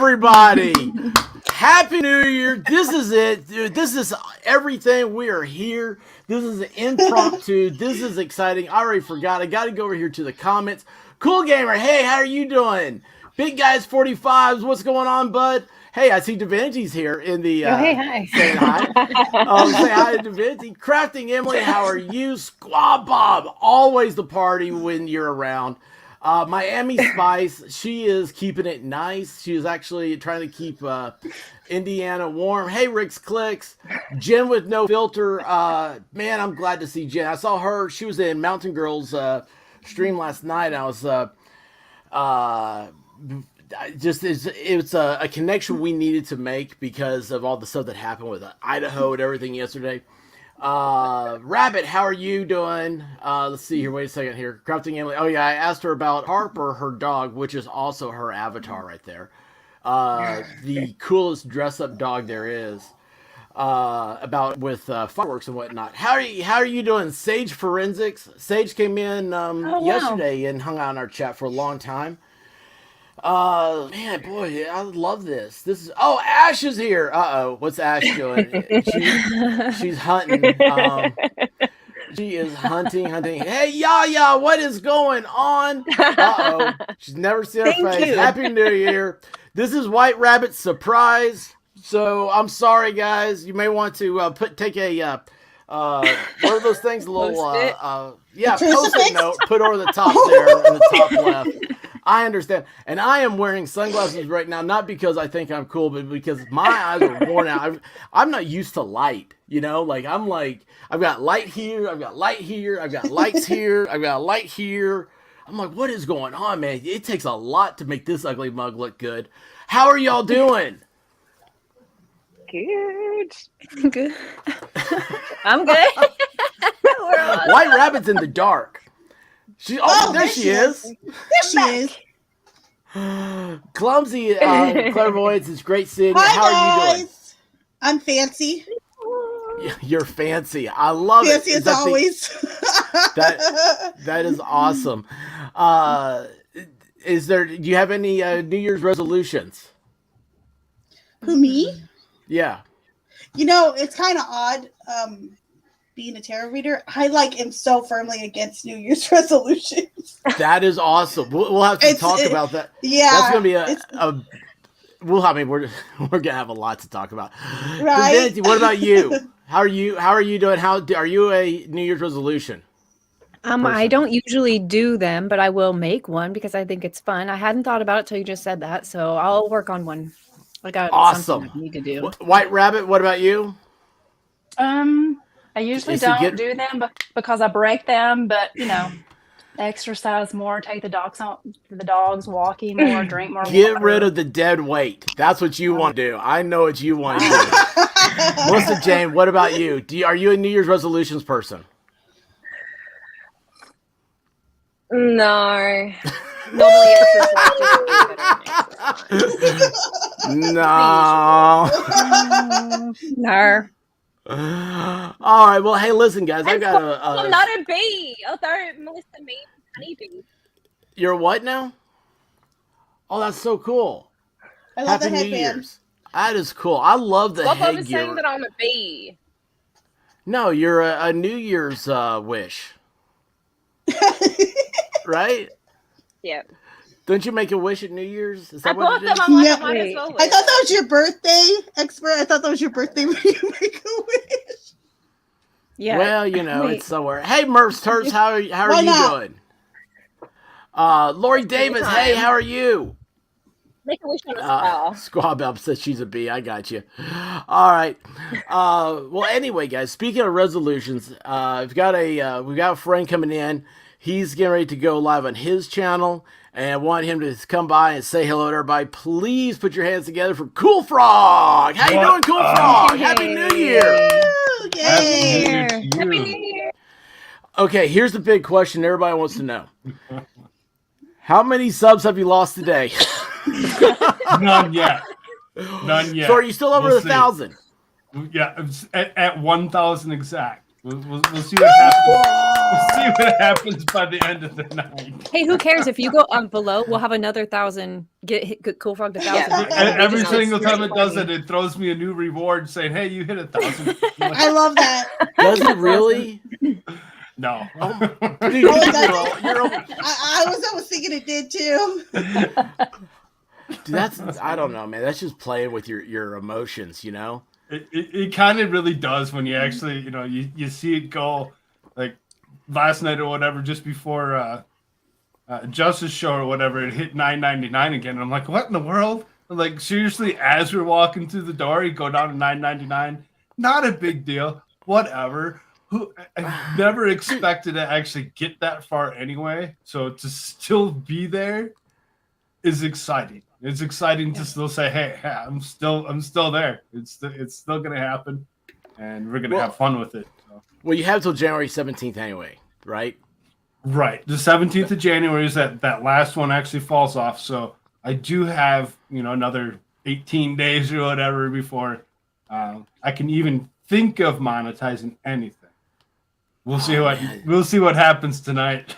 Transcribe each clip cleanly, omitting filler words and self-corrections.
everybody. Happy New Year. This is it, dude. This is everything. We are here. This is an impromptu. This is exciting. I already forgot. I got to go over here to the comments. Cool Gamer. Hey, how are you doing? Big Guys 45s. What's going on, bud? Hey, I see Divinity's here in the hey, hi. Saying hi. Say hi to Divinity. Crafting Emily, how are you? Squad Bob, always the party when you're around. Miami Spice, she is keeping it nice. She is actually trying to keep Indiana warm. Hey, Rick's Clicks. Jen with no filter. Man, I'm glad to see Jen. I saw her. She was in Mountain Girls stream last night. I was it's a connection we needed to make because of all the stuff that happened with Idaho and everything yesterday. Rabbit, how are you doing? Let's see here. Wait a second here. Crafting Emily. Oh yeah, I asked her about Harper, her dog, which is also her avatar right there. The coolest dress-up dog there is. About with fireworks and whatnot. How are you doing, Sage Forensics? Sage came in yesterday and hung out in our chat for a long time. Man, boy, I love this. This is Ash is here. What's Ash doing? She's hunting. She is hunting. Hey, Yaya, what is going on? She's never seen her face. You. Happy New Year. This is White Rabbit's surprise. So I'm sorry, guys. You may want to take a what are those things? A little Post-it note. Put over the top there in the top left. I understand. And I am wearing sunglasses right now, not because I think I'm cool, but because my eyes are worn out. I'm not used to light, you know? I've got light here, I've got light here, I've got lights here, I've got a light here. I'm like, what is going on, man? It takes a lot to make this ugly mug look good. How are y'all doing? Good. Good. I'm good. White Rabbit's in the dark. There she is. There she is. Clumsy Clairvoyance is great seeing you. How are you doing? I'm fancy. You're fancy. I love it. Fancy as always. That is awesome. Do you have any New Year's resolutions? Who, me? Yeah. You know, it's kind of odd being a tarot reader. I am so firmly against New Year's resolutions. That is awesome. We'll have to talk about that. Yeah. That's going to be we're going to have a lot to talk about. Right. Divinity, what about you? How are you doing? Are you a New Year's resolution? I don't usually do them, but I will make one because I think it's fun. I hadn't thought about it till you just said that, so I'll work on one. I got awesome. I need to do. White Rabbit, what about you? I usually don't do them because I break them, but exercise more, take the dogs walking more, drink more Get water. rid of the dead weight. That's what you want to do. I know what you want to do. Melissa Jane, what about you? Are you a New Year's resolutions person? No. Normally it's just No. No. All right. Well, hey, listen, guys. I got I'm not a bee, although Melissa means honeybee. You're what now? Oh, that's so cool. I love Happy the New headband. Year's. That is cool. I love the Well, I was headgear. saying that I'm a bee. No, you're a New Year's wish. Right? Yeah. Don't you make a wish at New Year's? Is I that what bought it them. is? I'm like, No. I might as well. I thought that was your birthday, expert. I thought that was your birthday when you make a wish. Yeah. Well, it's somewhere. Hey, Merce Turts, how are Why you not? doing? Lori Davis, hey, how are you? Make a wish on a star. Squab Up says she's a bee. I got you. All right. Well, anyway, guys. Speaking of resolutions, we've got a friend coming in. He's getting ready to go live on his channel, and I want him to come by and say hello to everybody. Please put your hands together for Cool Frog. How you doing, Cool Frog? Happy New Year! Woo, yay! Happy New Year. Okay, here's the big question everybody wants to know. How many subs have you lost today? None yet. So are you still over 1,000? Yeah, at 1,000 exact. We'll see what happens. We'll see what happens by the end of the night. Hey, who cares if you go below? We'll have another 1,000. Get Cool Frog to 1,000. Every single time it does it, it throws me a new reward saying, "Hey, you hit 1,000." I love that. Does it really? No. Dude, I was thinking it did too. Dude, I don't know, man. That's just playing with your emotions, you know? It kind of really does when you actually, you see it go, like last night or whatever, just before Justice Show or whatever, it hit $9.99 again. And I'm like, what in the world? Like, seriously, as we're walking through the door, you go down to $9.99. Not a big deal. Whatever. I never expected to actually get that far anyway. So to still be there is exciting. It's exciting to still say, "Hey, I'm still there. It's still gonna happen, and we're gonna have fun with it." So. Well, you have till January 17th anyway, right? Right. The 17th of January is that last one actually falls off. So I do have another 18 days or whatever before I can even think of monetizing anything. We'll see what happens tonight.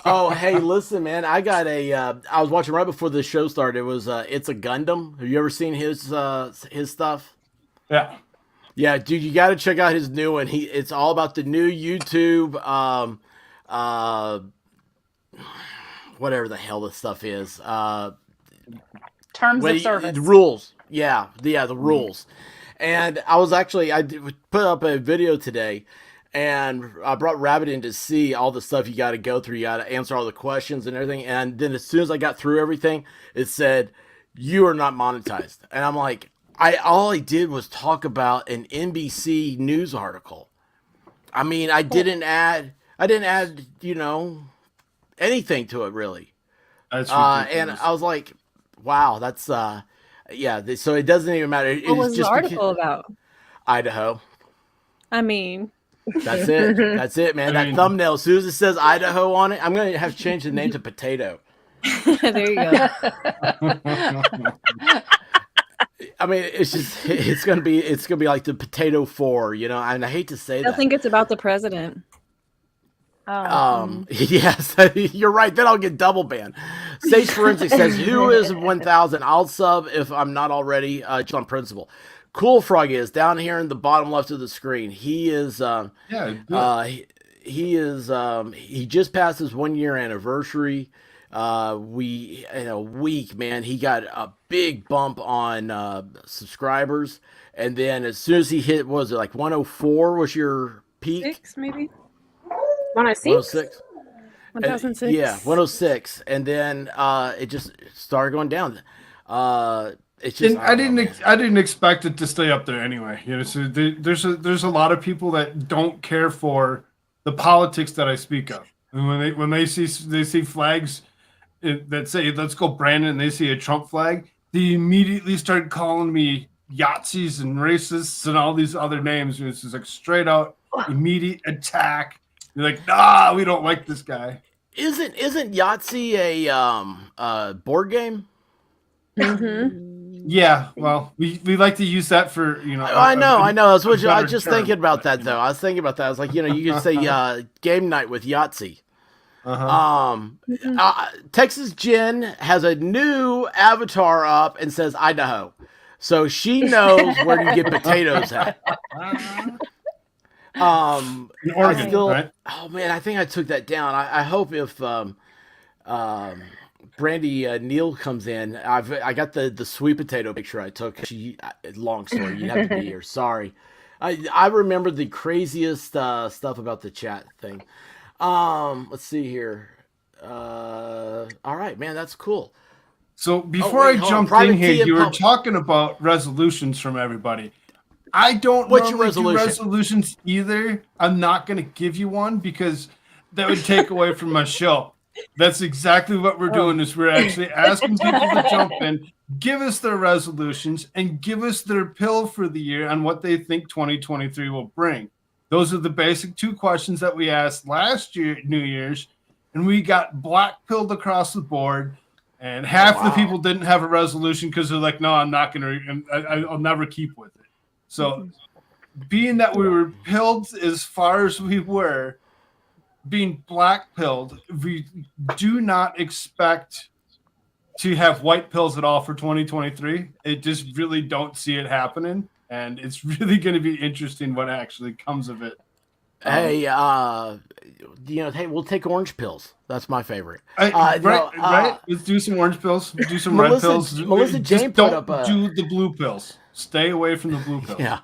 Oh, hey, listen, man. I got I was watching right before the show started. It was It's a Gundam. Have you ever seen his stuff? Yeah. Yeah, dude, you got to check out his new one. It's all about the new YouTube whatever the hell this stuff is. Terms of service. Rules. Yeah, the rules. And I put up a video today. And I brought Rabbit in to see all the stuff you got to go through. You got to answer all the questions and everything. And then as soon as I got through everything, it said, "You are not monetized." And I'm like, all I did was talk about an NBC news article. I mean, I didn't add, anything to it really. That's and I was like, wow, that's, so it doesn't even matter. What was the article about? Idaho. I mean... That's it. That's it, man. That thumbnail, as soon as it says Idaho on it, I'm going to have to change the name to Potato. There you go. I mean, it's going to be like the Potato 4, and I hate to say that. I think it's about the president. Yes, you're right. Then I'll get double banned. Sage Forensic says, "Who is 1,000? I'll sub if I'm not already, just on principle." Cool Frog is down here in the bottom left of the screen. He is, he just passed his 1 year anniversary. In a week, man, he got a big bump on subscribers, and then as soon as he hit, what was it, like 104 was your peak? 6 maybe. 106. 1,006. Yeah, 106, and then it just started going down. It's just, I didn't expect it to stay up there anyway. So there's a lot of people that don't care for the politics that I speak of, and when they see flags that say "Let's go Brandon," and they see a Trump flag, they immediately start calling me Yahtzees and racists and all these other names. It's just like straight out immediate attack. You're like, nah, we don't like this guy. Isn't Yahtzee a board game? Mm-hmm. Yeah, well, we like to use that for I know. That's what I was just thinking about that though. I was thinking about that. I was like, you could say game night with Yahtzee. Texas Jen has a new avatar up and says Idaho, so she knows where to get potatoes at. In Oregon, right? Oh man, I think I took that down. I hope if Brandy Neal comes in, I got the sweet potato picture I took. Long story, you have to be here. Sorry, I remember the craziest stuff about the chat thing. Let's see here. All right, man, that's cool. So before I jumped in here, you were talking about resolutions from everybody. I don't normally do resolutions either. I'm not going to give you one because that would take away from my show. That's exactly what we're doing is we're actually asking people to jump in, give us their resolutions, and give us their pill for the year on what they think 2023 will bring. Those are the basic 2 questions that we asked last year, New Year's, and we got black-pilled across the board, and half the people didn't have a resolution because they're like, no, I'm not going to, I'll never keep with it. So being that we were pilled as far as we were, being black pilled, we do not expect to have white pills at all for 2023. It just really don't see it happening, and it's really going to be interesting what actually comes of it. Hey, hey, we'll take orange pills. That's my favorite. Right. Let's do some orange pills. Do some red pills. Melissa Just Jane don't put up do the blue pills. Stay away from the blue pills. Yeah.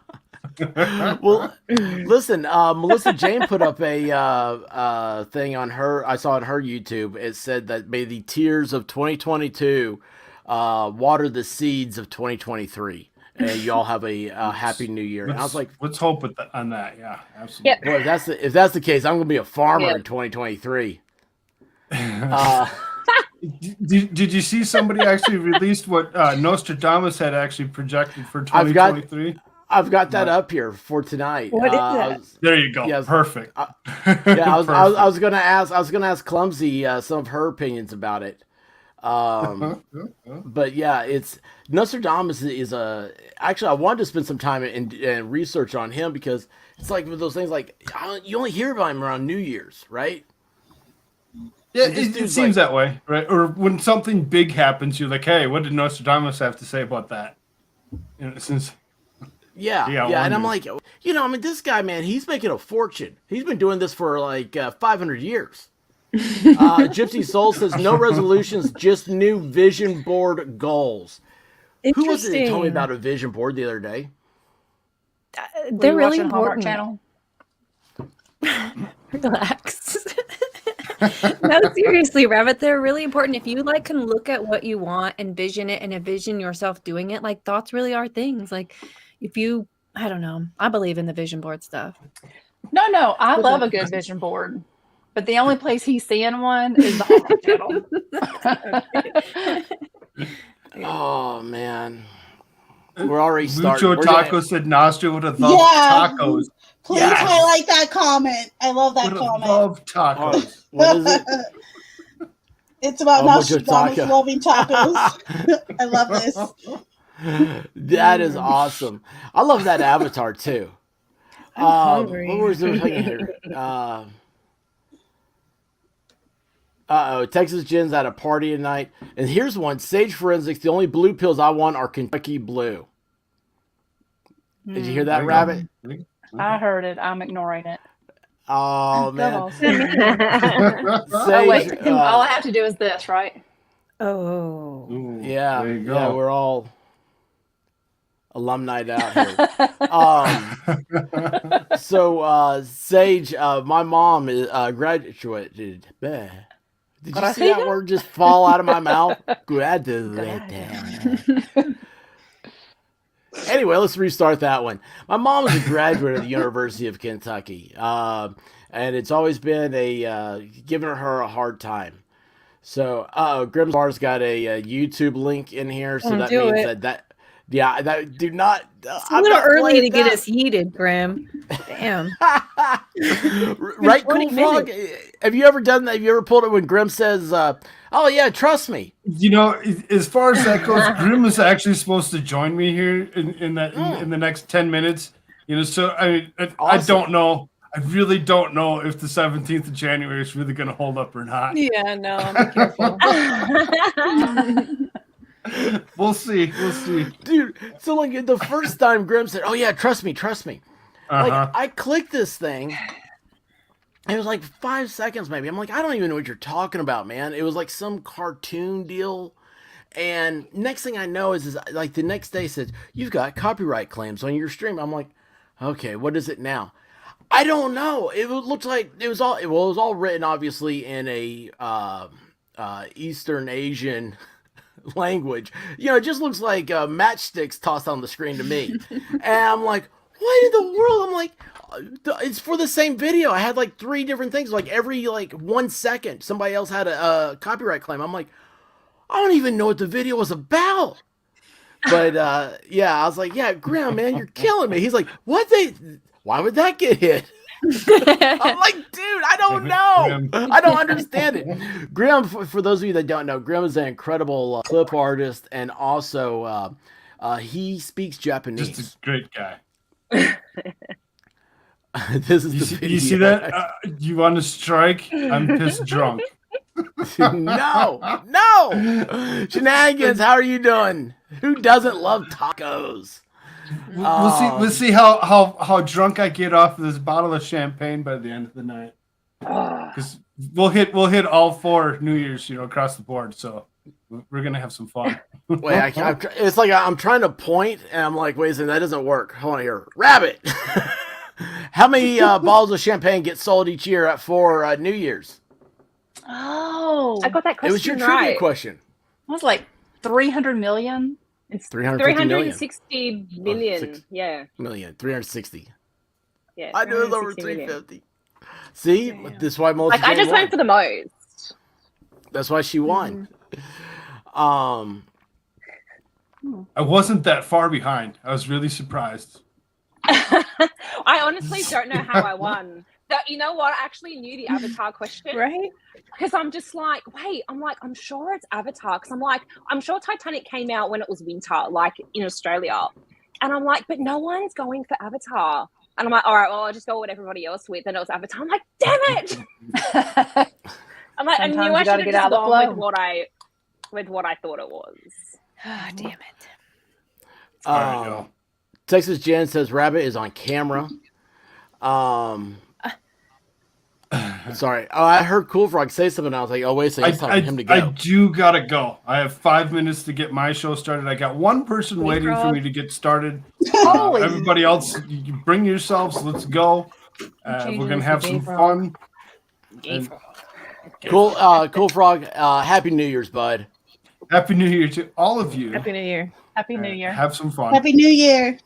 Well, listen, Melissa Jane put up a thing on her. I saw on her YouTube. It said that may the tears of 2022 water the seeds of 2023, and y'all have a happy new year. And I was like, let's hope on that. Yeah, absolutely. Yep. Boy, if that's the case, I'm gonna be a farmer in 2023. Did you see somebody actually released what Nostradamus had actually projected for 2023? I've got that up here for tonight. What is that? There you go. Yeah, Perfect. I was gonna ask Clumsy some of her opinions about it. But yeah, it's Nostradamus is actually I wanted to spend some time in research on him because it's like with those things like you only hear about him around New Year's, right? Yeah, it seems that way, right? Or when something big happens, you're like, hey, what did Nostradamus have to say about that? Yeah, and I'm like, this guy, man, he's making a fortune. He's been doing this for like 500 years. Gypsy Soul says, no resolutions, just new vision board goals. Who was it that told me about a vision board the other day? They're really Hallmark important. Channel. Relax. No, seriously, Rabbit, they're really important. If you can look at what you want, envision it, and envision yourself doing it, thoughts really are things. If you, I don't know, I believe in the vision board stuff. No, I love a good vision board. But the only place he's seeing one is the Hallmark Channel. Oh, man. We're already starting. Lucho Taco said Nostra would have loved tacos. Please highlight that comment. I love that comment. Love tacos. What is it? It's about Nostradamus loving tacos. I love this. That is awesome. I love that avatar too. I'm hungry. What was the thing here? Texas Jen's at a party tonight. And here's one. Sage Forensics, the only blue pills I want are Kentucky Blue. Did you hear that, Rabbit? I heard it. I'm ignoring it. Oh, man. Sage, all I have to do is this, right? Oh. Ooh, yeah. There you go. Yeah, we're all alumni out here. So, Sage, my mom is graduated. Did you see that word just fall out of my mouth? Graduated. Anyway, let's restart that one. My mom is a graduate of the University of Kentucky, and it's always been giving her a hard time. So, Grim's Bar's got a YouTube link in here, so that means that do not. It's a little early to get us heated, Grim. Damn. Right, Cool Frog? Have you ever done that? Have you ever pulled it when Grim says, oh, yeah, trust me? As far as that goes, Grim is actually supposed to join me here in the next 10 minutes. So I don't know. I really don't know if the 17th of January is really going to hold up or not. Yeah, no, be careful. We'll see. Dude, so the first time Grim said, oh, yeah, trust me. I clicked this thing. It was like 5 seconds maybe. I'm like, I don't even know what you're talking about, man. It was like some cartoon deal. And next thing I know is like the next day says, you've got copyright claims on your stream. I'm like, okay, what is it now? I don't know. It looked like it was all written obviously in a Eastern Asian language. It just looks like matchsticks tossed on the screen to me. And I'm like, what in the world? I'm like, it's for the same video. I had like 3 different things. Like every 1 second, somebody else had a copyright claim. I'm like, I don't even know what the video was about. But I was like, yeah, Grim, man, you're killing me. He's like, why would that get hit? I'm like, dude, I don't know. I don't understand it. Grim, for those of you that don't know, Grim is an incredible clip artist, and also he speaks Japanese. Just a great guy. This is You the see, video. you see that? You want to strike? I'm pissed drunk. No. Shenanigans, how are you doing? Who doesn't love tacos? We'll see how drunk I get off of this bottle of champagne by the end of the night. Because we'll hit all 4 New Year's, across the board. So we're gonna have some fun. Wait, it's like I'm trying to point, and I'm like, wait a second, that doesn't work. Hold on here, Rabbit. How many bottles of champagne get sold each year for New Year's? Oh, I got that question It was your right. trivia question. it was like 300 million. It's 350 million. 360 million. Six- Yeah. Million. 360. Yeah. I knew it was over 360 million. 350. See, Damn. this is why Melissa Like I Jane just won. went for the most. That's why she won. I wasn't that far behind. I was really surprised. I honestly don't know how I won. You know what? I actually knew the Avatar question. Right? Because I'm just like, wait, I'm sure it's Avatar. Because I'm sure Titanic came out when it was winter, like in Australia. And I'm like, but no one's going for Avatar. And I'm like, all right, well, I'll just go with what everybody else with. And it was Avatar. I'm like, damn it. I'm like, I knew Sometimes I you gotta should have get just out of the gone flow. with what I thought it was. Oh, damn it. All right, y'all. Texas Jen says Rabbit is on camera. Sorry. Oh, I heard Cool Frog say something. I was like, oh, wait a second. It's time for him to go. I do gotta go. I have 5 minutes to get my show started. I got one person Cool waiting for Frog. me to get started. Holy. Everybody else, you bring yourselves. Let's go. We're gonna have some fun. And Cool Frog. Happy New Year's, bud. Happy New Year to all of you. Happy New Year. Happy New Year. Have some fun. Happy New Year.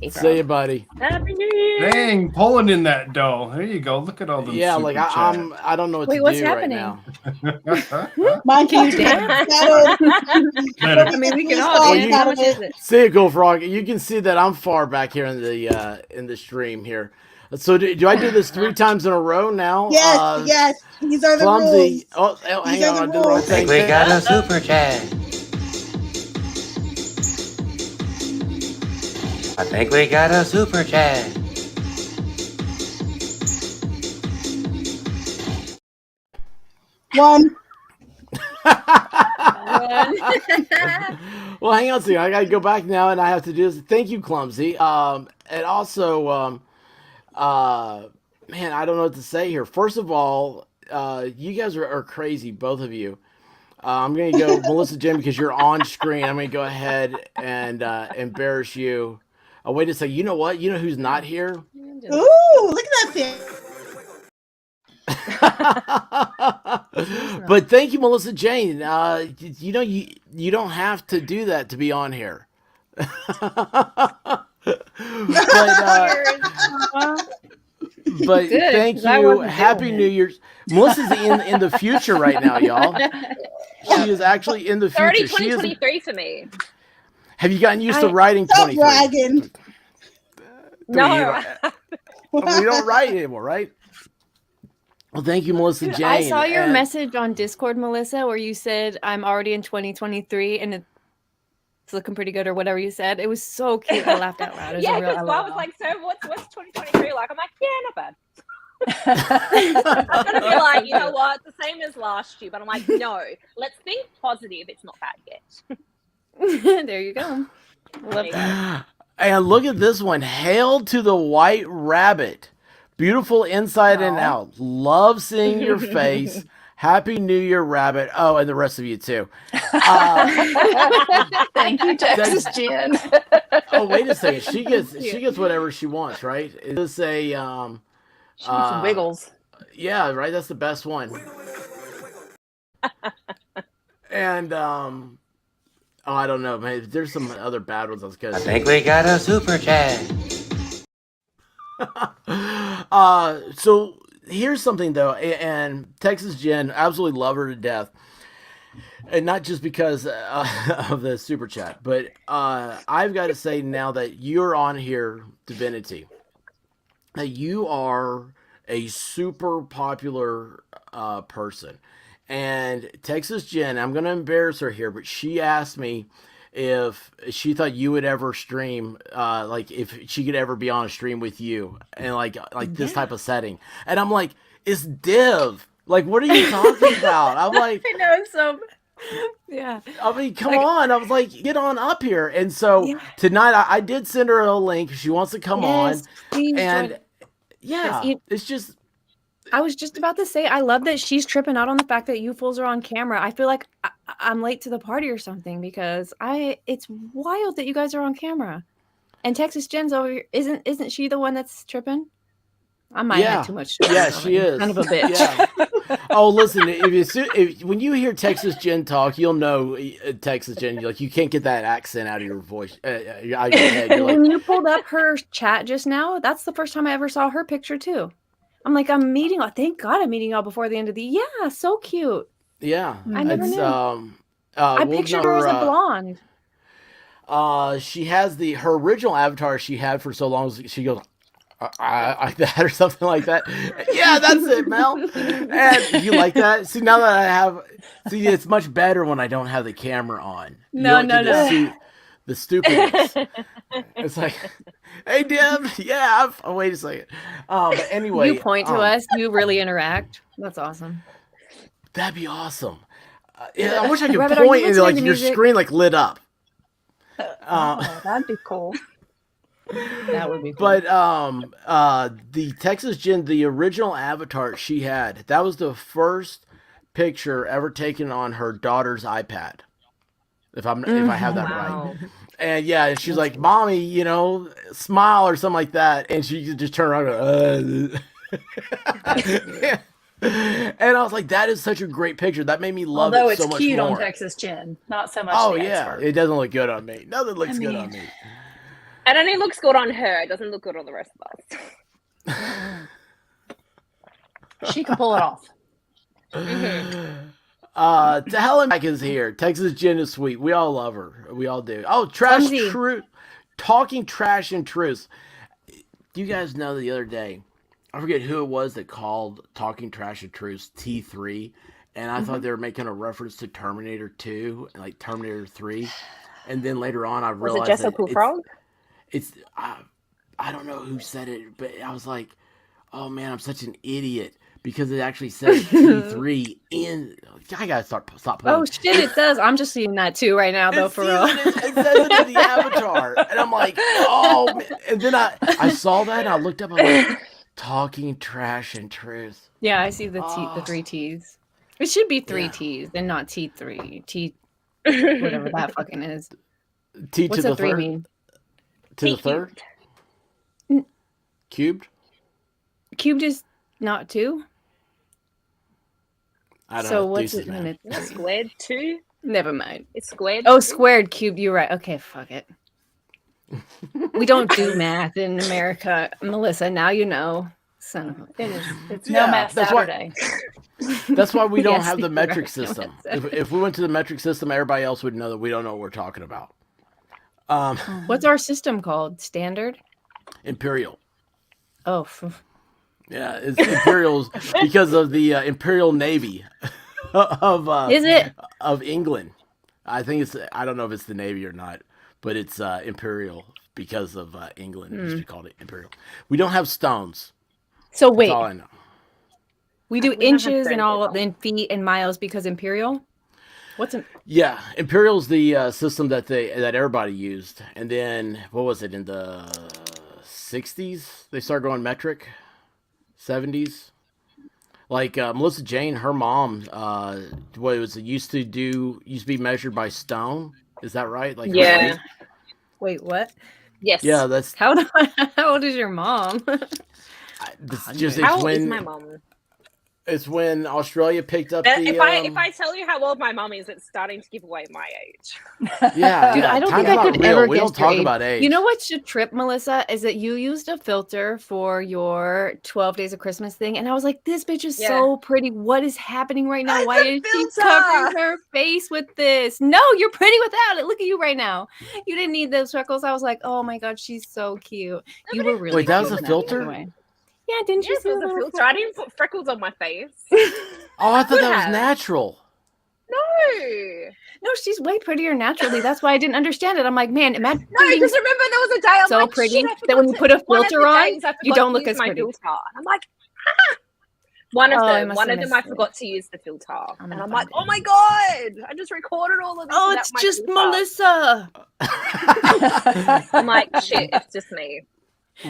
See you, buddy. Happy New Year. Dang, pulling in that dough. There you go. Look at all them. Yeah, super like chats. I don't know what Wait, to what's do happening? right now. Mine Can you comes dance? shadow. I mean, we can Please all call dance. it How much shadow. is it? See you, Cool Frog. You can see that I'm far back here in the stream here. So do I do this 3 times in a row now? Yes, yes. These are the rules. Clumsy. Oh, hang These are on. the I did the wrong rules. thing. We got a super chat. I think we got a super chat. One. Well, hang on a second. I gotta go back now, and I have to do this. Thank you, Clumsy. And also, man, I don't know what to say here. First of all, you guys are crazy, both of you. I'm gonna go, Melissa Jim, because you're on screen. I'm gonna go ahead and embarrass you. Oh, wait a second. You know what? You know who's not here? Ooh, look at that thing. But thank you, Melissa Jane. You know, you don't have to do that to be on here. But Good, thank 'cause I you. wasn't Happy doing New it. Year's. Melissa's in the future right now, y'all. She is actually in the It's already future. She is. 2023 for me. Have you gotten used to I- writing Stop 23? bragging. No. We don't write anymore, right? Well, thank you, Melissa Jane. I saw your and- message on Discord, Melissa, where you said I'm already in 2023 and it's looking pretty good or whatever you said. It was so cute. I laughed out loud. It was Yeah, a real because Bob was LOL. like, so what's 2023 like? I'm like, yeah, not bad. I'm gonna be like, you know what, the same as last year, but I'm like, no, let's think positive. It's not bad yet. There you go. Love that. And look at this one. Hail to the white rabbit. Beautiful inside and Aw. out. Love seeing your face. Happy New Year, rabbit. Oh, and the rest of you too. Thank you, Texas Jen. Oh, wait a second. She gets whatever she wants, right? Is this a She wants some wiggles. yeah, right? That's the best one. And oh, I don't know, man. There's some other bad ones. I was I gonna think we got a super chat. So here's something though, and Texas Jen, absolutely love her to death, and not just because of the super chat, but I've got to say now that you're on here, Divinity, that you are a super popular person, and Texas Jen, I'm going to embarrass her here, but she asked me if she thought you would ever stream, like if she could ever be on a stream with you and like this type of setting. And I'm like, it's Div. Like, what are you talking about? I'm like, I know, so yeah. I mean, come on. I was like, get on up here. And so tonight I did send her a link. She wants to come on. Please And join. yeah, it's just. I was just about to say, I love that she's tripping out on the fact that you fools are on camera. I feel like I'm late to the party or something because it's wild that you guys are on camera. And Texas Jen's over here. Isn't she the one that's tripping? I might have too much. Yeah, she is. Kind of a bitch. Yeah. Oh, listen, when you hear Texas Jen talk, you'll know Texas Jen. Like, you can't get that accent out of your voice, out of your head. You're like, when you pulled up her chat just now, that's the first time I ever saw her picture too. I'm like, thank God I'm meeting y'all before the end of the yeah, so cute. Yeah. I never knew. I pictured her as a blonde. She has her original avatar she had for so long. She goes like that or something like that. Yeah, that's it, Mel. And you like that? See, now that it's much better when I don't have the camera on. No. See the stupidness. It's like, hey, Div. Yeah. Wait a second. But anyway, you point to us. You really interact. That's awesome. That'd be awesome. I wish I could Rabbit, point and like your screen like lit up. That'd be cool. That would be cool. But the Texas Jen, the original avatar she had, that was the first picture ever taken on her daughter's iPad. If I have that right. And yeah, she's like, "Mommy, smile," or something like that, and she just turned around and go, And I was like, that is such a great picture. That made me love Although it so much more. Although it's cute on Texas Jen, not so much. Oh yeah, it doesn't look good on me. Nothing looks good on me. It only looks good on her. It doesn't look good on the rest of us. She can pull it off. To Helen Mack is here. Texas Jen is sweet. We all love her. We all do. Oh, talking trash and truth. Do you guys know the other day? I forget who it was that called Talking Trash and Truth T3, and I thought they were making a reference to Terminator 2 and like Terminator 3, and then later on I realized was it Jessica Frog? It's I don't know who said it, but I was like, oh man, I'm such an idiot because it actually says T3 in. I gotta stop playing. Oh shit, it does. I'm just seeing that too right now, though. For real, it says it in the avatar, and I'm like, oh man. And then I saw that and I looked up. I'm like, Talking Trash and Truth. Yeah, I see the three T's. It should be three T's and not T3. T, whatever that fucking is. T What's to the a three third? mean? To the third? Cubed? Cubed is not two. I don't so know. what's it mean? Squared 2? Never mind. It's squared. Oh, squared, cubed. You're right. Okay, fuck it. We don't do math in America, Melissa. Now you know. Son of a It's no math Saturday. That's why we don't Yes, have the you're metric right. system. If we went to the metric system, everybody else would know that we don't know what we're talking about. What's our system called? Standard? Imperial. Oh. Yeah, it's Imperials because of the Imperial Navy of Is it? Of England. I think I don't know if it's the Navy or not, but it's Imperial because of England. We called it Imperial. We don't have stones. So wait, That's all I know. we do We don't have inches and friends all at all. in feet and miles because imperial. What's an Yeah, Imperial's the system that everybody used, and then what was it in the 60s? They started going metric. 70s. Like Melissa Jane, her mom, used to be measured by stone. Is that right? Like Yeah. wait? What? Yes. Yeah, that's How old is your mom? How old is my mom? It's when Australia picked up If I tell you how old my mom is, it's starting to give away my age. Yeah, Dude, I don't think time's I not could real. ever We guess don't your talk age. about age. You know what should trip, Melissa, is that you used a filter for your 12 Days of Christmas thing, and I was like, this bitch is so pretty. What is happening right now? Why is she covering her face with this? No, you're pretty without it. Look at you right now. You didn't need those freckles. I was like, oh my god, she's so cute. You were really Wait, that cute was a in that, filter? by the way. Yeah, didn't you Yes, see it was the a little filter. I didn't put freckles on my face. Oh, I thought could that was have. natural. No. No, she's way prettier naturally. That's why I didn't understand it. I'm like, man, imagine No, being because remember there was a day I was so like, pretty shit, I that when you forgot put a one of filter the on, days I you forgot don't to look use as my pretty. filter. And I'm like, one of Oh, I them. must One have of them I missed it. forgot to use the filter. I'm And gonna I'm like, find oh my God, I just recorded all of this. Oh, without it's my just filter. Melissa. I'm like, shit, it's just me.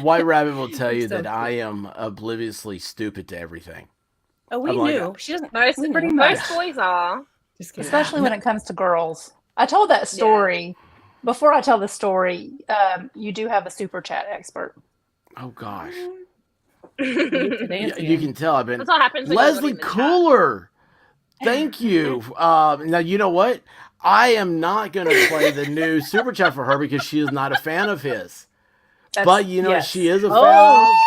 White Rabbit will tell It's you so that I am obliviously stupid to everything. Oh, we I'm like, knew. She doesn't. Most, we pretty knew. much. most boys are. Just kidding. Especially when it comes to girls. I told that story. Before I tell the story, you do have a super chat expert. Oh gosh. Today You can tell I've been That's what happens when you're not Leslie in the chat. Cooler. Thank you. Now you know what? I am not going to play the new super chat for her because she is not a fan of his. But you know yes. she is a fan. Oh,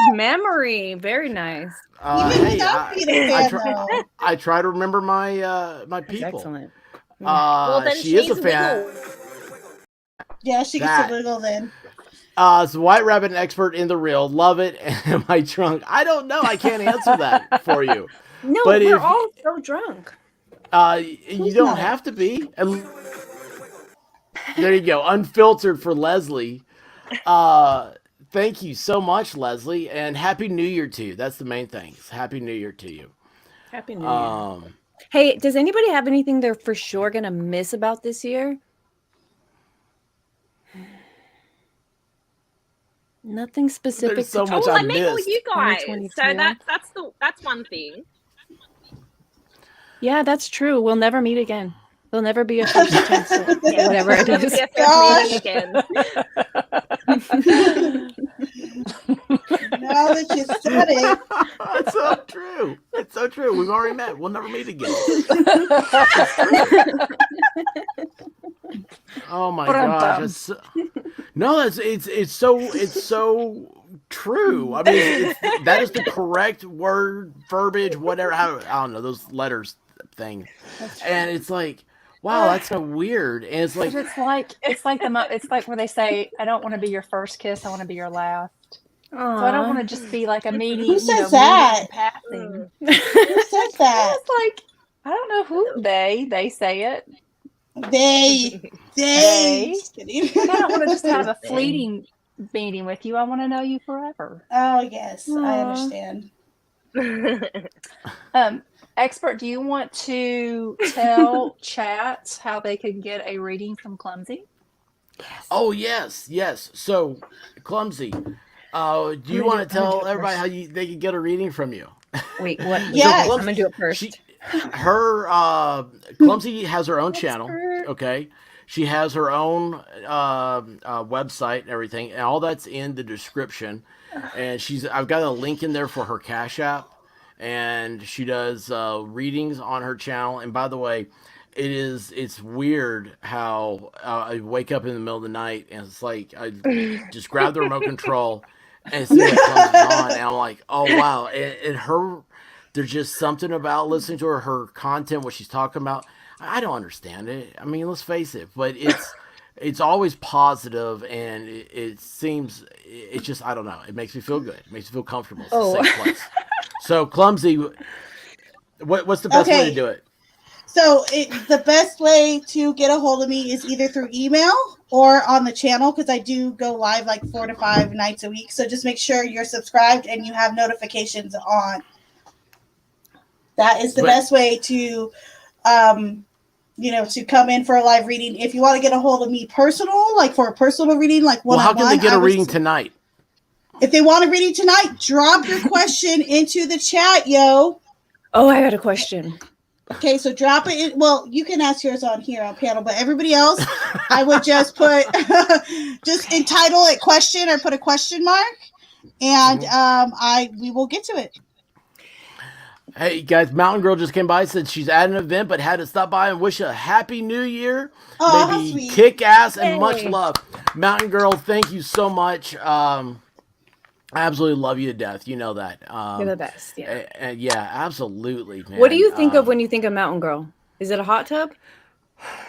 good memory. Very nice. Even without being a fan, though. I try to remember my my That's people. excellent. Well, then she is a she's fan. wiggle. Yeah, she gets That- to wiggle then. So White Rabbit, an expert in the real, love it. And my trunk. I don't know. I can't answer that for you. No, But we're if- all so drunk. You don't not? have to be. There you go. Unfiltered for Leslie. Thank you so much, Leslie, and Happy New Year to you. That's the main thing. Happy New Year to you. Happy New Year. Hey, does anybody have anything they're for sure gonna miss about this year? Nothing specific. There's so to much Oh, I I met all missed. you guys. 2022. So that's one thing. Yeah, that's true. We'll never meet again. There'll never be a first chance. Yeah. Whatever it Never is. be a first Gosh. meeting again. Now that you said it, It's so true. It's so true. We've already met. We'll never meet again. Oh my gosh. It's so, no, it's so true. I mean, that is the correct word, verbiage, whatever. I don't know those letters thing, and it's like, wow, that's so weird. And it's like, It's like where they say, I don't want to be your first kiss, I want to be your last. So I don't want to just be like a meeting. Who says that? Meeting passing. who said that? It's like, I don't know who they say it. They. Just kidding. I don't want to just have a fleeting meeting with you. I want to know you forever. Oh yes, I Aw. understand. Expert, do you want to tell chats how they can get a reading from Clumsy? oh yes. So, Clumsy, do you gonna want do- to tell I'm gonna do it everybody first. how they can get a reading from you? Wait, what? Yes. I'm gonna do it first. Clumsy has her own channel. Expert. Okay. She has her own website and everything, and all that's in the description. And I've got a link in there for her Cash.app, and she does readings on her channel. And by the way, it's weird how I wake up in the middle of the night and it's like I just grab the remote control and see it comes on, and I'm like, oh wow, and there's just something about listening to her content, what she's talking about. I don't understand it. I mean, let's face it, but it's always positive, and it seems it's just, I don't know. It makes me feel good. It makes me feel comfortable. It's a safe place. So, Clumsy, what's the best way Okay. to do it? So the best way to get a hold of me is either through email or on the channel, because I do go live like 4 to 5 nights a week. So just make sure you're subscribed and you have notifications on. That is the best way to, to come in for a live reading. If you want to get a hold of me personal, like for a personal reading, like Well, one-on-one. how can they get a reading tonight? If they want a reading tonight, drop your question into the chat, yo. Oh, I got a question. Okay, so drop it in. Well, you can ask yours on here on panel, but everybody else, I would just put, just entitle it question or put a question mark, and we will get to it. Hey guys, Mountain Girl just came by and said she's at an event but had to stop by and wish a happy new year. Oh, how Maybe sweet. kick ass and much Yay. love. Mountain Girl, thank you so much. I absolutely love you to death. You know that. You're the best. Yeah. Yeah, absolutely, man. What do you think of when you think of Mountain Girl? Is it a hot tub?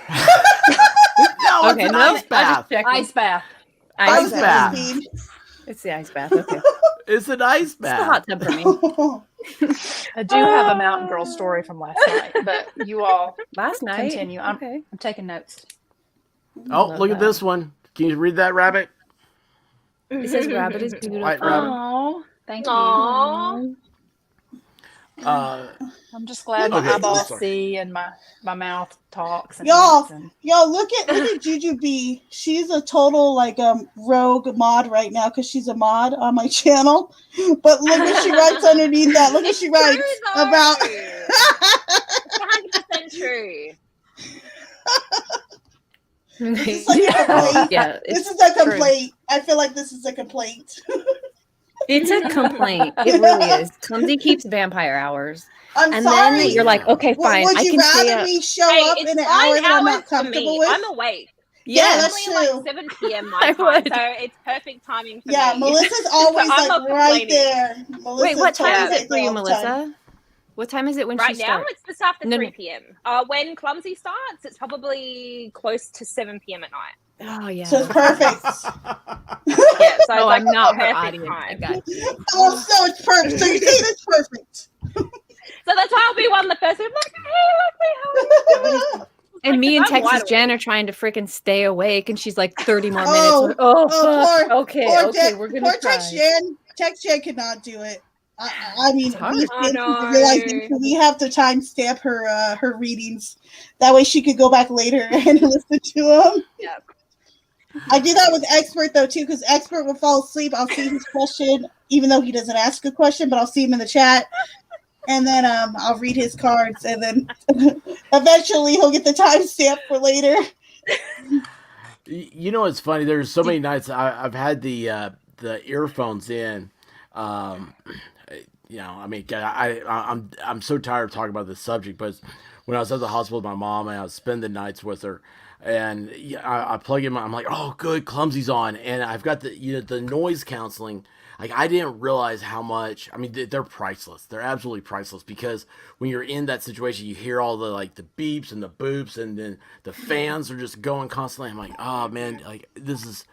No, Okay, it's an no, ice bath. Ice bath. Ice bath. Speed. It's the ice bath. Okay. It's an ice It's the bath. hot tub for me. I do have a mountain girl story from last night, but you all Last night. continue. I'm Okay. taking notes. Oh, Love look at that. this one. Can you read that, Rabbit? It says rabbit is beautiful. White rabbit. Oh, thank you. Aw. I'm just glad Okay, my eyeballs sorry. see and my mouth talks. And Y'all, eats and Yo, look at Juju B. She's a total like rogue mod right now because she's a mod on my channel. But look what she writes underneath that. Look what she writes True, though. about. It's 100% true. It's like a complaint. Yeah, This it's is a true. complaint. I feel like this is a complaint. it's a complaint. It really is. Clumsy keeps vampire hours, I'm and sorry. then you're like, okay, fine, Would I you can stay rather up. me show Hey, up it's in an 9 hour that I'm hours not for comfortable me. with? I'm awake. Yeah, Yes. that's It's only true. like 7 p.m. my I time, would. so it's perfect timing for Yeah, me. Melissa's always I'm like not right complaining. there. Melissa's Wait, what time totally is it right for there you, all the time. Melissa? What time is it when Right she now, starts? it's just after No, 3 no. p.m. When Clumsy starts, it's probably close to 7 p.m. at night. Oh yeah. So it's perfect. Yeah, so it's Oh, like I'm not her perfect audience. I time. got you. Oh, so it's perfect. So you're saying it's perfect. So that's why I'll be one of the first people like, hey, look me, how are you doing? And me and I'm wide Texas awake. Jen are trying to freaking stay awake, and she's like 30 more Oh, minutes. Fuck. poor, Okay, poor, okay, we're gonna poor try. Tex Jen. Tex Jen could not do it. I mean, It's hard. we I know. we have to timestamp her readings. That way she could go back later and listen to them. Yep. I do that with Expert though too, because Expert will fall asleep. I'll see his question, even though he doesn't ask a question, but I'll see him in the chat, and then I'll read his cards, and then eventually he'll get the timestamp for later. You know what's funny? There's so many nights I've had the earphones in. You know, I mean, I'm so tired of talking about this subject, but when I was at the hospital with my mom and I was spending the nights with her, and I plug in I'm like, oh, good, Clumsy's on, and I've got the noise canceling. Like, I didn't realize how much. I mean, they're priceless. They're absolutely priceless, because when you're in that situation, you hear all the the beeps and the boops, and then the fans are just going constantly. I'm like, oh man, like this is.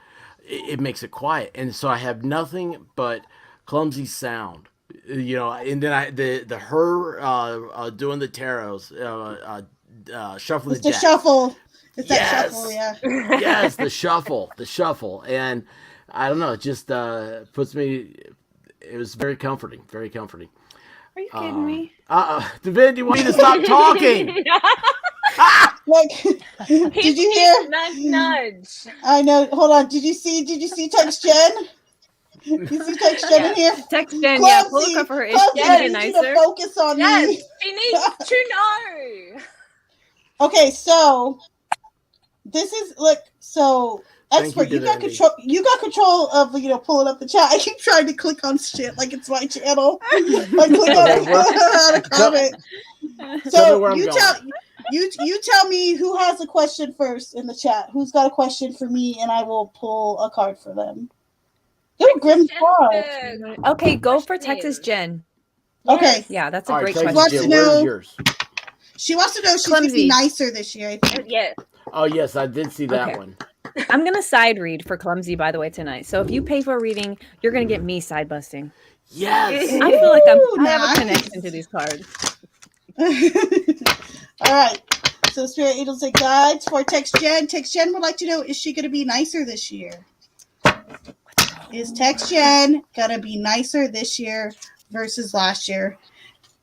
It makes it quiet, and so I have nothing but Clumsy sound. And then her doing the tarots, shuffling It's the the deck. shuffle. It's that Yes. shuffle, yeah. Yes, the shuffle, and I don't know, it just puts me. It was very comforting, very comforting. Are you kidding me? Divinity, you want me to stop talking? Like, did you hear? Nudge, nudge. I know. Hold on. Did you see Tex Jen? You see Tex Jen in here? Text Jen, yeah, pull Clumsy, her for her. Is Clumsy, she I gonna get need you to nicer? focus on Yes, me. she needs to know. Okay, so this is so Thank Expert. you, You got Divinity. control. You got control of pulling up the chat. I keep trying to click on shit like it's my channel. I click on Okay, on a comment. Tell me So where I'm you going. tell me who has a question first in the chat. Who's got a question for me, and I will pull a card for them. Ooh, Grim card. Okay, go for Question Texas is- Jen. Okay. Yeah, that's a All right, great Texas wants question. to Jen, where's know- yours? She wants to know if she's gonna be Clumsy. nicer this year. I think. Yeah. Oh yes, I did see that Okay. one. I'm gonna side read for Clumsy, by the way, tonight. So if you pay for a reading, you're gonna get me side busting. Yes. I feel like I have nice. a connection to these cards. All right. So Spirit Angels and Guides for Tex Jen. Tex Jen would like to know, is she going to be nicer this year? Is Tex Jen going to be nicer this year versus last year?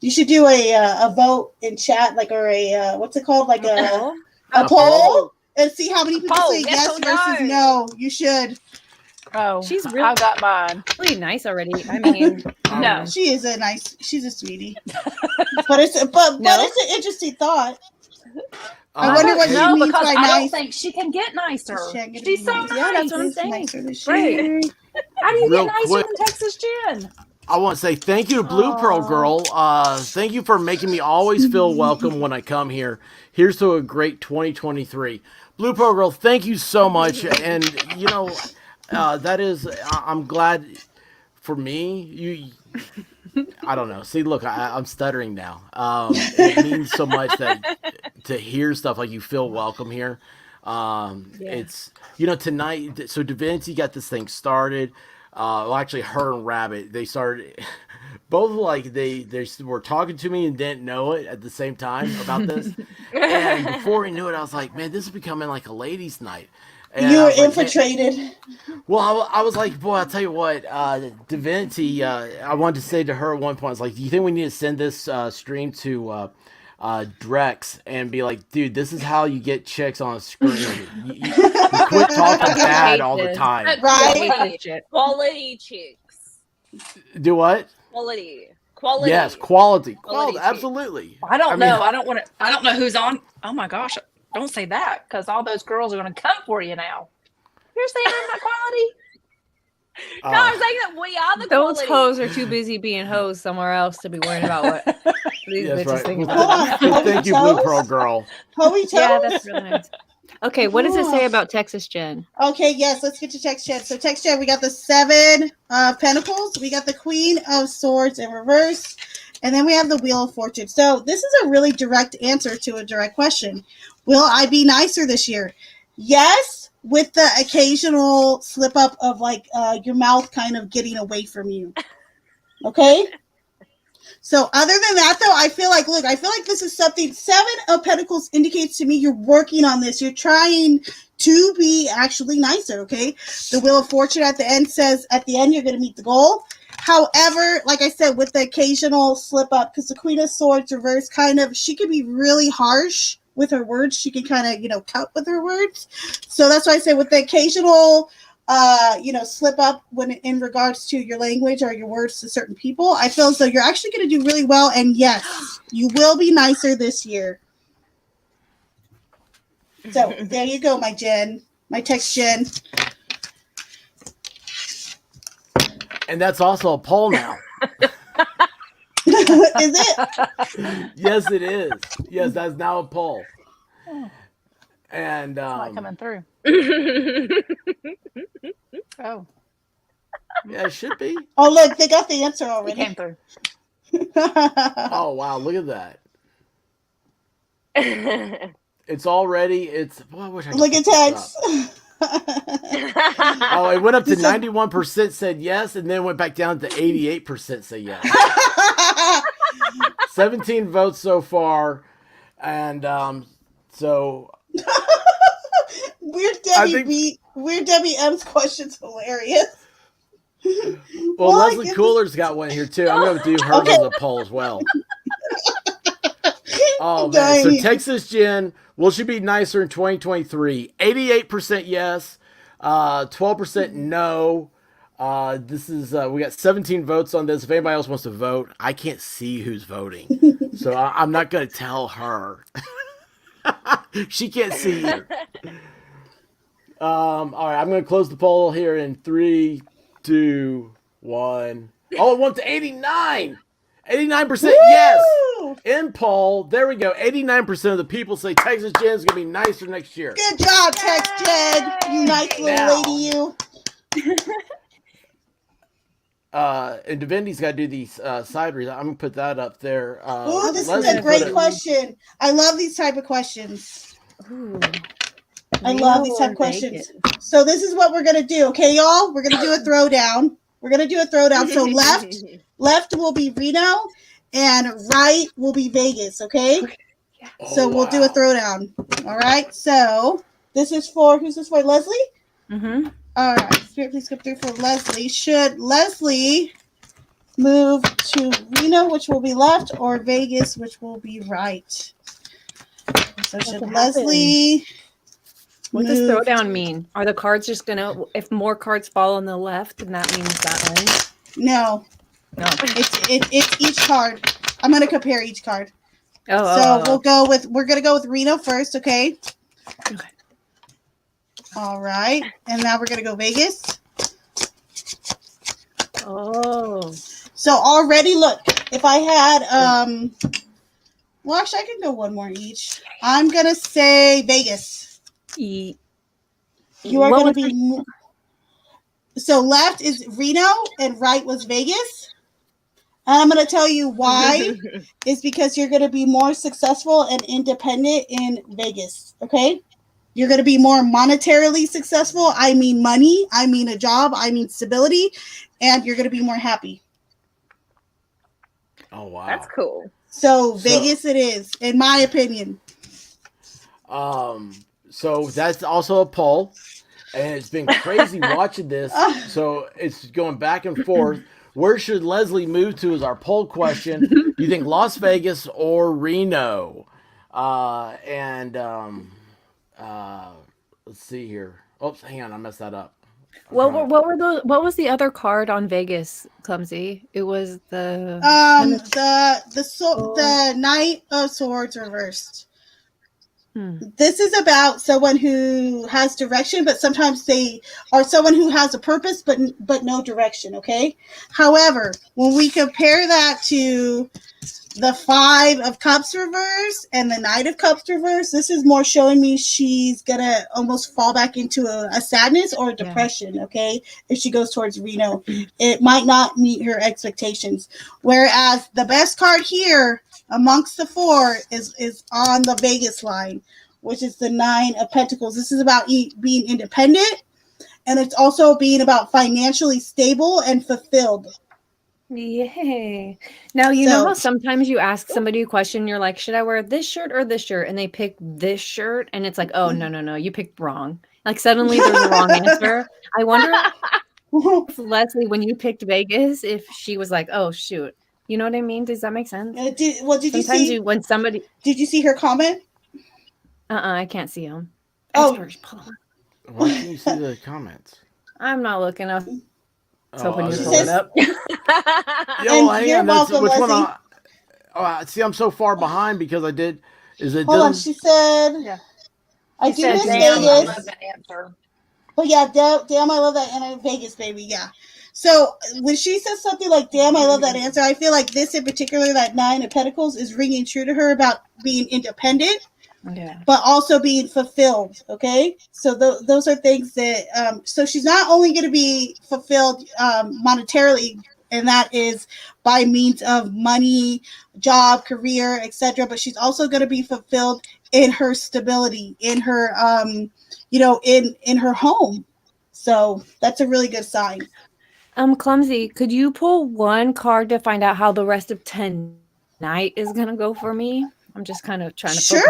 You should do a vote in chat, or a, what's it called? Like a poll, and see how many people poll, say yes yes or versus no. You should. Oh, She's I really- got mine. Really nice already. I mean, No. She's a sweetie. but it's an interesting thought. I wonder what she No, means because by I nice. don't think she can get nicer. Is Jen gonna She's be so nice? nice. Yeah, that's what I'm Is saying. nicer this Right. year. How do you Real get nicer quick. than Texas Jen? I want to say thank you to Blue Pearl Girl. Thank you for making me always feel welcome when I come here. Here's to a great 2023. Blue Pearl Girl, thank you so much. And that is, I'm glad for me. I don't know. See, look, I'm stuttering now. It means so much to hear stuff like you feel welcome here. It's tonight. So Divinity got this thing started. well, actually, her and Rabbit, they started both like they were talking to me and didn't know it at the same time about this. And before we knew it, I was like, man, this is becoming like a ladies' night. And You I were was like, man, infiltrated. well, I was like, boy, I'll tell you what, Divinity, I wanted to say to her at one point, I was like, do you think we need to send this stream to Drex and be like, dude, this is how you get chicks on a screen. You quit talking bad all the time. Right. Quality chicks. Do what? Quality. Yes, quality. Quality chicks. Absolutely. I don't mean, know. I don't know who's on. Oh my gosh. Don't say that, because all those girls are going to come for you now. You're saying I'm not quality? No, I'm saying that we are the Those quality. hoes are too busy being hoes somewhere else to be worried about what these Yes, bitches right. think Well, about. Hold on. thank you, Blue Pearl Girl. Hoey toes? Yeah, that's really nice. Okay, what does it say about Texas Jen? Okay, yes, let's get to text chat. So text chat, we got the 7 pentacles, we got the Queen of Swords in reverse, and then we have the Wheel of Fortune. So this is a really direct answer to a direct question. Will I be nicer this year? Yes, with the occasional slip up of like your mouth kind of getting away from you. Okay? So other than that, though, I feel like this is something 7 of Pentacles indicates to me you're working on this. You're trying to be actually nicer, okay? The Wheel of Fortune at the end says at the end you're going to meet the goal. However, like I said, with the occasional slip up, because the Queen of Swords reverse she can be really harsh with her words. She can kind of, cut with her words. So that's why I say with the occasional slip up when in regards to your language or your words to certain people, I feel as though you're actually going to do really well. And yes, you will be nicer this year. So there you go, my text Jen. And that's also a poll now. Is it? Yes, it is. Yes, that's now a poll. And It's not coming through. Oh, yeah, it should be. Oh, look, they got the answer it already. came through. Oh wow, look at that. It's already. Boy, I wish I could Look at pick this text. up. Oh, it went up to 91% said yes, and then went back down to 88% say yes. 17 votes so far, and so Weird Debbie M's question's hilarious. well, Leslie Cooler's got one here too. I'm going to do hers as a poll as well. Oh man! So Texas Jen, will she be nicer in 2023? 88% yes, 12% no. This is we got 17 votes on this. If anybody else wants to vote, I can't see who's voting, so I'm not going to tell her. She can't see you. All right, I'm going to close the poll here in 3, 2, 1. Oh, it went to 89. 89% yes. In poll, there we go. 89% of the people say Texas Jen's going to be nicer next year. Good job, Text Jen. You nice little lady, you. And Divinity's got to do these side reads. I'm going to put that up there. Ooh, this is a great question. I love these type of questions. Ooh. I love these type of questions. So this is what we're going to do, okay, y'all? We're going to do a throwdown. So left will be Reno, and right will be Vegas, okay? So we'll do a throwdown. All right. So who's this for? Leslie? Mm-hmm. All right. Spirit, please come through for Leslie. Should Leslie move to Reno, which will be left, or Vegas, which will be right? So should Leslie... What does throwdown mean? Are the cards just gonna, if more cards fall on the left, then that means that ends? No. It's each card. I'm gonna compare each card. We're gonna go with Reno first, okay? Okay. All right. And now we're gonna go Vegas. Oh. So already look, if I had well actually I can go one more each. I'm gonna say Vegas. You are going to be... So left is Reno and right was Vegas. And I'm going to tell you why. Is because you're going to be more successful and independent in Vegas. Okay? You're going to be more monetarily successful. I mean money. I mean a job. I mean stability. And you're going to be more happy. Oh wow. That's cool. So Vegas it is, in my opinion. So that's also a poll, and it's been crazy watching this. So it's going back and forth. Where should Leslie move to is our poll question. Do you think Las Vegas or Reno? Let's see here. Oops, hang on, I messed that up. What was the other card on Vegas, Clumsy? It was the the Knight of Swords reversed. This is about someone who has direction, but sometimes they are someone who has a purpose, but no direction. Okay. However, when we compare that to the Five of Cups reverse and the Knight of Cups reverse, this is more showing me she's gonna almost fall back into a sadness or a depression. Okay, if she goes towards Reno, it might not meet her expectations. Whereas the best card here amongst the four is on the Vegas line, which is the Nine of Pentacles. This is about being independent, and it's also being about financially stable and fulfilled. Yay. Now, you know how sometimes you ask somebody a question, you're like, should I wear this shirt or this shirt? And they pick this shirt, and it's like, oh, no, you picked wrong. Like, suddenly there's a wrong answer. I wonder if Leslie, when you picked Vegas, if she was like, oh, shoot. You know what I mean? Does that make sense? Did you see? When somebody... Did you see her comment? I can't see them. Oh. Why can't you see the comments? I'm not looking up. So when you pull it up. You're welcome, Leslie. See, I'm so far behind because I did. Hold on, she said. Yeah. I do miss Vegas. I love that answer. But yeah, damn, I love that answer. Vegas, baby, yeah. So when she says something like, damn, I love that answer, I feel like this in particular, that Nine of Pentacles, is ringing true to her about being independent. Yeah. But also being fulfilled, okay? So those are things that, so she's not only going to be fulfilled monetarily, and that is by means of money, job, career, etc., but she's also going to be fulfilled in her stability, in her, in her home. So that's a really good sign. Clumsy, could you pull one card to find out how the rest of tonight is going to go for me? I'm just kind of trying to focus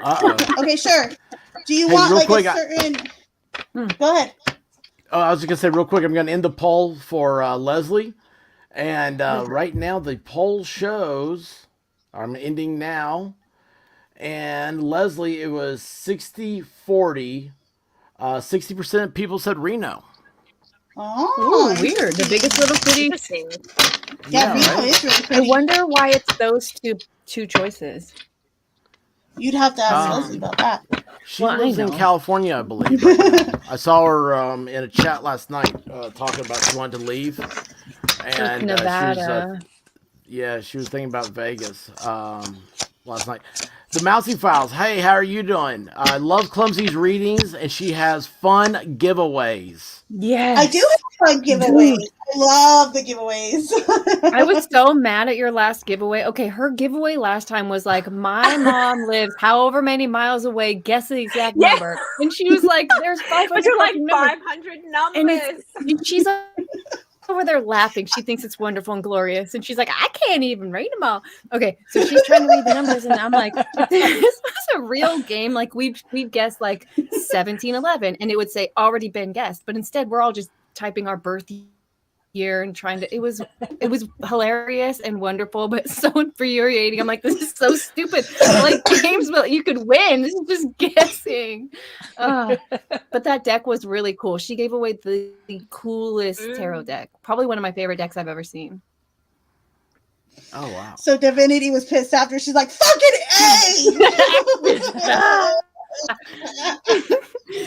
on it. Okay, sure. Do you want like quick, a certain... Go ahead. Oh, I was just going to say real quick, I'm going to end the poll for Leslie. And right now the poll shows, I'm ending now. And Leslie, it was 60-40. 60% of people said Reno. Oh, ooh, weird. The biggest little city. Yeah, Reno is really pretty. I wonder why it's those two choices. You'd have to ask Leslie about that. She lives in California, I believe. I saw her in a chat last night talking about she wanted to leave. And Nevada. She was thinking about Vegas last night. The Mousy Files. Hey, how are you doing? I love Clumsy's readings, and she has fun giveaways. Yes. I do have fun giveaways. I love the giveaways. I was so mad at your last giveaway. Okay, her giveaway last time was like, my mom lives however many miles away, guess the exact number. And she was like, there's 500 but you're like 500 numbers. And she's over there laughing. She thinks it's wonderful and glorious. And she's like, I can't even read them all. Okay, so she's trying to read the numbers. And I'm like, this was a real game. Like we've guessed like 1711. And it would say already been guessed. But instead, we're all just typing our birth year and trying to, it was hilarious and wonderful, but so infuriating. I'm like, this is so stupid. Like games, but you could win. This is just guessing. But that deck was really cool. She gave away the coolest tarot deck. Probably one of my favorite decks I've ever seen. Oh, wow. So Divinity was pissed after. She's like, fucking A!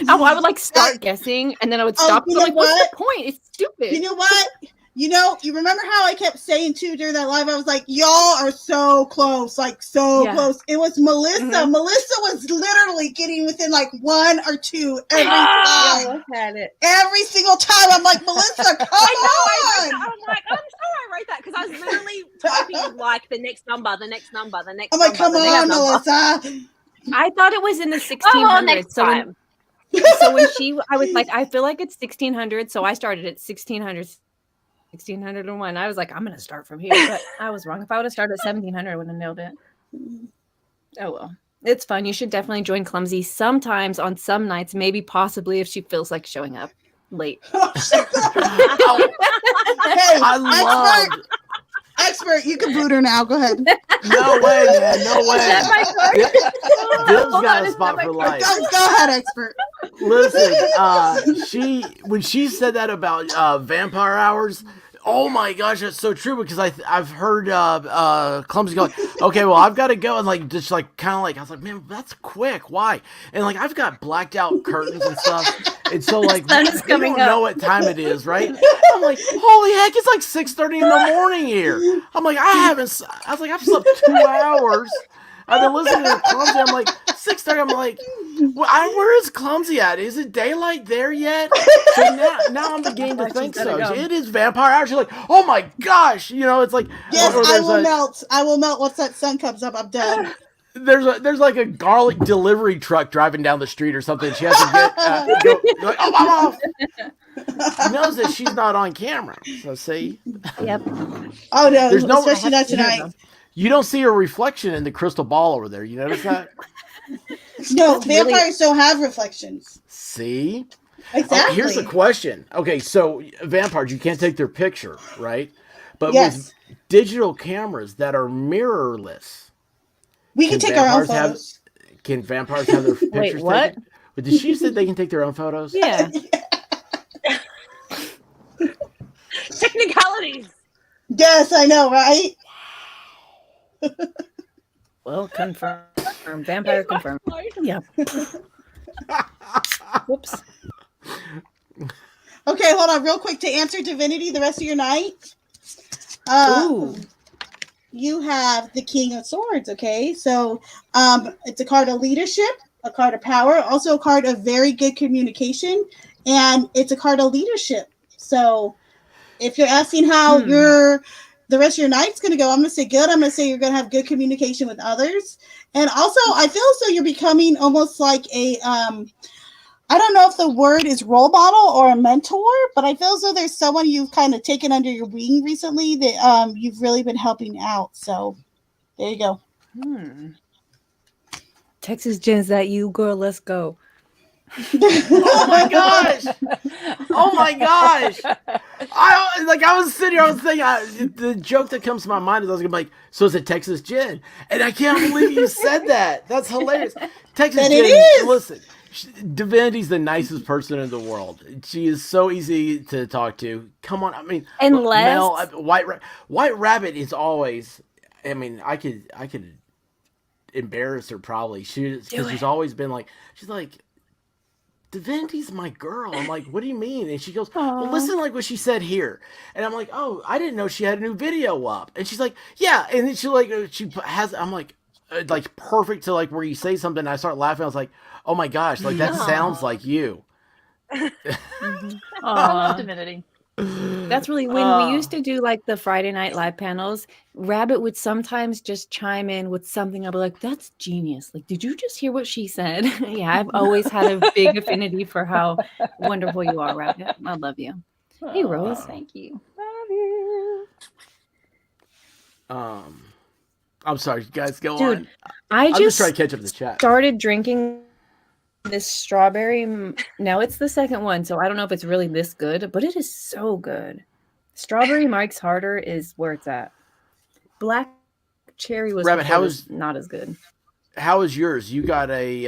I would like start guessing and then I would stop. You know like, what's the point? It's stupid. You know what? You remember how I kept saying too during that live? I was like, y'all are so close, like so close. It was Melissa. Mm-hmm. Melissa was literally getting within like 1 or 2 every time. Look at it. Every single time. I'm like, Melissa, come on. I'm like, I'm sure I wrote that because I was literally typing like the next number, the next number, the next I'm number. like, come on, Melissa. I thought it was in the Oh, well, 1600s. next So time. I was like, I feel like it's 1600. So I started at 1600, 1601. I was like, I'm going to start from here. But I was wrong. If I would have started at 1700, I would have nailed it. Oh, well. It's fun. You should definitely join Clumsy sometimes on some nights, maybe possibly if she feels like showing up late. Oh, hey, I love. expert, you can boot her now. Go ahead. No way, man. No way. Bill's Hold got on, a is spot that for my life. Go ahead, expert. Listen, when she said that about vampire hours, oh my gosh, that's so true because I've heard Clumsy go, okay, well I've got to go, and like just like kind of like I was like, man, that's quick. Why? And like I've got blacked out curtains and stuff, and so like The sun we is don't coming know up. what time it is, right? I'm like, holy heck, it's like 6:30 in the morning here. I'm like, I was like, I've slept 2 hours. I've been listening to Clumsy. I'm like 6:30. I'm like, where is Clumsy at? Is it daylight there yet? So now I'm beginning to think so. It is vampire hours. You're like, oh my gosh, it's like Yes, or I there's will melt. I will melt once that sun comes up. I'm done. there's like a garlic delivery truck driving down the street or something. She has to get go. You're like, oh, I'm off. She knows that she's not on camera. So see, Yep. Oh no, There's no- especially not tonight. you don't see her reflection in the crystal ball over there. You notice that? No, That's really- vampires don't have reflections. See. Exactly. Oh, here's the question. Okay, so vampires, you can't take their picture, right? But Yes. with digital cameras that are mirrorless, We can take our own photos. can vampires have their pictures what? taken? But did she say they can take their own photos? Yeah. Technicalities. Yes, I know, right? Well, confirmed. Vampire confirmed. Yeah. Whoops. Okay, hold on, real quick to answer Divinity the rest of your night. Ooh. You have the King of Swords. Okay, so it's a card of leadership, a card of power, also a card of very good communication, and it's a card of leadership. So if you're asking how the rest of your night's going to go, I'm going to say good. I'm going to say you're going to have good communication with others. And also, I feel as though you're becoming almost like a, I don't know if the word is role model or a mentor, but I feel as though there's someone you've kind of taken under your wing recently that you've really been helping out. So there you go. Texas Jen, is that you, girl? Let's go. Oh my gosh! Oh my gosh! I was sitting here, I was thinking, the joke that comes to my mind is I was gonna be like, so is it Texas Jen? And I can't believe you said that. That's hilarious. Texas But Jen, it is. listen, Divinity's the nicest person in the world. She is so easy to talk to. Come on, I mean, Unless- Mel, White Rabbit is always. I mean, I could embarrass her probably. Because she's always been like, she's like, Divinity's my girl. I'm like, what do you mean? And she goes, well, listen like what she said here. And I'm like, oh, I didn't know she had a new video up. And she's like, yeah. And then she has, I'm like perfect to like where you say something. And I start laughing. I was like, oh my gosh, like that sounds like you. I love Divinity. That's really when we used to do like the Friday night live panels. Rabbit would sometimes just chime in with something. I'd be like, "That's genius! Like, did you just hear what she said?" Yeah, I've always had a big affinity for how wonderful you are, Rabbit. I love you. Hey, Rose. Thank you. Love you. I'm sorry, you guys go Dude, on. I'm just just trying to catch up to the chat. started drinking this strawberry. Now it's the second one, so I don't know if it's really this good, but it is so good. Strawberry Mike's Harder is where it's at. Black cherry was Rabbit, not as good. How is yours? You got a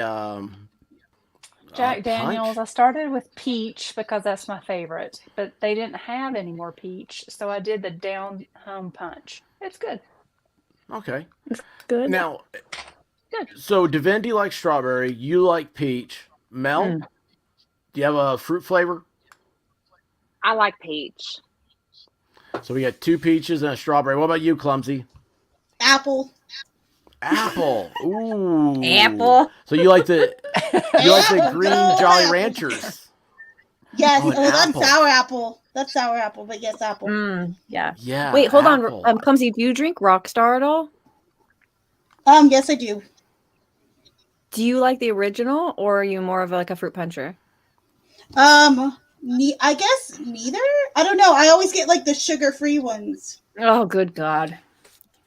Jack Daniels. punch? I started with peach because that's my favorite, but they didn't have any more peach, so I did the down home punch. It's good. Okay. It's good. Now, Good. so Divinity likes strawberry. You like peach. Mel, do you have a fruit flavor? I like peach. So we got 2 peaches and a strawberry. What about you, Clumsy? Apple. Apple. Ooh. Apple. So you like the green No, Jolly apple. Ranchers? Yes, Oh, an that's apple. sour apple. That's sour apple, but yes, apple. Yeah. Yeah. Wait, hold apple. on. Clumsy, do you drink Rockstar at all? Yes, I do. Do you like the original, or are you more of like a fruit puncher? I guess neither. I don't know. I always get like the sugar-free ones. Oh, good God.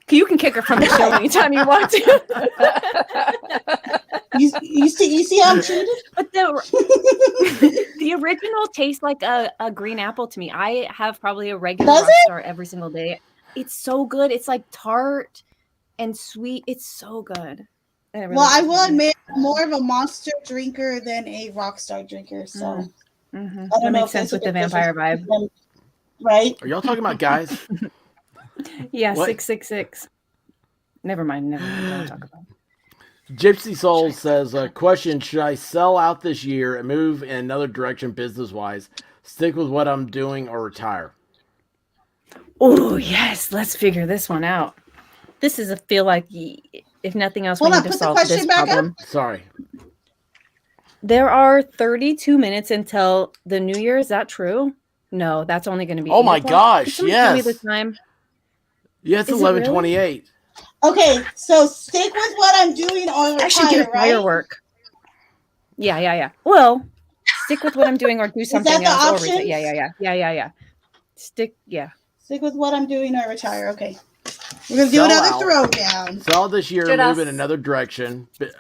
You can kick her from the show anytime you want to. You see how I'm treated? But the original tastes like a green apple to me. I have probably a regular Does it? Rockstar every single day. It's so good. It's like tart and sweet. It's so good. And it really Well, I is will good. admit, I'm more of a Monster drinker than a Rockstar drinker. So Mhm. I That don't know makes if sense there's a with the big vampire difference vibe. between them, right? Are y'all talking about guys? Yeah, What? 666. Never mind. Don't talk about it. Gypsy Soul says, question, should I sell out this year and move in another direction business-wise, stick with what I'm doing, or retire? Oh, yes. Let's figure this one out. This is a feel like, if nothing else, Hold we on, need to put the solve question this back up. problem. Sorry. There are 32 minutes until the New Year. Is that true? No, that's only going to be Oh 8 my o'clock. gosh, Can someone tell me yes. the time? Yeah, it's Is it really? 11:28. Okay, so stick with what I'm doing or I should get retire, a right? firework. Yeah. Well, stick with what I'm doing or do something the else. Or options? yeah. Stick, yeah. Stick with what I'm doing or retire. Okay. We're going to do another throwdown. Sell this year, Should move I in another direction, stick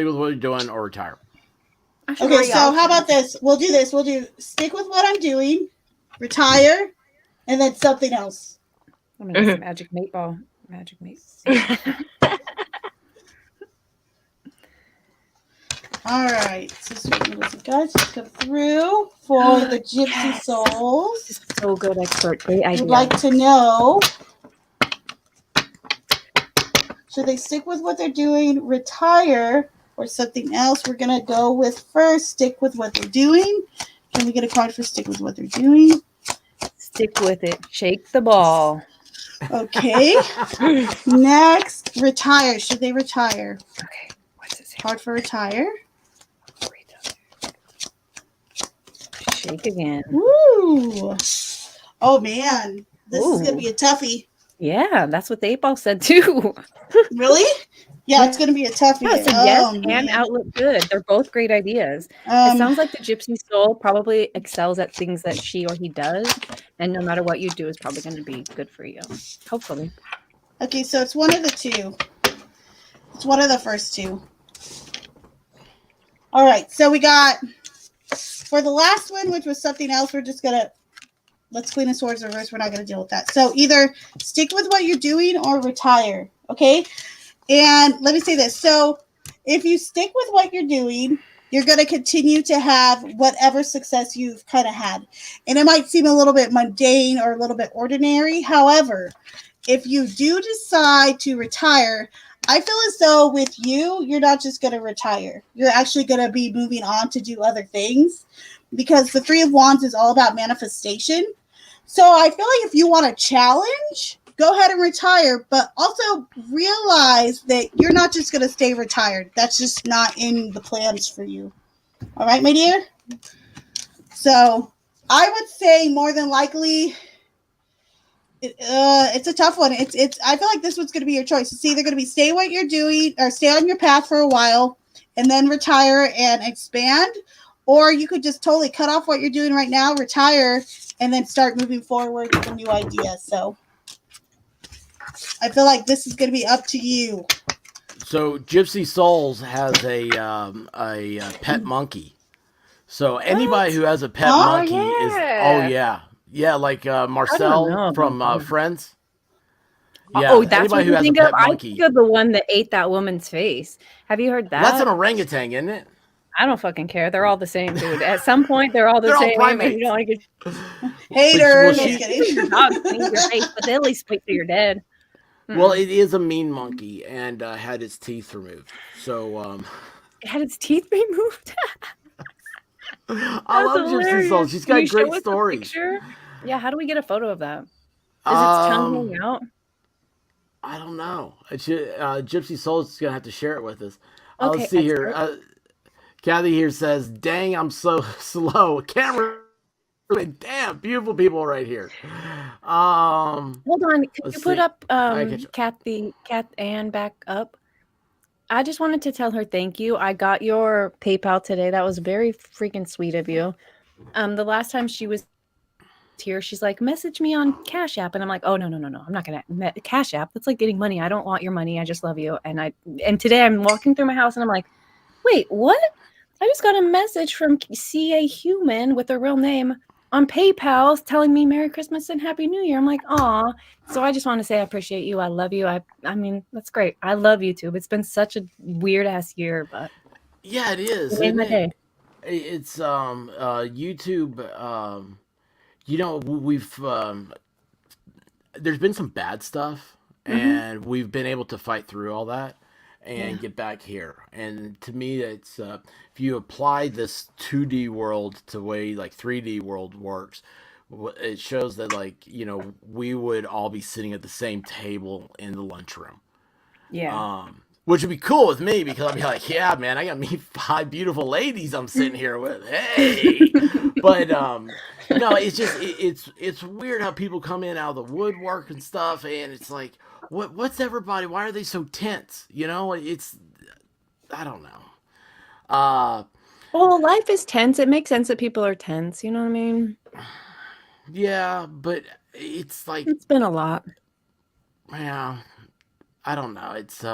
with what you're doing, or retire. I should Okay, read so how options. about this? We'll do this. We'll do stick with what I'm doing, retire, and then something else. I'm going to get some magic meatball. Magic meat. All right. So guys, just come through for the Gypsy Yes. Souls. This is so good, expert. Great idea. Would like to know, should they stick with what they're doing, retire, or something else? We're going to go with first, stick with what they're doing. Can we get a card for stick with what they're doing? Stick with it. Shake the ball. Okay. Next, retire. Should they retire? Okay. What's this? Card for retire. Shake again. Woo! Oh man, this is gonna be a toughie. Yeah, that's what the 8 ball said too. Really? Yeah, it's gonna be a toughie. Yeah, so yes and outlook good. They're both great ideas. It sounds like the Gypsy Soul probably excels at things that she or he does, and no matter what you do is probably going to be good for you. Hopefully. Okay, so it's one of the two. It's one of the first two. All right, so we got for the last one, which was something else. We're just gonna let's Queen of Swords reverse. We're not gonna deal with that. So either stick with what you're doing or retire. Okay. And let me say this. So if you stick with what you're doing, you're going to continue to have whatever success you've kind of had. And it might seem a little bit mundane or a little bit ordinary. However, if you do decide to retire, I feel as though with you, you're not just going to retire. You're actually going to be moving on to do other things, because the Three of Wands is all about manifestation. So I feel like if you want a challenge, go ahead and retire, but also realize that you're not just going to stay retired. That's just not in the plans for you. All right, my dear? So I would say more than likely, it's a tough one. It's. I feel like this one's going to be your choice. It's either going to be stay what you're doing or stay on your path for a while and then retire and expand, or you could just totally cut off what you're doing right now, retire, and then start moving forward with a new idea. So I feel like this is going to be up to you. So Gypsy Souls has a pet monkey. So anybody who has a pet monkey is like Marcel from Friends. Yeah, oh, that's what anybody who you has think a of. pet I monkey. think of the one that ate that woman's face. Have you heard that? That's an orangutan, isn't it? I don't fucking care. They're all the same, dude. At some point, they're all the They're all same. primates. You don't like it. Haters. Well, Just kidding. Your dog cleans your face, but they at least wait till you're dead. Well, it is a mean monkey and had its teeth removed. So It had its teeth removed. I love Gypsy Souls. She's got great stories. Yeah, how do we get a photo of that? Is its tongue hanging out? I don't know. Gypsy Souls is gonna have to share it with us. Okay, Let's see here. Kathy here says, "Dang, I'm so slow. Camera, damn, beautiful people right here." Hold on, can you put up Cat Cat Ann back up? I just wanted to tell her thank you. I got your PayPal today. That was very freaking sweet of you. The last time she was here, she's like, message me on Cash App, and I'm like, oh no, I'm not gonna Cash App. That's like getting money. I don't want your money. I just love you. And today I'm walking through my house and I'm like, wait, what? I just got a message from CA Human with a real name on PayPal telling me Merry Christmas and Happy New Year. I'm like, aw. So I just want to say I appreciate you. I love you. I mean, that's great. I love YouTube. It's been such a weird ass year, but Yeah, it is, it made isn't my it? day. It's YouTube. We've there's been some bad stuff, and we've been able to fight through all that and get back here. And to me, it's if you apply this 2D world to the way like 3D world works, it shows that like we would all be sitting at the same table in the lunchroom. Yeah. Which would be cool with me because I'd be like, yeah, man, I got me 5 beautiful ladies I'm sitting here with. Hey, but no, it's just it's weird how people come in out of the woodwork and stuff, and it's like, what's everybody? Why are they so tense? It's I don't know. Well, life is tense. It makes sense that people are tense. You know what I mean? Yeah, but it's like, It's been a lot. yeah, I don't know. It's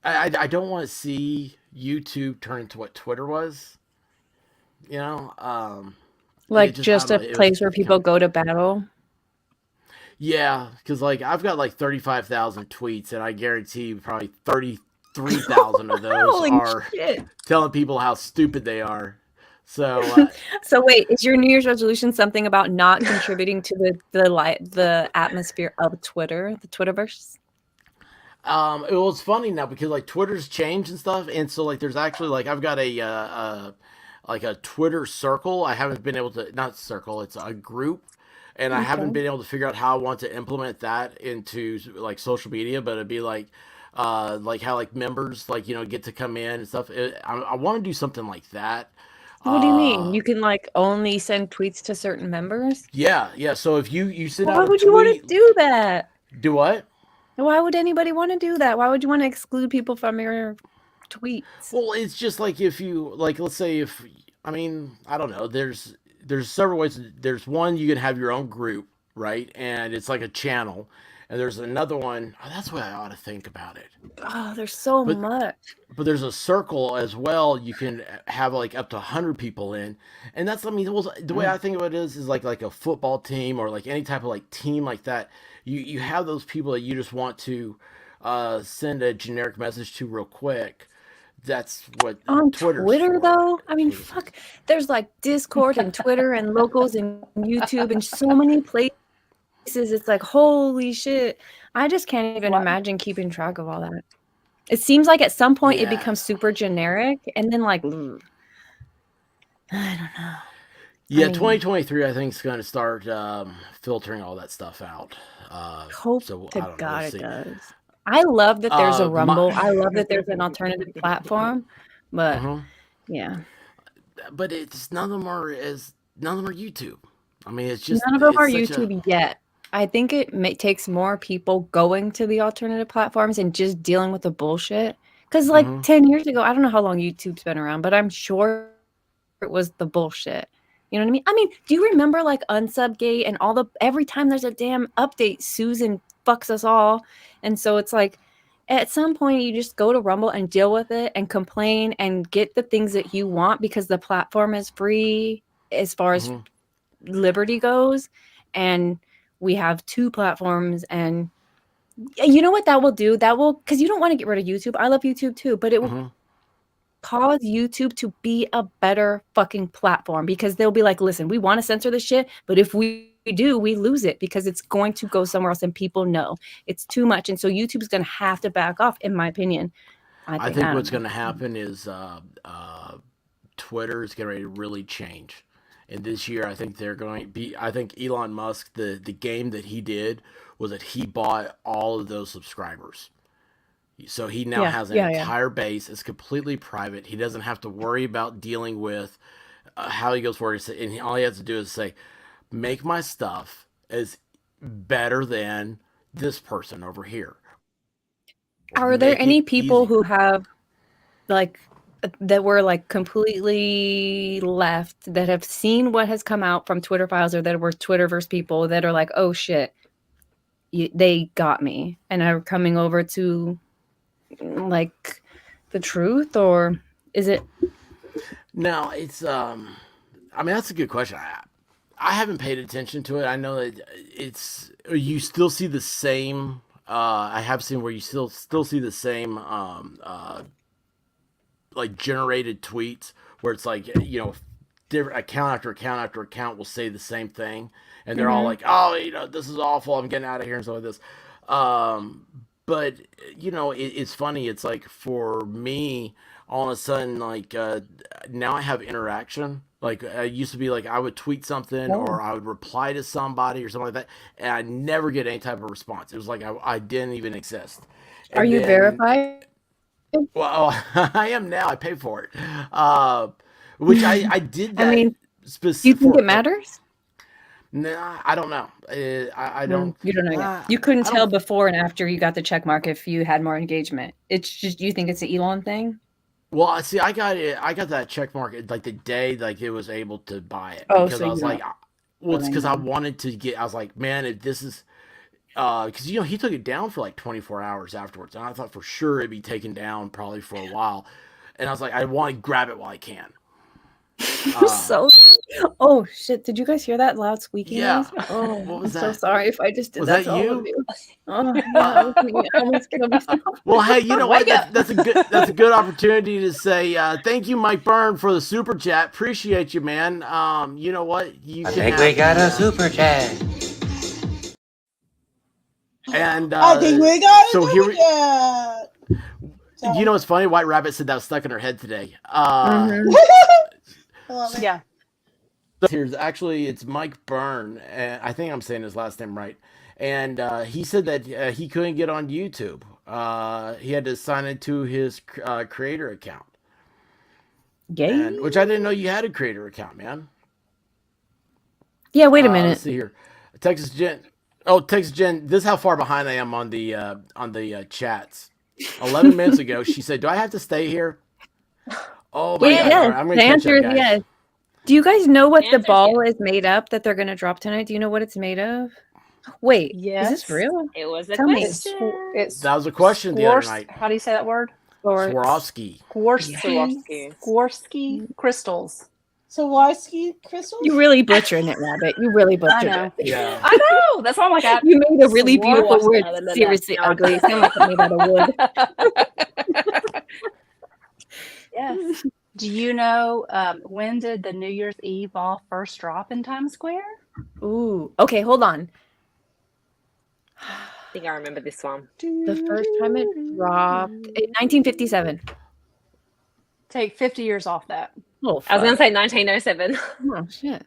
I don't want to see YouTube turn into what Twitter was. You know, Like I just don't a know. It was place where people go to battle. yeah, because like I've got like 35,000 tweets, and I guarantee probably 33,000 of those Holy are shit. telling people how stupid they are. So So wait, is your New Year's resolution something about not contributing to the atmosphere of Twitter, the Twitterverse? it was funny now because like Twitter's changed and stuff, and so like there's actually like I've got like a Twitter circle. I haven't been able to not circle. It's a group, and I haven't been able to figure out how I want to implement that into like social media. But it'd be like how like members like get to come in and stuff. I want to do something like that. What do you mean? You can like only send tweets to certain members? Yeah. So if you send Why out a would you want tweet, to do that? do what? Why would anybody want to do that? Why would you want to exclude people from your tweets? Well, it's just like if you like, let's say if I mean I don't know. There's several ways. There's one you can have your own group, right? And it's like a channel. And there's another one. Oh, that's what I ought to think about it. Oh, there's so But much. but there's a circle as well. You can have like up to 100 people in, and that's I mean well, the way I think of it is like a football team or like any type of like team like that. You have those people that you just want to send a generic message to real quick. That's what On Twitter's Twitter, for. though, I mean, fuck. There's like Discord and Twitter and locals and YouTube and so many places. It's like, holy shit. I just can't even What? imagine keeping track of all that. It seems like at some point it becomes Yeah. super generic and then like, ugh, I don't know. Yeah, I mean, 2023 I think is going to start filtering all that stuff out. hope So to I don't know. We'll God it see. does. I love that there's a My, Rumble. I love that there's an alternative platform, but uh yeah. but it's none of them are YouTube. I mean, None of them it's are such a YouTube yet. I think it takes more people going to the alternative platforms and just dealing with the bullshit. Because like hmm 10 years ago, I don't know how long YouTube's been around, but I'm sure it was the bullshit. You know what I mean? I mean, do you remember like Unsubgate and every time there's a damn update, Susan fucks us all. And so it's like at some point you just go to Rumble and deal with it and complain and get the things that you want because the platform is free as far as hmm liberty goes. And we have 2 platforms, and you know what that will do? That will, because you don't want to get rid of YouTube. I love YouTube too, but it will hmm cause YouTube to be a better fucking platform because they'll be like, listen, we want to censor this shit, but if we do, we lose it because it's going to go somewhere else and people know it's too much. And so YouTube's going to have to back off, in my opinion. I I think, think I don't what's know. going to happen is Twitter is getting ready to really change. And this year, I think they're going to be. I think Elon Musk, the game that he did was that he bought all of those subscribers. So he now Yeah, has an yeah. entire base. It's completely private. He doesn't have to worry about dealing with how he goes forward. And all he has to do is say, make my stuff as better than this person over here. Are there Make any it people easy. who have like that were like completely left that have seen what has come out from Twitter files or that were Twitterverse people that are like, oh shit, they got me and are coming over to like the truth, or is it? No, it's I mean that's a good question. I haven't paid attention to it. I know that it's you still see the same. I have seen where you still see the same like generated tweets where it's like different account after account after account will say the same thing, and they're all like, "Oh, this is awful. I'm getting out of here," and stuff like this. But it's funny. It's like for me, all of a sudden, like now I have interaction. Like I used to be like I would tweet something or I would reply to somebody or something like that, and I never get any type of response. It was like I didn't even exist. Are And you then, verified? well, I am now. I pay for it, which I did that. I mean, do you specific. think it matters? Nah, I don't know. I don't. You don't know Nah, yet. You couldn't I tell don't- before and after you got the check mark if you had more engagement. It's just you think it's an Elon thing. Well, see, I got it. I got that check mark like the day like it was able to buy it Oh, because so I was you like, don't well, it's really because I know. wanted to get. I was like, man, if this is. Because he took it down for like 24 hours afterwards, and I thought for sure it'd be taken down probably for a while, and I was like, I want to grab it while I can. So, oh shit! Did you guys hear that loud squeaking Yeah. noise? Oh, What was I'm so that? sorry if I just did Was that that to all of you? you. Oh yeah, it was me. I almost killed myself. Well, hey, you know what? Wake up. That's a good opportunity to say thank you, Mike Byrne, for the super chat. Appreciate you, man. You know what? You I can think have we got the, a super chat. And I think we got so it. here we. Yeah. You know what's funny? White Rabbit said that was stuck in her head today. Mhm. I love it. Yeah. Here's actually it's Mike Byrne, and I think I'm saying his last name right. And he said that he couldn't get on YouTube. He had to sign into his creator account, Yay. and which I didn't know you had a creator account, man. Yeah. Wait a Let's minute. see here, Texas Jen. Oh, Texas Jen. This is how far behind I am on the chats. 11 minutes ago, she said, "Do I have to stay here?" Oh my Wait, God! yes. All right, I'm The gonna catch answer up, is guys. yes. Do you guys know what The the answer's ball is made up that they're gonna drop tonight? Do you know what it's made of? Wait, is Yes. this real? It was a Tell me. question. It's That was a question the other night. How do you say that word? Swarovski. Swarovski. Swarovski crystals. Swarovski crystals? You really butchering it, Rabbit. You really butchered know. it. Yeah. I know. That's why I'm like, You made a really beautiful word Swarovski. seriously ugly. It sounded like it made out of wood. Yes. Do you know when did the New Year's Eve ball first drop in Times Square? Ooh. Okay, hold on. I think I remember this one. The first time it dropped in 1957. Take 50 years off that. Oh, I was going to fuck. say 1907. Oh shit.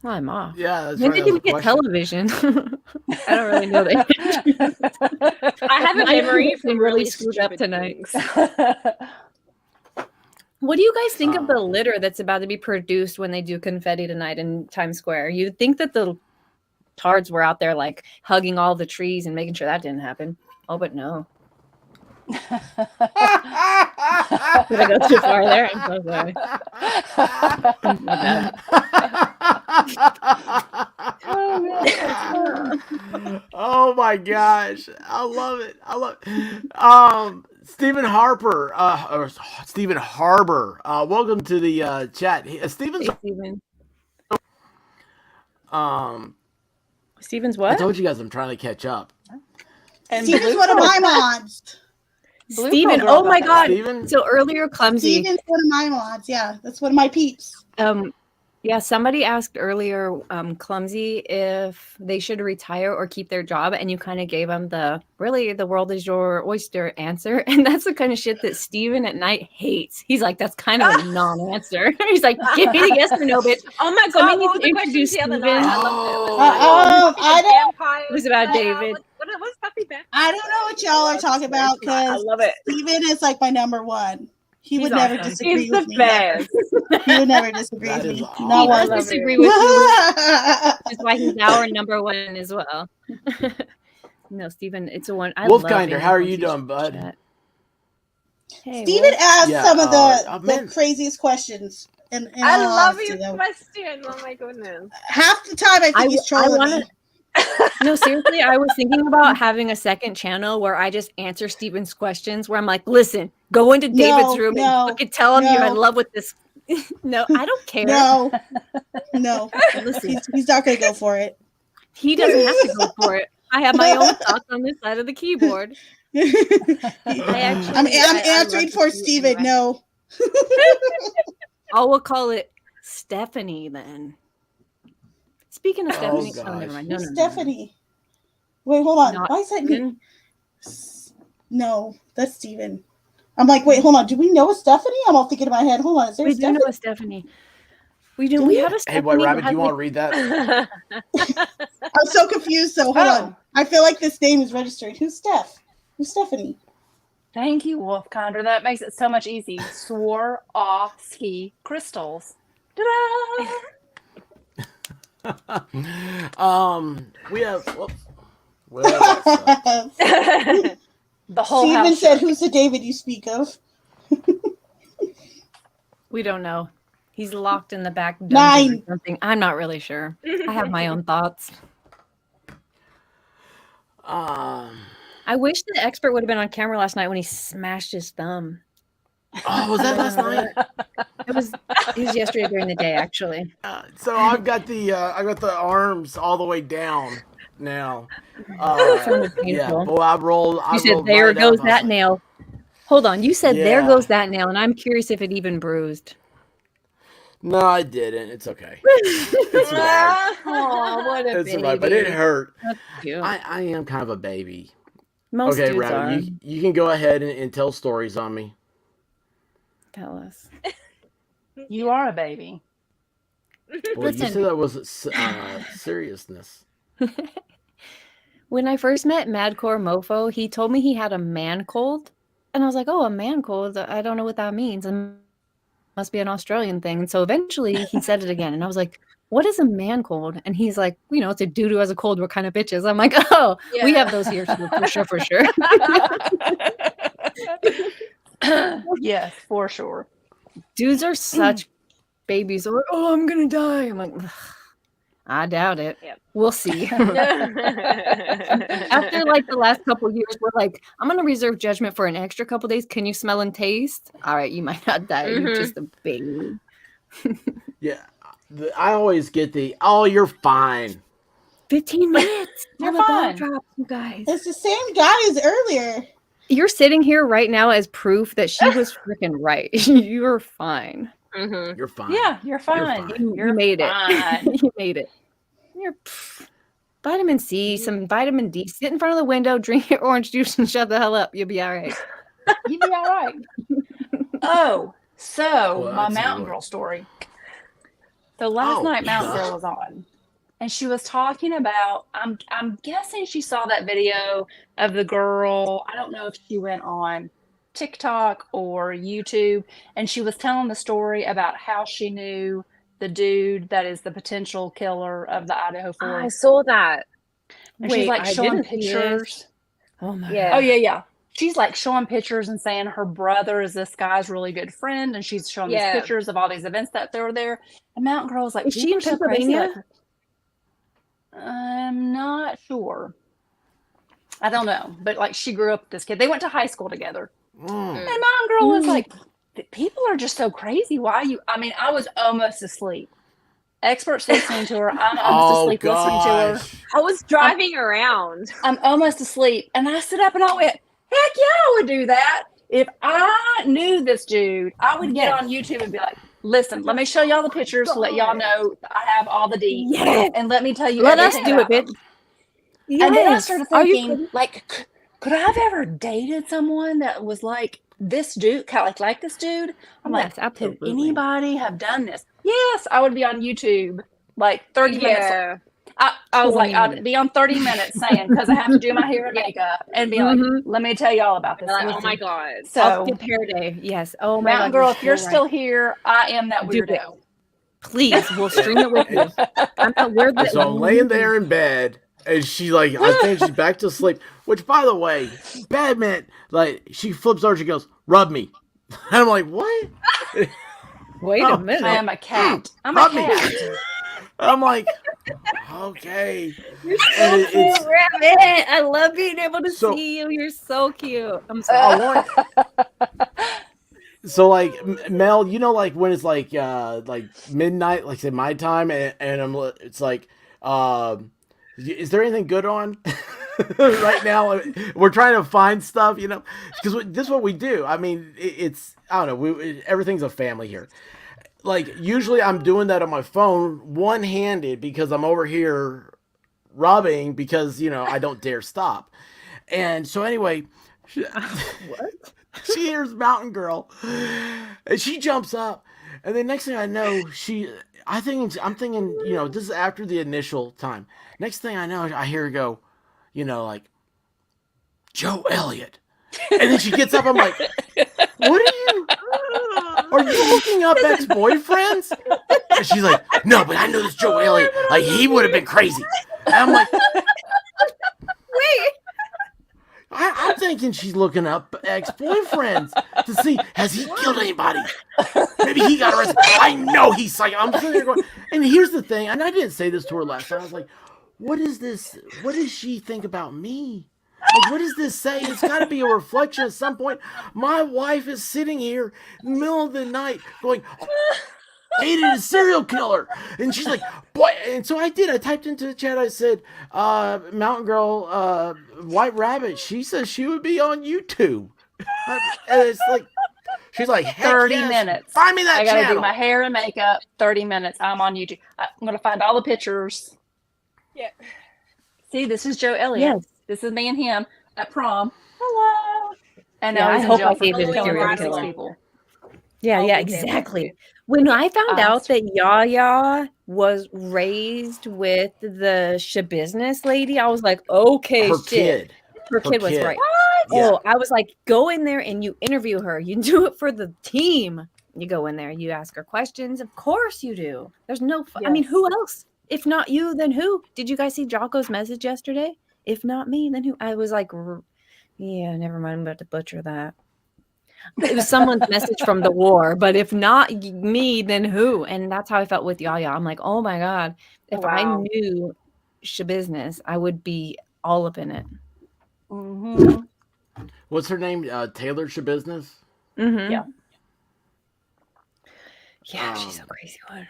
Well, I'm off. Yeah, that's When right. did That was we a get question. television? I don't really know that. I have a I memory have from been really really screwed up stupid tonight. things. What do you guys think of the litter that's about to be produced when they do confetti tonight in Times Square? You'd think that the tards were out there like hugging all the trees and making sure that didn't happen. Oh, but no. Did I go too far there? I'm so sorry. My bad. Oh my gosh. I love it. I love it. Stephen Harper, or Stephen Harbor. Welcome to the chat. Stephen's Hey, Steven. Steven's I what? told you guys I'm trying to catch up. And Steven's Blue one of Pearl- my mods. Blue Steven. Pearl Girl Oh my got that. god. Steven? So earlier, Clumsy. Steven's one of my mods. Yeah, that's one of my peeps. Yeah, somebody asked earlier, Clumsy, if they should retire or keep their job, and you kind of gave them the really the world is your oyster answer, and that's the kind of shit that Steven at night hates. He's like, that's kind of a non-answer. He's like, give me the yes or no, bitch. Oh my So we god, need what to was the question introduce the other Steven. night? I loved it. I don't- Vampires. It was about Yeah, David. What was Puppy Vampire? I don't know what y'all are talking about I because love it. Steven is like my number one. He would He's never awesome. disagree He's with the me. best. He would never disagree That with is me. awesome. Not He one. does disagree with you, which is why he's our number one as well. No, Steven, it's a one. I love Wolfkinder, being how are in you Clumsy's doing, bud? chat. Hey, Steven what? asked Yeah, some of oh, the man. craziest questions. And I love your question. Oh my goodness. Half the time, I think he's trolling wanna- me. No, seriously, I was thinking about having a second channel where I just answer Steven's questions. Where I'm like, listen, go into David's room and fucking tell him you're in love with this. No, I don't care. No. Listen, He's not going to go for it. he doesn't have to go for it. I have my own thoughts on this side of the keyboard. I'm answering for Steven. Anyway. No. I will call it Stephanie then. Speaking of Stephanie, gosh. never mind. No, Stephanie. Wait, hold on. Not Why is that me? Steven. No, that's Steven. I'm like, wait, hold on. Do we know a Stephanie? I'm all thinking in my head. Hold on. Is there a We do Stephanie? know a Stephanie. We do. We have a Stephanie. Hey, White Rabbit, who do you has, want to read that? I'm so confused. So hold on. I feel like this name is registered. Who's Steph? Who's Stephanie? Thank you, Wolf Condor. That makes it so much easy. Swarovski crystals. Ta-da! We have. Well, that's, The whole Steven house. said, shook. "Who's the David you speak of?" We don't know. He's locked in the back dungeon 9. or something. I'm not really sure. I have my own thoughts. I wish the expert would have been on camera last night when he smashed his thumb. oh, was that last night? It was yesterday during the day, actually. So I've got the arms all the way down now. Sounded Yeah, painful. boy, I rolled. You said, "There right goes up. I was that like, nail." Hold on. You said, "There Yeah. goes that nail," and I'm curious if it even bruised. No, I didn't. It's okay. It's alright. Oh, what a It's baby. alright, but it hurt. That's cute. I am kind of a baby. Most Okay, dudes Rabbit, are. you can go ahead and tell stories on me. Tell us. You are a baby. Well, you Listen. said that was seriousness. When I first met Madcore Mofo, he told me he had a man cold. And I was like, oh, a man cold? I don't know what that means. And must be an Australian thing. And so eventually he said it again. And I was like, what is a man cold? And he's like, it's a dude who has a cold. We're kind of bitches. I'm like, oh, we have those here too, for sure. Yes, for sure. Dudes are such babies. They're like, oh, I'm going to die. I'm like, ugh, I doubt it. Yep. We'll see. After like the last couple of years, we're like, I'm going to reserve judgment for an extra couple days. Can you smell and taste? All right, you might not die. You're just a baby. Yeah, I always get you're fine. 15 minutes. You're Till the ball fine. drops, you guys. It's the same guy as earlier. You're sitting here right now as proof that she was freaking right. You're fine. Mm-hmm. You're fine. Yeah, you're fine. fine. You made fine. it. You made it. Vitamin C, some vitamin D. Sit in front of the window, drink your orange juice, and shut the hell up. You'll be all right. You'd be all right. Oh, so Well, my that's Mountain what- Girl story. So last Oh, night Mountain gosh. Girl was on, and she was talking about. I'm guessing she saw that video of the girl. I don't know if she went on TikTok or YouTube, and she was telling the story about how she knew the dude that is the potential killer of the Idaho I forest. saw that. And Wait, she's like I showing didn't see this. pictures. Oh my Yeah. Oh yeah. She's like showing pictures and saying her brother is this guy's really good friend, and she's showing these Yeah. pictures of all these events that they were there. And Mountain Girl was like, Is she "People in are so crazy." Pennsylvania? I'm not sure. I don't know, but like she grew up with this kid. They went to high school together. Mm. And Mountain Girl was like, "People are just so crazy. Why you?" I mean, I was almost asleep. Experts listening to her. I'm almost Oh asleep listening to her. gosh. I was driving around. I'm almost asleep. And I stood up and I went, heck yeah, I would do that. If I knew this dude, I would get on YouTube and be like, listen, let me show y'all the pictures to let y'all know I have all the deets. Yes. And let me tell you Let us everything do it, about bitch. them. And then I Yes. started Are you thinking, kidding? like, could I have ever dated someone that was like this dude, kind of like this dude? I'm like, Yes, could absolutely. anybody have done this? Yes, I would be on YouTube like 30 minutes. Yeah. I was like, 20 I'd minutes. be on 30 minutes saying, because I have to do my hair and makeup, and be like, Mhm. let me tell you all about this. Like, oh Listen. my god. So, I'll skip hair day. Yes. Oh my Mountain God. Girl, if you're right. still here, I am that Do it. weirdo. Please, we'll stream it with you. I'm not weird. And so I'm laying there in bed, and she's like, I think she's back to sleep. Which, by the way, Badman, like, she flips over, she goes, rub me. And I'm like, what? Wait a minute. I am a cat. I'm a Rub me. cat. I'm like, okay. You're so And cute, it's Rabbit. I love being able to So- see you. You're so cute. I'm I sorry. want. So like Mel, you know, like when it's like midnight, like say my time, and it's like, is there anything good on right now? We're trying to find stuff, you know, because this is what we do. I mean, it's I don't know, everything's a family here. Like usually I'm doing that on my phone, one-handed, because I'm over here rubbing because you know I don't dare stop, and so anyway. What? She hears Mountain Girl, and she jumps up, and then next thing I know, I'm thinking, you know, this is after the initial time. Next thing I know, I hear her go, you know, like, Joe Elliott, and then she gets up. I'm like, what are you looking up ex-boyfriends? And she's like, no, but I know this Joe Elliott, like he would have been crazy. And I'm like, Wait. I'm thinking she's looking up ex-boyfriends to see, has he killed anybody? Maybe he got arrested. I know he's psycho. I'm sitting there going, and here's the thing, and I didn't say this to her last time. I was like, what is this? What does she think about me? Like, what does this say? It's got to be a reflection at some point. My wife is sitting here in the middle of the night going, hated a serial killer. And she's like, boy. And so I did. I typed into the chat. I said, Mountain Girl, White Rabbit, she says she would be on YouTube. And it's like, she's like, heck 30 yes. minutes. Find me that I gotta channel. do my hair and makeup. 30 minutes. I'm on YouTube. I'm gonna find all the pictures. Yeah. See, this is Joe Elliott. Yes. This is me and him at prom. Hello. And Yeah, now I he's in hope jail I for gave it a killing serial 96 killer. people. Yeah, Oh, yeah, we did. exactly. When I found out Us. that Yaya was raised with the Shabusiness lady, I was like, okay, Her shit. kid. Her kid was right. Yeah. Oh, I was like, go in there and you interview her. You do it for the team. You go in there, you ask her questions. Of course you do. There's no, I mean, Yes. who else? If not you, then who? Did you guys see Jocko's message yesterday? If not me, then who? I was like, yeah, never mind. I'm about to butcher that. It was someone's message from the war, but if not me, then who? And that's how I felt with Yaya. I'm like, oh my God, if I Wow. knew Shabusiness, I would be all up in it. Mm-hmm. What's her name? Taylor Shabusiness? Mm-hmm. Yeah. Yeah, she's a crazy one.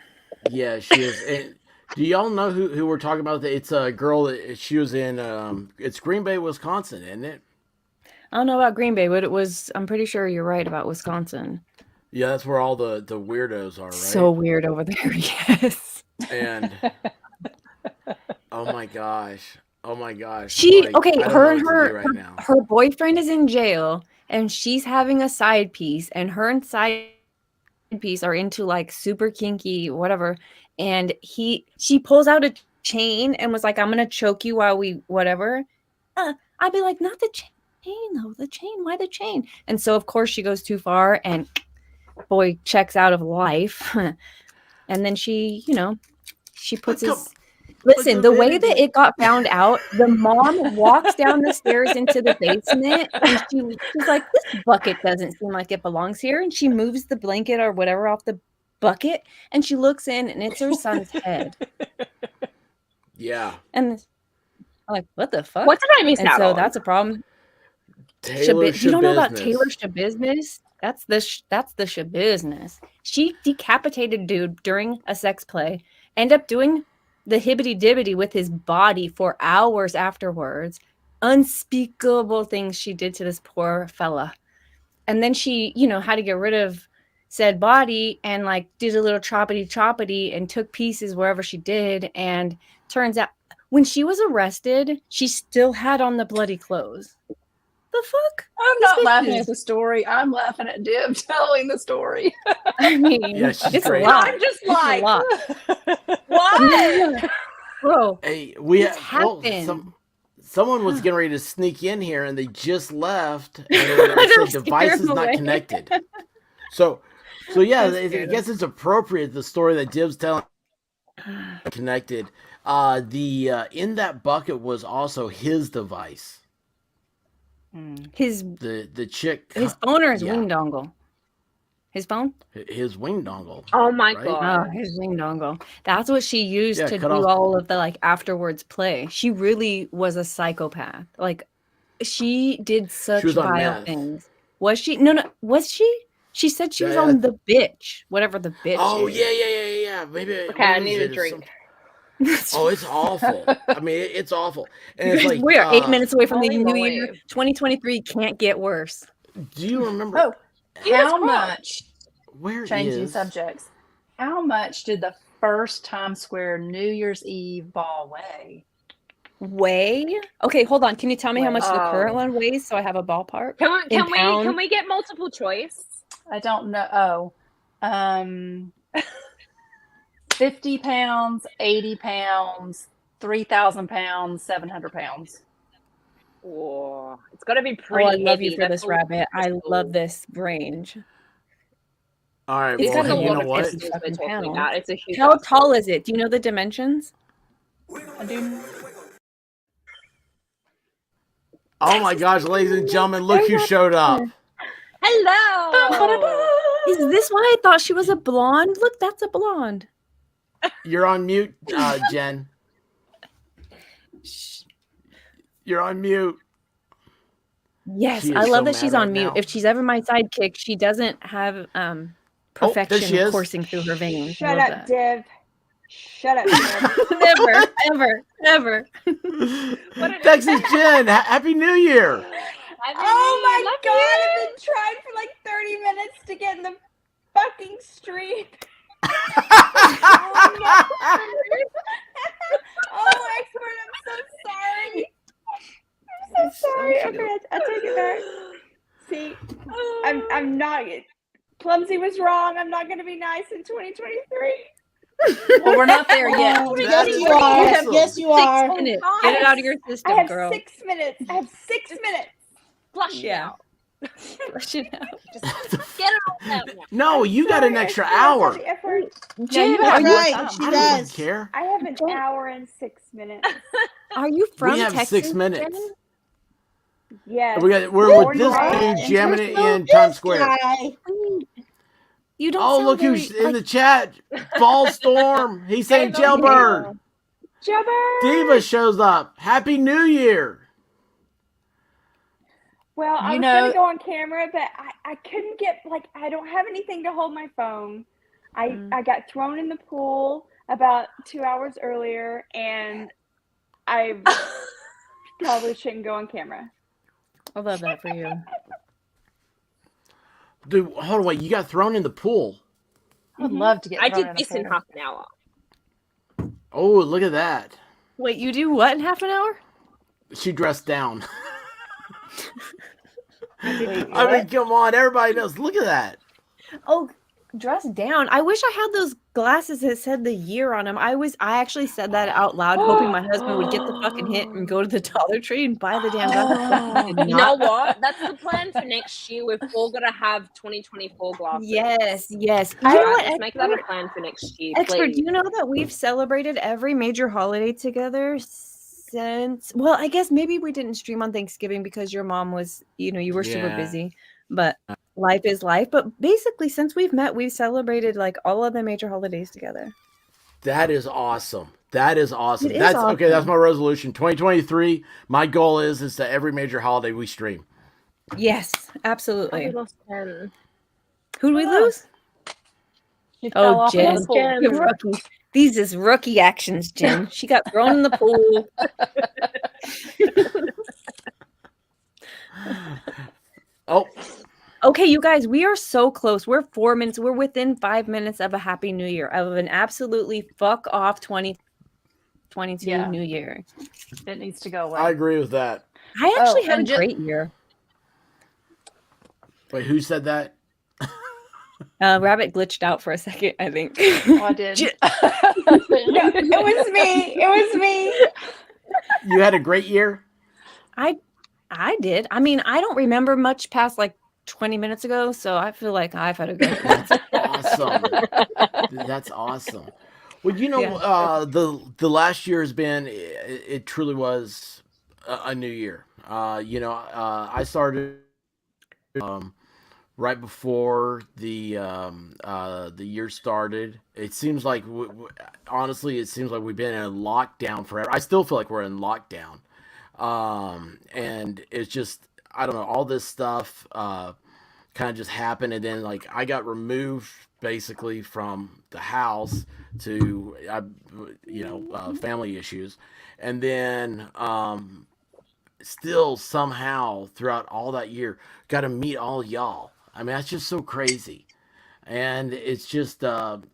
Yeah, she is. And do y'all know who we're talking about? It's a girl that she was in. It's Green Bay, Wisconsin, isn't it? I don't know about Green Bay, but it was. I'm pretty sure you're right about Wisconsin. Yeah, that's where all the weirdos are, right? So weird over there. Yes. And oh my gosh. She like, okay. I don't Her know and what to do her right now. her boyfriend is in jail, and she's having a side piece, and her and side piece are into like super kinky whatever, and she pulls out a chain and was like, I'm gonna choke you while we whatever. I'd be like, not the chain though, the chain, why the chain? And so of course she goes too far and boy checks out of life. And then she puts But his listen, the way that Divinity- it got found out, the mom walks down the stairs into the basement and she's like, this bucket doesn't seem like it belongs here. And she moves the blanket or whatever off the bucket and she looks in and it's her son's head. Yeah. And I'm like, what the fuck? What did I miss And out so on? that's a problem. Taylor You don't know about Shabusiness. Taylor Shabusiness? That's the Shabusiness. She decapitated dude during a sex play, end up doing the hibbity dibbity with his body for hours afterwards. Unspeakable things she did to this poor fella. And then she, had to get rid of said body and like did a little choppity and took pieces wherever she did. And turns out when she was arrested, she still had on the bloody clothes. The fuck? I'm This not bitch laughing is- at the story. I'm laughing at Div telling the story. I mean, Yeah, she's it's crazy. a lot. I'm just It's a like, lot. what? Bro, Hey, we It's well, happened. someone was getting ready to sneak in here and they just left and it Don't said scare device is them not away. connected. So yeah, Don't I scare guess it's appropriate the story that Div's telling connected. In that bucket was also his device. His The chick. phone or his yeah. wing dongle? His phone? His wing dongle. Oh my right? god. Oh, his wing dongle. That's what she used Yeah, to cut do off- all of the like afterwards play. She really was a psychopath. Like she did such was on vile meth. things. Was she? No, was she? She said she was Yeah, on the bitch, whatever the bitch Oh is. yeah. Maybe. Okay, I what need is a it? It's drink. Oh, it's awful. I mean, it's awful. And You it's guys, like we are 8 minutes away from the Holy new moly. year. 2023 can't get worse. Do you remember? Oh, Yes, how Rob. much? Where Changing is? subjects. How much did the first Times Square New Year's Eve ball weigh? Weigh? Okay, hold on. Can you tell me how much the current Oh. one weighs so I have a ballpark? Can we get multiple choice? I don't know. 50 pounds, 80 pounds, 3,000 pounds, 700 pounds. Oh, it's got to be Oh, pretty I love you heavy. for That's this, a- Rabbit. I that's love cool. this range. All right. It's Well, got a hey, you lot know of what? fifty We're fucking talking pounds. about. It's a huge. How ass tall ball. is it? Do you know the dimensions? I do. Oh my gosh, ladies and gentlemen, look who showed up. Hello. Is this why I thought she was a blonde? Look, that's a blonde. You're on mute, Jen. You're on mute. Yes, She is I love so that she's mad on right mute. now. If she's ever my sidekick, she doesn't have there perfection she is. coursing through her veins. I Shut love up, that. Div. Shut up, Div. Never, ever, ever. Texas Jen, Happy New Year. Oh my god, I've been trying for like 30 minutes to get in the fucking stream. Oh, Expert, I'm so sorry. I'm so sorry. Okay, I'll take it back. See, I'm not. Clumsy was wrong. I'm not going to be nice in 2023. Well, we're not there yet. That Yes, is you are. awesome. Yes, you are. 6 minutes. God. Get it out of your I system, have girl. 6 minutes. I have 6 minutes. Flush it Yeah. out. Flush it out. Get it all out. No, you got an Sorry, I extra still have hour. the effort. Jen, you are have you, Right, time. she I don't does. care. I have an Jen- hour and 6 minutes. are you from We have Texas? 6 minutes. Jen? Yes. We're Born with this and dude raised. jamming it So in this Times Square. guy- You don't Oh, sound look very, who's in like, the chat. Fall Storm. He's saying Hey, jailbird. Jabber! Diva shows up. Happy New Year. Well, I You was know- going to go on camera, but I couldn't get, like, I don't have anything to hold my phone. I got thrown in the pool about 2 hours earlier, and I probably shouldn't go on camera. I love that for you. Dude, hold on, wait. You got thrown in the pool. I would love to get I thrown did in a this in pool. half an hour. Oh, look at that. Wait, you do what in half an hour? She dressed down. Wait, I mean, what? come on. Everybody knows. Look at that. Oh, dressed down. I wish I had those glasses that said the year on them. I actually said that out loud, hoping my husband would get the fucking hit and go to the Dollar Tree and buy the damn glasses. He did You know not. what? That's the plan for next year. We've all got to have 2024 glasses. Yes. You know Alright, what, let's make that a Expert? plan for next year, Expert, please. do you know that we've celebrated every major holiday together since, well, I guess maybe we didn't stream on Thanksgiving because your mom was, you were super Yeah. busy, but life is life. But basically, since we've met, we've celebrated like all of the major holidays together. That is awesome. That is awesome. It is That's okay. That's awesome. my resolution. 2023. My goal is that every major holiday we stream. Yes, We absolutely. lost 10. Who'd we lose? She fell off Jen. in the pool. Jen. You're rookie. These is rookie actions, Jen. She got thrown in the pool. Oh, Okay, you guys, we are so close. We're 4 minutes. We're within 5 minutes of a happy new year, of an absolutely fuck off 2022 Yeah. new year. It needs to go away. I agree with that. I actually had a and great year. Wait, who said that? Rabbit glitched out for a second, I think. Oh, I did. No, it was me. It was me. You had a great year? I did. I mean, I don't remember much past like 20 minutes ago, so I feel like I've had a good year. Awesome. That's awesome. Well, Yeah. the last year has been, it truly was a new year. I started right before the year started. It seems like, honestly, it seems like we've been in lockdown forever. I still feel like we're in lockdown, and it's just, I don't know, all this stuff kind of just happened, and then like I got removed basically from the house to family issues, and then still somehow throughout all that year got to meet all y'all. I mean, that's just so crazy. And it's just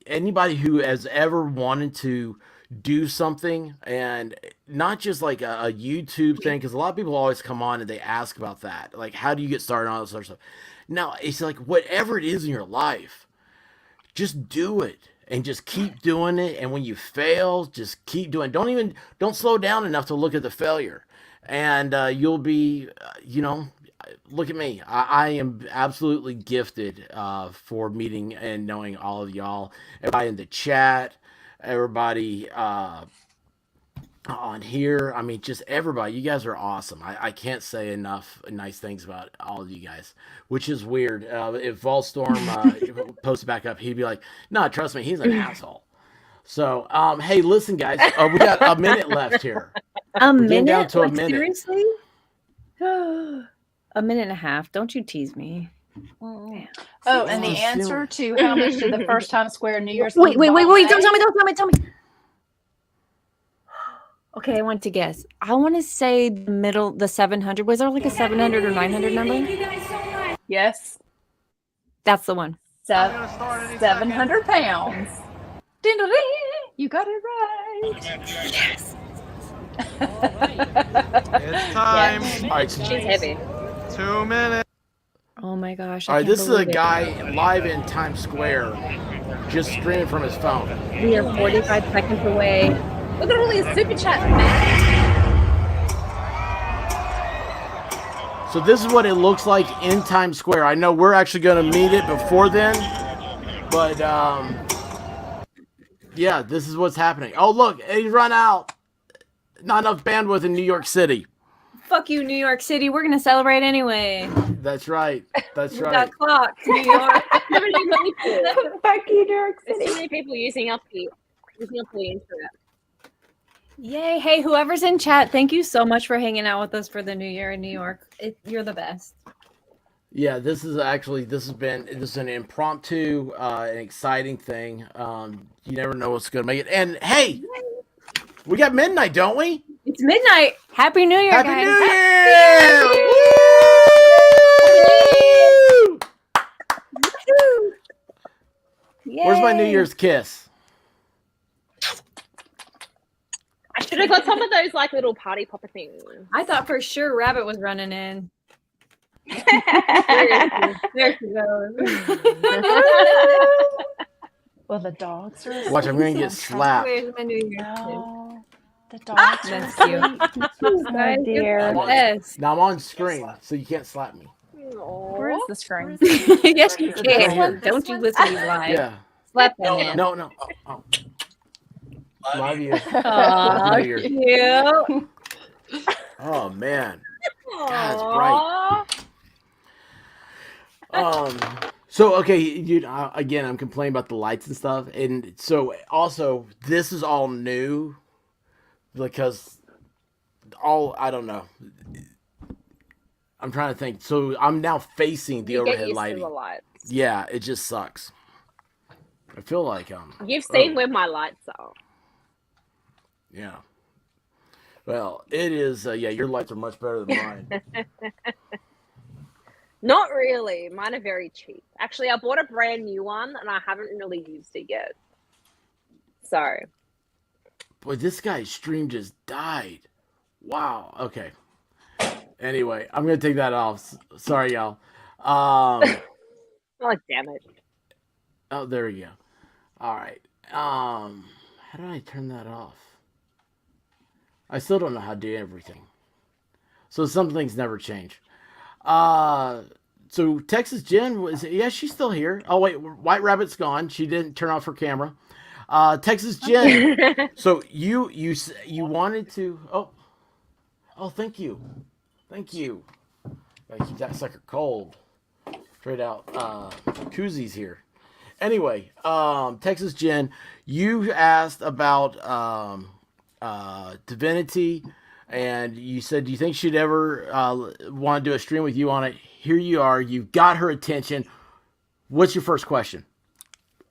anybody who has ever wanted to do something, and not just like a YouTube thing, because a lot of people always come on and they ask about that, like how do you get started on all this other stuff. No, it's like whatever it is in your life, just do it and just keep doing it. And when you fail, just keep doing it. Don't slow down enough to look at the failure, and you'll be look at me. I am absolutely gifted for meeting and knowing all of y'all, everybody in the chat, everybody on here. I mean, just everybody. You guys are awesome. I can't say enough nice things about all of you guys, which is weird. If Volstorm posted back up, he'd be like, no, trust me, he's an asshole. So, hey, listen, guys, we got a minute left here. A We're getting minute? down to a Like, minute. seriously? A minute and a half. Don't you tease me. Oh, and the Just answer to how much did the first Times Square New Year's Wait. Eve ball Don't tell me. Okay, I want to guess. I want to say the 700. Was there like a 700 or 900 number? Yes, That's the one. 700 pounds. Ding-a-ling. You got it right. Yes. It's time. All right, so, She's heavy. 2 minutes. Oh my gosh. all right, this is a guy live in Times Square, just streaming from his phone. We are 45 seconds away. Look at all these super chats, man. So this is what it looks like in Times Square. I know we're actually going to meet it before then, but yeah, this is what's happening. Oh, look, he's run out. Not enough bandwidth in New York City. Fuck you, New York City. We're going to celebrate anyway. That's right. That's We right. got clocked, New York. Fuck you, New York There's City. so many people using up the internet. Yay. Hey, whoever's in chat, thank you so much for hanging out with us for the New Year in New York. You're the best. Yeah, this is an impromptu, an exciting thing. You never know what's going to make it. And hey, we got midnight, don't we? It's midnight. Happy New Year, Happy guys. New Year! Woo! Yay. Where's my New Year's kiss? I should have got some of those like little party popper things. I thought for sure Rabbit was running in. There she goes. Well, the dogs are. Watch, I'm going to get slapped. Where's my New Year's kiss? Oh, the dogs are That's cute. Oh, Guys, dear. you're the best. Now I'm on screen, so you can't slap me. Where's the screen? Yes, you Right can. here. Don't you listen to me live. Yeah. Slap that man. No. Oh. Love you. Aw, New Year. cute. Oh man. God, it's bright. So okay, again, I'm complaining about the lights and stuff, and so also this is all new because I don't know. I'm trying to think. So I'm now facing the You get overhead used to lighting. the lights. Yeah, it just sucks. I feel like You've seen where my lights are. Yeah. Well, it is. Yeah, your lights are much better than mine. Not really. Mine are very cheap. Actually, I bought a brand new one and I haven't really used it yet. So. Boy, this guy's stream just died. Wow. Okay. Anyway, I'm gonna take that off. Sorry, y'all. Oh, damn it. Oh, there we go. All right. How do I turn that off? I still don't know how to do everything. So some things never change. So Texas Jen she's still here. Oh wait, White Rabbit's gone. She didn't turn off her camera. Texas Jen. So you wanted to. Oh, thank you. Thank you. Gotta keep that sucker cold. Straight out koozies here. Anyway, Texas Jen, you asked about Divinity, and you said, do you think she'd ever want to do a stream with you on it? Here you are. You've got her attention. What's your first question?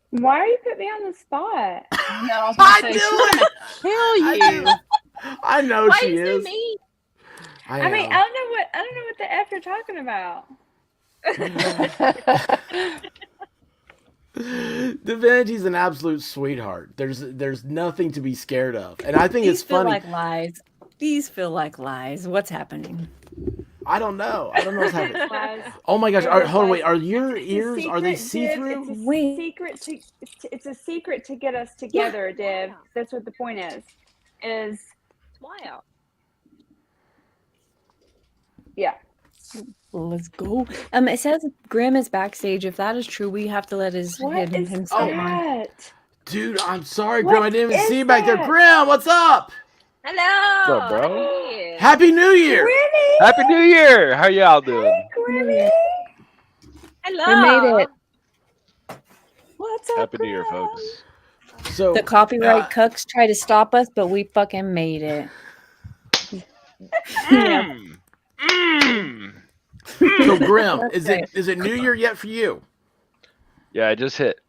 Why are you putting me on the spot? No, I she's knew trying to kill you. I know Why she is is. it me? I mean, I don't know what the F you're talking about. Divinity's an absolute sweetheart. There's nothing to be scared of, and I think it's funny. Like lies. These feel like lies. What's happening? I don't know. I don't know what's happening. Lies. Oh my gosh! Hold on, wait. Are your It's a ears? Are they secret, Div. see-through? It's a Wait. secret to. It's a secret to get us together, Div. That's what the point is. Why out? Yeah. Let's go. It says Grim is backstage. If that is true, we have to let What is him stay on. that? Dude, I'm sorry, What Grim. I didn't even is see you back there. that? Grim, what's up? Hello. What's up, bro? Hey. Happy New Year. Grimmy? Happy New Year! How y'all doing? Hey, Grimmy? Hello. We made it. What's up, Happy New Year, Grim? folks. So The copyright cucks try to stop us, but we fucking made it. so Grim, That's is it New Year yet for you? Yeah, I just hit.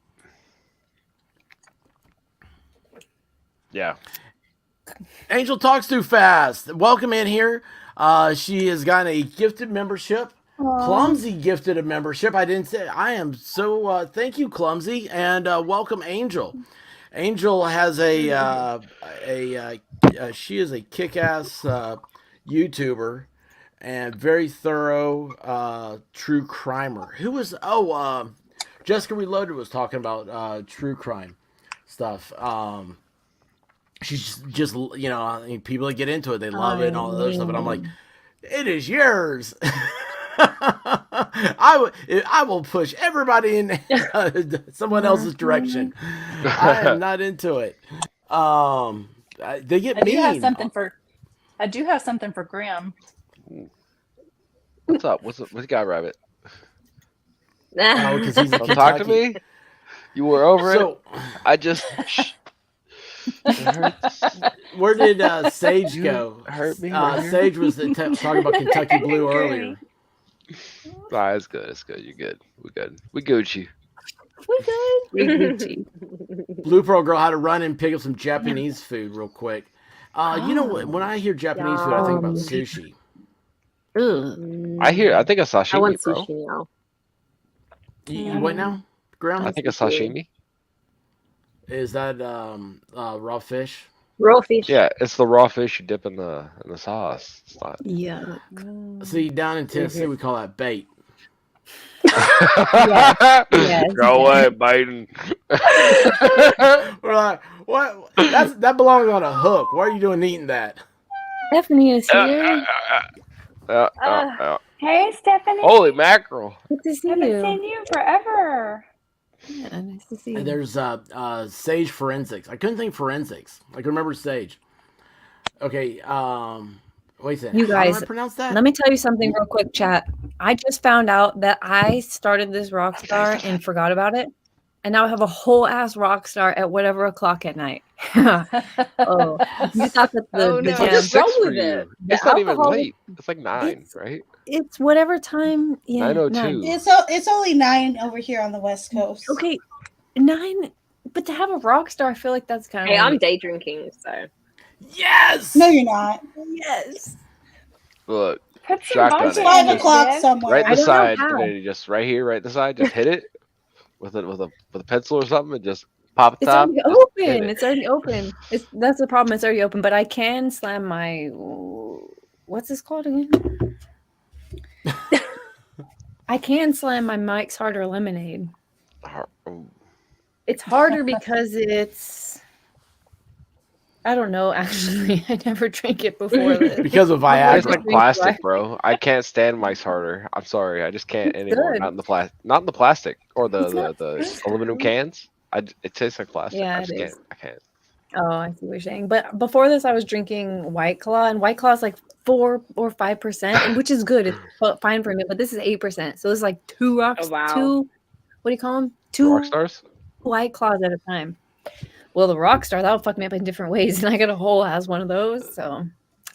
Yeah. Angel talks too fast. Welcome in here. She has gotten a gifted membership. Clumsy gifted a membership. I didn't say. I am so. Thank you, Clumsy, and welcome, Angel. Angel has she is a kick-ass YouTuber and very thorough true crimer. Who was? Jessica Reloaded was talking about true crime stuff. She's just I mean, people that get into it, they love it and all that other stuff. And I'm like, it is yours. I will push everybody in someone else's direction. I am not into it. They get I mean. do have something for Grim. What's up? What's the guy rabbit? Oh, because he's in Don't talk to Kentucky. me. You were over So, it. I just. It hurts. where did Sage go? Hurt me. right here. Sage was talking about Kentucky Blue earlier. Nah, it's good. It's good. You're good. We're good. We Gucci. Blue Pearl Girl had to run and pick up some Japanese food real quick. You know what? When I hear Japanese food, I think about sushi. I think a sashimi, I want bro. sushi now. You what now, Graham? I think a sashimi. Is that raw fish? Raw fish. Yeah, it's the raw fish you dip in the sauce. It's not. Yeah. See, down in Tennessee, we call that bait. Yes. Go away, Biden. We're like, what? That belongs on a hook. Why are you doing eating that? Stephanie is here. Hey, Stephanie. Holy mackerel! Good to see Haven't you. seen you forever. Yeah, nice to see you. And there's Sage Forensics. I couldn't think forensics. I can remember Sage. Okay, wait a second. You How do guys, I pronounce that? Let me tell you something real quick, chat. I just found out that I started this Rockstar and forgot about it. And now I have a whole ass Rockstar at whatever o'clock at night. Oh, you thought that the It's jam- like 6 for with you. it? It's The not even alcohol- late. It's like 9, It's- right? it's whatever time. Yeah, 9:02. It's only 9 over here on the West Coast. Okay, 9. But to have a Rockstar, I feel like that's kind of. Hey, I'm day drinking, so Yes. No, you're not. Yes. Look, Put some Shotgun It's it. vodka 5 in it, o'clock Div. somewhere. right I don't know beside, how. Divinity, just right here, right beside. Just hit it with a pencil or something, and just pop the It's top. already just hit open. it. It's already open. That's the problem. It's already open. But I can slam my. What's this called again? I can slam my Mike's Harder Lemonade. It's harder because it's. I don't know. Actually, I never drank it before this. Because of It's Viagra. like plastic, bro. I can't stand Mike's Harder. I'm sorry, I just can't It's anymore. good. Not in the plastic or It's not- the aluminum cans. It tastes like plastic. Yeah, I it just is. can't. I can't. Oh, I see what you're saying. But before this, I was drinking White Claw, and White Claw is like 4 or 5%, and which is good. It's fine for me. But this is 8%, so it's like two rocks, Oh, wow. two. What do you call them? Rock Two stars. White Claws at a time. Well, the Rockstar that'll fuck me up in different ways, and I got a whole ass one of those. So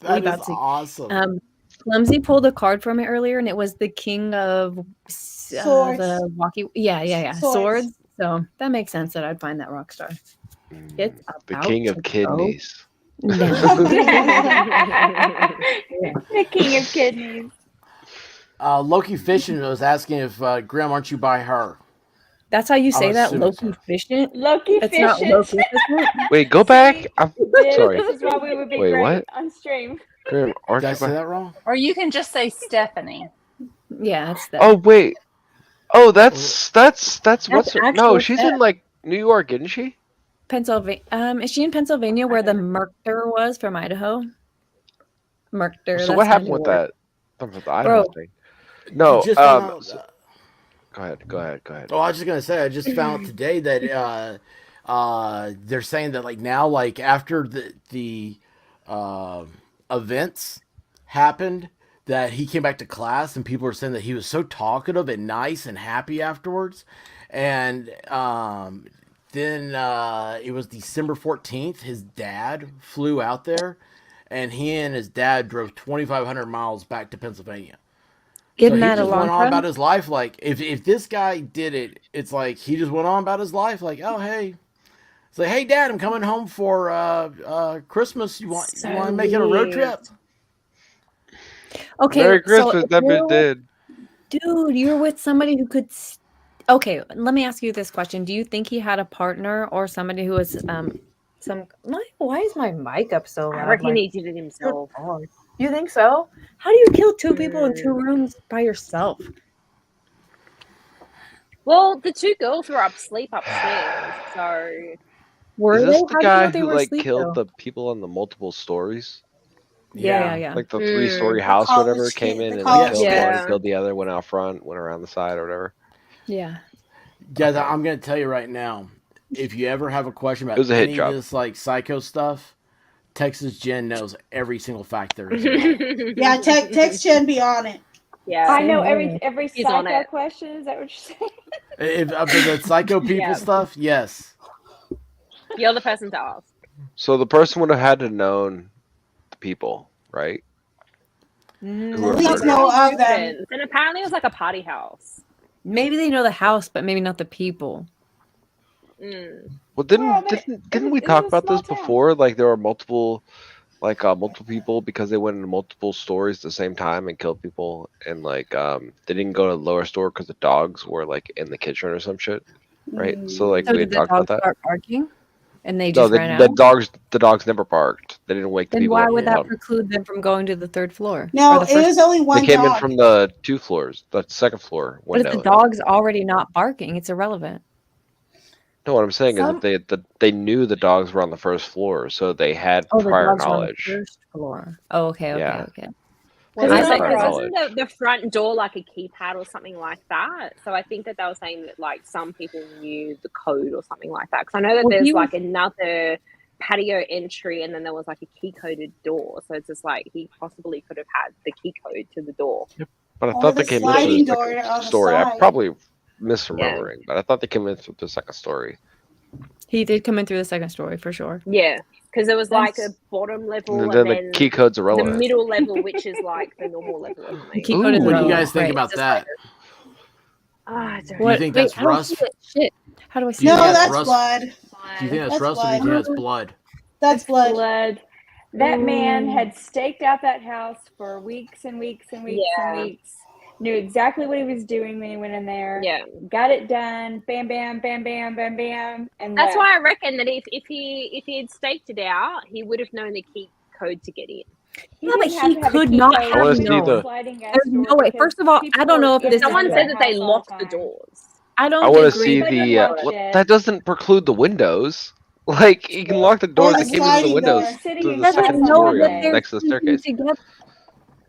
we That is about to. awesome. Clumsy pulled a card for me earlier, and it was the king of Swords. the walkie. Yeah. Swords. Swords. So that makes sense that I'd find that Rockstar. It's The about king to of kidneys. go down. The king of kidneys. Loki Fishing was asking if Grim, aren't you by her? That's how you say I'm that, assuming Loki so. Fishing? Loki It's not Fishing. Loki Fishing. Wait, go back. I'm sorry. This is why we would be Wait, great what? on stream. Grim, aren't Did I you say by? that wrong? Or you can just say Stephanie. Yeah, it's that. Oh wait. Oh, that's what's her? No, actual she's Steph. in like New York, isn't she? Pennsylvania. Is she in Pennsylvania where the Mercer was from Idaho? Mercer. So what happened with that? With the Idaho Bro. thing? No. Just found out- Go ahead. Oh, I was just gonna say, I just found out today that they're saying that like now, like after the events happened, that he came back to class and people were saying that he was so talkative and nice and happy afterwards, and then it was December 14th. His dad flew out there, and he and his dad drove 2,500 miles back to Pennsylvania. Isn't So he that a just long went on time? about his life. Like if this guy did it, it's like he just went on about his life. Like, oh hey, it's like, hey Dad, I'm coming home for Christmas. You want to make it a road trip? Okay, Merry so Christmas. if That you're bitch did. dude, you're with somebody who could. Okay, let me ask you this question: do you think he had a partner or somebody who was Why is my mic up so loud? I reckon Like, he did it himself. you think so? How do you kill two people in 2 rooms by yourself? Well, the two girls were asleep upstairs, so Were Is they? this How the do you know guy they who were like asleep killed though? the people on the multiple stories? Yeah. Like the 3-story The house or whatever college came kid- in the and college killed kid. one, Yeah. killed the other, went out front, went around the side or whatever. Yeah. Guys, Okay. I'm gonna tell you right now. If you ever have a question It about was a hit any job. of this like psycho stuff, Texas Jen knows every single fact there is. About it. Yeah, text Jen be on it. yeah. I know Same every He's on psycho it. question. Is that what you're saying? If the psycho people Yeah. stuff, yes. You're the person to ask. So the person would have had to known the people, right? At Whoever least murdered know him. of them. Students. And apparently it was like a party house. Maybe they know the house, but maybe not the people. Mm. Well, didn't Well, didn't we it talk was a about this small town. before? Like there were multiple people because they went into multiple stories at the same time and killed people, and like they didn't go to the lower store because the dogs were like in the kitchen or some shit, right? So like So we did had the talked about dogs that. start barking? And they No, just ran the out? dogs never barked. They didn't wake the Then people why up. would and that tell them. preclude them from going to the 3rd floor? No, Or the it first? was only They one came in dog. from the 2 floors, the 2nd floor But if window. the dog's already not barking, it's irrelevant. No, what I'm saying Some- is that they knew the dogs were on the 1st floor, so they had Oh, the prior dogs are on the knowledge. 1st floor. Oh, okay. Yeah. Was They it had like prior a- knowledge. Wasn't the front door like a keypad or something like that? So I think that they were saying that like some people knew the code or something like that. Because I know that Well, there's he was- like another patio entry and then there was like a key coded door. So it's just like he possibly could have had the key code to the door. But I Or thought the they came sliding into the door 2nd on the story. I'm side. probably misremembering, but I thought they came in through the 2nd story. He did come in through the 2nd story for sure. Yeah. Because there was like a That's- bottom level And and then then the key code's the irrelevant. middle level, which is like the normal level or The something. key code is Ooh. What do you irrelevant. guys think Right, about it's a that? slider. I don't Do you What? think Wait, that's I don't rust? see it. Shit. How do I see Do you No, think that? that's that's rust? blood. Do you think that's That's rust or do you blood. think that's blood? That's blood. blood. That man Ooh. had staked out that house for weeks and weeks and weeks Yeah. and weeks. Knew exactly what he was doing when he went in there. Yeah. Got it done. Bam, bam, bam, bam, bam, bam. And That's left. why I reckon that if he had staked it out, he would have known the key code to get in. He Yeah, but didn't have he to have a could key not code. I have wanna He see went to known. a sliding glass There's door no way. because First of all, people I don't know were if in this and is out Someone of said that that they house all locked the time. doors. I don't I want to agree. see Couldn't the. have locked What, it. that doesn't preclude the windows. Like you can lock the Or doors the that came into the sliding windows door. Sitting to in the class Doesn't 2nd on know story that Monday. they're next to the sleeping staircase. together.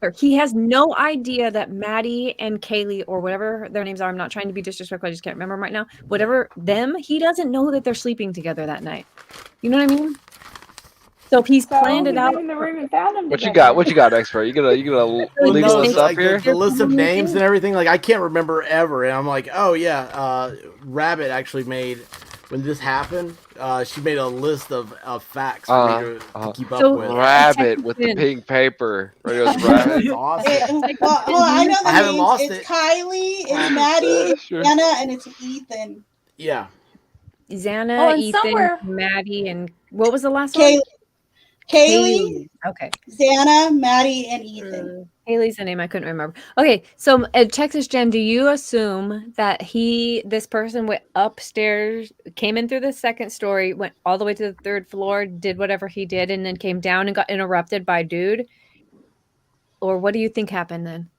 Or he has no idea that Maddie and Kaylee or whatever their names are. I'm not trying to be disrespectful. I just can't remember them right now. Whatever them, he doesn't know that they're sleeping together that night. You know what I mean? So if he's planned he it out. went in the room and found them What you together. got? What you got, expert? You gonna Well, legal no, us it's up like here? the list of names and everything. Like I can't remember ever, and I'm like, oh yeah, Rabbit actually made when this happened. She made a list of facts for me to keep up with. Rabbit with the pink paper. Radio's Rabbit. That's awesome. I know the I haven't names. lost It's it. Kylie, it's Maddie, it's Sure. Anna, and it's Ethan. Yeah. Xana, and Ethan, somewhere- Maddie, and what was the last Kaylee, one? Kaylee, Okay. Xana, Maddie, and Ethan. Haley's the name I couldn't remember. Okay, so Texas Jen, do you assume that this person went upstairs, came in through the second story, went all the way to the third floor, did whatever he did, and then came down and got interrupted by dude? Or what do you think happened then?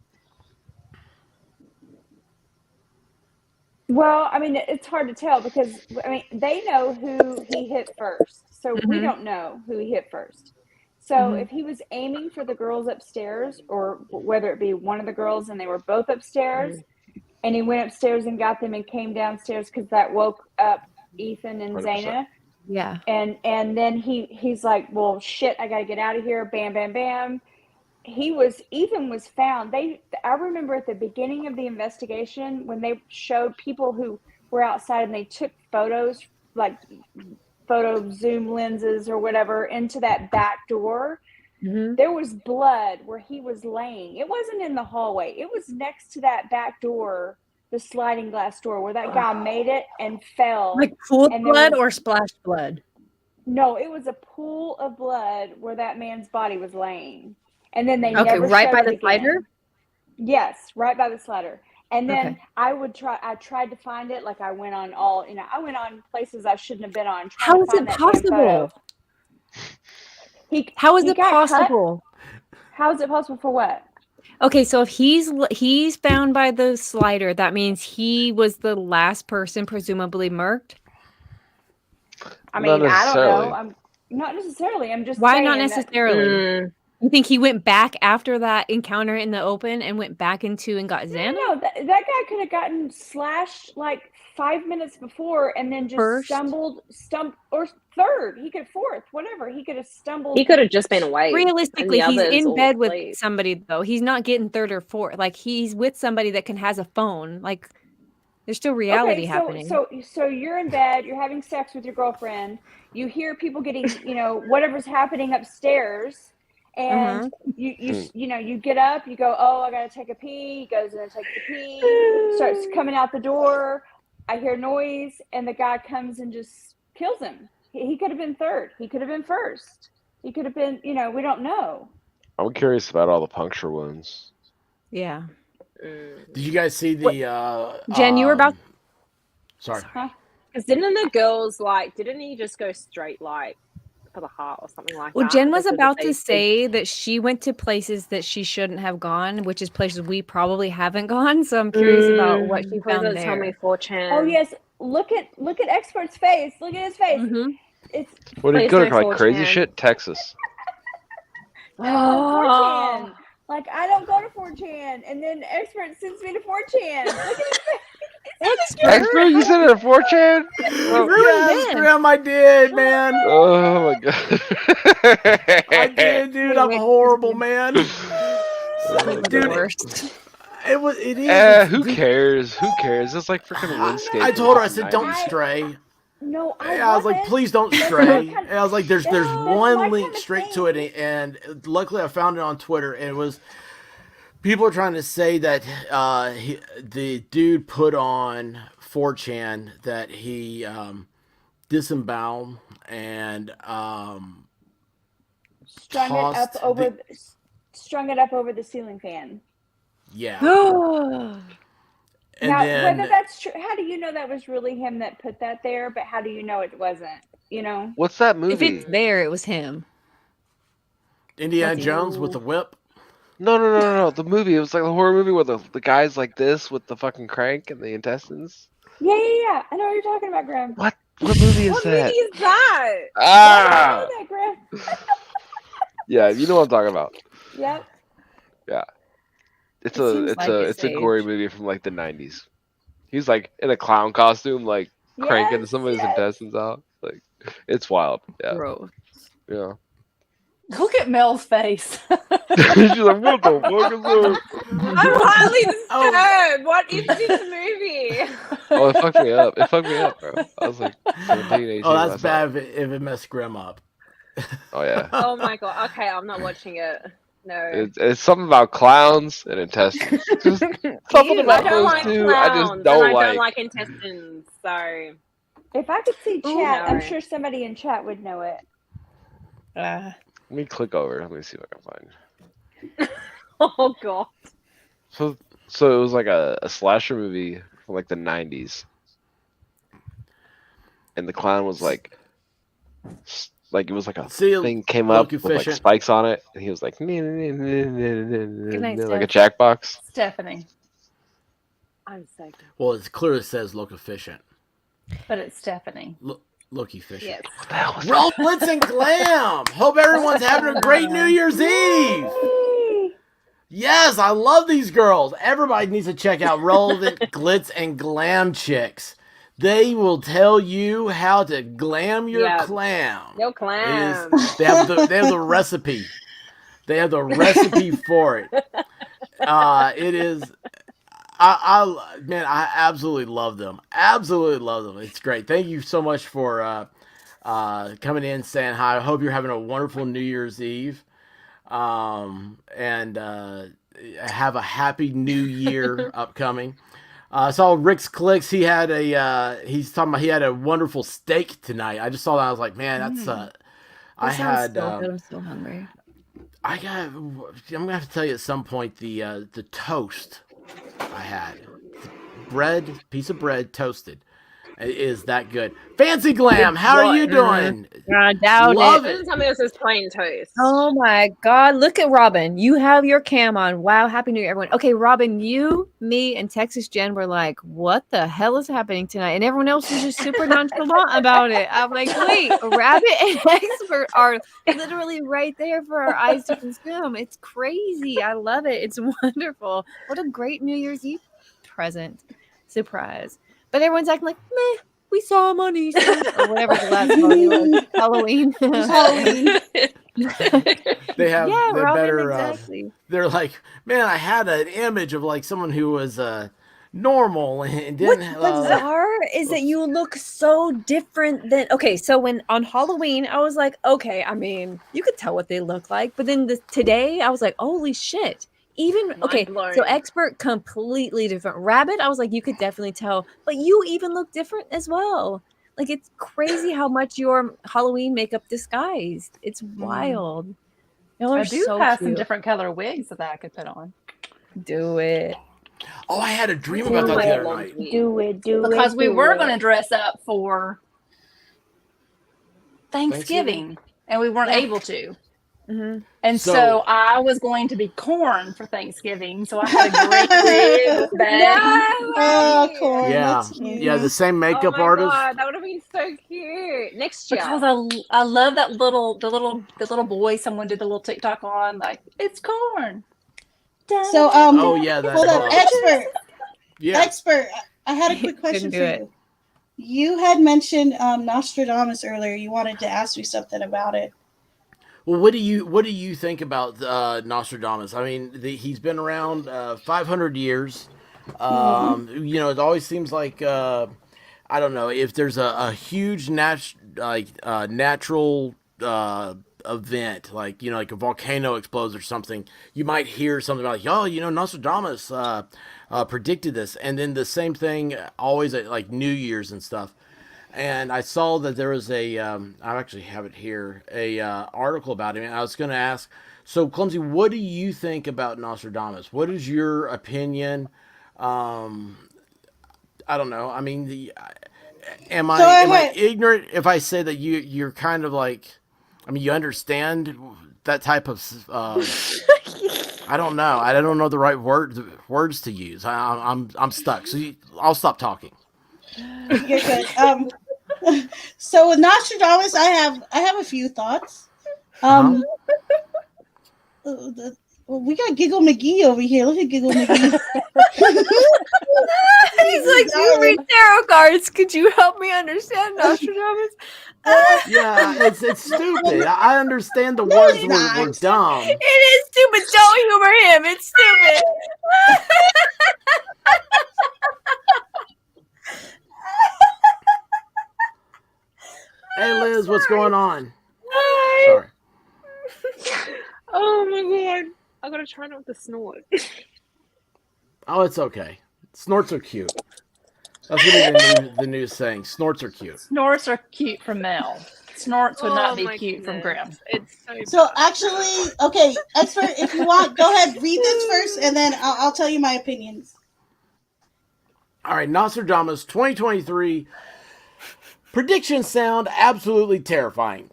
Well, I mean, it's hard to tell because I mean they know who he hit first, so we don't know who he hit first. So if he was aiming for the girls upstairs, or whether it be one of the girls and they were both upstairs, and he went upstairs and got them and came downstairs because that woke up Ethan and 100%. Xana. Yeah. And then he's like, well, shit, I gotta get out of here. Bam, bam, bam. Ethan was found. I remember at the beginning of the investigation when they showed people who were outside and they took photos, like photo zoom lenses or whatever, into that back door. There was blood where he was laying. It wasn't in the hallway. It was next to that back door, the sliding glass door, where that guy made it and fell. Like pool and blood or splashed blood? No, it was a pool of blood where that man's body was laying. And then they Okay, never right showed by it the again. slider? Yes, right by the slider. And then Okay. I tried to find it. Like I went on I went on places I shouldn't have been on. How is it possible? How is it possible? How is it possible for what? Okay, so if he's found by the slider, that means he was the last person presumably murked? I mean, I don't know. I'm not necessarily. I'm just saying not that- necessarily? You think he went back after that encounter in the open and went back into and got Xana? No, that guy could have gotten slashed like 5 minutes before and then just stumbled or third. He could fourth, whatever. He could have stumbled. He could have just been awake. Realistically, and he's the others in all bed with asleep. somebody though. He's not getting third or fourth. Like he's with somebody that has a phone. Like there's still reality happening. So you're in bed, you're having sex with your girlfriend, you hear people getting, whatever's happening upstairs, and you get up, you go, oh, I gotta take a pee. He goes in and takes a pee, starts coming out the door. I hear noise, and the guy comes and just kills him. He could have been third. He could have been first. He could have been, we don't know. I'm curious about all the puncture wounds. Yeah. Did you guys see the Jen, you were about sorry. Because didn't the girls didn't he just go straight for the heart or something like that? Well, Jen was Because about they to say that she went to places that she shouldn't have gone, which is places we probably haven't gone. So I'm curious about what she found there. Tell me 4chan. Oh yes, look at Expert's face. Look at his face. It's What did you go to like crazy shit? Texas. Oh. 4chan. Like I don't go to 4chan, and then Expert sends me to 4chan. Look at his face. Expert, you sent it to 4chan? Yes, Graham, I did, man. Oh my god. I did, dude. I'm horrible, man. Dude, it is. Who cares? Who cares? It's like freaking landscape. I told her, I said, don't stray. No, I was like, please don't stray. And I was like, there's one link straight to it, and luckily I found it on Twitter. And it was people are trying to say that the dude put on 4chan that he disemboweled and strung it up over the ceiling fan. Yeah. And now, whether that's true, how do you know that was really him that put that there? But how do you know it wasn't? What's that movie? If it's there, it was him. Indiana Jones with the whip. No. The movie. It was like the horror movie where the guy's like this with the fucking crank and the intestines. Yeah. I know what you're talking about, Graham. What movie is What that? movie is that? I know that, Graham. Yeah, you know what I'm talking about. Yep. Yeah, it's It seems like it, it's a gory Sage. movie from like the 90s. He's like in a clown costume, like cranking some of his intestines out. Like it's wild. Yeah, Gross. yeah. Look at Mel's face. She's like, what the fuck is that? I'm highly disturbed. What is this movie? Oh, it fucked me up. It fucked me up, bro. I was like 17, 18. Oh, when I that's saw bad it. if it messed Grim up. Oh yeah. Oh my god. Okay, I'm not watching it. No. It's something about clowns and intestines. Just something I about don't those like two. clowns, I just and don't I like. don't like intestines. So If I could see chat, I'm no. sure somebody in chat would know it. Let me click over. Let me see what I can find. Oh god. So it was like a slasher movie from like the 90s, and the clown was like it was like a thing came up with like efficient. spikes on it, and he was like night, like a jackbox. Stephanie. I'm so Well, it clearly says look efficient. But it's Stephanie. Look efficient. Yes. Roll Blitz and Glam. Hope everyone's having a great New Year's Eve. Yes, I love these girls. Everybody needs to check out Relevant Glitz and Glam Chicks. They will tell you how to glam your clam. Your clam. They have the recipe. They have the recipe for it. It is. I absolutely love them. Absolutely love them. It's great. Thank you so much for coming in, saying hi. I hope you're having a wonderful New Year's Eve. And have a happy new year upcoming. I saw Rick's Clicks. He's talking about he had a wonderful steak tonight. I just saw that. I was like, man, that's I had. I'm so hungry. I'm gonna have to tell you at some point the toast I had. Piece of bread toasted. Is that good? Fancy Glam, how are you doing? I doubt Love it. it. Tell me this is plain toast. Oh my God. Look at Robin. You have your cam on. Wow. Happy New Year, everyone. Okay, Robin, you, me, and Texas Jen were like, what the hell is happening tonight? And everyone else was just super nonchalant about it. I'm like, wait, Rabbit and Expert are literally right there for our eyes to consume. It's crazy. I love it. It's wonderful. What a great New Year's Eve present. Surprise. But everyone's acting like, meh, we saw him on Easter or whatever the last holiday was. Halloween. They have Robin, better. exactly. They're like, man, I had an image of like someone who was normal and didn't. What's bizarre is that you look so different than. Okay, so when on Halloween, I was like, okay, I mean, you could tell what they look like, but then today, I was like, holy shit. Even okay, so Expert completely different. Rabbit, I was like, you could definitely tell, but you even look different as well. Like it's crazy how much your Halloween makeup disguised. It's wild. Y'all are I do so have cute. some different color wigs that I could put on. Do it. Oh, I had a dream about that the other night. Do it. Because we were going to dress up for Thanksgiving and we weren't able to. Mm-hmm. And so I was going to be corn for Thanksgiving. So I had a great wig bag. Oh, corn. Yeah, That's cute. yeah, the same makeup oh my artist. God, that would have been so cute. Next year. Because I love that the little boy someone did the little TikTok on, like, it's corn. So Oh yeah, hold up, Expert. Yeah. Expert, I had a quick question for you. You had mentioned Nostradamus earlier. You wanted to ask me something about it. Well, what do you think about Nostradamus? I mean, he's been around 500 years. You know, it always seems like I don't know if there's a huge natural event, like you know, like a volcano explodes or something. You might hear something about, like, oh, you know, Nostradamus predicted this, and then the same thing always at like New Year's and stuff. And I saw that there was I actually have it here, a article about him. And I was going to ask, so Clumsy, what do you think about Nostradamus? What is your opinion? I don't know. I mean, am I ignorant if I say that you're kind of like, I mean, you understand that type of, I don't know. I don't know the right words to use. I'm stuck. So I'll stop talking. You're good. So with Nostradamus, I have a few thoughts. Well, we got Giggle McGee over here. Look at Giggle McGee. He's like, you read tarot cards. Could you help me understand Nostradamus? Yeah, it's stupid. I understand the No, words it's were not. dumb. It is stupid. Don't humor him. It's stupid. Hey Liz, what's going on? Hi. Sorry. Oh my god. I gotta try not to snort. Oh, it's okay. Snorts are cute. That's what the new saying. Snorts are cute. Snorts are cute from Mel. Snorts would not be my cute from Graham. It's So actually, okay, expert, if you want, go ahead, read this first, and then I'll tell you my opinions. All right, Nostradamus 2023 predictions sound absolutely terrifying.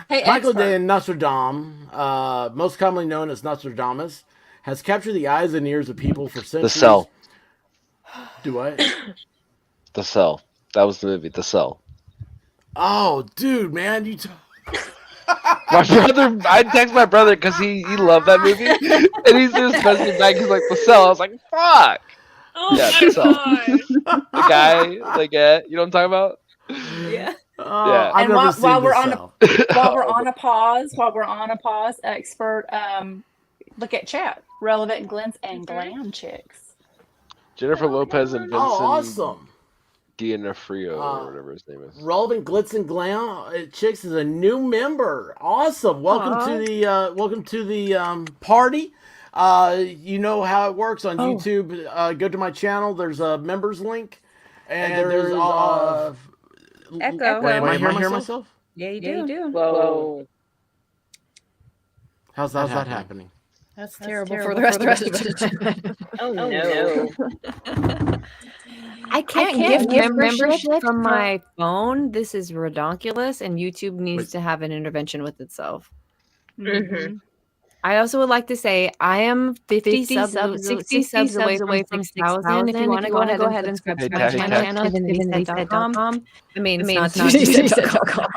Hey, Michael expert. Dan Nostradam, most commonly known as Nostradamus, has captured the eyes and ears of people for centuries. The Cell. Do what? The Cell. That was the movie, The Cell. Oh, dude, man, My brother, I text my brother because he loved that movie, and he's just messaging back. He's like, The Cell. I was like, fuck. Oh Yeah, my The Cell. gosh. The guy, like, yeah, you know what I'm talking about? Yeah. Yeah. I've And never while seen we're The on Cell. While we're on a pause, expert, look at chat. Relevant glens and glam chicks. Jennifer Lopez and Vincent Oh, awesome. D'Onofrio, or whatever his name is. Relevant Glitz and Glam Chicks is a new member. Awesome. Welcome to the party. You know how it works on YouTube. Go to my channel. There's a members link. And there's Echo. Wait, am I hearing myself? Yeah, you do. Whoa. How's that happening? That's terrible for the rest of us. Oh no. I can't give membership from my phone. This is redonkulous, and YouTube needs to have an intervention with itself. Mm-hmm. I also would like to say I am 60 subs away from 6,000. If you want to go ahead and subscribe to my channel, DivinitySaid.com. I mean, it's not DivinitySaid.com.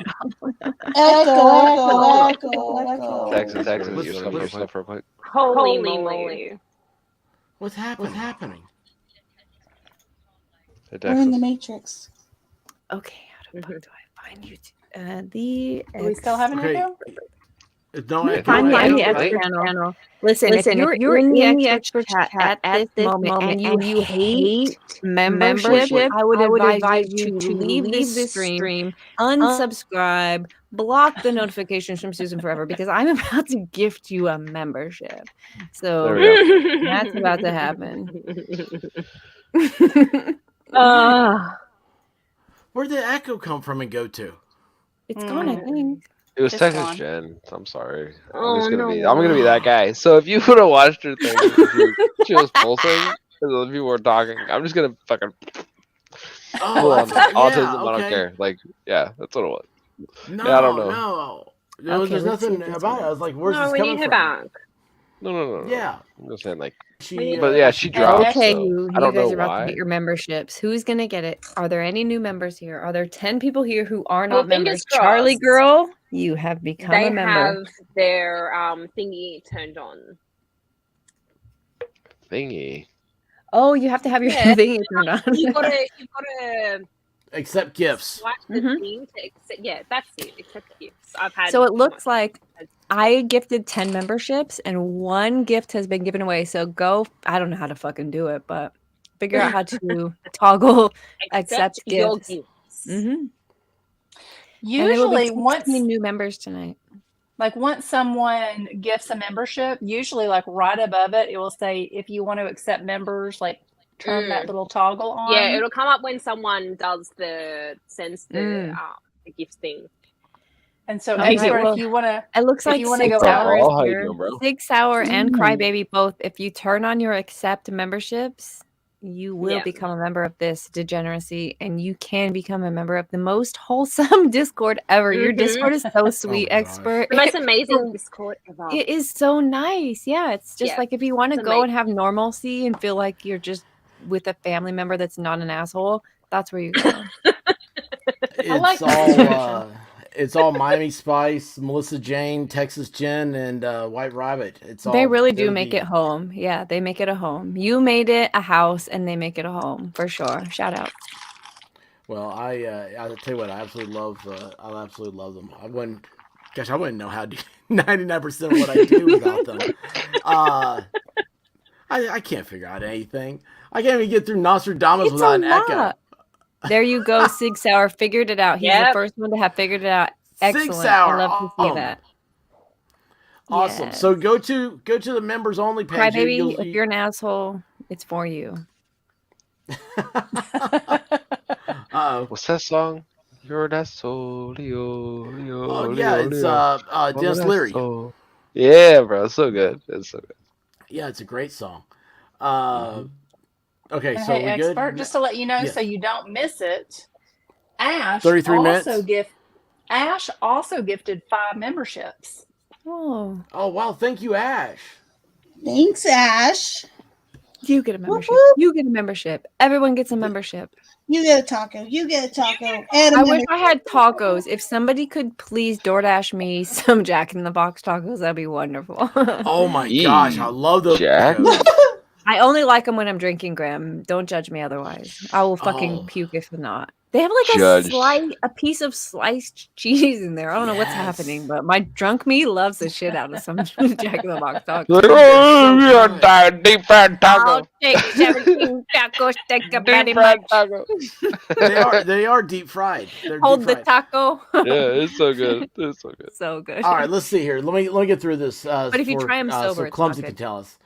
Echo. Texas, you want to play for a quick? Holy moly. What's happening? Hey, We're in the Texas. Matrix. Okay, how the fuck do I find YouTube? Do we still have an echo? No, Find the Echo channel. Listen, if you're in the expert chat at this moment and you hate membership, I would advise you to leave this stream, unsubscribe, block the notifications from Susan forever, because I'm about to gift you a membership. So There we go. that's about to happen. Where'd the echo come from and go to? It's gone, I think. It was Just Texas gone. Jen. I'm sorry. Oh, I'm no. gonna be that guy. So if you would have watched her thing, she was pulsing, and the people were talking. I'm just gonna fucking Oh, I thought, autism. yeah, I don't okay. care. Like, yeah, that's what it was. No, Yeah, I don't know. no. Okay, There's let's see nothing if this about it. I works. was like, where's No, this we coming need her from? back. No. Yeah. I'm just saying, like, She, but yeah, she dropped. Okay, so you I don't guys know are about why. to get your memberships. Who's gonna get it? Are there any new members here? Are there 10 people here who are Well, not members? fingers Charlie crossed. girl, you have become They a member. have their thingy turned on. Thingy. Oh, you have to have your Yeah. thingy turned on. You've gotta accept gifts. swipe the Mhm. thing to accept. Yeah, that's it. Accept gifts. I've had. So it looks like I gifted 10 memberships and one gift has been given away. So go, I don't know how to fucking do it, but figure out how to toggle accept your gifts. gifts. Mm-hmm. And there will be Usually, once 16 new members tonight. once someone gifts a membership, usually like right above it, it will say if you want to accept members, like turn that little toggle on. Yeah, it'll come up when someone sends the gift thing. And so Okay, expert, well, if you want to, It looks if like you wanna 6 go hours Oh, how you here. doing, bro? 6 hour and Crybaby both. If you turn on your accept memberships, you will Yeah. become a member of this degeneracy, and you can become a member of the most wholesome Discord ever. Your Discord is so sweet, my gosh. expert. The most amazing Discord ever. It is so nice. Yeah, it's just Yeah, like if you want to it's go and have normalcy and feel like you're just with a family member that's not an asshole, that's where you go. It's like all It's all Miami Spice, Melissa Jane, Texas Gin, and White Rabbit. It's all. They really do gonna make be- it home. Yeah, they make it a home. You made it a house, and they make it a home for sure. Shout out. Well, I'll tell you what, I absolutely love them. I wouldn't know how to do 99% of what I do without them. I can't figure out anything. I can't even get through Nostradamus It's without a an echo. lot. There you go, Sig Sauer figured it out. He's the Yep. first one to have figured it out. Sig Excellent. Sauer, I love to see awesome. that. Awesome. Yes. So go to the members only page. Crybaby, if you're an asshole, it's for you. Uh-oh. What's that song? You're that soul. Oh yeah, it's Dennis Leary. Yeah, bro, it's so good. It's so good. Yeah, it's a great song. Mm-hmm. Okay, And so hey, we expert, good? just to let you know, Yes. so you don't miss it. Ash 33 minutes? Ash also gifted 5 memberships. Oh, Oh wow, thank you, Ash. Thanks, Ash. you get a membership. whoop. You get a membership. Everyone gets a membership. You get a taco. You get a taco. And a I wish member- I had tacos. If somebody could please DoorDash me some Jack in the Box tacos, that'd be wonderful. Oh my gosh, I love those Jack. tacos. I only like them when I'm drinking, Graham. Don't judge me otherwise. I will fucking Oh. puke if not. They have like Judge. a piece of sliced cheese in there. I don't know what's Yes. happening, but my drunk me loves the shit out of some Jack in the Box tacos. Like, oh, you're a deep fried I'll taco. take 17 tacos, take a Deep very fried much. taco. They are deep fried. They're Hold deep the fried. taco. Yeah, it's so good. It's so good. So good. All right, let's see here. Let me get through this. But if you try 'em sober, so it's Clumsy not can good. tell us.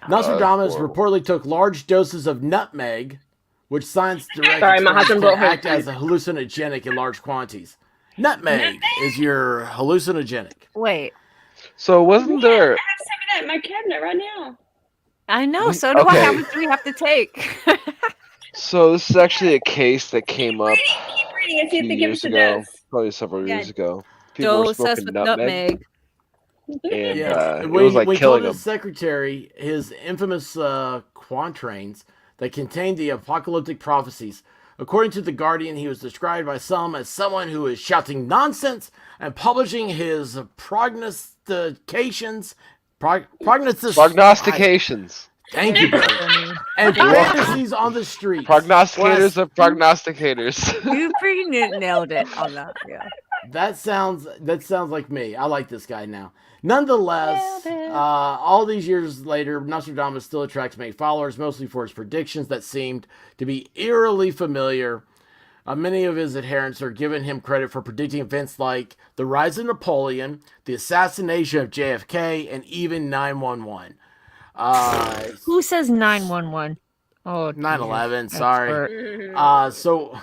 Nostradamus horrible. reportedly took large doses of nutmeg, which science direct Sorry, my experiments husband can brought home act as a hallucinogenic in large quantities. Nutmeg is your hallucinogenic. Wait. So wasn't there? I have some of that in my cabinet right now. I know. So do I. Okay. How much do we have to take? So this is actually a case that came up Keep reading and see a if few they give years us a ago, dose. probably several Yeah. years ago. People were Dose us smoking with nutmeg, and Yeah, it was like we killing told them. his secretary his infamous quatrains that contained the apocalyptic prophecies. According to The Guardian, he was described by some as someone who is shouting nonsense and publishing his prognostications. Prognostications. Thank you, Barry. And You're welcome. fantasies on the streets. Prognosticators of prognosticators. You pretty nailed it on that. Yeah. That sounds like me. I like this guy now. Nonetheless, all these years later, Nostradamus still attracts many followers, mostly for his predictions that seemed to be eerily familiar. Many of his adherents are giving him credit for predicting events like the rise of Napoleon, the assassination of JFK, and even 9/11. Who says 911? Oh, 9/11, Jesus. sorry. Expert. So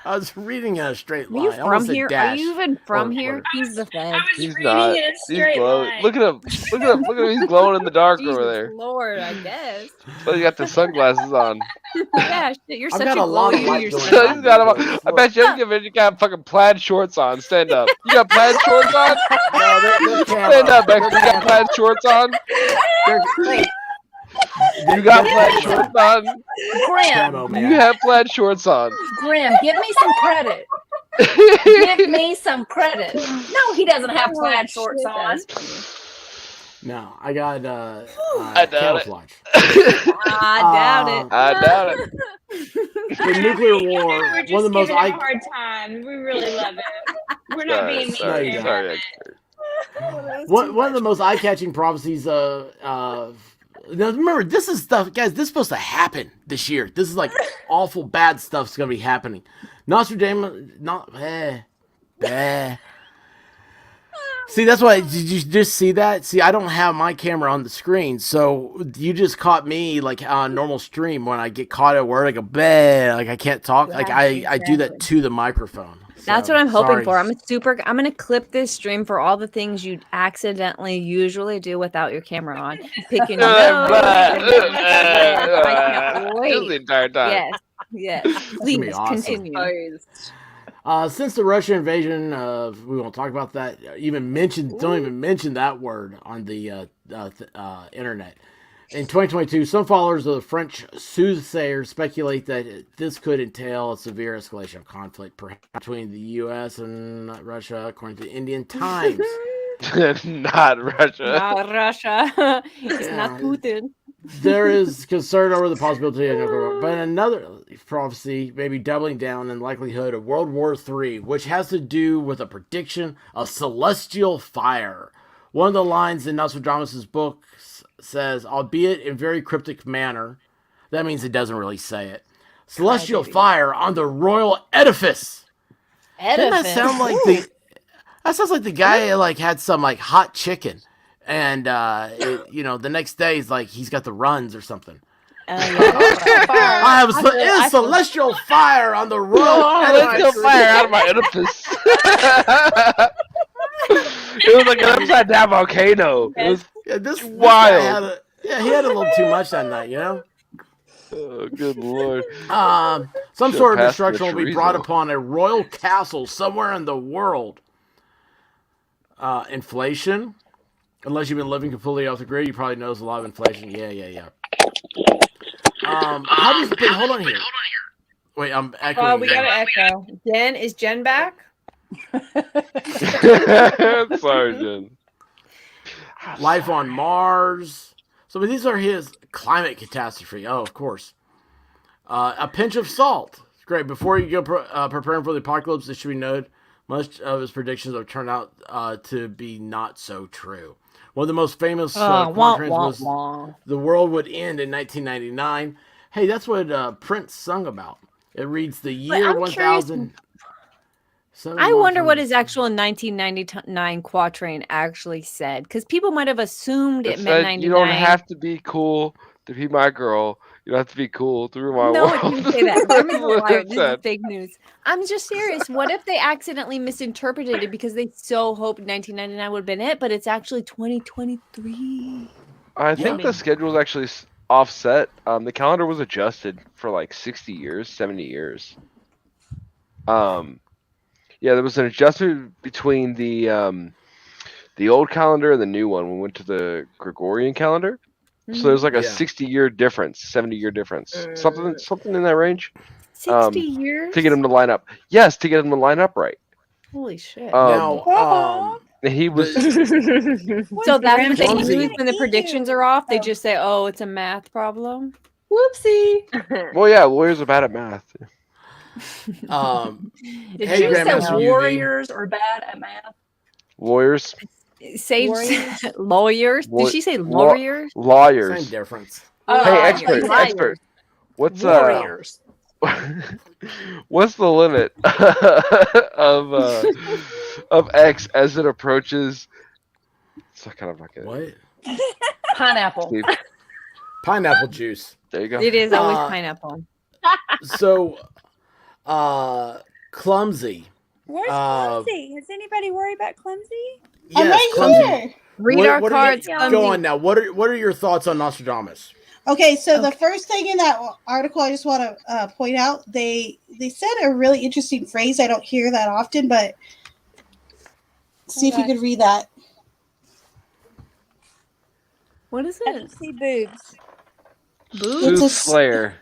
I was reading in a straight Are line. you I almost from said here? Are dash. you even from or here? whatever. He's the Fed. I was He's reading not. in a He's straight glowing. line. Look at him. Look at him. Look at him. He's glowing in the dark over Jesus there. Lord, I guess. So you got the sunglasses on. Yeah, shit, you're I've such got a a lot of glow. light You're going so on. He's got him on. I bet you got fucking plaid shorts on. Stand up. You got plaid shorts on? No, they're Stand up, Bex. You got plaid shorts on? Wait, You got plaid shorts on? Graham, Camo, You man. have plaid shorts on. Graham, give me some credit. Give me some credit. No, he doesn't have plaid shorts on. No, I got I doubt it. camouflage. I doubt it. I doubt it. The nuclear war, We're just one of the most giving him a hard time. We really love it. We're not Sorry, being mean sorry, to him. sorry. one of the most eye-catching prophecies. Now remember, this is stuff, guys. This is supposed to happen this year. This is like awful bad stuff's gonna be happening. Nostradamus, See, that's why. Did you just see that? See, I don't have my camera on the screen, so you just caught me like on normal stream when I get caught at word. I go, bleh, like I can't talk. Like I do that to the microphone. That's So, what I'm hoping sorry. for. I'm gonna clip this stream for all the things you accidentally usually do without your camera on. Picking your nose. I can't Just the wait. entire time. Yes. gonna be Please awesome. continue. Since the Russian invasion, we won't talk about that. Don't even mention that word on the internet. In 2022, some followers of the French soothsayer speculate that this could entail a severe escalation of conflict, perhaps between the U.S. and Russia, according to the Indian Times. Not Russia. Not Russia. It's not Yeah. Putin. There is concern over the possibility of nuclear war, but another prophecy may be doubling down in the likelihood of World War III, which has to do with a prediction of celestial fire. One of the lines in Nostradamus' book says, albeit in very cryptic manner, that means it doesn't really say it, celestial fire on the royal edifice. Doesn't that sound like that sounds like the guy like had some like hot chicken. And, the next day he's like, he's got the runs or something. I have celestial fire on the road. Celestial fire out of my edifice. It was like an upside down volcano. It was this wild. He had a little too much that night, Oh, good lord. Some sort of destruction will be brought upon a royal castle somewhere in the world. Inflation. Unless you've been living completely off the grid, you probably knows a lot of inflation. Yeah. How does hold on here? Wait, I'm echoing. Oh, we got to echo. Jen, is Jen back? Sorry, Jen. Life on Mars. So these are his climate catastrophe. Oh, of course. A pinch of salt. Great. Before you go preparing for the apocalypse, it should be noted much of his predictions have turned out to be not so true. One of the most famous quatrains was the world would end in 1999. Hey, that's what Prince sung about. It reads the year 1000. I wonder what his actual 1999 quatrain actually said, because people might have assumed it meant 99. You don't have to be cool to be my girl. You don't have to be cool to rule my world. No, it didn't say that. This is fake news. I'm just serious. What if they accidentally misinterpreted it because they so hoped 1999 would have been it, but it's actually 2023? I think the schedule is actually offset. The calendar was adjusted for like 60 years, 70 years. Yeah, there was an adjustment between the old calendar and the new one. We went to the Gregorian calendar. So there's like a 60-year difference, 70-year difference, something in that range. 60 years to get him to line up. Yes, to get him to line up right. Holy shit! He was. So that's what they use when the predictions are off. They just say, "Oh, it's a math problem." Whoopsie. Well, yeah, lawyers are bad at math. Did you say warriors are bad at math? Lawyers. Sage lawyers. Did she say lawyers? Lawyers. Same difference. Hey, expert. What's warriors? What's the limit of X as it approaches? It's kind of like a what? Pineapple. Pineapple juice. There you go. It is always pineapple. So, Clumsy. Where's Clumsy? Has anybody worried about Clumsy? I'm right Clumsy. here. Read our cards. Go on now. What are your thoughts on Nostradamus? Okay, so the first thing in that article I just want to point out, they said a really interesting phrase. I don't hear that often, but see if you could read that. What is I it? don't see boobs. Boobs? Soothsayer.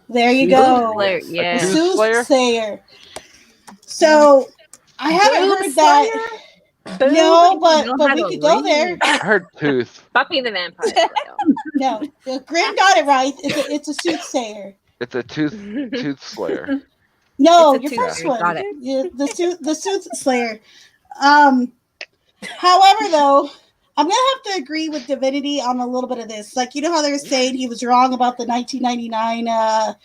There you go. Yeah. Soothsayer. So I haven't heard that. No, but we could go there. I heard tooth. Buffy the Vampire Slayer. No, Grim got it right. It's a soothsayer. It's a tooth slayer. No, It's a your first toothsayer. one. Got it. Yeah, the soothsayer. However, though, I'm gonna have to agree with Divinity on a little bit of this. Like, you know how they were saying he was wrong about the 1999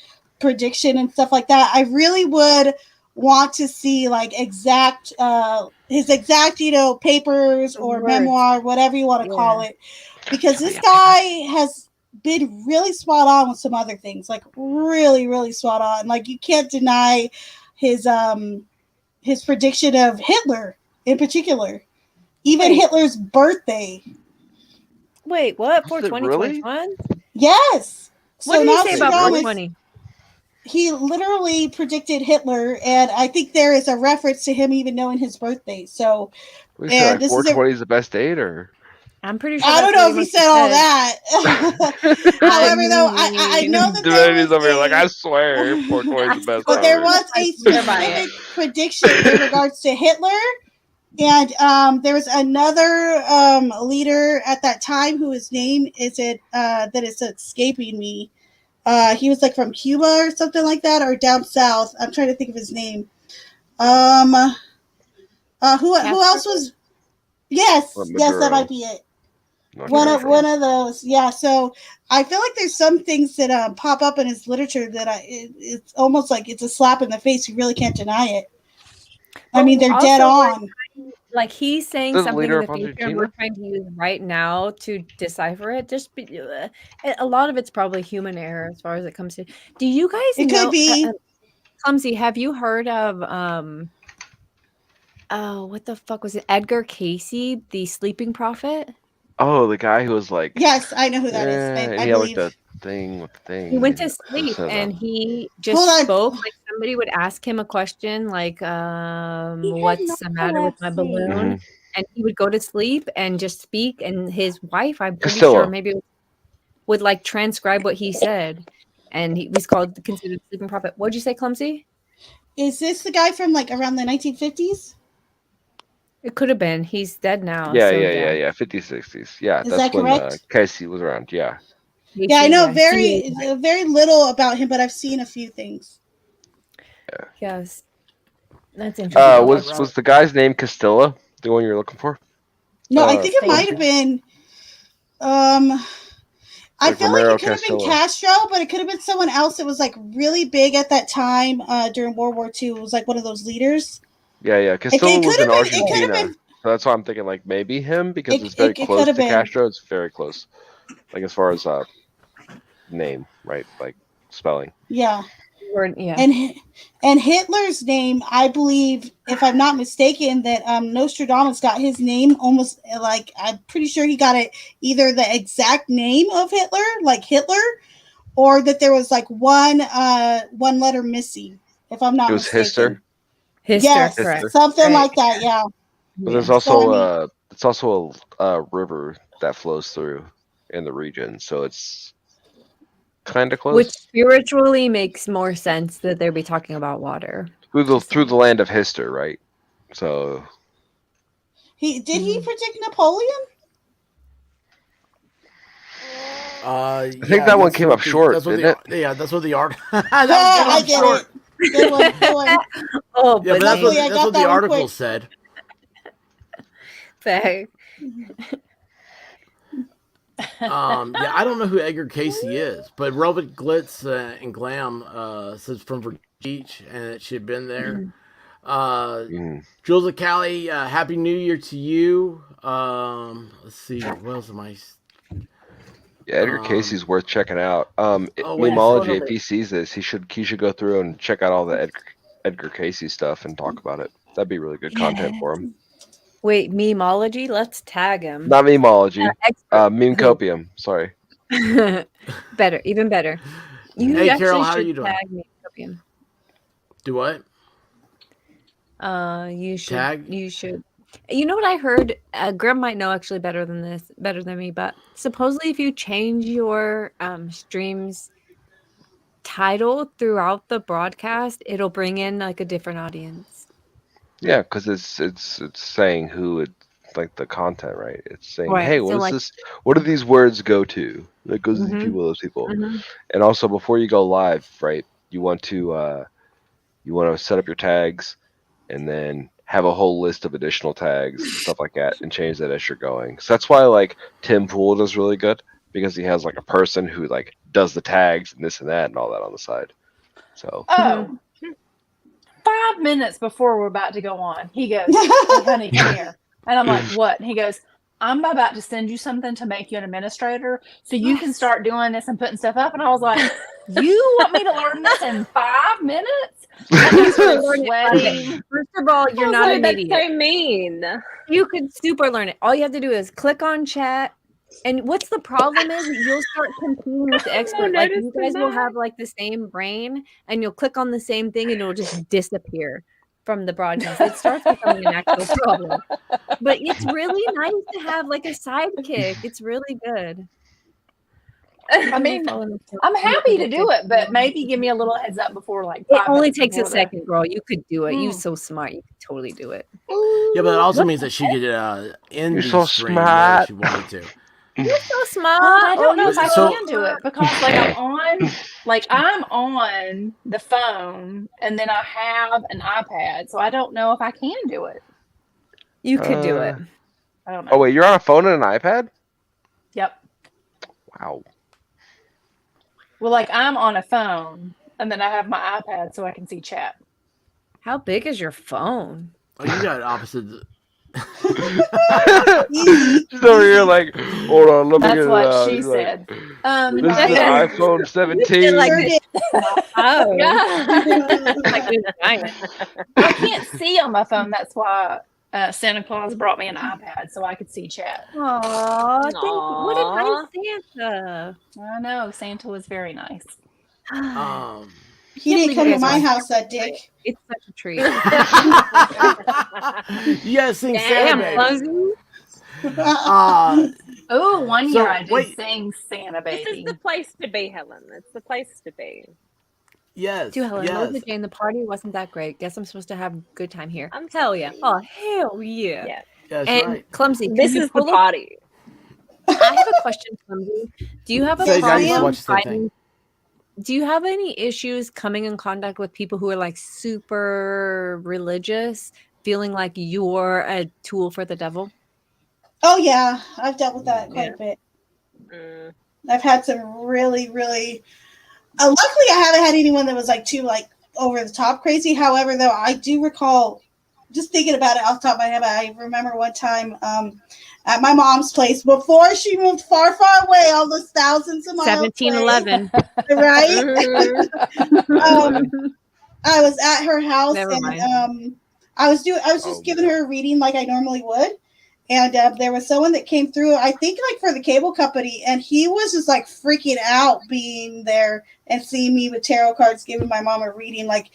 prediction and stuff like that. I really would want to see like his exact papers or memoir, whatever you want to call it, because this guy has been really spot on with some other things, like really, really spot on. Like, you can't deny his prediction of Hitler in particular, even Hitler's birthday. Wait, what? For Is it 2021? Yes. What did he say about Nostradamus, 420? he literally predicted Hitler, and I think there is a reference to him even knowing his birthday. So, We say like 420 is the best date, or I'm pretty sure I don't that's know what if he must said have all that. However, though, I know that there Divinity's was over here like, I a swear, 420 is the best but there ever. was a swear by it. specific prediction in regards to Hitler. And there was another leader at that time who his name is that is escaping me. He was like from Cuba or something like that, or down south. I'm trying to think of his name. Who else was? Yes, that might be it. One of those. Yeah. So I feel like there's some things that pop up in his literature that it's almost like it's a slap in the face. You really can't deny it. I mean, they're dead on. Like he's saying The something leader in the of future, and Argentina? we're trying to use right now to decipher it. A lot of it's probably human error as far as it comes to. Do you guys It know? could be. Clumsy, have you heard of oh, what the fuck was it? Edgar Casey, the sleeping prophet? Oh, the guy who was like, Yes, I know who that is. and I he had like believe. the thing with the thing. He went to and sleep said, and he Hold just on. spoke. Like somebody would ask him a question, like, "What's the matter with my balloon?" Mhm. And he would go to sleep and just speak. And his wife, I'm pretty Castillo. sure, maybe would like transcribe what he said. And he's considered sleeping prophet. What'd you say, Clumsy? Is this the guy from like around the 1950s? It could have been. He's dead now. Yeah, so yeah. 50s, 60s. Yeah, Is that's that when correct? Casey was around. Yeah. Yeah, I know Casey, very little about him, but I've seen a few things. Yes. That's interesting. Was the guy's name Castillo the one you're looking for? No, I think it might have been. I Like feel Romero like it could have been Castillo. Castro, but it could have been someone else that was like really big at that time during World War II. It was like one of those leaders. Yeah. Castillo was in Argentina. Been, so that's why I'm thinking like maybe him because it's very it close to been. Castro. It's very close. Like as far as name, right? Like spelling. Yeah. Yeah. And Hitler's name, I believe, if I'm not mistaken, that Nostradamus got his name almost like I'm pretty sure he got it either the exact name of Hitler, like Hitler, or that there was like one letter missing. If I'm not mistaken. Yes, correct. something like that. Yeah. But there's also it's also a river that flows through in the region, so it's kind of close. Which spiritually makes more sense that they'd be talking about water. Through the land of Hister, right? So he predict Napoleon? I think that one came up short, didn't it? Yeah, that's what the art. I get it. Good one. Oh, yeah, but that's what the article said. Fair. Yeah, I don't know who Edgar Casey is, but Robert Glitz and Glam says from Virginia Beach, and she had been there. Jules Cali, Happy New Year to you. Let's see, what else am I? Yeah, Edgar Casey's worth checking out. Memology, if he sees this, he should go through and check out all the Edgar Casey stuff and talk about it. That'd be really good content for him. Wait, memology? Let's tag him. Not memology. Meme copium. Sorry. Better, even better. Hey, Carol, how are you doing? Tag meme copium. Do what? You should tag. You should. You know what I heard? Grim might know actually better than me. But supposedly, if you change your stream's title throughout the broadcast, it'll bring in like a different audience. Yeah, because it's saying who it like the content, right? It's saying, right. hey, what is this? What do these words go to? That goes to these people, those people. And also, before you go live, right? You want to set up your tags, and then have a whole list of additional tags and stuff like that, and change that as you're going. So that's why like Tim Pool does really good because he has like a person who like does the tags and this and that and all that on the side. So. 5 minutes before we're about to go on, he goes, "Hey, honey, come here." And I'm like, "What?" And he goes, "I'm about to send you something to make you an administrator so you can start doing this and putting stuff up." And I was like, "You want me to learn this in 5 minutes?" Sweating. First of all, you're not an idiot. That's so mean. You could super learn it. All you have to do is click on chat. And what's the problem is you'll start competing with the expert. Like you guys will have like the same brain and you'll click on the same thing and it'll just disappear. from the broadcast. It starts becoming an actual problem. But it's really nice to have like a sidekick. It's really good. I mean, I'm happy to do it, but maybe give me a little heads up before like It 5 only minutes takes a before the- second, girl. You could do it. You're Mm. so smart. You could totally do it. Yeah, but it also means that she could end You're the so stream smart. if she wanted to. You're so smart. But I don't know if I So- can do it because I'm on the phone and then I have an iPad, so I don't know if I can do it. You could do it. I don't know. Oh wait, you're on a phone and an iPad? Yep. Wow. Well, like I'm on a phone and then I have my iPad so I can see chat. How big is your phone? Oh, you got opposites. Just over here like, hold on, let me That's get it what out. she He's like, said. this is an Yeah. iPhone 17. Like Heard it. Oh, Yeah. like you're giant. I can't see on my phone. That's why Santa Claus brought me an iPad so I could see chat. Aw, thank you. What a Aw. nice Santa. I know Santa was very nice. He didn't come to my house, that dick. It's such a treat. You gotta sing Damn, Santa Baby. Clumsy. Oh, one So, year I did wait. sing Santa This Baby. is the place to be, Helen. It's the place to be. Yes. To Helen, yes. Melissa Jane, the party wasn't that great. Guess I'm supposed to have a good time here. I'm Hell yeah. Oh, hell yeah. Yeah. That's And right. Clumsy, can This you is the pull up- party. I have a question, Clumsy. Do you have a Say, I used to problem watch the same thing. finding? Do you have any issues coming in contact with people who are like super religious, feeling like you're a tool for the devil? Oh yeah, I've dealt with that quite a bit. Mm. I've had some really, really. Luckily, I haven't had anyone that was like too like over the top crazy. However, though, I do recall just thinking about it off the top of my head. I remember one time at my mom's place before she moved far, far away, all those thousands of miles. 1711. Right? I was at her house Never and mind. I was just giving her a reading like I normally would. And there was someone that came through, I think like for the cable company, and he was just like freaking out being there and seeing me with tarot cards giving my mom a reading. Like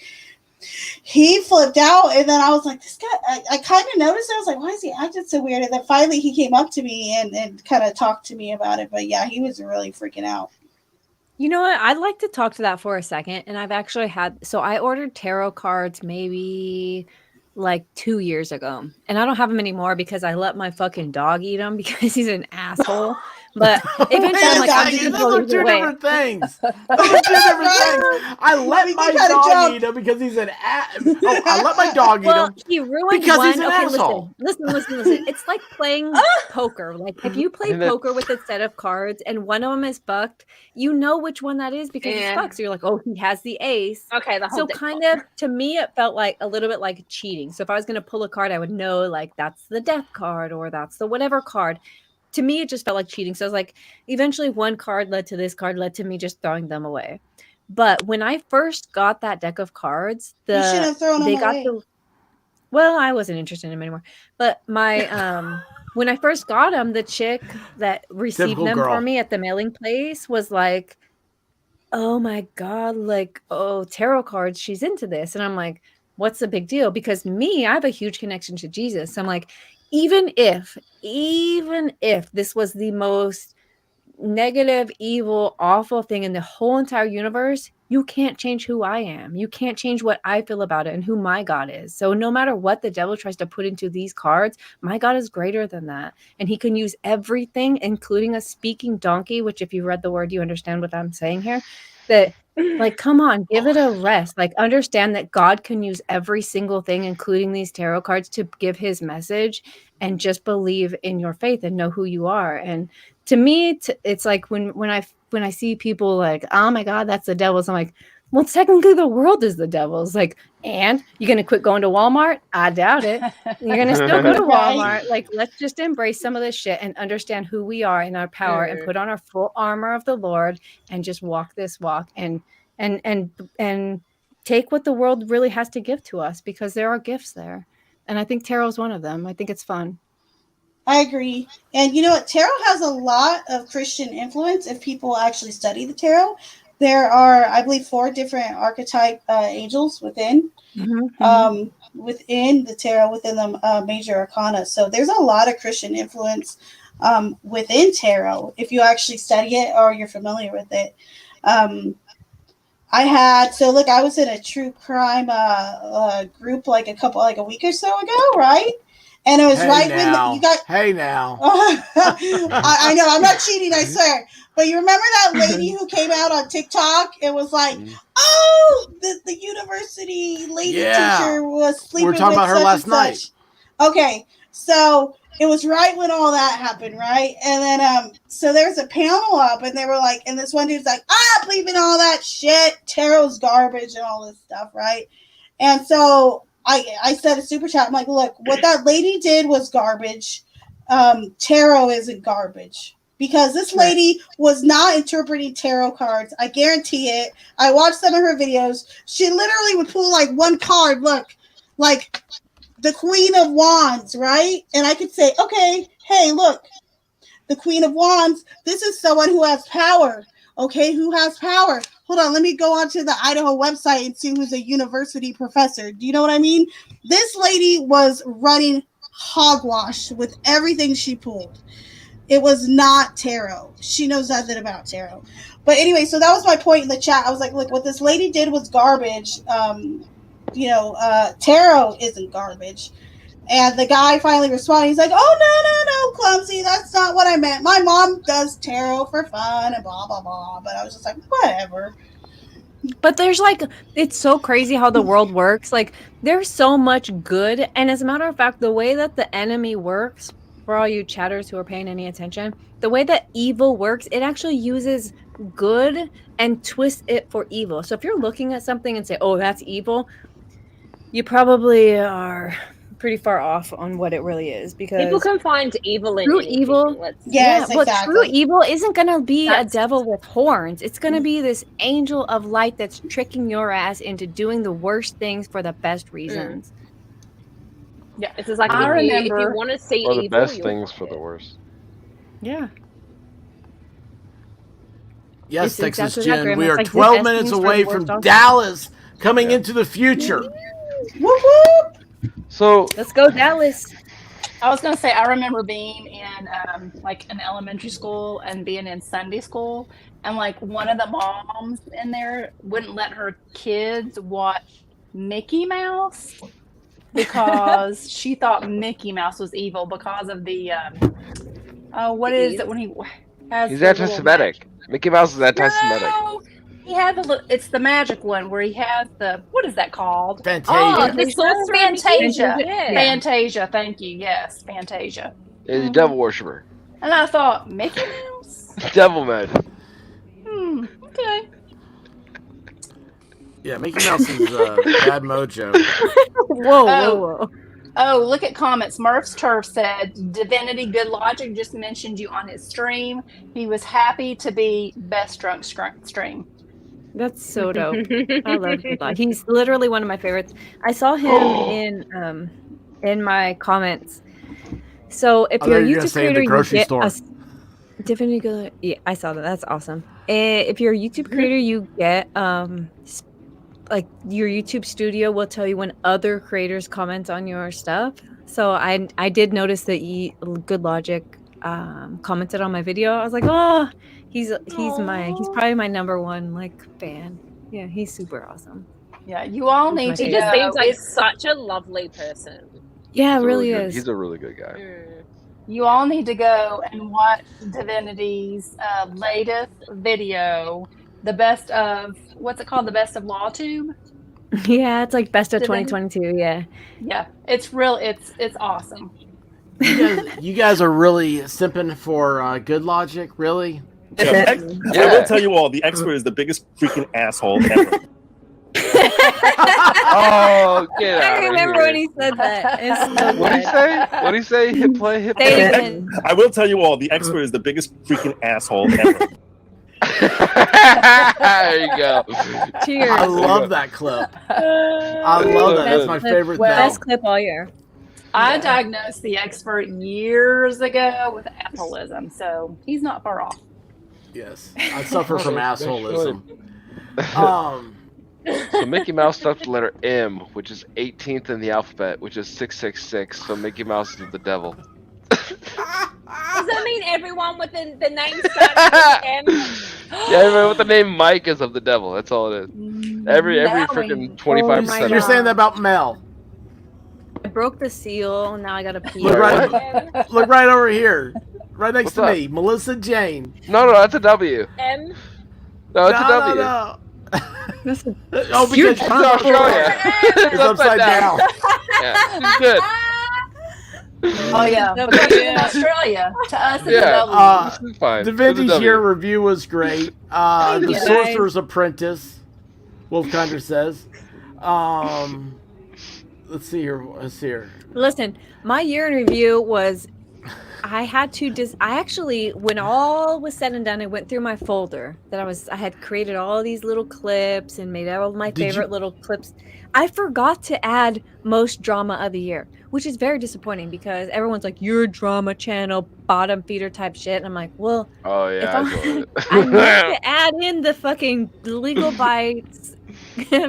he flipped out, and then I was like, this guy, I kind of noticed it. I was like, why is he acting so weird? And then finally he came up to me and kind of talked to me about it. But yeah, he was really freaking out. You know what? I'd like to talk to that for a second. And I've actually I ordered tarot cards maybe like 2 years ago. And I don't have them anymore because I let my fucking dog eat them because he's an asshole. But eventually I'm like, I'm just going to throw Those are these two away. different things. Those are two different things. I let my gotta dog jump. eat him because he's an ass. Oh, I let my dog eat Well, him he ruined because one. he's an Okay, asshole. listen. It's like playing poker. Like if you play poker with a set of cards and one of them is fucked, you know which one that is because it's Yeah. fucked. So you're like, oh, he has the ace. Okay, the whole So deck kind full. of to me, it felt like a little bit like cheating. So if I was going to pull a card, I would know like that's the death card or that's the whatever card. To me, it just felt like cheating. So I was like, eventually one card led to this card led to me just throwing them away. But when I first got that deck of cards, You should have thrown them away. Well, I wasn't interested in them anymore. But my when I first got them, the chick that received Typical them girl. for me at the mailing place was like, "Oh my god, like tarot cards, she's into this." And I'm like, "What's the big deal?" Because me, I have a huge connection to Jesus. So I'm like, even if this was the most negative, evil, awful thing in the whole entire universe, you can't change who I am. You can't change what I feel about it and who my God is. So no matter what the devil tries to put into these cards, my God is greater than that. And he can use everything, including a speaking donkey, which if you read the word, you understand what I'm saying here. That like, come on, give it a rest. Like, understand that God can use every single thing, including these tarot cards, to give his message, and just believe in your faith and know who you are. And to me, it's like when I see people like, oh my God, that's the devil's. I'm like, well, technically the world is the devil's. Like, and you're gonna quit going to Walmart? I doubt it. You're gonna still go to Walmart. Like, let's just embrace some of this shit and understand who we are in our power and put on our full armor of the Lord and just walk this walk and take what the world really has to give to us, because there are gifts there. And I think tarot is one of them. I think it's fun. I agree. And you know what? Tarot has a lot of Christian influence if people actually study the tarot. There are, I believe, 4 different archetype angels within. within the tarot, within the major arcana. So there's a lot of Christian influence within tarot if you actually study it or you're familiar with it. I was in a true crime group like a week or so ago, right? And it was when you got. Hey now. I know, I'm not cheating, I swear. But you remember that lady who came out on TikTok? It was like, oh, the university lady teacher was sleeping with such and such. We were talking about her last night. Okay, so it was right when all that happened, right? And then, so there's a panel up, and they were like, and this one dude's like, I believe in all that shit. Tarot's garbage and all this stuff, right? And so I said a super chat. I'm like, look, what that lady did was garbage. Tarot isn't garbage because this lady was not interpreting tarot cards. I guarantee it. I watched some of her videos. She literally would pull like one card. Look, like the Queen of Wands, right? And I could say, okay, hey, look, the Queen of Wands. This is someone who has power. Okay, who has power? Hold on, let me go onto the Idaho website and see who's a university professor. Do you know what I mean? This lady was running hogwash with everything she pulled. It was not tarot. She knows nothing about tarot. But anyway, so that was my point in the chat. I was like, look, what this lady did was garbage. Tarot isn't garbage. And the guy finally responded. He's like, oh, no, Clumsy. That's not what I meant. My mom does tarot for fun and blah, blah, blah. But I was just like, whatever. But there's it's so crazy how the world works. Like, there's so much good. And as a matter of fact, the way that the enemy works, for all you chatters who are paying any attention, the way that evil works, it actually uses good and twists it for evil. So if you're looking at something and say, oh, that's evil, you probably are pretty far off on what it really is, because people can find evil in true anything. evil. But true evil isn't gonna be a devil with horns. It's gonna be this angel of light that's tricking your ass into doing the worst things for the best reasons. Yeah, it's just like I if you want to see evil, the best things for the worst. Yeah. Yes, Texas Jen. We are 12 minutes away from Dallas coming into the future. Whoop, whoop. So let's go, Dallas. I was gonna say, I remember being in an elementary school and being in Sunday school, and one of the moms in there wouldn't let her kids watch Mickey Mouse because she thought Mickey Mouse was evil because of the what is it when he has? He's anti-Semitic. Mickey Mouse is anti-Semitic. No, he had it's the magic one where he has what is that called? Fantasia. Oh, the Fantasia. Yeah. Fantasia, thank you. Yes, Fantasia. He's a devil worshiper. And I thought, Mickey Mouse? Devil magic. Okay. Yeah, Mickey Mouse is bad mojo. Whoa. Oh, look at comments. Murph's Turf said, Divinity Good Logic just mentioned you on his stream. He was happy to be best drunk stream. That's so dope. I love Good Logic. He's literally one of my favorites. I saw him in my comments. So if you're a YouTube creator, you get a Divinity Good. Yeah, I saw that. That's awesome. If you're a YouTube creator, you get your YouTube studio will tell you when other creators comment on your stuff. So I did notice that Good Logic commented on my video. I was like, oh, he's probably my number one fan. Yeah, he's super awesome. Yeah, you all need to. He just seems like such a lovely person. Yeah, it really is. He's a really good guy. You all need to go and watch Divinity's latest video. The best of, what's it called? The best of LawTube? Yeah, it's best of 2022. Yeah. Yeah, it's awesome. You guys are really simping for Good Logic, really? I will tell you all, the expert is the biggest freaking asshole ever. Oh, get out I remember when he said that. What'd he say? What'd he say? Hit play. I will tell you all, the expert is the biggest freaking asshole ever. There you go. Cheers. I love that clip. I love that. That's my favorite thing. Best clip all year. I diagnosed the expert years ago with alcoholism, so he's not far off. Yes, I suffer from assholism. So Mickey Mouse stuffed the letter M, which is 18th in the alphabet, which is 666. So Mickey Mouse is the devil. Does that mean everyone with the name starting with M? Yeah, everybody with the name Mike is of the devil. That's all it is. Every Now freaking we- 25%. You're saying that about Mel. I broke the seal. Now I gotta pee. Look Sorry, right, look right over here, right next What's to up? me, Melissa Jane. No, that's a W. M. No, it's a W. No. Listen, Oh, You're because It's Australia. it's upside down. Yeah, she's good. Oh yeah, No, because but- in Australia, to us it's a Yeah. W. This is fine. Divinity's It's a W. year review was great. Thank The you, guys. Sorcerer's Apprentice, Wolfkinder says. Let's see here. Listen, my year in review was I had to I actually, when all was said and done, I went through my folder that I had created all these little clips and made all of my Did you- favorite little clips. I forgot to add most drama of the year, which is very disappointing because everyone's like, you're a drama channel, bottom feeder type shit. And I'm like, well, Oh if yeah, I saw it. I need to add in the fucking legal bites,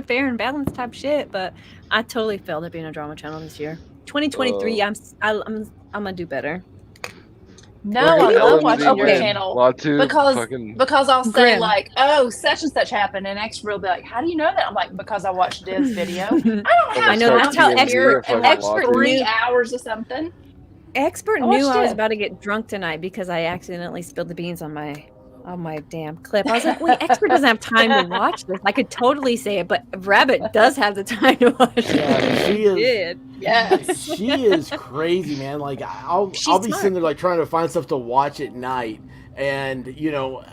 fair and balanced type shit, but I totally failed at being a drama channel this year. 2023, I'm gonna do better. No, Fucking I love Ellen watching Dean your okay. channel Latu, because fucking I'll say Grim. like, oh, such and such happened, and expert will be like, how do you know that? I'm like, because I watched Div's video. I don't have I know, that's how time here expert- and watch expert 3 knew- hours or something. Expert I knew watched I was it. about to get drunk tonight because I accidentally spilled the beans on my damn clip. I was like, wait, Expert doesn't have time to watch this. I could totally say it, but Rabbit does have the time to watch it. Yeah, she is. Did. Yes. She is crazy, man. Like I'll be smart. sitting there like trying to find stuff to watch at night, and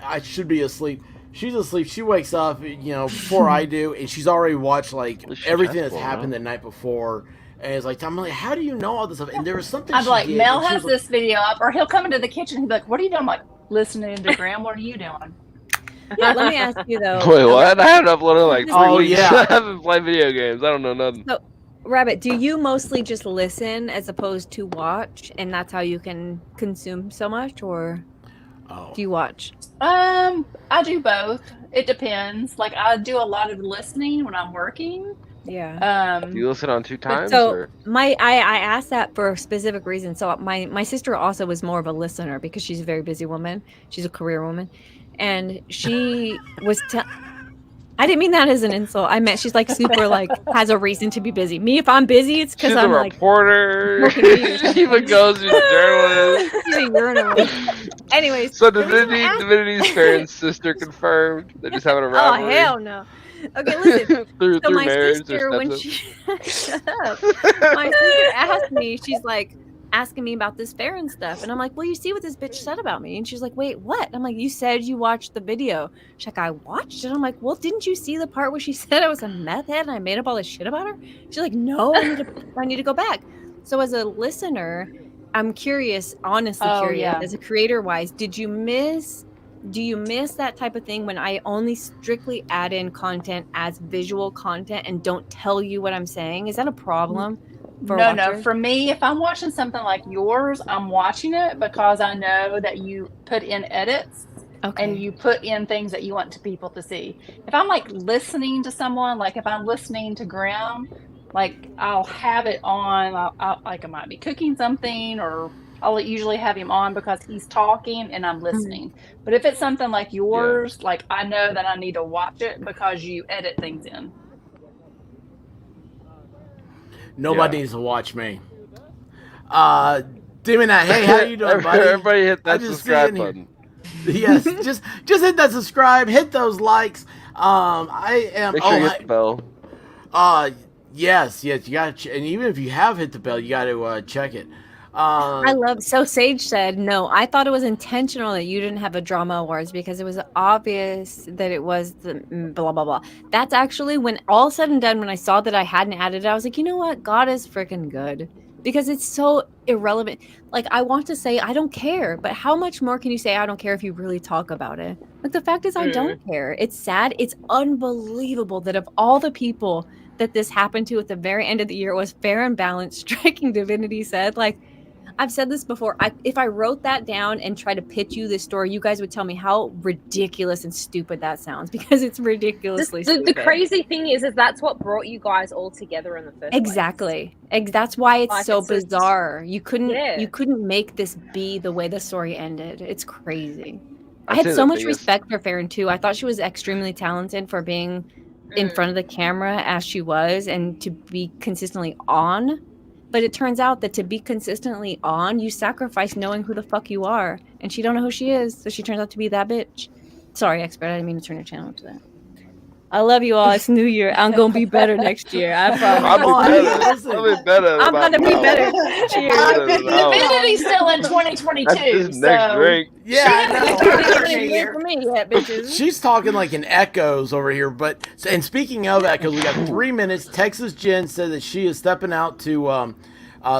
I should be asleep. She's asleep. She wakes up, before I do, and she's already watched like Well, she's everything that's helpful, happened huh? the night before. And it's like I'm like, how do you know all this stuff? And there was something. I'm she like, did, Mel and she has was like- this video up, or he'll come into the kitchen and he'll be like, what are you doing? I'm like, listening to Graham, what are you doing? Yeah, let me ask you though. Wait, what? I haven't uploaded in like 3 Oh, weeks. yeah. I haven't played video games. I don't know nothing. Rabbit, do you mostly just listen as opposed to watch, and that's how you can consume so much, or Oh. do you watch? I do both. It depends. Like I do a lot of listening when I'm working. Yeah. Do you listen on 2 times? So or? I asked that for a specific reason. So my sister also was more of a listener because she's a very busy woman. She's a career woman, and she was. I didn't mean that as an insult. I meant she's like super like has a reason to be busy. Me, if I'm busy, it's because She's I'm a like reporter. smoking weed or something. She even goes to journalist. she's a urinal. Anyways, So the reason I asked- Divinity's parents' sister confirmed. They're just having a oh rivalry. hell no. Okay, listen. through So my marriage or sister, when stepson. she shut up, my sister asked me, she's like asking me about this fair and stuff, and I'm like, well, you see what this bitch said about me, and she's like, wait, what? I'm like, you said you watched the video. She's like, I watched it. I'm like, well, didn't you see the part where she said I was a meth head and I made up all this shit about her? She's like, no, I need to go back. So as a listener, I'm curious, honestly Oh, curious, yeah. as a creator wise, do you miss that type of thing when I only strictly add in content as visual content and don't tell you what I'm saying? Is that a problem? For a No. watcher? For me, if I'm watching something like yours, I'm watching it because I know that you put in edits Okay. and you put in things that you want to people to see. If I'm like listening to someone, like if I'm listening to Graham, like I'll have it on. I'll like I might be cooking something, or I'll usually have him on because he's talking and I'm listening. But if it's something like yours, like I know that I need to watch it because you edit things in. Nobody Yeah. needs to watch me. Demon, hey, how you doing, buddy? Everybody hit I that just subscribe sitting here. button. Yes, just hit that subscribe, hit those likes. I am. Make sure you hit the bell. Yes, you gotta, and even if you have hit the bell, you gotta check it. I love. So Sage said, no, I thought it was intentional that you didn't have a drama awards because it was obvious that it was the blah blah blah. That's actually when all said and done, when I saw that I hadn't added it, I was like, you know what, God is freaking good, because it's so irrelevant. Like, I want to say I don't care, but how much more can you say I don't care if you really talk about it? Like, the fact is I don't care. It's sad. It's unbelievable that of all the people that this happened to at the very end of the year, it was fair and balanced striking Divinity Said. Like, I've said this before. If I wrote that down and tried to pitch you this story, you guys would tell me how ridiculous and stupid that sounds because it's ridiculously The stupid. crazy thing is that's what brought you guys all together in the first place. Exactly. That's why it's Like, so it's just- bizarre. You couldn't Yeah. make this be the way the story ended. It's crazy. I I'd had say so the much biggest- respect for Farron too. I thought she was extremely talented for being in front of the camera as she was and to be consistently on. But it turns out that to be consistently on, you sacrifice knowing who the fuck you are. And she don't know who she is, so she turns out to be that bitch. Sorry, expert. I didn't mean to turn your channel to that. I love you all. It's New Year. I'm gonna be better next year. I promise. I'll be better. I'm gonna be better. Cheers. Divinity's still in 2022. That's his next drink. For me yet, bitches. She's talking like an echoes over here. But and speaking of echoes, we got 3 minutes. Texas Jen said that she is stepping out to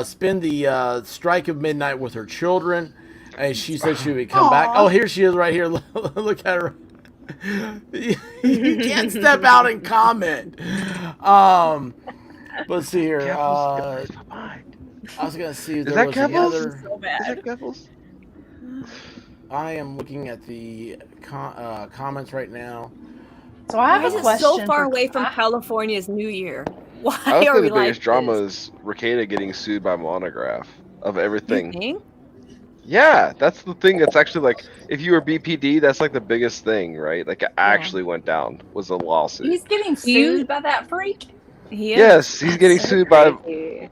spend the strike of midnight with her children, and she said she would come back. Oh, here she is, right here. Look at her. You can't step out and comment. Let's see here. I was gonna see if Is there that was Keppels? another. So bad. Is that Keppels? I am looking at the comments right now. So I have Why a is it question. so far for- away from California's New Year? Why I would are say we the like biggest drama this? is Ricada getting sued by Monograph of You everything. think? Yeah, that's the thing. That's actually like, if you were BPD, that's like the biggest thing, right? Like it actually went down was a lawsuit. He's getting sued by that freak. He is. Yes, he's getting So sued crazy.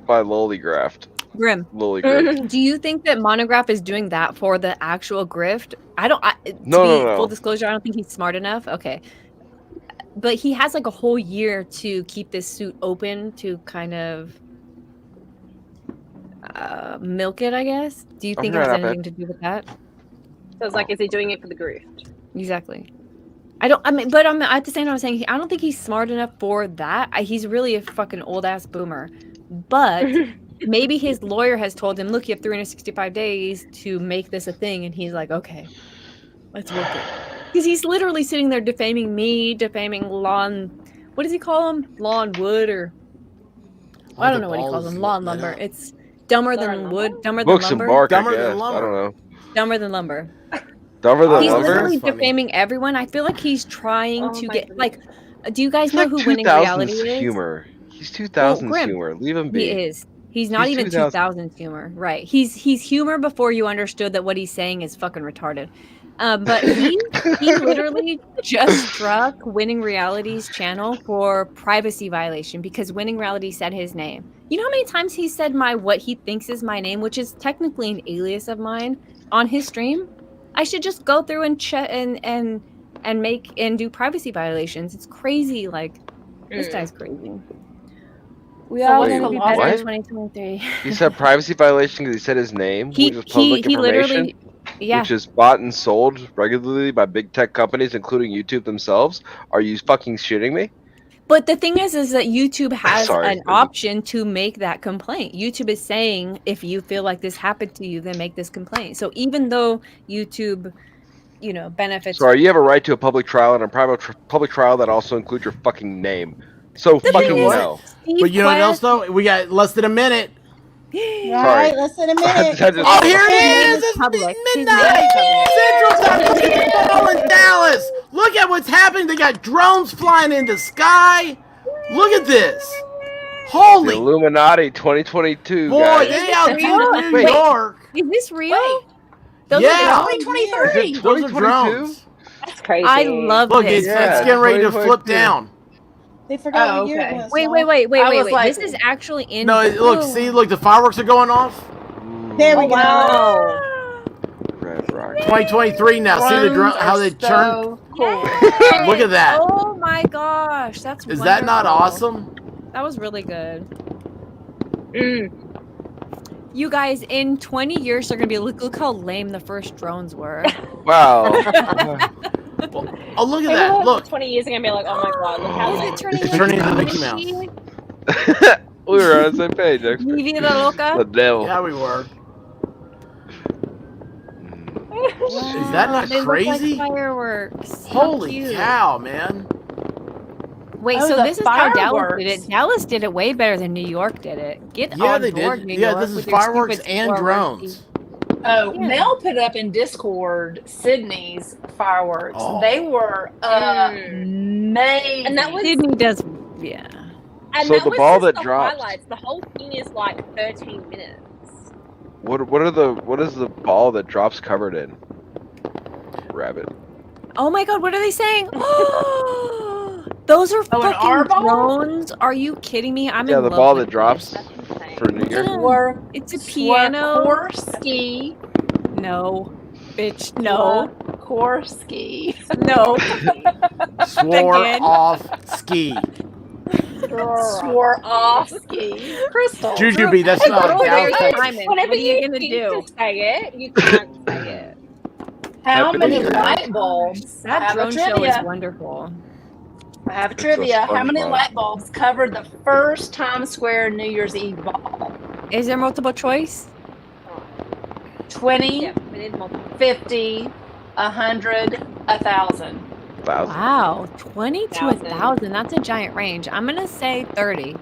by Lollygraft. Grim. Lollygraft. Do you think that Monograph is doing that for the actual grift? No. Full disclosure, I don't think he's smart enough. Okay. But he has like a whole year to keep this suit open to kind of milk it, I guess. Do you think it has anything to do with that? So it's like, is he doing it for the grift? Exactly. At the same time, I'm saying I don't think he's smart enough for that. He's really a fucking old ass boomer. But maybe his lawyer has told him, look, you have 365 days to make this a thing. And he's like, okay, let's work it. Because he's literally sitting there defaming me, defaming Lawn. What does he call him? Lawn Wood or. I don't know what he calls him. Lawn Lumber. It's dumber than wood. Dumber than Books and lumber. bark, Dumber I than guess. lumber. I don't know. Dumber than lumber. Dumber than He's lumber? literally That's funny. defaming everyone. I feel like he's trying Oh to my get goodness. like. Do you guys He's know like who Winning Reality 2000s is? humor. He's 2000s Grim. humor. Leave him be. He is. He's not He's even 2000. 2000s humor, right? He's humor before you understood that what he's saying is fucking retarded. But he literally just struck Winning Reality's channel for privacy violation because Winning Reality said his name. You know how many times he said what he thinks is my name, which is technically an alias of mine, on his stream? I should just go through and check and make and do privacy violations. It's crazy. Like this guy's crazy. We So all what's gonna the be law? better in What? 2023. He said privacy violation because he said his name, which is public information, literally, yeah. which is bought and sold regularly by big tech companies, including YouTube themselves. Are you fucking shitting me? But the thing is that YouTube has Sorry. an option to make that complaint. YouTube is saying if you feel like this happened to you, then make this complaint. So even though YouTube, benefits. Sorry, you have a right to a public trial and a public trial that also includes your fucking name. So The fucking thing is- no. But you know what else though? We got less than a minute. Right, less than a minute. Oh, here it name is! is It's public. His midnight! name is Central Time football in Dallas! Look at what's happening. They got drones flying in the sky. Look at this. The Holy Illuminati 2022, boy, guys. they out New Wait. York. Is this real? Yeah. Are- 2023. Those are drones. That's crazy. I love Look, this. it's getting ready to flip 2022. down. They forgot Oh, what year okay. it was. Wait. I was like- This is actually in. No, look, see, look, the fireworks are going off. There we go. Wow. Red Rock. 2023 now. See the drone, how they turn. So cool. Yay! Look at that. Oh my gosh, that's Is that not wonderful. awesome? That was really good. Mm. You guys, in 20 years, they're gonna be look how lame the first drones were. Wow. Well, oh, look at People that. in Look. 20 years are gonna be like, oh my god, look how Is lame. it turning It's into turning into Mickey Mickey Mouse. We were on the same page, actually. Mi vida loca? The devil. Yeah, we were. Wow, that not they crazy? Look like fireworks. How Holy cute. cow, man. Wait, Oh, so the this is how Dallas fireworks. did it. Dallas did it way better than New York did it. Get Yeah, on they board, did. New Yeah, York, this is with your fireworks stupid and fireworks. drones. Oh, Yeah. Mel put up in Discord Sydney's fireworks. Oh. They were amazing. And that was Sydney does, yeah. and So that the was ball just that the drops. highlights. The whole thing is like 13 minutes. What is the ball that drops covered in? Rabbit. Oh my God, what are they saying? Those are Oh, an fucking R-ball? drones. Are you kidding me? I'm Yeah, in the love ball with that drops this. for New Year. It's a piano. Swarovski. No, bitch, no, Swarovski. no. Swore Again. off ski. Swarovski. Crystal. Jujubee, that's Hey, not girl, Dallas, there's Texas. Simon. Whenever What are you you gonna think do? to say it, you can't say it. How Happy many New Year. light bulbs? I That have a drone show is trivia. wonderful. I have a It's a trivia. How many SpongeBob. light bulbs covered the first Times Square New Year's Eve ball? Is there multiple choice? 20, Yeah, we need multiple. 50, 100, 1,000. 1,000. Wow, 20 to 1,000. 1,000. That's a giant range. I'm gonna say 30.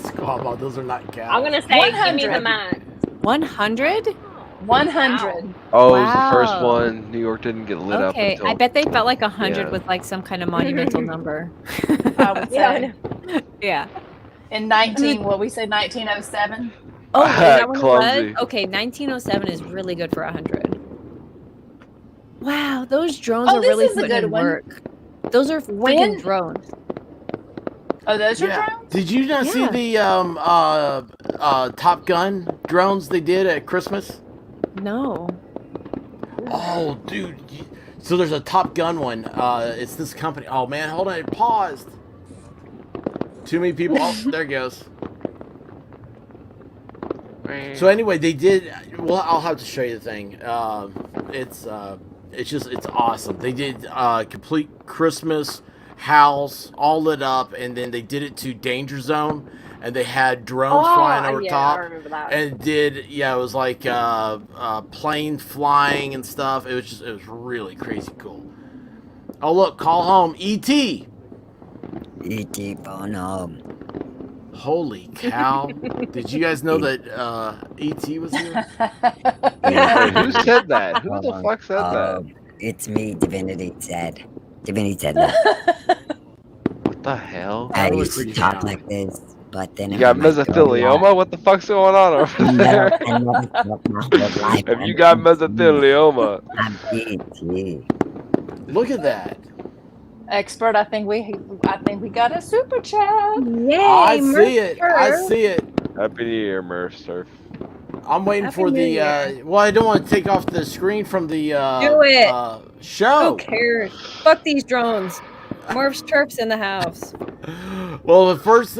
Squabble, those are not cows. I'm gonna say, give me the 100. math. 100? 100. Oh, it was the first Wow. one. New York didn't get lit up Okay, until. I bet they felt like 100 Yeah. was like some kind of monumental number. I would Yeah, I say. know. Yeah. In 1907? Oh, is that when it Clumsy. was? Okay, 1907 is really good for 100. Wow, those drones Oh, are this really is a putting good in one. work. Those are freaking When- drones. Oh, those are Yeah. drones? Did you not see Yeah. the Top Gun drones they did at Christmas? No. Oh, dude. So there's a Top Gun one. It's this company. Oh, man, hold on. It paused. Too many people. Oh, there it goes. So anyway, they did. Well, I'll have to show you the thing. It's awesome. They did complete Christmas house all lit up, and then they did it to Danger Zone, and they had drones flying over yeah, top. I remember that. And it was like plane flying and stuff. It was really crazy cool. Oh look, call home, E.T. E.T. phone home. Holy cow! Did you guys know that E.T. was here? Wait, who said that? Who the fuck said that? It's me, Divinity Said. Divinity said that. What the hell? I really used to freaking talk out. like this, but then You got mesothelioma? What the fuck's going on over there? I never talked my whole life. Have you got mesothelioma? I'm E.T. Look at that! Expert, I think we got a super chat. Yay! I see it. I Mercer. see it. Happy New Year, Murph Surf. I'm waiting Happy for New the. Year. Well, I don't want to take off the screen from the Do it. show. Who cares? Fuck these drones. Morph's chirps in the house. Well, the first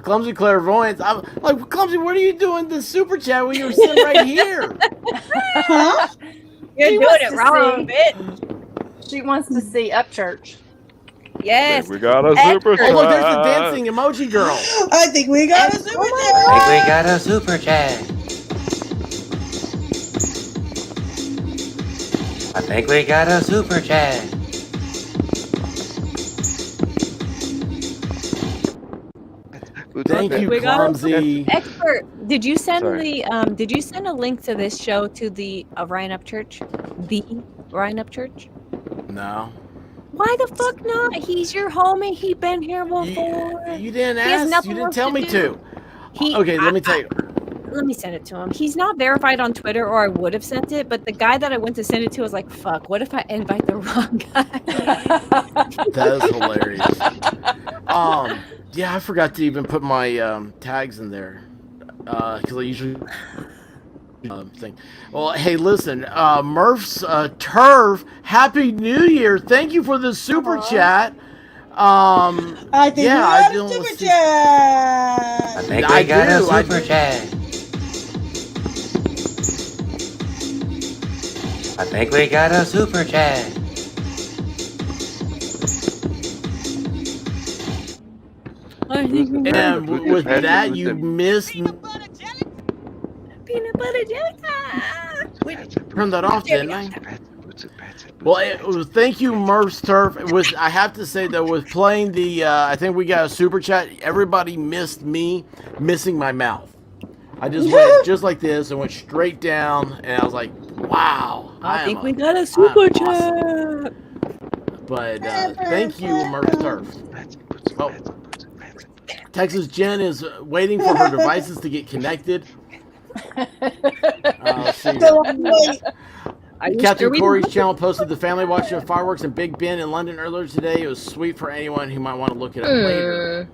Clumsy Clairvoyance, I'm like, Clumsy, what are you doing the super chat when you were sitting right here? Huh? You're She doing wants it to wrong, see. bitch. She wants to see Upchurch. Yes. We got a super Oh, look, there's the chat. dancing emoji girl. I think we got a super I chat. think we got a super chat. I think we got a super chat. Thank you, We got a Clumsy. Expert, did you send Sorry. did you send a link to this show to the Ryan Upchurch? The Ryan Upchurch? No. Why the fuck not? He's your homie. He been here before. You didn't He has ask. nothing You didn't else tell to me do. to. He, Okay, let me tell you. Let me send it to him. He's not verified on Twitter, or I would have sent it. But the guy that I went to send it to was like, "Fuck, what if I invite the wrong guy?" That is hilarious. Yeah, I forgot to even put my tags in there because I usually thing. Well, hey, listen, Murph's Turf, Happy New Year! Thank you for the super chat. I think yeah, we got a super I chat. think I we got a do, I super do. chat. I think we got a super chat. I think we got And with that, you missed. peanut butter jelly. Turn that off, didn't I? Well, thank you, Murph's Turf. I have to say though, with playing the, I think we got a super chat. Everybody missed me missing my mouth. I just went just like this and went straight down, and I was like, "Wow!" I think we got a super chat. Awesome. But thank you, Murph's Turf. Oh, Texas Jen is waiting for her devices to get connected. Let's see. Captain Corey's channel posted the family watching the fireworks in Big Ben in London earlier today. It was sweet for anyone who might want to look it up later.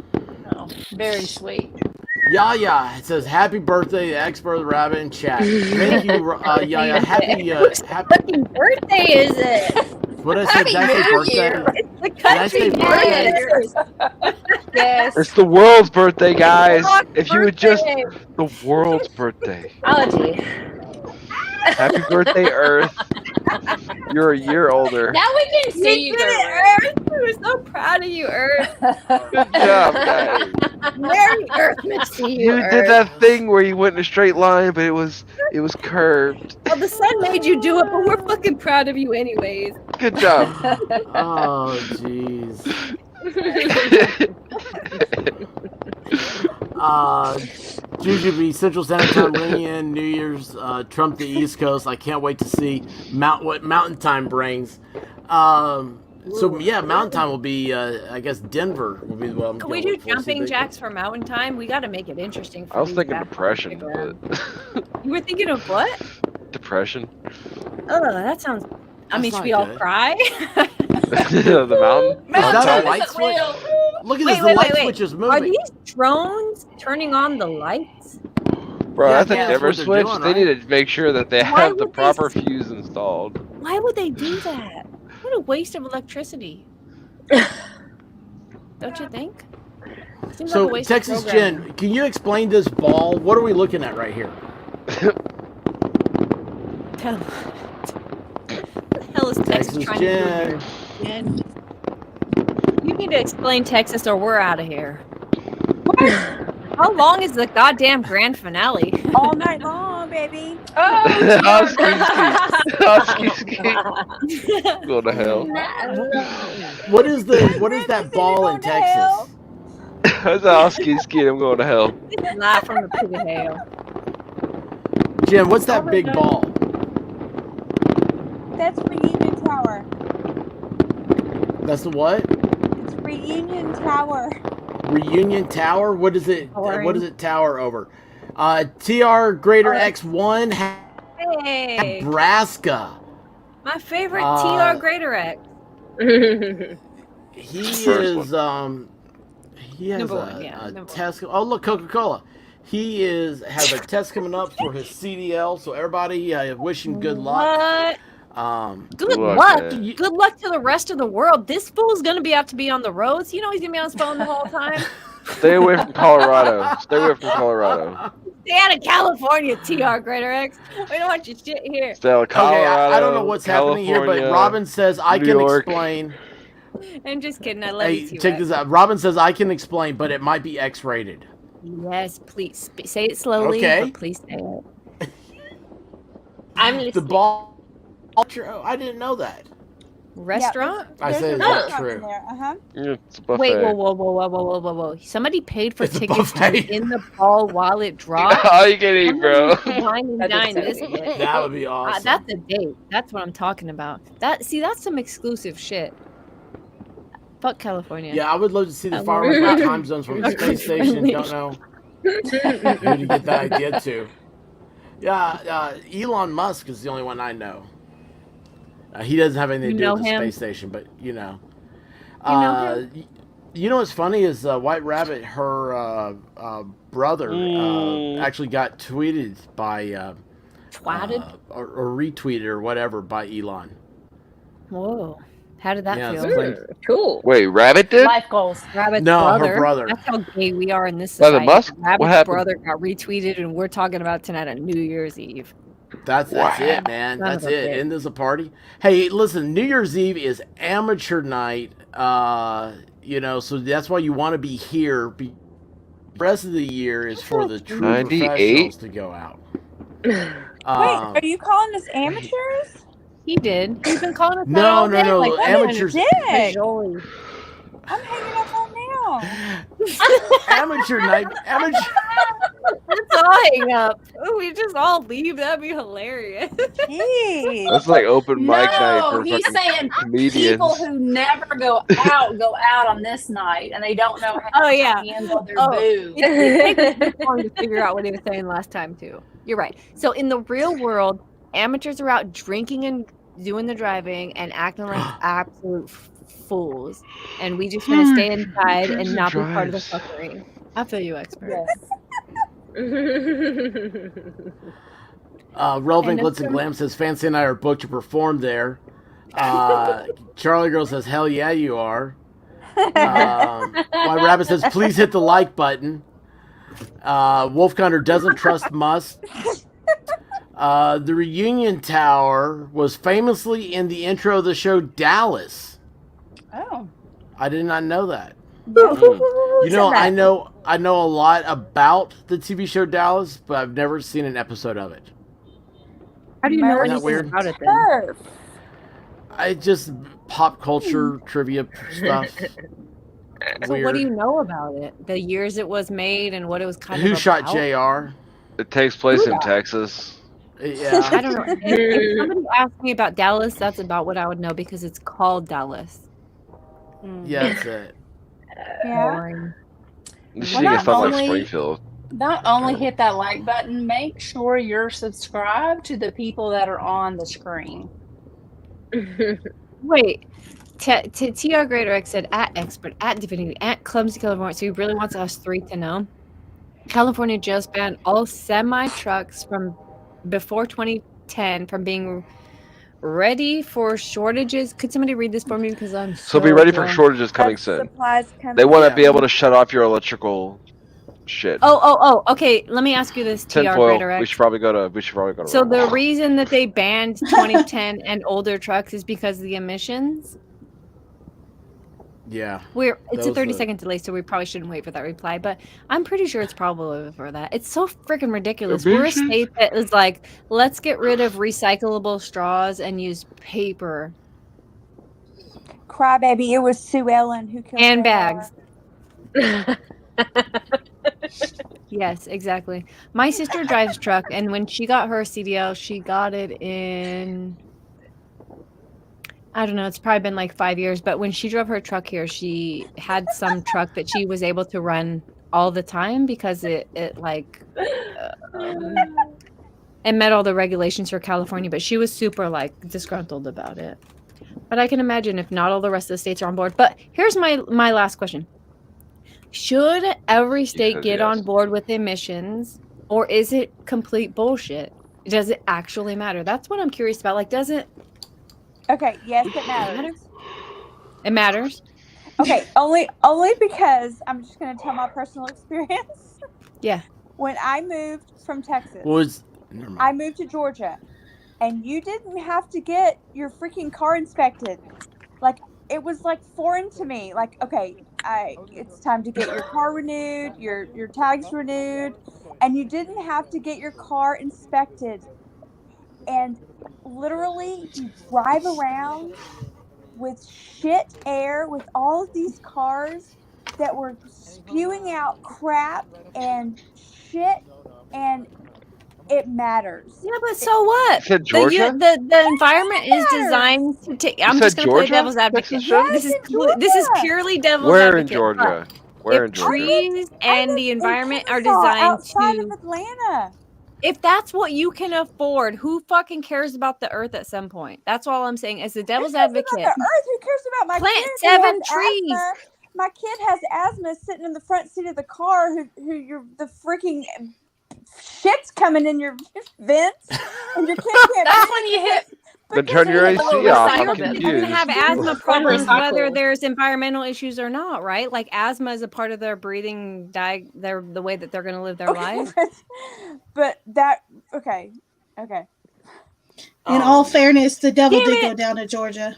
Oh, very sweet. Yaya, it says happy birthday to X-Brother Rabbit in chat. Thank you, Yaya. Happy fucking birthday is it? What I said, did I say birthday? It's the country birthday. Yes. It's the world's birthday, guys. If you would just birthday. the world's birthday. Apology. Happy birthday, Earth. You're a year older. Now we can see you, did it, Earth. We're so proud of you, Earth. Good job, guys. Merry Earth, see you, You did that thing where you went in a straight line, but it was curved. Well, the sun made you do it, but we're fucking proud of you anyways. Good job. Oh, jeez. Jujubee Central Standard Time ring in New Year's Trump the East Coast. I can't wait to see what Mountain Time brings. So yeah, Mountain Time will be I guess Denver will be what I'm. Can we do jumping jacks for Mountain Time? We got to make it interesting. For I was these thinking guys. depression, but You were thinking of what? depression. Oh, that sounds. I mean, That's should we not all good. cry? The mountain. Is that a Time light isn't switch? real. Look at this, the light switch is Are moving. these drones turning on the lights? Bro, Yeah, that's a that's dimmer what they're switch. doing, They right? need to make sure that they Why have the would they proper fuse installed. Why would they do that? What a waste of electricity. Don't you think? Seems So like a waste of Texas programming. Jen, can you explain this ball? What are we looking at right here? What the hell is Texas Texas trying Jen. to do here? You need to explain Texas or we're out of here. How long is the goddamn grand finale? All night long, baby. Oh, ski ski. Go to hell. What is that ball in Texas? That's all ski ski. I'm going to hell. Live from the pit of hell. Jim, what's that big ball? That's Reunion Tower. That's the what? It's Reunion Tower. Reunion Tower? What is it? Boring. What does it tower over? TR Greater X1 Hey, Nebraska. my favorite Uh, TR Greater X. He First is he has Number a, one, yeah, a number test. Oh look, Coca-Cola. He has a test coming up for his CDL. So everybody, I wish him good luck. What? Good Good luck, luck. man. Good luck to the rest of the world. This fool's gonna be out to be on the roads. You know he's gonna be on his phone the whole time. Stay away from Colorado. Stay away from Colorado. Stay out of California, TR Greater X. We don't want your shit here. Stay out of Colorado. Okay, I don't know what's happening here, but California, Robin says I New can York. explain. I'm just kidding. I love you, Hey, T-Rex. check this out. Robin says I can explain, but it might be X-rated. Yes, please say it slowly. Okay. But please say it. I'm The listening. ball. Oh, I didn't know that. Restaurant? I There's say a that's restaurant true. in there. Uh-huh. It's a buffet. Wait, whoa. Somebody paid for It's a tickets to buffet. be in the ball while it dropped. All you can eat, bro. Wine and That is dine so this weird. shit. That would be awesome. That's a date. That's what I'm talking about. That's some exclusive shit. Fuck California. Yeah, I would love to see the I fireworks love- with time zones from the space station. Don't know who to get that idea to. Yeah, Elon Musk is the only one I know. He doesn't have anything to You do know with the him? space station, but you know. You know him? You know what's funny is White Rabbit, her brother, actually got tweeted by Twatted? or retweeted or whatever by Elon. Whoa. How did that Yeah, feel? it's crazy. Cool. Wait, Rabbit did? Life goals. Rabbit's No, her brother. brother. That's how gay we are in this Brother society. Musk? What Rabbit's happened? brother got retweeted, and we're talking about tonight on New Year's Eve. That's Wow. it, man. Son That's of a it. bitch. Isn't this a party? Hey, listen, New Year's Eve is amateur night. You know, so that's why you want to be here. The rest of the year is for the true 98? professionals to go out. Wait, are you calling us amateurs? He did. He's been calling us that No, all no, day. no. Like, Amateurs. Majoli. I'm hanging up on now. Amateur night. Amateur. Let's all hang up. We just all leave. That'd be hilarious. Jeez. That's like open mic night No, for he's fucking saying comedians. people who never go out on this night, and they don't know how Oh, yeah. to handle their Oh, booze. it takes me long to figure out what he was saying last time, too. You're right. So in the real world, amateurs are out drinking and doing the driving and acting like absolute fools. And we just want to stay inside and not be part of the fuckery. I feel you, expert. Relevant Glitz and Glam says Fancy and I are booked to perform there. Charlie Girl says, hell yeah, you are. White Rabbit says, please hit the like button. Wolf Gunner doesn't trust Must. The reunion tower was famously in the intro of the show Dallas. Oh. I did not know that. You know, I know a lot about the TV show Dallas, but I've never seen an episode of it. How do you know Isn't that anything weird? about it then? I just pop culture trivia stuff. So what do you know about it? The years it was made and what it was kind Who of shot about? JR? It takes place in Texas. Yeah. I don't know. If somebody asked me about Dallas, that's about what I would know because it's called Dallas. Yeah, that's it. Yeah. Boring. This Well, shit gets not stuff like only- Springfield. Not only hit that like button, make sure you're subscribed to the people that are on the screen. Wait. TR Greater X said at expert, at Divinity, at Clumsy California. So he really wants us three to know. California just banned all semi trucks from before 2010 from being ready for shortages. Could somebody read this for me? Because I'm So be ready for drunk. shortages coming soon. Supplies coming. They want to be able to shut off your electrical shit. Oh. Okay. Let me ask you this, TR Tinfoil. Greater X. We should probably go to. So the reason that they banned 2010 and older trucks is because of the emissions. Yeah. It's a 30-second delay, so we probably shouldn't wait for that reply. But I'm pretty sure it's probably for that. It's so freaking ridiculous. We're a state that is like, let's get rid of recyclable straws and use paper Crybaby, it was Sue Ellen who killed and JR. bags. Yes, exactly. My sister drives truck, and when she got her CDL, she got it in, I don't know, it's probably been like 5 years, but when she drove her truck here, she had some truck that she was able to run all the time because it met all the regulations for California, but she was super like disgruntled about it. But I can imagine if not all the rest of the states are on board. But here's my last question. Should every state get on board with emissions, or is it complete bullshit? Does it actually matter? That's what I'm curious about. Like, does it? Okay, yes, it matters. It matters. Okay, only because I'm just going to tell my personal experience. Yeah. When I moved from Texas, I moved to Georgia, and you didn't have to get your freaking car inspected. Like, it was like foreign to me. Like, okay, it's time to get your car renewed, your tags renewed, and you didn't have to get your car inspected. And literally, you drive around with shit air with all of these cars that were spewing out crap and shit, and it matters. Yeah, but so what? You said Georgia? The environment is designed to take. I'm just going to play Georgia? devil's advocate. This is purely devil's Where advocate. in Georgia? Where in Georgia? Trees and the environment are designed outside of to. Atlanta. If that's what you can afford, who fucking cares about the earth at some point? That's all I'm saying. As the devil's advocate. Who cares about the earth? Who cares about my Plant kid 7 who has trees. asthma? My kid has asthma sitting in the front seat of the car the freaking shit's coming in your vents and your kid can't. That's when you hit. Then turn your AC off. I'm You're confused. going to have asthma problems Recycle. whether there's environmental issues or not, right? Like asthma is a part of their breathing, the way that they're going to live their life. But that, okay. In all fairness, the devil did go down to Georgia.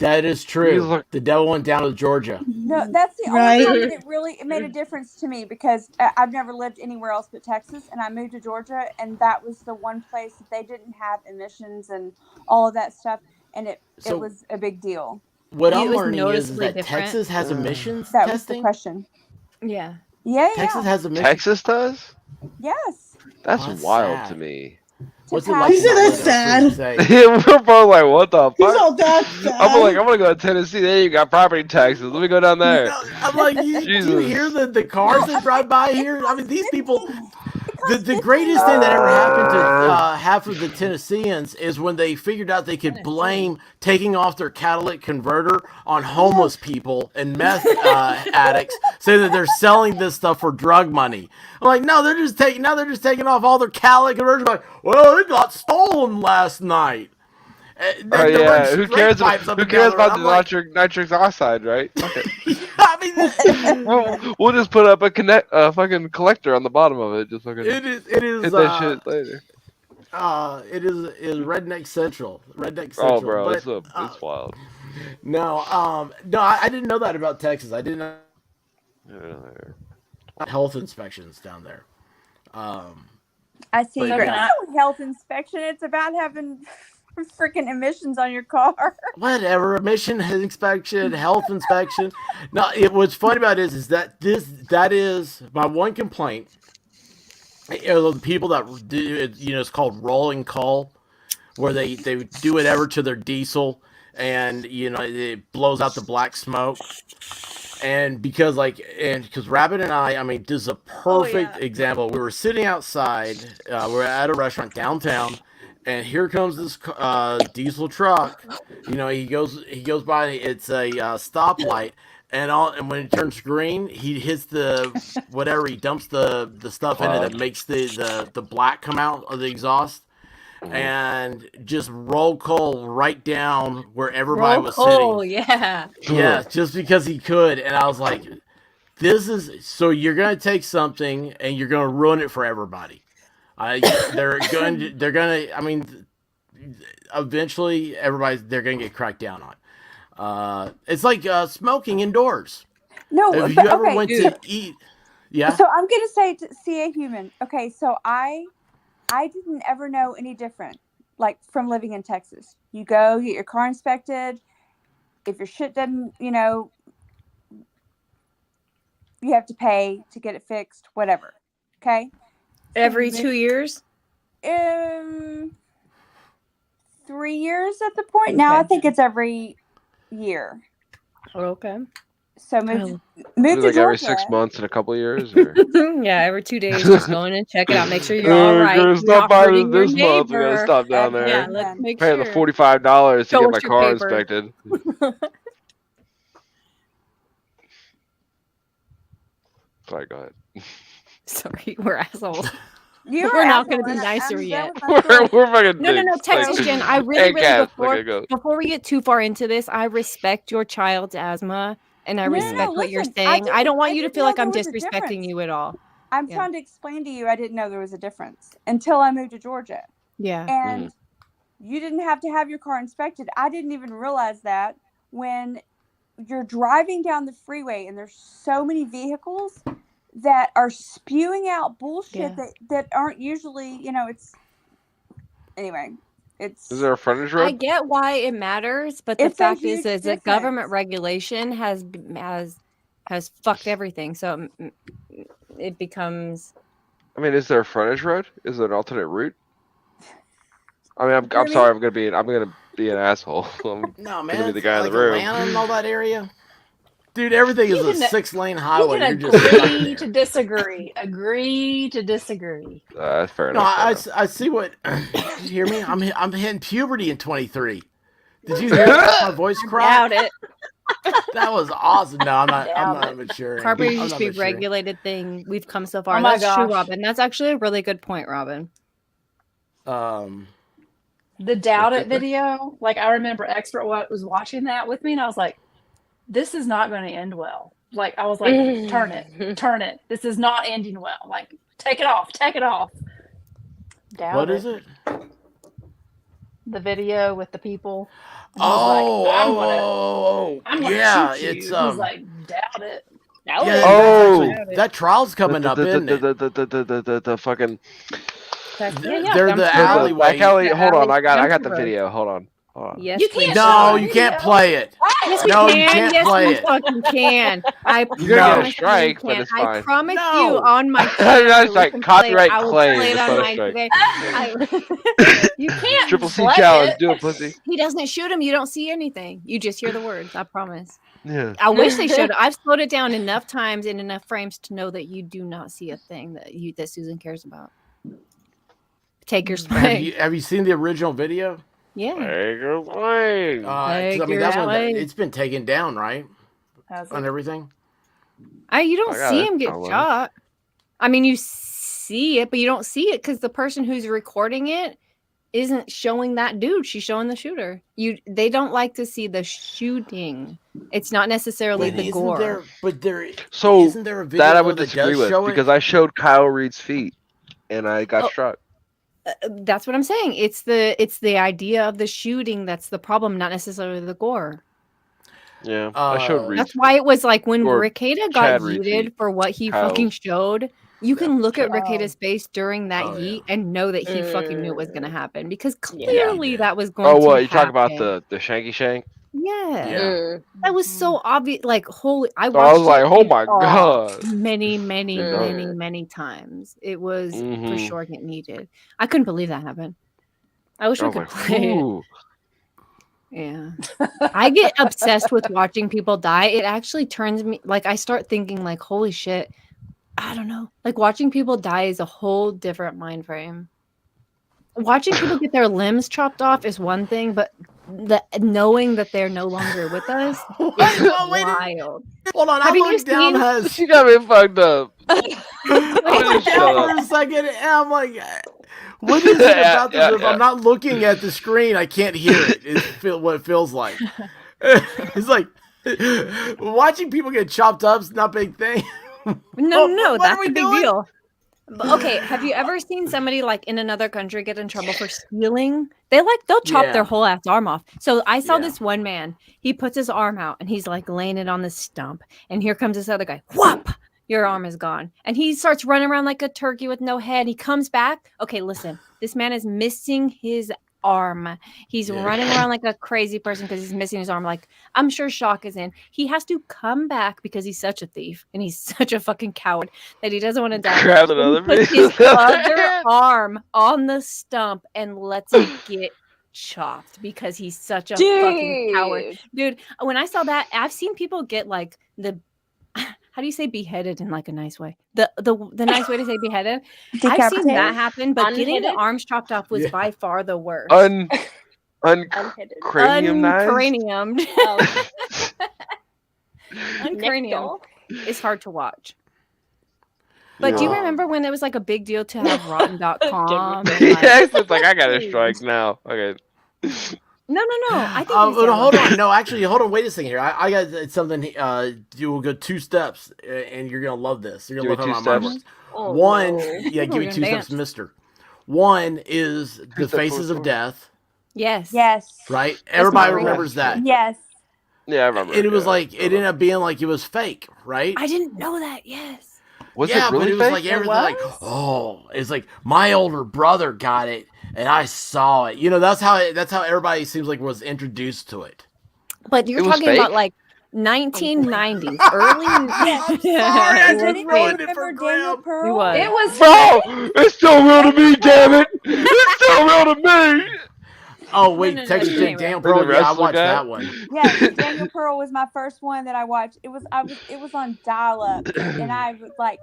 That is true. The devil went down to Georgia. No, that's the only time that it made a difference to me, because I've never lived anywhere else but Texas, and I moved to Georgia, and that was the one place that they didn't have emissions and all of that stuff, and it was a big deal. What I'm learning is that Texas has emissions That testing. was the question. Yeah. Texas has emissions. Texas does? Yes. That's wild sad. to me. What's it like? He said that's sad. We're both like, what the fuck? He's all that sad. I'm like, I'm gonna go to Tennessee. There you got property taxes. Let me go down there. I'm like, do you hear the cars that drive by here? I mean, these people. The greatest thing that ever happened to half of the Tennesseans is when they figured out they could blame taking off their catalytic converter on homeless people and meth addicts, saying that they're selling this stuff for drug money. I'm like, no, they're just taking off all their catalytic converters. Like, well, it got stolen last night. Oh yeah, who cares about the nitric oxide, right? Okay. I mean, we'll just put up a fucking collector on the bottom of it. Just fucking it is hit that shit later. It is Redneck Central. Redneck Oh, Central. bro, but, it's wild. No, I didn't know that about Texas. I didn't know health inspections down there. I see. There's no health inspection. It's about having freaking emissions on your car. Whatever, emission inspection, health inspection. Now, what's funny about it is that that is my one complaint. The people that do it, it's called rolling call, where they do whatever to their diesel, and it blows out the black smoke. And because Rabbit and I mean, this is a perfect example. We were sitting outside. We're at a restaurant downtown. And here comes this diesel truck. He goes by. It's a stoplight, and when it turns green, he hits the whatever. He dumps the stuff in it that makes the black come out of the exhaust, and just roll coal right down where everybody was sitting. Yeah, just because he could. And I was like, "This is so you're gonna take something and you're gonna ruin it for everybody." They're gonna. I mean, eventually, they're gonna get cracked down on. It's like smoking indoors. No, if you ever went to eat, yeah. So I'm gonna say to see a human. Okay, so I didn't ever know any different, like from living in Texas. You go get your car inspected. If your shit doesn't, you have to pay to get it fixed. Whatever. Okay. Every 2 years? 3 years at the point. Now I think it's every year. Okay. So move to like Georgia. every 6 months and a couple of years? Or? Yeah, every 2 days, just going and check it out. Make sure you're all right. We're gonna stop by this your month. We're gonna neighbor. stop down there. Yeah, let's make pay sure. the $45 to Show get us my your car paper. inspected. Sorry, go ahead. Sorry, we're assholes. We're not going to be nicer yet. We're fucking No, dicks. Texas Like, Jen, I really, hey, Cass, before, okay, go. before we get too far into this, I respect your child's asthma, and I respect what you're saying. I don't want you to feel like I'm disrespecting you at all. I'm trying to explain to you, I didn't know there was a difference until I moved to Georgia. Yeah. And you didn't have to have your car inspected. I didn't even realize that when you're driving down the freeway and there's so many vehicles that are spewing out bullshit that aren't usually, it's anyway. Is there a frontage road? I get why it matters, but the fact is that government regulation has fucked everything. So it becomes. I mean, is there a frontage road? Is there an alternate route? I mean, I'm sorry. I'm gonna be an asshole. I'm no, man. Gonna be the guy in the room. Atlanta and all that area. Dude, everything is a 6-lane highway. You can agree to disagree. Agree to disagree. That's fair No, enough. I see what. Did you hear me? I'm hitting puberty in 23. Did you hear that? My voice cracked. Doubt it. That was awesome. No, I'm not mature. Carpenter used to be a regulated thing. We've come so far. Oh my That's true, gosh. Robin. That's actually a really good point, Robin. The Doubt It video, like I remember Expert was watching that with me, and I was like, this is not going to end well. Like, I was like, turn it. This is not ending well. Like, take it off. Doubt What it. is it? The video with the people. And he's like, I'm gonna yeah, shoot you. it's He's like, doubt it. Doubt yeah, it. that's Oh, actually that trial's coming up, isn't it? the fucking They're the alleyway. back alley. Hold on, I got the controversy. video. Hold on. Yes, You please. can't No, show you the can't video. play it. Yes, we No, can. you can't Yes, play we it. fucking can. I You're gonna get a promise you strike, we but can. it's I fine. promise No. you on my That's channel. we like can copyright play it. I will claim. play it It's on not a mine strike. today. You can't Triple C play challenge. it. Do it, pussy. He doesn't shoot him. You don't see anything. You just hear the words. I promise. Yeah. I wish they showed it. I've slowed it down enough times in enough frames to know that you do not see a thing that Susan cares about. Take your swing. Have you seen the original video? Yeah. Take your swing. 'Cause, I Take mean, your that one, swing. it's been taken down, right? Has On it? everything. You don't I got see it. him get Download it. shot. I mean, you see it, but you don't see it because the person who's recording it isn't showing that dude. She's showing the shooter. They don't like to see the shooting. It's not necessarily But the isn't gore. So isn't there a video that I would that disagree does with show it? because I showed Kyle Reed's feet and I got Oh. struck. That's what I'm saying. It's the idea of the shooting that's the problem, not necessarily the gore. Yeah, I showed Reed's. That's why it was like when Or Ricada got Chad Reed's yeeted feet. for what he Kyle's. fucking showed. You can look at Chad. Ricada's face during that Oh, yeet and know that he fucking knew it was going to happen because Yeah, clearly he that was going Oh, to what you talk about happen. the shanky shank? Yeah. Yeah. That was so obvious. Like, holy, I So I was watched like, it oh in my awe god. many Mm. times. It was for Mhm. sure get needed. I couldn't believe that happened. I wish I we was could like, play it. ooh. Yeah. I get obsessed with watching people die. It actually turns me like I start thinking like, holy shit. I don't know. Like watching people die is a whole different mind frame. Watching people get their limbs chopped off is one thing, but knowing that they're no longer with us is wild. Hold on, Have I you looked down, seen- Hus. She got me fucked up. I looked Shut down up. for a second, and I'm like, what is it about this? If I'm not looking at the screen, I can't hear it. It's what it feels like. It's like watching people get chopped up is not a big thing. No, what are that's we a big doing? deal. But, okay, have you ever seen somebody like in another country get in trouble for stealing? They'll chop Yeah. their whole ass arm off. So I saw Yeah. this one man. He puts his arm out and he's like laying it on the stump. And here comes this other guy. Whop! Your arm is gone. And he starts running around like a turkey with no head. He comes back. Okay, listen. This man is missing his arm. He's running around like a crazy person because he's missing his arm. Like, I'm sure shock is in. He has to come back because he's such a thief and he's such a fucking coward that he doesn't want to die. Grab So he another puts piece. his other arm on the stump and lets it get chopped because he's such a fucking coward. Dude, when I saw that, I've seen people get like how do you say beheaded in like a nice way? The nice way to say beheaded. I've seen that Decapitated? happen, but getting the Unheaded? arms chopped off was Yeah. by far the worst. Unheaded. Uncraniumed. Oh. Uncraniumed. Nectal. It's hard to watch. But do you Yeah. remember when it was like a big deal to have rotten.com? and, Yes, it's like I got a strike now. Okay. No. I think Hold on. No, actually, hold on. Wait a second here. I got something. You will go 2 steps, and you're gonna love this. You're gonna Give love me how 2 my mind steps. works. Oh, One, no. yeah, give me We're 2 gonna steps, dance. Mister. One is the steps, faces of Mister. death, Yes. Yes. right? Everybody my remembers that. Yes. Yeah, I remember. And it was yeah. like it ended up being like it was fake, right? I didn't know that. Yes. Was yeah, it really but it was fake? like everything like, oh, it's like my older brother got it and I saw it. You know, that's how everybody seems like was introduced to it. But you're It was talking about fake? like 1990s, early. sorry, I it just was Does ruined anybody it remember for Daniel Graham. Pearl? It was. It was Bro, it's still real to me, damn it! It's still real to me. Oh wait, no, Texas anyway. Daniel For the Pearl. Yeah, I wrestler watched guy? that one. Yes, Daniel Pearl was my first one that I watched. It was on dial up, and I like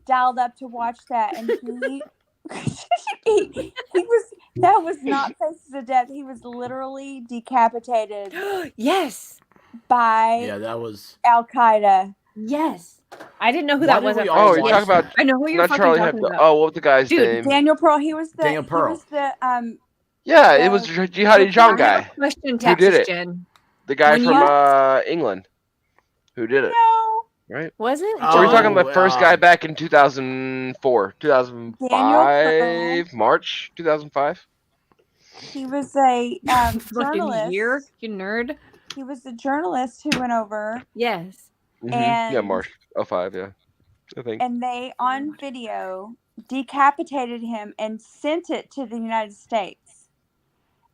dialed up to watch that, and he that was not faces of death. He was literally decapitated Yes. by Yeah, that was. Al Qaeda. Yes. I didn't know who Why that did was. we at all Oh, first. you're watch talking about that? I know who you're not fucking Charlie talking Hebdo. about. Oh, what was the guy's Dude, name? Daniel Pearl. He was the Daniel Pearl. Yeah, it was Jihadi John guy. Question, Who did Texas it? Jen. The guy When from England. Who did it? No. Right? Was it? So we're talking about the first guy Oh, back in 2004, 2005, March 2005. He was a Fucking journalist. year, you nerd. He was the journalist who went over. Yes. And yeah, March 05, yeah. I think. And they, on video, decapitated him and sent it to the United States.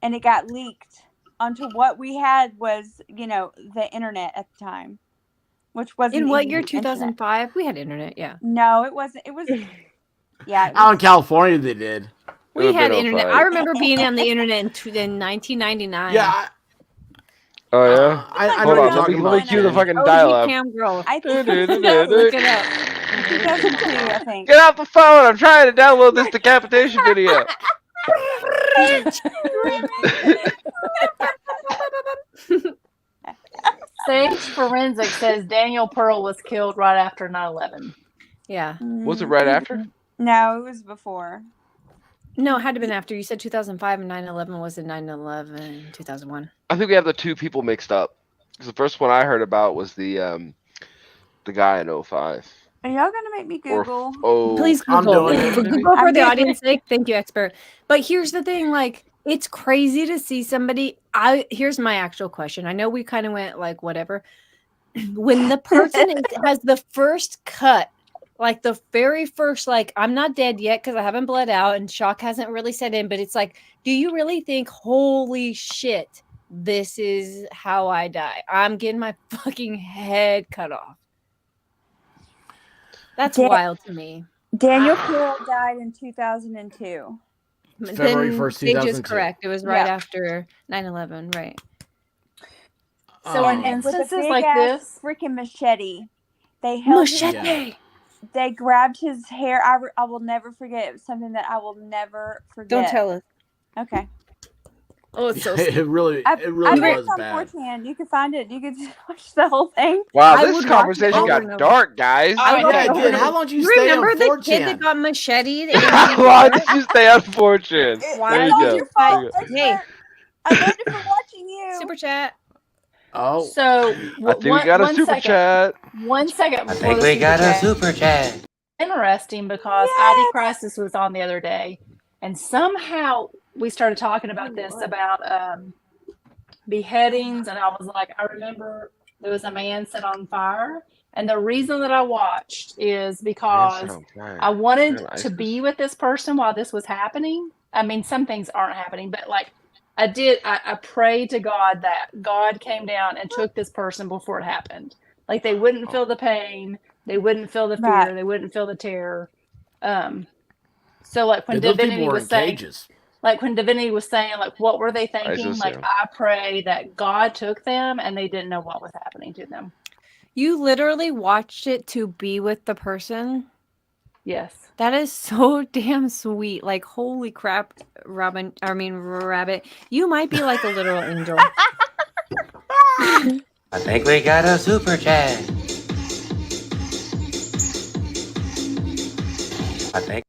And it got leaked onto what we had was, the internet at the time. Which wasn't In what even year? the internet. 2005? We had internet, yeah. No, it wasn't. It was, yeah. Out in California, they did. We had internet. 05. I remember being on the internet in 1999. Yeah. Oh yeah. I Hold know on. you're Let me talking cue the about. fucking OG dial-up. cam girl. I think Look it up. 2002, I think. Get off the phone! I'm trying to download this decapitation video. Sage Forensic says Daniel Pearl was killed right after 9/11. Yeah. Was it right after? No, it was before. No, it had to have been after. You said 2005 and 9/11 was in 9/11, 2001. I think we have the two people mixed up. Because the first one I heard about was the guy in 05. Are y'all gonna make me Google? Please I'm Google. doing it. For Google for I'm the doing audience sake. Thank you, expert. But here's the thing, like, it's crazy to see somebody. Here's my actual question. I know we kind of went like whatever. When the person has the first cut, like the very first, like, I'm not dead yet because I haven't bled out and shock hasn't really set in, but it's like, do you really think, holy shit, this is how I die? I'm getting my fucking head cut off. That's wild to me. Daniel Pearl died in 2002. February 1st, Sage is 2002. correct. It was right after 9/11, right? So in With a instances big like ass this, freaking machete, they held his, Machete. they grabbed his hair. I will never forget. It was something that I will never forget. Don't tell us. Okay. Oh, it's so It really I was bet it's on bad. 4chan. You can find it. You can watch the whole thing. Wow, I this would watch conversation it over got and over. dark, guys. I Yeah, it did. How long did you You stay on remember the kid 4chan? that got macheted? Why did you stay on 4chan? Why There It's you all go. your fault. There you go. Hey, I learned it from watching you. super chat. Oh, so I think we got a super chat. 1 second I before think the we got a super super chat. interesting because ID Crisis was on the other day, and somehow we started talking about this about beheadings, and I was like, I remember there was a man set on fire, and the reason that I watched is because I wanted to be with this person while this was happening. I mean, some things aren't happening, but like I prayed to God that God came down and took this person before it happened. Like they wouldn't feel the pain, they wouldn't feel the fear, Right. they wouldn't feel the terror. So like when those people Divinity were was in saying, cages. like when Divinity was saying, like what were they thinking? ISIS, Like yeah. I pray that God took them and they didn't know what was happening to them. You literally watched it to be with the person. Yes. That is so damn sweet. Like, holy crap, Rabbit. You might be like a literal angel. I think we got a super chat. I think.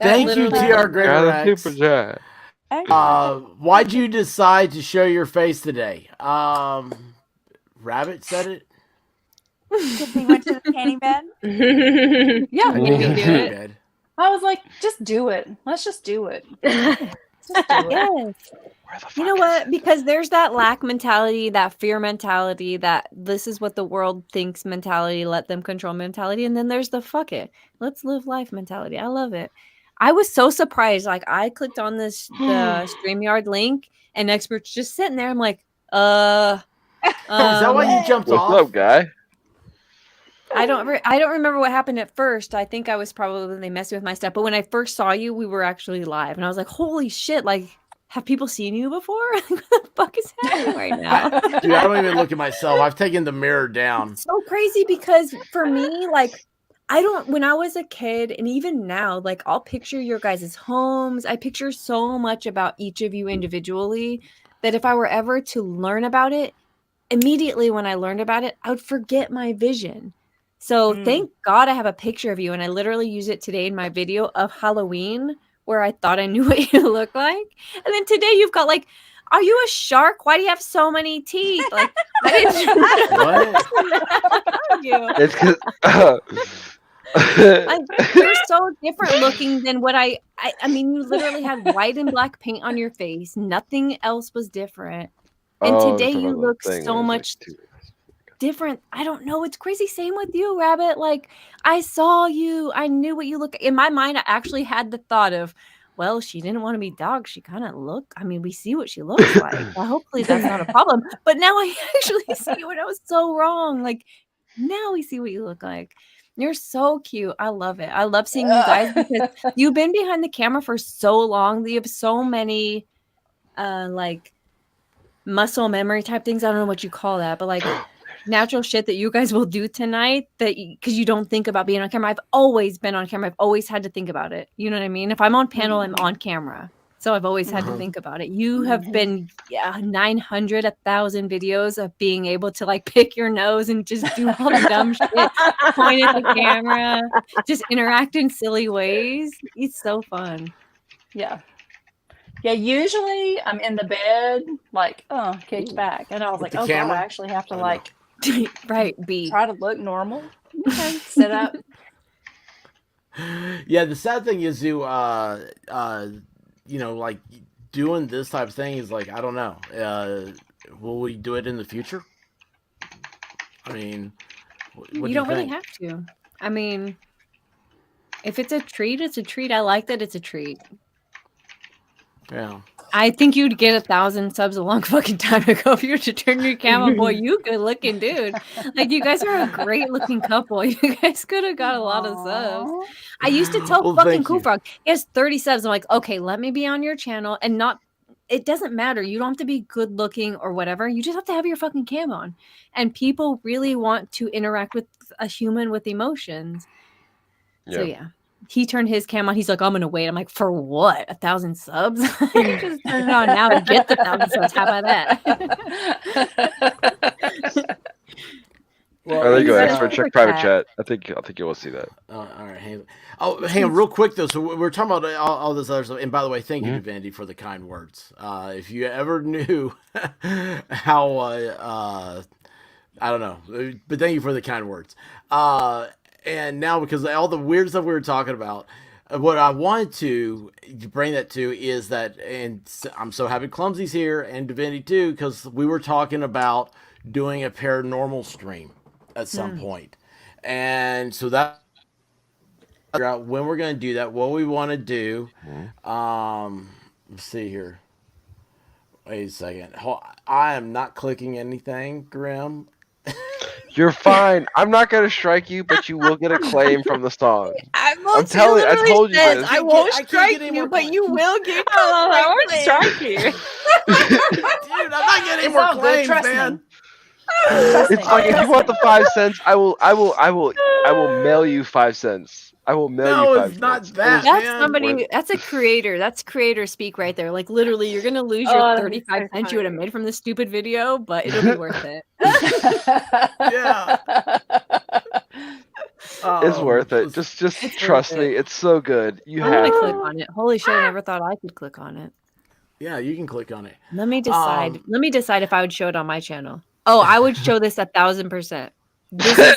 Thank you, TR Greater Got a Rex. super chat. Why'd you decide to show your face today? Rabbit said it. Because he went to the panty bed. Yeah. I did do it. I was like, just do it. Let's just do it. Just do it. Yes. You know what? Because there's that lack mentality, that fear mentality, that this is what the world thinks mentality, let them control mentality. And then there's the fuck it, let's live life mentality. I love it. I was so surprised. Like I clicked on the StreamYard link and experts just sitting there. I'm like, Is that why you jumped What's off? up, guy? I don't remember what happened at first. I think I was probably messing with my stuff. But when I first saw you, we were actually live. And I was like, holy shit, like, have people seen you before? What the fuck is happening right now? Dude, I don't even look at myself. I've taken the mirror down. It's so crazy because for me, like, when I was a kid and even now, like, I'll picture your guys' homes. I picture so much about each of you individually that if I were ever to learn about it, immediately when I learned about it, I would forget my vision. So thank God I have a picture of you. And I literally use it today in my video of Halloween where I thought I knew what you looked like. And then today you've got like, are you a shark? Why do you have so many teeth? Like, I didn't know you. It's because Like, you're so different looking than what I mean, you literally had white and black paint on your face. Nothing else was different. And Oh, today it's you about the look thing. so There's like much two. different. I don't know. It's crazy. Same with you, Rabbit. Like, I saw you. I knew what you look. In my mind, I actually had the thought of, well, she didn't want to be dog. She kind of look. I mean, we see what she looks like. Well, hopefully that's not a problem. But now I actually see what I was so wrong. Like, now we see what you look like. You're so cute. I love it. I love seeing you guys because you've been behind the camera for so long. You have so many like muscle memory type things. I don't know what you call that, but like natural shit that you guys will do tonight that because you don't think about being on camera. I've always been on camera. I've always had to think about it. You know what I mean? If I'm on panel, I'm on camera. So I've always had to think about it. You have been 900, 1,000 videos of being able to like pick your nose and just do all the dumb shit, point at the camera, just interact in silly ways. It's so fun. Yeah. Yeah, usually I'm in the bed, like, oh, kicked back. And I was With like, the oh, God, camera? I actually have to, Oh, no. like, right, be. try to look normal. Okay, sit up. Yeah, the sad thing is you know, like doing this type of thing is like, I don't know. Will we do it in the future? I mean, what do You don't really think? have to. I mean, if it's a treat, it's a treat. I like that it's a treat. Yeah. I think you'd get 1,000 subs a long fucking time ago if you were to turn your camera. Boy, you good looking dude. Like, you guys are a great looking couple. You guys could have got a lot of subs. I used to tell Well, fucking thank Cool you. Frog, he has 30 subs. I'm like, okay, let me be on your channel and not. It doesn't matter. You don't have to be good looking or whatever. You just have to have your fucking cam on. And people really want to interact with a human with emotions. So yeah. He turned his cam on. He's like, I'm gonna wait. I'm like, for what? 1,000 subs? Just turn it on now and get the 1,000 subs. How about that? Well, there you go, got a expert. super Check private chat. chat. I think you will see that. All right, hang on, real quick though. So we're talking about all this other stuff. And by the way, thank you, Divinity, for the kind words. If you ever knew how, I don't know, but thank you for the kind words. And now because all the weird stuff we were talking about, what I wanted to bring that to is that, and I'm so happy Clumsy's here and Divinity too, because we were talking about doing a paranormal stream at some point. And so that figure out when we're going to do that, what we want to do. Let's see here. Wait a second. I am not clicking anything, Grim. You're fine. I'm not gonna strike you, but you will get a claim from the song. I'm telling you, I told you this. I won't I can't strike get any you, more but you will get I won't strike you. Dude, I'm not getting any It's more all good. claims, Trust man. me. Trust me. It's like if you want the 5 cents, I will mail you 5 cents. I will mail No, you 5 it's not cents. that, That's man. somebody. That's a creator. That's creator speak right there. Like, literally, you're gonna lose your Oh, that's 35 so cents you would have funny. made from this stupid video, but it'll be worth it. Yeah. It's worth it. Just It's trust worth me. it. It's so good. You I'm have gonna to. click on it. Holy shit! I never thought I could click on it. Yeah, you can click on it. Let me decide. Let me decide if I would show it on my channel. Oh, I would show this 1,000%.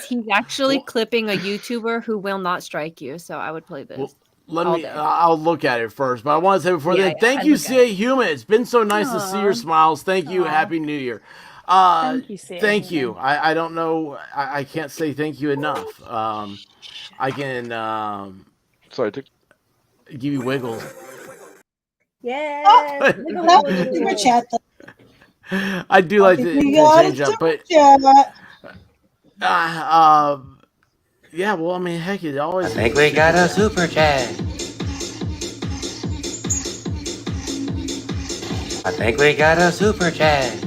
He's actually clipping a YouTuber who will not strike you, so I would play this. Well, let all me. day. I'll look at it first, but I want to say before Yeah, then, thank I'd you, look at CA Human. It's been so nice to see your Aw. smiles. Thank you. Aw. Happy New Year. Thank you, CA Thank Human. you. I don't know. I can't say thank you enough. I can Sorry, Tick. give you wiggles. Yeah. But- That was a super chat. I do like to We got change a up, but super chat. yeah. Well, I mean, heck, it I always. think we got a super chat. I think we got a super chat.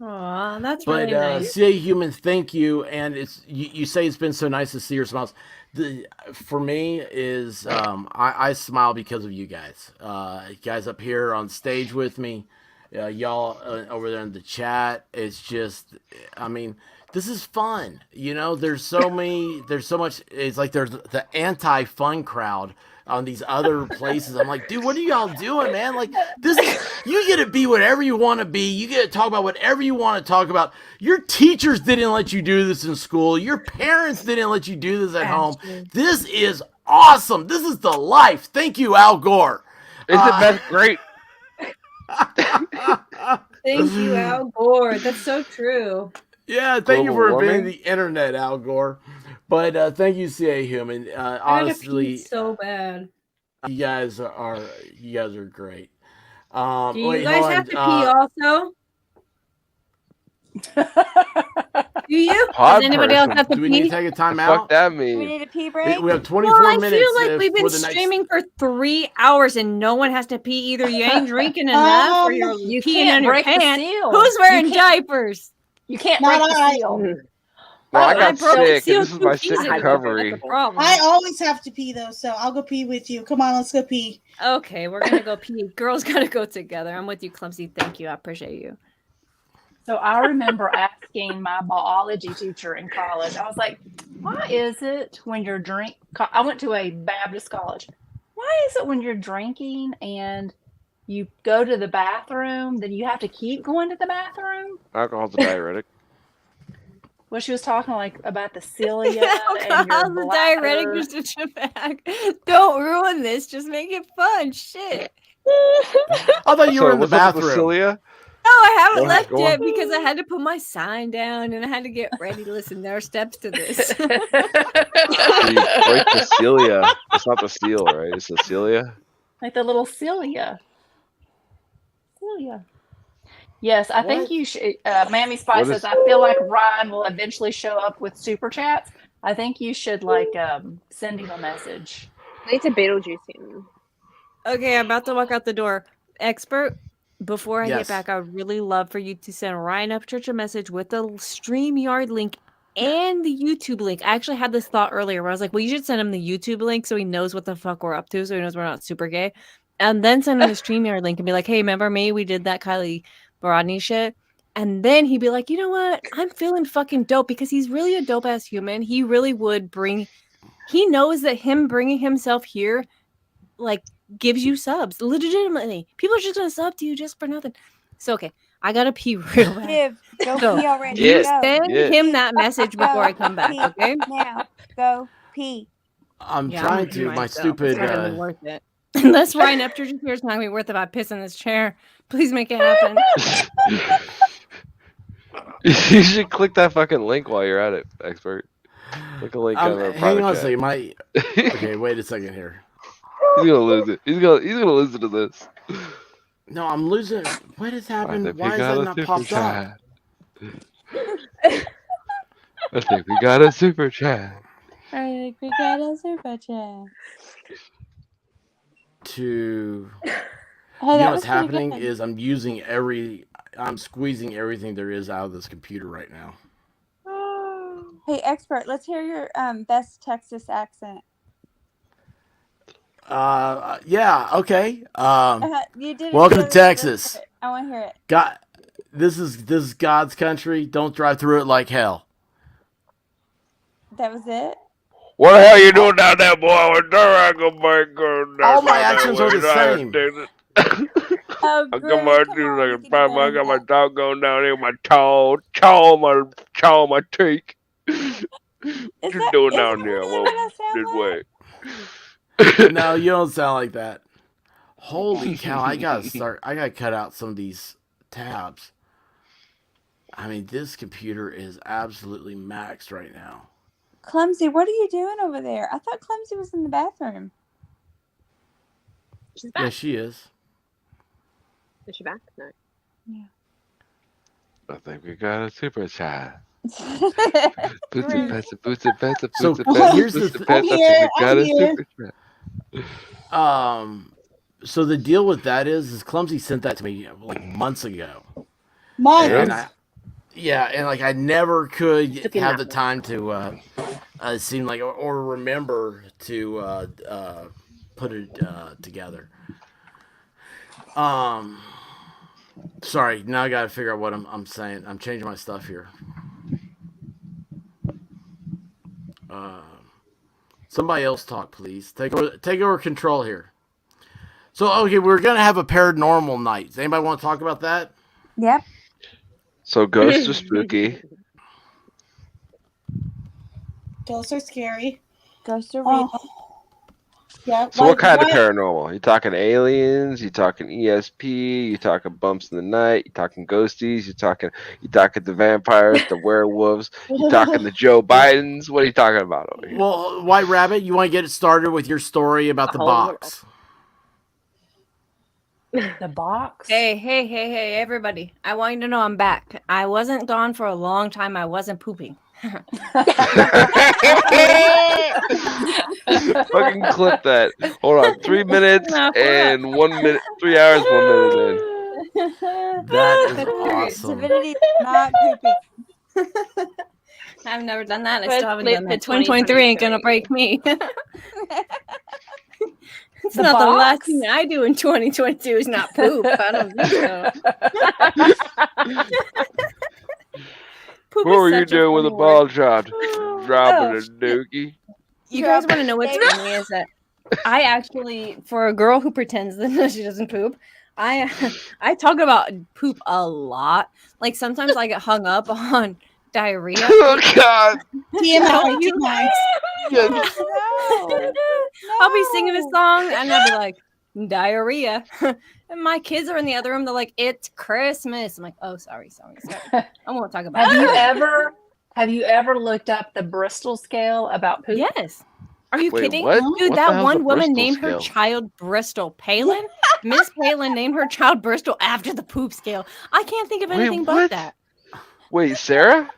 Aw, that's But really nice. CA Human, thank you, and it's you say it's been so nice to see your smiles. For me is I smile because of you guys. Guys up here on stage with me, y'all over there in the chat. It's just, I mean, this is fun. You know, there's so much. It's like there's the anti-fun crowd on these other places. I'm like, dude, what are y'all doing, man? Like, this is, you get to be whatever you want to be. You get to talk about whatever you want to talk about. Your teachers didn't let you do this in school. Your parents didn't let you do this at home. This is awesome. This is the life. Thank you, Al Gore. That's great. Thank you, Al Gore. That's so true. Yeah, thank you Global for inventing warming? the internet, Al Gore. But thank you, CA Human. I had to pee Honestly, so bad. you guys are great. Do you Wait, guys hold have on. to pee also? Do you? Pod Does anybody else person. have to Do we need pee? to take a time Fuck out? that Do we mean? need a pee break? We have 24 Well, I minutes feel like we've for been the next. streaming for 3 hours and no one has to pee. Either you ain't drinking enough or you're You peeing can't on your break the pants. seal. Who's wearing You can't- diapers? You can't Not break the I. seal. Well, I I got broke the sick, seal and this is 2 my weeks sick ago. recovery. That's a problem. I always have to pee though, so I'll go pee with you. Come on, let's go pee. Okay, we're gonna go pee. Girls gotta go together. I'm with you, Clumsy. Thank you. I appreciate you. So I remember asking my biology teacher in college, I was like, why is it when you're I went to a Baptist college. Why is it when you're drinking and you go to the bathroom, then you have to keep going to the bathroom? Alcohol's a diuretic. Well, she was talking like about the cilia and your How's the diuretic bladder. just a bag? Don't ruin this. Just make it fun. Shit. I thought you were in the what's up with bathroom. Cilia? No, I haven't Go- left go yet on. because I had to put my sign down and I had to get ready. Listen, there are steps to this. So you break the cilia. It's not the seal, right? It's the cilia. Like the little cilia. Cilia. Yes, I think you should. Mammy Spice What says, is- I feel like Ryan will eventually show up with super chats. I think you should send him a message. I need to Beetlejuice him. Okay, I'm about to walk out the door. Expert, before I Yes. get back, I would really love for you to send Ryan Upchurch a message with the StreamYard link and the YouTube link. I actually had this thought earlier where I was like, well, you should send him the YouTube link so he knows what the fuck we're up to, so he knows we're not super gay. And then send him the StreamYard link and be like, hey, remember me? We did that Kylie Barodny shit. And then he'd be like, you know what? I'm feeling fucking dope because he's really a dope ass human. He really would he knows that him bringing himself here, like, gives you subs legitimately. People are just gonna sub to you just for nothing. So okay, I gotta pee real bad. Go So pee already. you Go. send him that message before I come back, Pee okay? now. Go pee. I'm Yeah, trying I'm gonna pee to. My myself. stupid. It's not gonna be worth it. Unless Ryan Upchurch is here, it's not gonna be worth it if I piss in this chair. Please make it happen. You should click that fucking link while you're at it, expert. Click a link on our Hang private on a chat. second. Okay, wait a second here. He's gonna lose it. He's gonna lose it to this. No, I'm losing. What has happened? Why is got that a not super popped up? chat. I think we got a super chat. I think we got a super chat. You Hey, know that what's was pretty happening good. is I'm squeezing everything there is out of this computer right now. Hey, expert, let's hear your best Texas accent. Yeah, okay. You did it Welcome the to other day. Let's Texas. hear it. I want to hear it. God, this is God's country. Don't drive through it like hell. That was it? What the hell you doing down there, boy? All my accents are the same. Oh, I great. got my Come on, we can I learn got my that. dog going down here, my chaw my teeth. What you doing down there? Well, this way. No, you don't sound like that. Holy cow! I gotta cut out some of these tabs. I mean, this computer is absolutely maxed right now. Clumsy, what are you doing over there? I thought Clumsy was in the bathroom. She's back. Yeah, she is. Is she back? No. Yeah. I think we got a super chat. So Boots here's and the pets. I think we got a super chat. So the deal with that is Clumsy sent that to me like months ago. Months. And I never could Took him have that the time to seem like or remember to put it together. Sorry, now I gotta figure out what I'm saying. I'm changing my stuff here. Somebody else talk, please. Take over control here. So, okay, we're going to have a paranormal night. Does anybody want to talk about that? Yep. So ghosts are spooky. Ghosts are scary. Ghosts are real. Yeah. So what kind of paranormal? You talking aliens? You talking ESP? You talking bumps in the night? You talking ghosties? You talking the vampires, the werewolves? You talking the Joe Bidens? What are you talking about over here? Well, White Rabbit, you want to get it started with your story about the box? The box? Hey, everybody. I want you to know I'm back. I wasn't gone for a long time. I wasn't pooping. Fucking clip that. Hold on. 3 minutes and 1 minute. 3 hours, 1 minute in. That is awesome. Divinity not pooping. I've never done that. I Let's still haven't flip done to that. 2023 ain't gonna break me. It's The not the last box? thing I do in 2022 is not poop. I don't think so. Poop What is were you such a doing with a fun ball word. dropped? Dropping a dookie? You guys want to know what's funny is that I actually, for a girl who pretends that she doesn't poop, I talk about poop a lot. Like sometimes I get hung up on diarrhea. Oh God! TMI, TMI. I'll be singing a song and I'll be like, diarrhea. And my kids are in the other room. They're like, it's Christmas. I'm like, oh, sorry. I won't talk about it. Have you ever looked up the Bristol scale about poop? Yes. Are you Wait, kidding? what? Dude, What the that hell's one the woman Bristol named her scale? child Bristol. Palin? Miss Palin named her child Bristol after the poop scale. I can't think of anything but what? that. Wait, Sarah?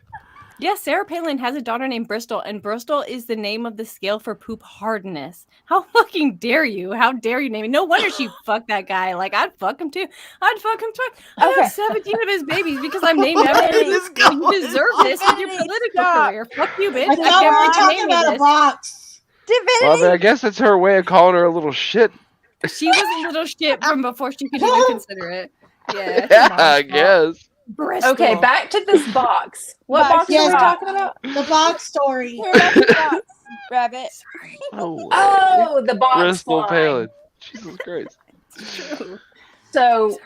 Yes, Sarah Palin has a daughter named Bristol, and Bristol is the name of the scale for poop hardness. How fucking dare you? How dare you name it? No wonder she fucked that guy. Like, I'd fuck him too. I'd fuck him too. I have 17 of his babies because I'm named after him. You deserve this with your political career. Fuck you, bitch. I thought we were believe you talking named me about a this. box. Well, I mean, I guess that's her way of calling her a little shit. She was a little shit from before she could even consider it. Yeah, it's Yeah, mom's I fault. guess. Bristol. Okay, back to this box. What box are we talking about? The box story. Hear about the box, Rabbit. Oh, the box Bristol flying. Palin. Jesus Christ. So,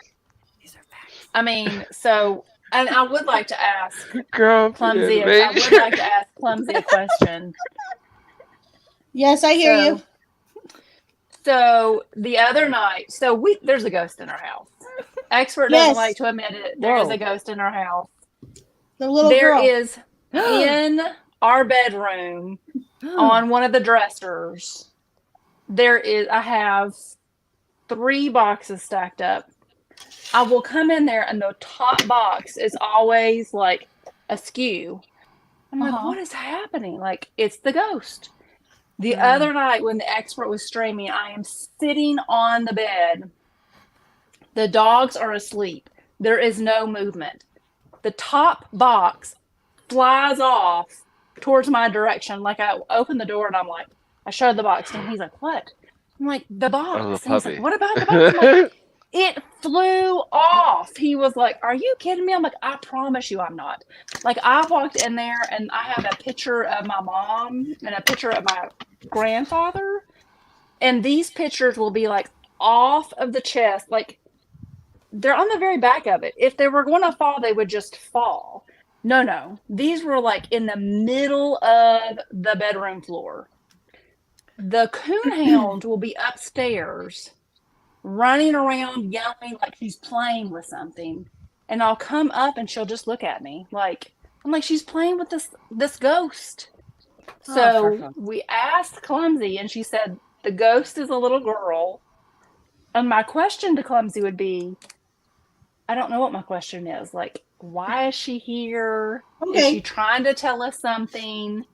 and I would like to ask Clumsy. I would like to ask Clumsy a question. Yes, I hear you. So the other night, there's a ghost in our house. Expert doesn't like to admit it. There is a ghost in our house. The little There girl. is in our bedroom on one of the dressers. I have 3 boxes stacked up. I will come in there and the top box is always like askew. I'm like, what is happening? Like, it's the ghost. The other night when the expert was streaming, I am sitting on the bed. The dogs are asleep. There is no movement. The top box flies off towards my direction. Like, I open the door and I'm like, I showed the box to him. He's like, what? I'm like, the box. Oh, the And he's puppy. like, what about the box? I'm like, it flew off. He was like, are you kidding me? I'm like, I promise you I'm not. Like, I walked in there and I have a picture of my mom and a picture of my grandfather. And these pictures will be like off of the chest. Like, they're on the very back of it. If they were going to fall, they would just fall. No. These were like in the middle of the bedroom floor. The coonhound will be upstairs running around yelling like she's playing with something. And I'll come up and she'll just look at me. Like, I'm like, she's playing with this ghost. So we asked Clumsy and she said, the ghost is a little girl. And my question to Clumsy would be, I don't know what my question is. Like, why is she here? Okay. Is she trying to tell us something?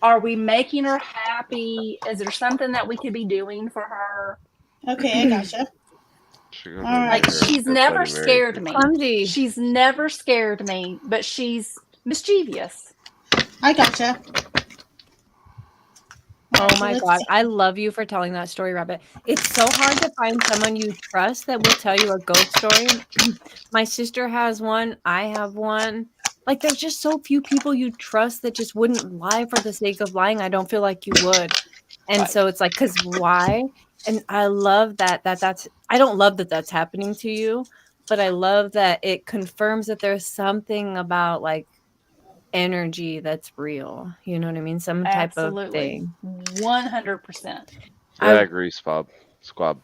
Are we making her happy? Is there something that we could be doing for her? Okay, I gotcha. All right. Like, she's never scared me. Clumsy. She's never scared me, but she's mischievous. I gotcha. Oh my God. I love you for telling that story, Rabbit. It's so hard to find someone you trust that will tell you a ghost story. My sister has one. I have one. Like, there's just so few people you trust that just wouldn't lie for the sake of lying. I don't feel like you would. And so it's like, because why? And I love that's I don't love that that's happening to you, but I love that it confirms that there's something about like energy that's real. You know what I mean? Some type of Absolutely. thing. 100%. Yeah, I agree, Squab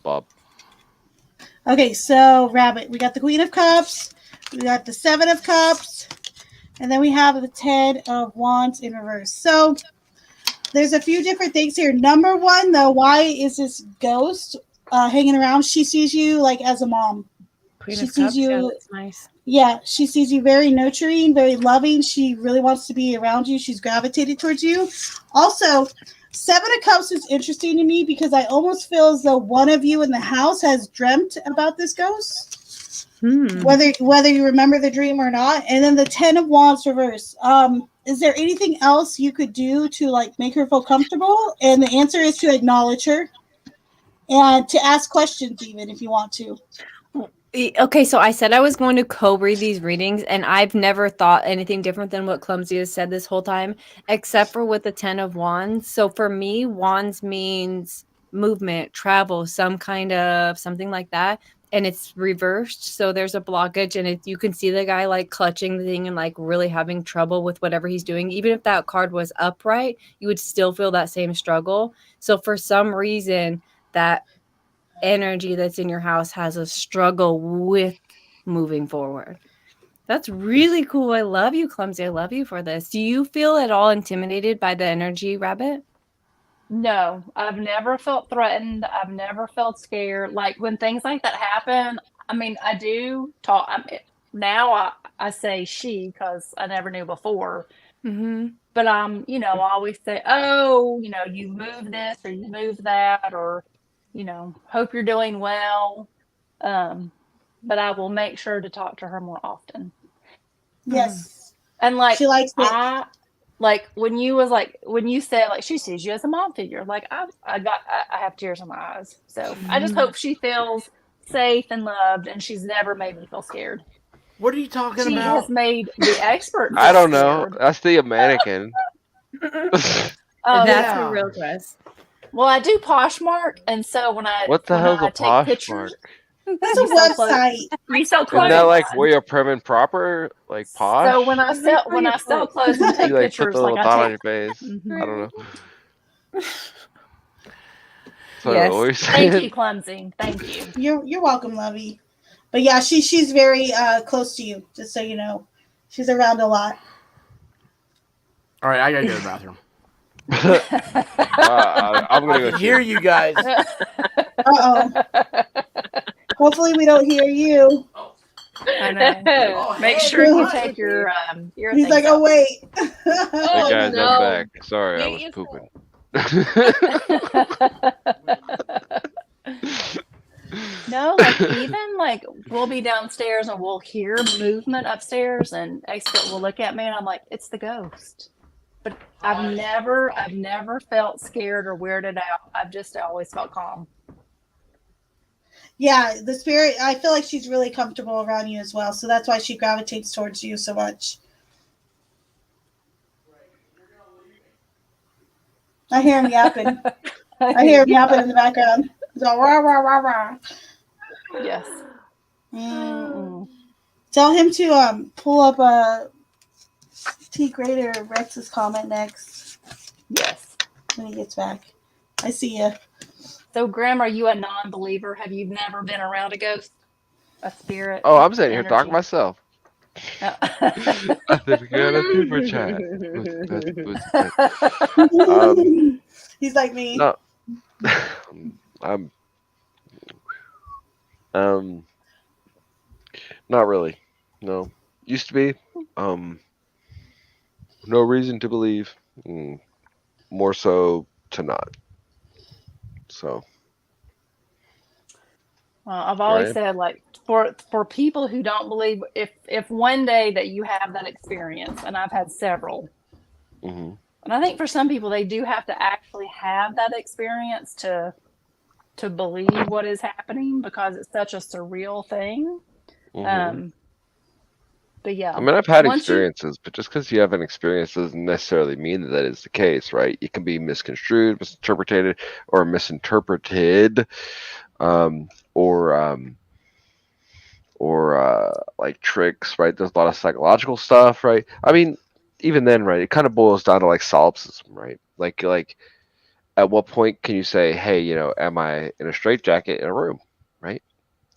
Bob. Okay, so Rabbit, we got the Queen of Cups, we got the Seven of Cups, and then we have the Ten of Wands in reverse. So there's a few different things here. Number one, though, why is this ghost hanging around? She sees you like as a mom. Queen She of sees Cups, you. yeah, that's nice. Yeah, she sees you very nurturing, very loving. She really wants to be around you. She's gravitated towards you. Also, Seven of Cups is interesting to me because I almost feel as though one of you in the house has dreamt about this ghost, whether you remember the dream or not. And then the Ten of Wands reverse. Is there anything else you could do to like make her feel comfortable? And the answer is to acknowledge her and to ask questions, even if you want to. Okay, so I said I was going to co-read these readings, and I've never thought anything different than what Clumsy has said this whole time, except for with the Ten of Wands. So for me, Wands means movement, travel, some kind of something like that, and it's reversed. So there's a blockage, and you can see the guy like clutching the thing and like really having trouble with whatever he's doing. Even if that card was upright, you would still feel that same struggle. So for some reason, that energy that's in your house has a struggle with moving forward. That's really cool. I love you, Clumsy. I love you for this. Do you feel at all intimidated by the energy, Rabbit? No, I've never felt threatened. I've never felt scared. Like when things like that happen, I mean, I do talk. Now I say she because I never knew before. But I always say, oh, you move this or you move that, or hope you're doing well. But I will make sure to talk to her more often. Yes. And like she likes it. When you said like she sees you as a mom figure, like I have tears in my eyes. So I just hope she feels safe and loved, and she's never made me feel scared. What are you talking She about? has made the expert feel I don't know. scared. That's the mannequin. That's the real twist. Well, I do Poshmark, and so when I What the hell's a take pictures, Poshmark? That's a website. You sell Isn't clothes. that like where you're prim and proper, like posh? So when I sell clothes and take you like pictures, put the little like dot I on take. your face. I don't know. So Yes. what were you saying? Thank you, Clumsy. Thank you. You're welcome, Lovey. But yeah, she's very close to you, just so you know. She's around a lot. All right, I gotta go to the bathroom. I'm gonna I go can hear you guys. Hopefully we don't hear you. I know. Make sure you take your He's like, oh wait. Hey guys, no. I'm back. Sorry, I was pooping. No, like even like we'll be downstairs and we'll hear movement upstairs, and expert will look at me and I'm like, it's the ghost. But I've never felt scared or weirded out. I've just always felt calm. Yeah, the spirit, I feel like she's really comfortable around you as well. So that's why she gravitates towards you so much. I hear him yapping. I hear him yapping in the background. He's all rah, rah, rah, rah. Yes. Tell him to pull up T Grader Rex's comment next. Yes. When he gets back. I see ya. So, Graham, are you a non-believer? Have you never been around a ghost? A spirit? Oh, I'm sitting here talking energy? myself. I think we got a super chat. He's like me. No. I'm not really. No. Used to be. No reason to believe. More so to not. So. Well, I've always said, like, for people who don't believe, if one day that you have that experience, and I've had several, and I think for some people they do have to actually have that experience to believe what is happening, because it's such a surreal thing. But yeah, I mean, I've had once you experiences, but just because you have an experience doesn't necessarily mean that that is the case, right? It can be misconstrued, misinterpreted, or misinterpreted, um, or like tricks, right? There's a lot of psychological stuff, right? I mean, even then, right? It kind of boils down to like solipsism, right? Like at what point can you say, hey, am I in a straitjacket in a room, right?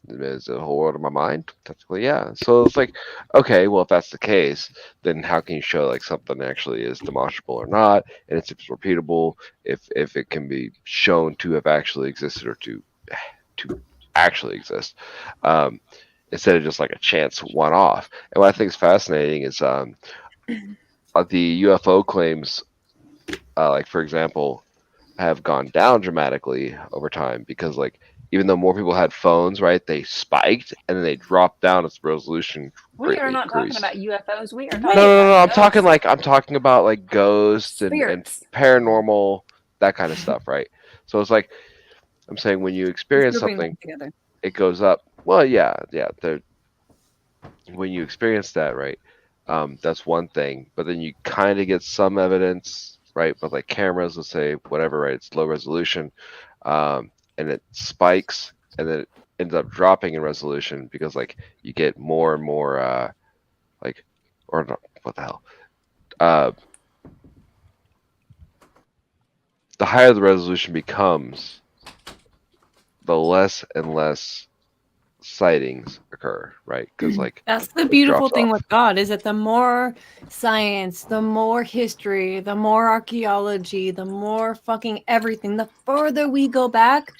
Is the whole world in my mind? Technically, yeah. So it's like, okay, well, if that's the case, then how can you show like something actually is demonstrable or not, and if it's repeatable, if it can be shown to have actually existed or to actually exist, instead of just like a chance one-off. And what I think is fascinating is the UFO claims, like for example, have gone down dramatically over time because like even though more people had phones, right, they spiked and then they dropped down as the resolution we are greatly not talking increased. about UFOs. We are No, talking no, no, no. about I'm talking about like ghosts and spirits. paranormal, that kind of stuff, right? So it's like I'm saying when you experience Grouping them something, together. it goes up. Well, yeah. When you experience that, right, that's one thing. But then you kind of get some evidence, right? But like cameras will say whatever, right? It's low resolution, and it spikes, and then it ends up dropping in resolution because like you get more and more, like, or not, what the hell? The higher the resolution becomes, the less and less sightings occur, right? Because like That's the it beautiful drops thing off. with God is that the more science, the more history, the more archaeology, the more fucking everything, the further we go back,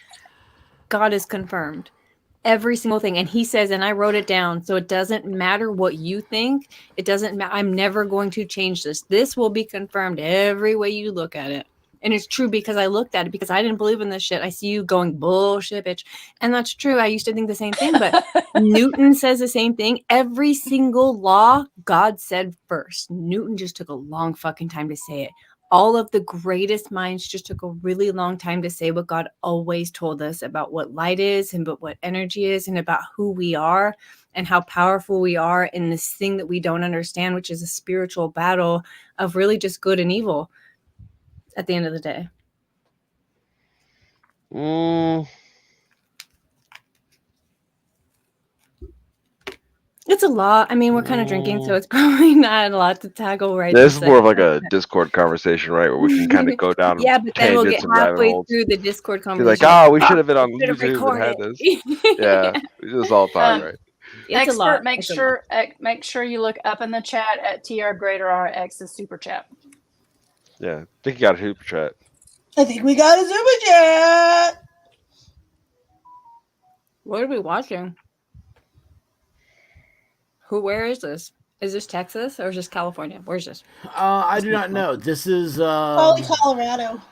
God is confirmed. Every single thing. And he says, and I wrote it down, so it doesn't matter what you think. It doesn't matter. I'm never going to change this. This will be confirmed every way you look at it. And it's true because I looked at it because I didn't believe in this shit. I see you going bullshit, bitch. And that's true. I used to think the same thing, but Newton says the same thing. Every single law, God said first. Newton just took a long fucking time to say it. All of the greatest minds just took a really long time to say what God always told us about what light is and about what energy is and about who we are and how powerful we are in this thing that we don't understand, which is a spiritual battle of really just good and evil at the end of the day. It's a lot. I mean, we're kind of drinking, so it's probably not a lot to tackle right This this is more of second. like a Discord conversation, right? Where we can kind of go down Yeah, but then we'll get tangents and rabbit halfway holes. through the Discord Be like, conversation. we should have been on Should have YouTube and had recorded. this. Yeah, we do this all the time, right? It's a Expert, lot. make It's a lot. sure you look up in the chat at TR Greater RX's super chat. Yeah, I think you got a super chat. I think we got a super chat. What are we watching? Where is this? Is this Texas or is this California? Where's this? I do not know. This is Probably Colorado.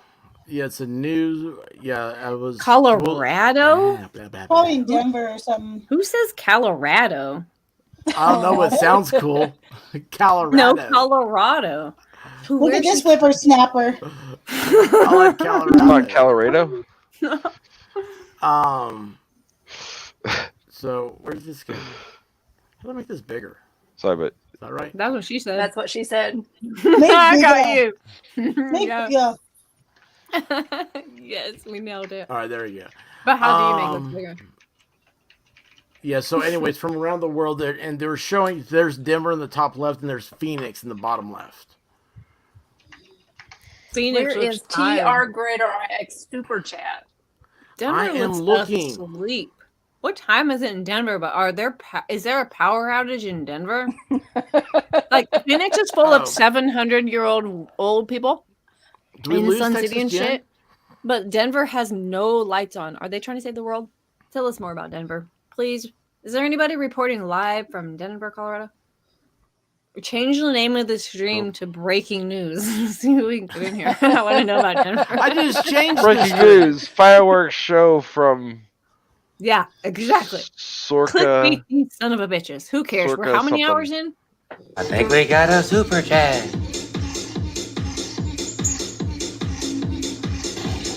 Yeah, it's a news. Yeah, I was Colorado. Probably in Denver or something. Who says Colorado? I don't know, but it sounds cool. Colorado. No, Colorado. Look at this whippersnapper. I like Colorado. Not Colorado. So where's this go? How do I make this bigger? Sorry, but is that right? That's what she said. That's what she said. I got you. Yeah. Yes, we nailed it. All right, there you go. But how do you make it bigger? Yeah, so anyways, from around the world, and they were showing there's Denver in the top left and there's Phoenix in the bottom left. Phoenix Where is TR Greater RX super chat? Denver I am looking. Asleep. What time is it in Denver? But is there a power outage in Denver? Like Phoenix is full of 700-year-old old people in Sun City and shit. But Denver has no lights on. Are they trying to save the world? Tell us more about Denver, please. Is there anybody reporting live from Denver, Colorado? Change the name of the stream to breaking news. See who we can put in here. I want to know about Denver. I just changed breaking news. Fireworks show from. Yeah, exactly. Sorka. Clickbait, you son of a bitches. Who cares? Sorka We're how many something. hours in? I think we got a super chat.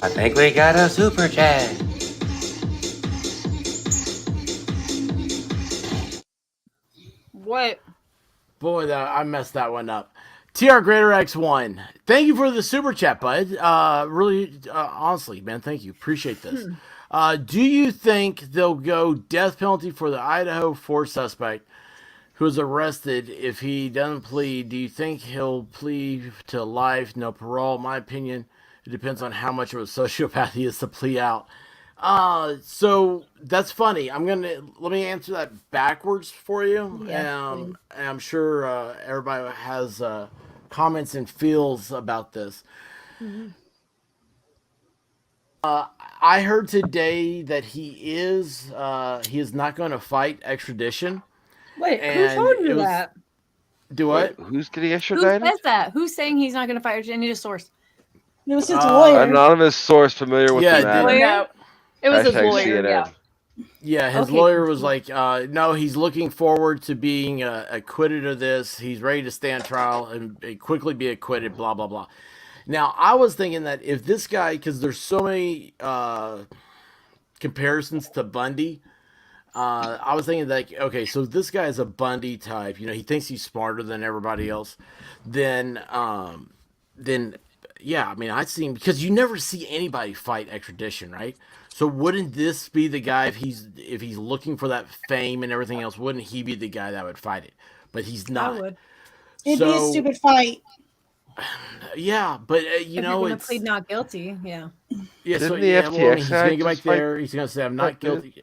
I think we got a super chat. What? Boy, I messed that one up. TR Greater X1. Thank you for the super chat, bud. Really, honestly, man, thank you. Appreciate this. Do you think they'll go death penalty for the Idaho 4 suspect who was arrested if he doesn't plead? Do you think he'll plead to life, no parole? In my opinion, it depends on how much of a sociopath he is to plea out. So that's funny. Let me answer that backwards for you. And I'm sure everybody has comments and feels about this. Mm-hmm. I heard today that he is not going to fight extradition. Wait, who told you that? Do what? Who's getting Who extradited? says that? Who's saying he's not going to fight? I need a source. It was his lawyer. Anonymous source familiar with the matter. No, it was his Hashtag lawyer. CNN. Yeah, his lawyer was like, no, he's looking forward to being acquitted of this. He's ready to stand trial and quickly be acquitted, blah, blah, blah. Now, I was thinking that if this guy, because there's so many comparisons to Bundy, I was thinking that, okay, so this guy is a Bundy type. He thinks he's smarter than everybody else. Then yeah, I mean, I'd seen, because you never see anybody fight extradition, right? So wouldn't this be the guy, if he's looking for that fame and everything else, wouldn't he be the guy that would fight it? But he's not. I would. It'd be a stupid fight. Yeah, but if you're going to plead not guilty, yeah. Yeah, so Didn't the FTX he's going to go back there. He's going to say, I'm not guilty.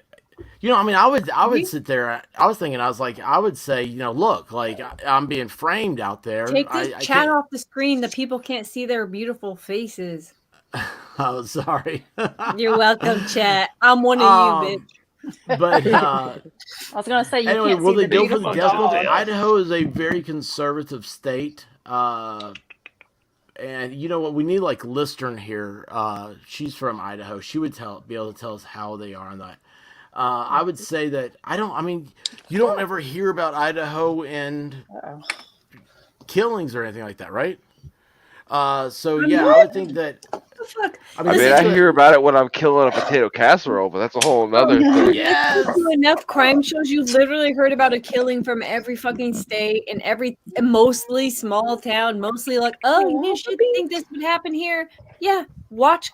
I mean, I would sit there. I was thinking, I would say, look, like, I'm being framed out there. Take this chat off the screen. The people can't see their beautiful faces. Oh, sorry. You're welcome, chat. I'm one of you, bitch. But I was going to say, you anyway, can't will see they the go for the beautiful death penalty? dog. Idaho is a very conservative state. And you know what? We need like Listern here. She's from Idaho. She would be able to tell us how they are on that. I would say that you don't ever hear about Idaho and killings or anything like that, right? So yeah, I would think that. Fuck. I hear about it when I'm killing a potato casserole, but that's a whole nother thing. Yes. Enough crime shows you literally heard about a killing from every fucking state and mostly small town, mostly like, oh, you should think this would happen here. Yeah, watch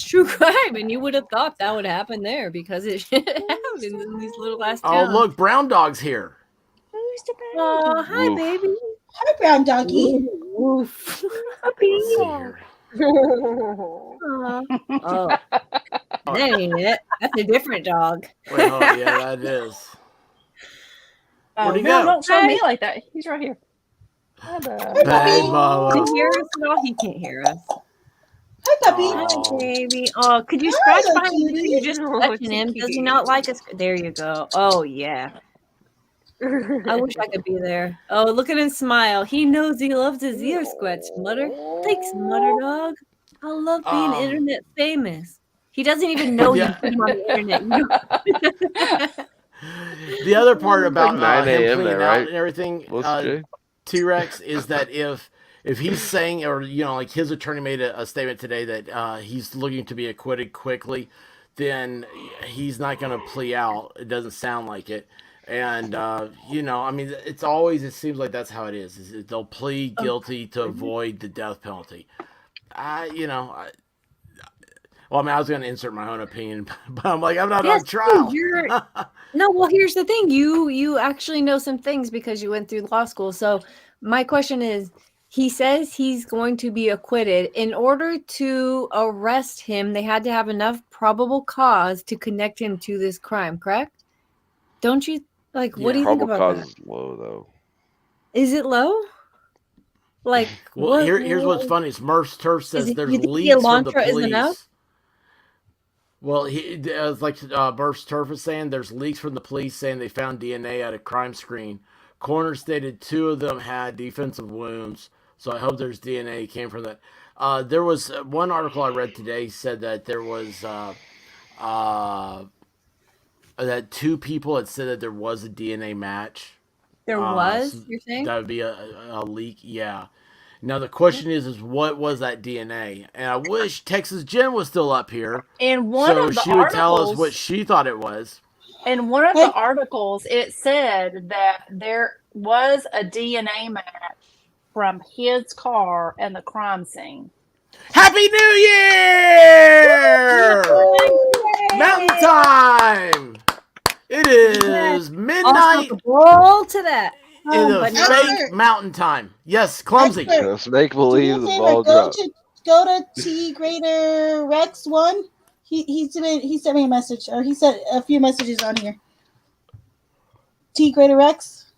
true crime, and you would have thought that would happen there because it happens in these little ass towns. Oh, look, Brown Dog's here. Oh, hi, baby. Hi, Brown Doggy. Oof. Oh, that ain't it. That's a different dog. Wait, oh yeah, that is. Where'd he go? Don't show me like that. He's right here. Hey, Mama. Can you hear us at all? He can't hear us. Hi, puppy. Hi, baby. Oh, could you scratch behind him? You're just touching him. Does he not like us? There you go. Oh, yeah. I wish I could be there. Oh, look at him smile. He knows he loves his ear squats, Mutter. Thanks, Mutter Dog. I love being internet famous. He doesn't even know you put him on the internet. The other part about 9 him a.m. cleaning there, out right? and everything, Jay? T-Rex, is that if he's saying, or like his attorney made a statement today that he's looking to be acquitted quickly, then he's not going to plea out. It doesn't sound like it. And, it seems like that's how it is they'll plead guilty to avoid the death penalty. I was going to insert my own opinion, but I'm like, I'm not on trial. No, well, here's the thing. You actually know some things because you went through law school. So my question is, he says he's going to be acquitted. In order to arrest him, they had to have enough probable cause to connect him to this crime, correct? Don't you? Like, what do you think about probable that? cause is low, though. Is it low? Like, well, here's what's funny. Is Murph's Turf says there's leaks from the police. Well, it's like Murph's Turf is saying, there's leaks from the police saying they found DNA at a crime screen. Coroner stated 2 of them had defensive wounds, so I hope there's DNA came from that. There was one article I read today said that there was that 2 people had said that there was a DNA match. There was? You're saying? That would be a leak, yeah. Now the question is what was that DNA? And I wish Texas Jen was still up here. And one of the she would tell us what she thought it was. In one of the articles, it said that was a DNA match from his car and the crime scene. Happy New Year! Mountain time! It is midnight Roll to that. in the but fake mountain time. Yes, Clumsy. Let's make believe Do the me a ball favor, dropped. go to T Greater Rex 1. He sent me a message, or he sent a few messages on here. T Greater Rex,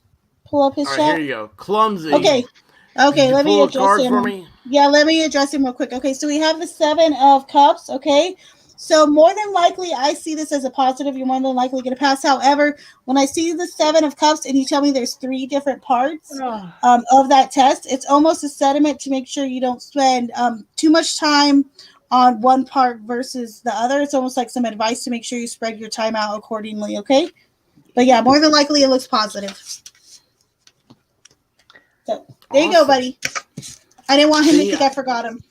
pull up his All right, chat. here you go. Clumsy. Okay, Did you let me pull a address card him. for me? Yeah, let me address him real quick. Okay, so we have the 7 of Cups. Okay, so more than likely, I see this as a positive. You're more than likely going to pass. However, when I see the 7 of Cups and you tell me there's 3 different parts of that test, it's almost a sediment to make sure you don't spend too much time on one part versus the other. It's almost like some advice to make sure you spread your time out accordingly. Okay, but yeah, more than likely, it looks positive. So there you go, buddy. I didn't want him to think I forgot him.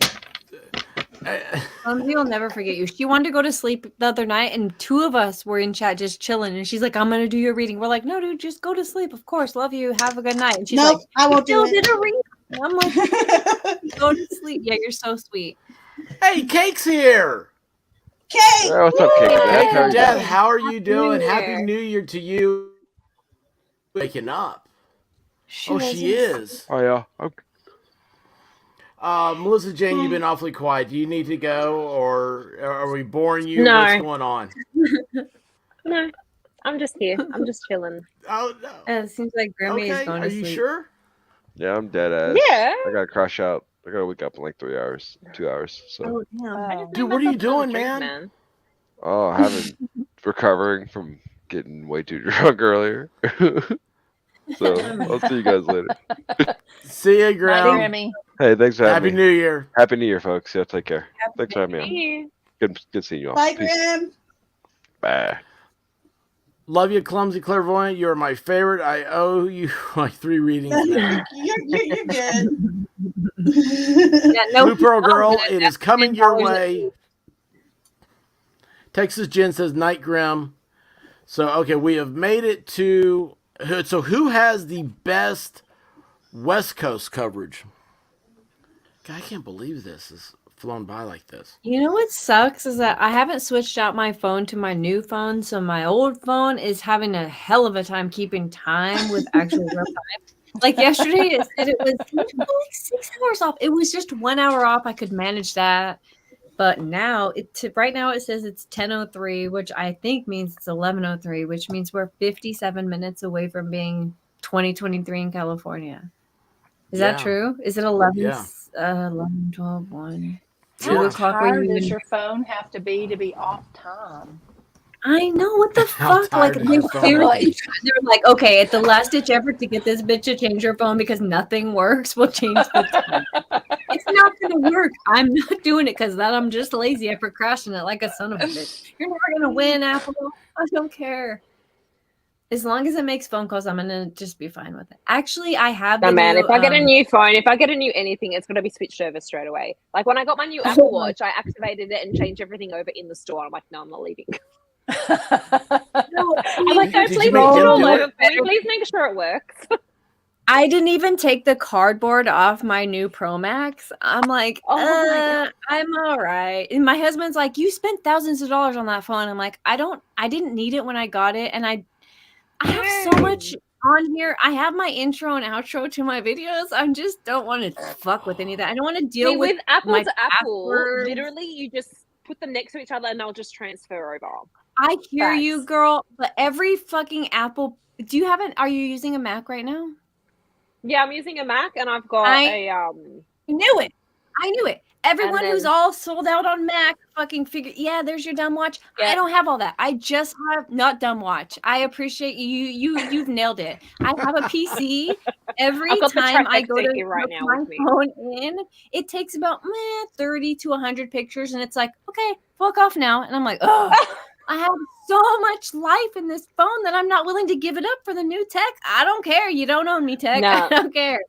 Clumsy will never forget you. She wanted to go to sleep the other night, and 2 of us were in chat just chilling. And she's like, "I'm gonna do your reading." We're like, "No, dude, just go to sleep. Of course, love you. Have a good night." And she's Nope, like, I won't do it. Did a reading. And I'm like, "Go to sleep." Yeah, you're so sweet. Hey, Cake's here. Cake. Yeah, what's up, Cake? Cake How are and you Death, doing? how are you doing? New Happy Year. New Year to you. Waking up. She is. Oh yeah. Okay. Melissa Jane, you've been awfully quiet. Do you need to go, or are we boring you? No. What's going on? No, I'm just here. I'm just chilling. Oh no. It seems like Grammy is Okay, going are to you sleep. sure? Yeah, I'm dead ass. Yeah. I gotta crash out. I gotta wake up in like 3 hours, 2 hours. So. Oh damn. Dude, what are you doing, man? Oh, I haven't recovering from getting way too drunk earlier. So I'll see you guys later. See ya, Night, Graham. Grammy. Hey, thanks for having Happy me. New Year. Happy New Year, folks. Yeah, take care. Thanks for having me on. Here. Good seeing you all. Bye, Peace. Graham. Bye. Love you, Clumsy Clairvoyant. You're my favorite. I owe you like 3 readings now. You're good. Yeah, no, Blue Pearl he's not Girl, good. it is That's coming your $10 a way. piece. Texas Jen says Night Grim. So, okay, we have made it to... So, who has the best West Coast coverage? God, I can't believe this has flown by like this. You know what sucks is that I haven't switched out my phone to my new phone, so my old phone is having a hell of a time keeping time with actual real time. Like yesterday, it said it was like 6 hours off. It was just 1 hour off. I could manage that. But now, right now it says it's 10:03, which I think means it's 11:03, which means we're 57 minutes away from being 2023 in California. Is that true? Is it 11, 12, 1, 2 How o'clock? Where tired you does your phone have to be off time? I know, what the How fuck? Like, tired they is your phone? seriously, they're like, okay, at the last ditch effort to get this bitch to change her phone because nothing works, we'll change the time. It's not gonna work. I'm not doing it because I'm just lazy. I procrastinate like a son of a bitch. You're never gonna win, Apple. I don't care. As long as it makes phone calls, I'm gonna just be fine with it. Actually, I have No, the man, new, if I get a new phone, if I get a new anything, it's going to be switched over straight away. Like when I got my new Apple Watch, I activated it and changed everything over in the store. I'm like, no, I'm not leaving. I'm like, no, Did you please make switch it them all do over it? for me. Please make sure it works. I didn't even take the cardboard off my new Pro Max. I'm like, Oh my God. I'm all right. And my husband's like, you spent thousands of dollars on that phone. I'm like, I didn't need it when I got it. And I have so much on here. I have my intro and outro to my videos. I just don't want to fuck with any of that. I don't want to deal See, with Apple my to Apple, passwords. literally, you just put them next to each other and they'll just transfer over. I hear you, Facts. girl, but every fucking Apple. Are you using a Mac right now? Yeah, I'm using a Mac and I've got I knew it. I knew it. Everyone And who's then- all sold out on Mac fucking figure, yeah, there's your dumb watch. I don't have all that. I just have not dumb watch. I appreciate you've nailed it. I have a PC. Every I've got the time I trifecta go to here right put now my with me. phone in, it takes about 30 to 100 pictures, and it's like, okay, fuck off now. And I'm like, oh, I have so much life in this phone that I'm not willing to give it up for the new tech. I don't care. You don't own me, tech. No. I don't care.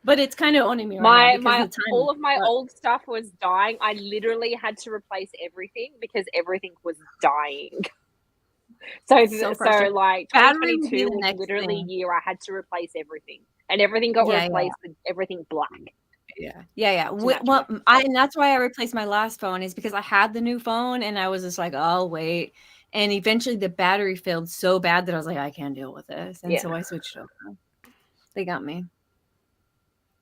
But it's kind of owning me right now because the time all of my old stuff was dying. I literally had to replace everything because everything was dying. So, So so frustrating. like Battery would be 2022 the was next literally a thing. year I had to replace everything, and everything got Yeah, replaced with everything black. Yeah. And match that's why I replaced my last phone is because I had the new phone and I was just like, I'll wait. And eventually the battery failed so bad that I was like, I can't deal with this. And Yeah. so I switched over. They got me.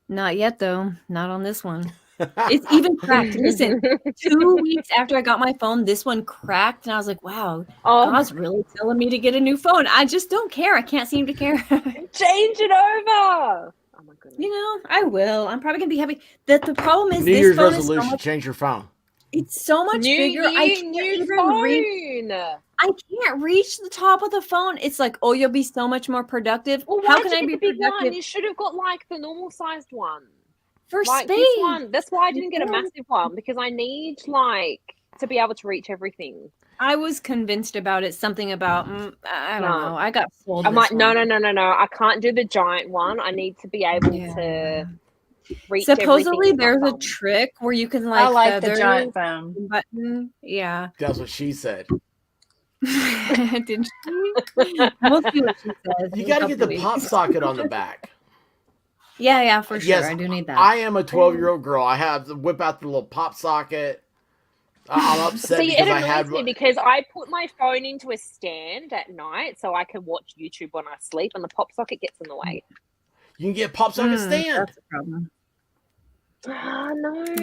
Not yet though. Not on this one. It's even cracked. Listen, 2 weeks after I got my phone, this one cracked and I was like, wow, God's really telling me to get a new phone. I just don't care. I can't seem to care. Change it over. Oh my goodness. You know, I will. I'm probably gonna be happy. The problem is New this Year's phone is so resolution: much. change your phone. It's so much New bigger. year, I can't new even reach. phone. I can't reach the top of the phone. It's like, oh, you'll be so much more productive. Well, How why'd can you I get be the big one? productive You should have got like the normal sized one. for Like space? this one. That's why I didn't get a Yeah. massive one, because I need like to be able to reach everything. I was convinced about it. Something about I don't know. I got sold. I'm this like, no. one. I can't do the giant one. I need to be able to reach Supposedly everything with my there's a phone. trick where you can I like like the feather giant phone. button. Yeah. That's what she said. Didn't she? We'll see what she says. You in a got to get couple the pop weeks. socket on the back. Yeah, for sure. Yes, I do need that. I am a 12-year-old girl. I have to whip out the little pop socket. I'm upset See, because it I annoys had me because I put my phone into a stand at night so I can watch YouTube when I sleep, and the pop socket gets in the way. You can get pop socket stand. That's a problem. Oh no!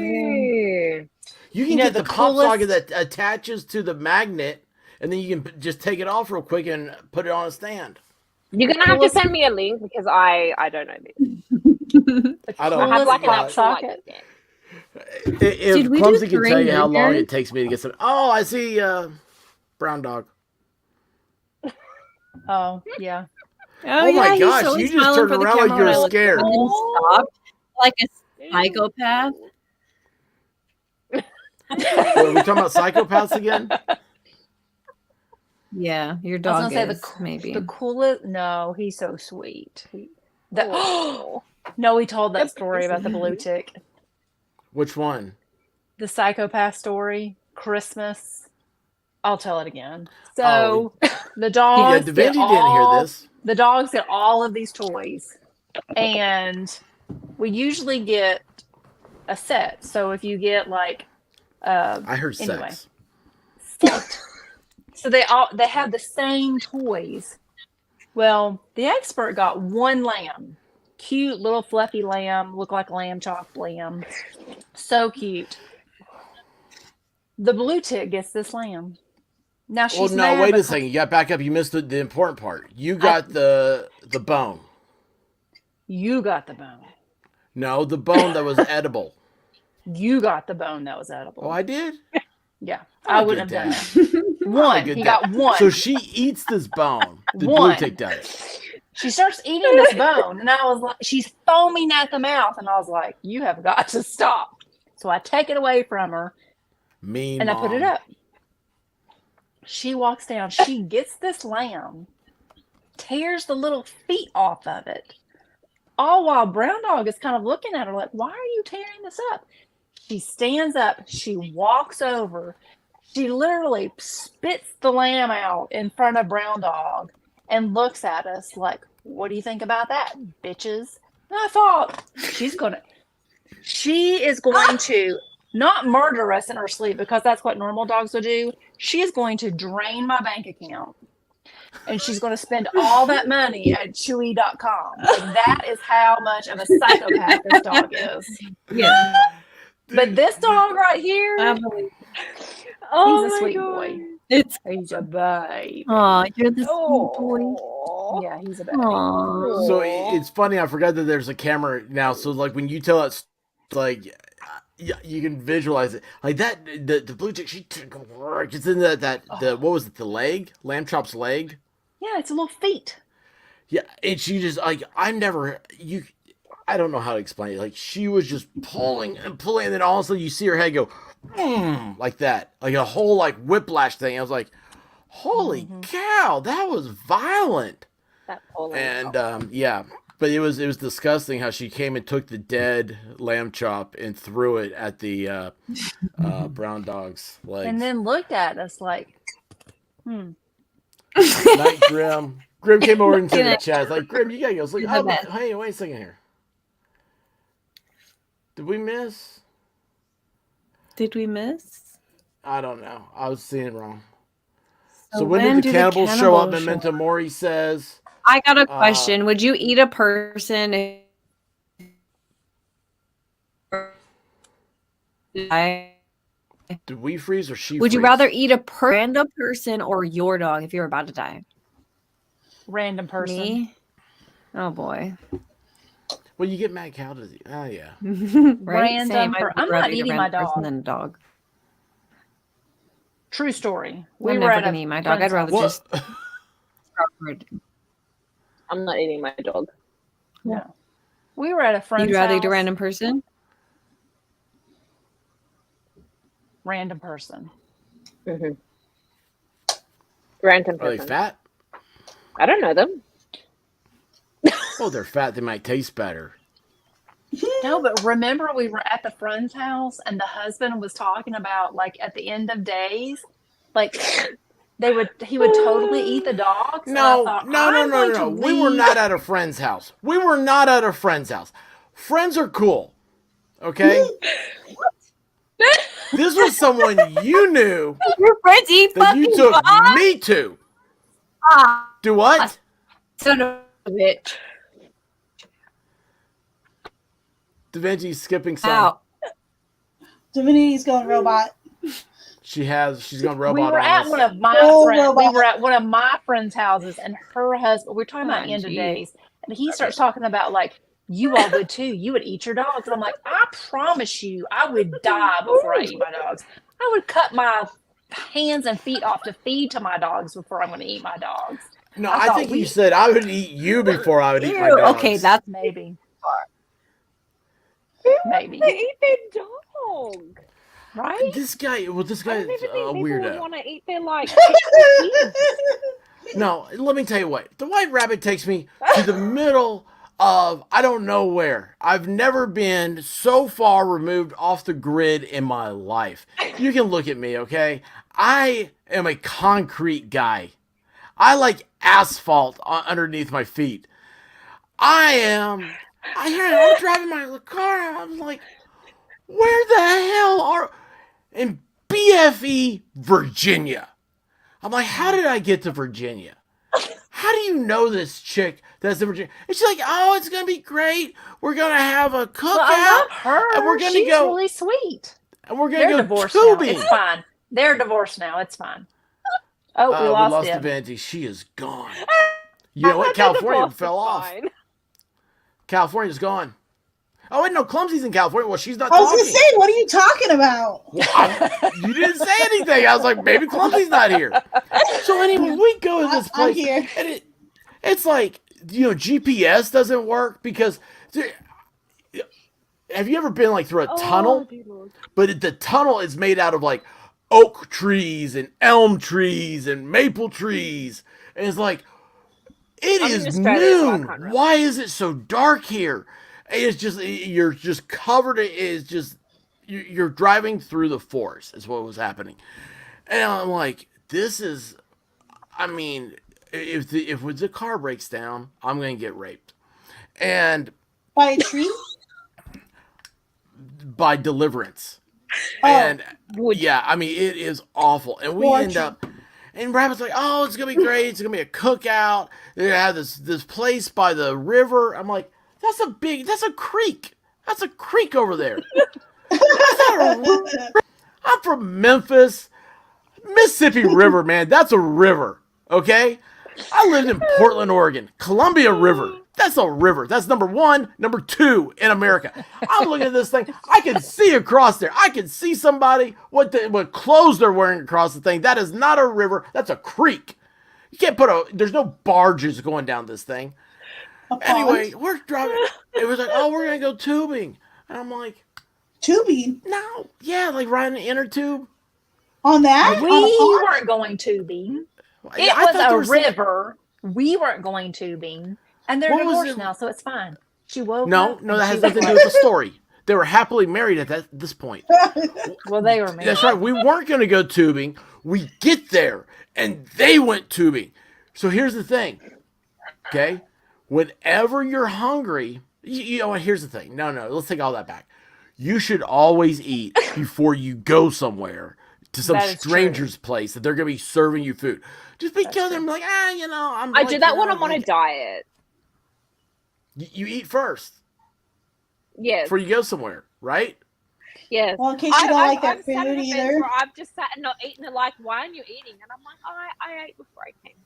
You can get the pop socket that attaches to the magnet, and then you can just take it off real quick and put it on a stand. You're gonna have to send me a link because I don't know this. I don't. I have like an but- actual socket. If Clumsy can tell you how long it takes me to get some. Oh, I see. Brown dog. Oh, yeah. Oh my he's gosh, totally you just smiling turned for the around like camera you when were I look scared. at him and stopped like a psychopath. Are we talking about psychopaths again? Yeah, your I was dog gonna is say maybe. the coolest. No, he's so sweet. No, we told that story about the blue tick. Which one? The psychopath story. Christmas. I'll tell it again. So the dogs. Yeah, Divinity didn't hear this. The dogs get all of these toys, and we usually get a set. So if you get like, I heard anyway. sex. Set. So they have the same toys. Well, the expert got one lamb. Cute little fluffy lamb, look like lamb chop lamb. So cute. The blue tick gets this lamb. Now she's mad wait a because- second. You got back up. You missed the important part. You got the bone. You got the bone. No, the bone that was edible. You got the bone that was edible. Oh, I did? Yeah. I'm I a wouldn't good have done dad. that. One. Good He dad. got one. So she eats this bone. The blue One. tick does. She starts eating this bone, and I was like, she's foaming at the mouth, and I was like, you have got to stop. So I take it away from her, Mean and mom. I put it up. She walks down. She gets this lamb, tears the little feet off of it, all while Brown Dog is kind of looking at her like, why are you tearing this up? She stands up. She walks over. She literally spits the lamb out in front of Brown Dog and looks at us like, what do you think about that, bitches? And I thought, she is going to not murder us in her sleep, because that's what normal dogs would do. She is going to drain my bank account. And she's going to spend all that money at Chewy.com. Like, that is how much of a psychopath this dog is. Yeah. But this dog right here, Oh he's a my sweet God. boy. It's He's a babe. oh, you're the sweet boy. Yeah, he's a babe. Aww. So it's funny. I forgot that there's a camera now. So like when you tell it, like you can visualize it. Like that, the blue tick. It's in the what was it? The leg, lamb chop's leg. Yeah, it's a little feet. Yeah, and she just like I don't know how to explain it. Like she was just pulling and pulling, and then all of a sudden you see her head go, like that, like a whole like whiplash thing. I was like, holy cow, that was violent. That poor And yeah, but it was disgusting how she came and took the dead lamb chop and threw it at the Brown Dog's legs. And then looked at us like, Night, Grim. Grim came over into Good the night. chat. It's like, Grim, you gotta go sleep. You're the Oh, best. hey, wait a second here. Did we miss? Did we miss? I don't know. I was seeing it wrong. So So when when did do the the cannibals show up? cannibals show Memento Mori says. I got a question. Would you eat a person if Did we freeze or she Would you freeze? rather eat a random person or your dog if you're about to die? Random person. Me? Oh boy. Well, you get mad cow disease. Oh, yeah. Right? Random Same. I'd I'm rather not eat a eating my random person dog. than a dog. True story. I'm never gonna eat my dog. I'd rather just I'm not eating my dog. No. We were at a friend's You'd rather house. eat a random person? Random person. Mm-hmm. Random Are they person. fat? I don't know them. Oh, they're fat. They might taste better. No, but remember we were at the friend's house and the husband was talking about like at the end of days, like he would totally eat the dogs. And I No, thought, no. I'm going to We were leave. not at a friend's house. We were not at a friend's house. Friends are cool. Okay? This was someone you knew Your friends eat that you fucking took dogs? me to. Ah, Do what? son of a bitch. Divinity's skipping some. Ow. Divinity's going robot. She's going robot We were on at us. one of my Oh, friends. We robot. were at one of my friends' houses, and her husband. We're talking about Oh, the end of gee. days, and he starts talking about like you all would too. You would eat your dogs. And I'm like, I promise you, I would die before I eat my dogs. I would cut my hands and feet off to feed to my dogs before I'm going to eat my dogs. No, I I thought think we- you said I would eat you before I would eat my Ew, dogs. okay, that's Maybe. Who Maybe. wants to eat their dog? Right? This guy's I don't even a think people would weirdo. want to eat their like. No, let me tell you what. The White Rabbit takes me to the middle of I don't know where. I've never been so far removed off the grid in my life. You can look at me, okay? I am a concrete guy. I like asphalt underneath my feet. I'm driving my car. I'm like, where the hell are in BFE, Virginia? I'm like, how did I get to Virginia? How do you know this chick that's in Virginia? And she's like, oh, it's gonna be great. We're gonna have a cookout. Well, I love her. And we're gonna She's go. really sweet. And we're They're gonna go divorced now. tubing. It's fine. They're divorced now. It's fine. Oh, we We lost lost him. Divinity. She is gone. You know what? California fell off. California's gone. Oh, wait, no, Clumsy's in California. Well, she's not I was talking. gonna say, what are you talking about? You didn't say anything. I was like, maybe Clumsy's not here. So anyway, we go to this I'm place, here. and it's like, GPS doesn't work because have you ever been like through a tunnel? But the tunnel is made out of like oak trees and elm trees and maple trees, and it's like it I'm in is Australia, so I noon. can't really. Why is it so dark here? It's just you're just covered. It's just you're driving through the forest. Is what was happening, and I'm like, this is. I mean, if the car breaks down, I'm gonna get raped, and By a tree? by Deliverance. Oh, And yeah, I mean it is awful. And we Poor end up and Rabbit's like, oh, it's gonna be great, it's gonna be a cookout. They have this place by the river. I'm like, that's a creek. That's a creek over there. That's not a river. I'm from Memphis. Mississippi River, man. That's a river. Okay? I lived in Portland, Oregon. Columbia River. That's a river. That's number 1. Number 2 in America. I'm looking at this thing. I can see across there. I can see somebody, what clothes they're wearing across the thing. That is not a river. That's a creek. You can't there's no barges going down this thing. Anyway, we're driving. It was like, oh, we're going to go tubing. And I'm like, tubing? No. Yeah, like riding the inner tube. On that? We On a pond? weren't going tubing. Yeah, I It thought there was a was some- river. We weren't going tubing. And they're What was divorced it? now, so it's fine. She woke No, up. that and has she nothing was to do with the story. They were happily married at this point. Well, they were married. That's right. We weren't going to go tubing. We get there, and they went tubing. So here's the thing, okay? Whenever you're hungry, you know what? Here's the thing. No, let's take all that back. You should always eat before you go somewhere to some That is stranger's place that they're going to be serving you food. Just because true. I'm like, I'm I like, do that you when know, I'm on a like, diet. you eat first Yes. before you go somewhere, right? Yes. Well, in case you don't like their I've sat on food the fence either. where I've just sat and not eaten and like, why aren't you eating? And I'm like, oh, I ate before I came.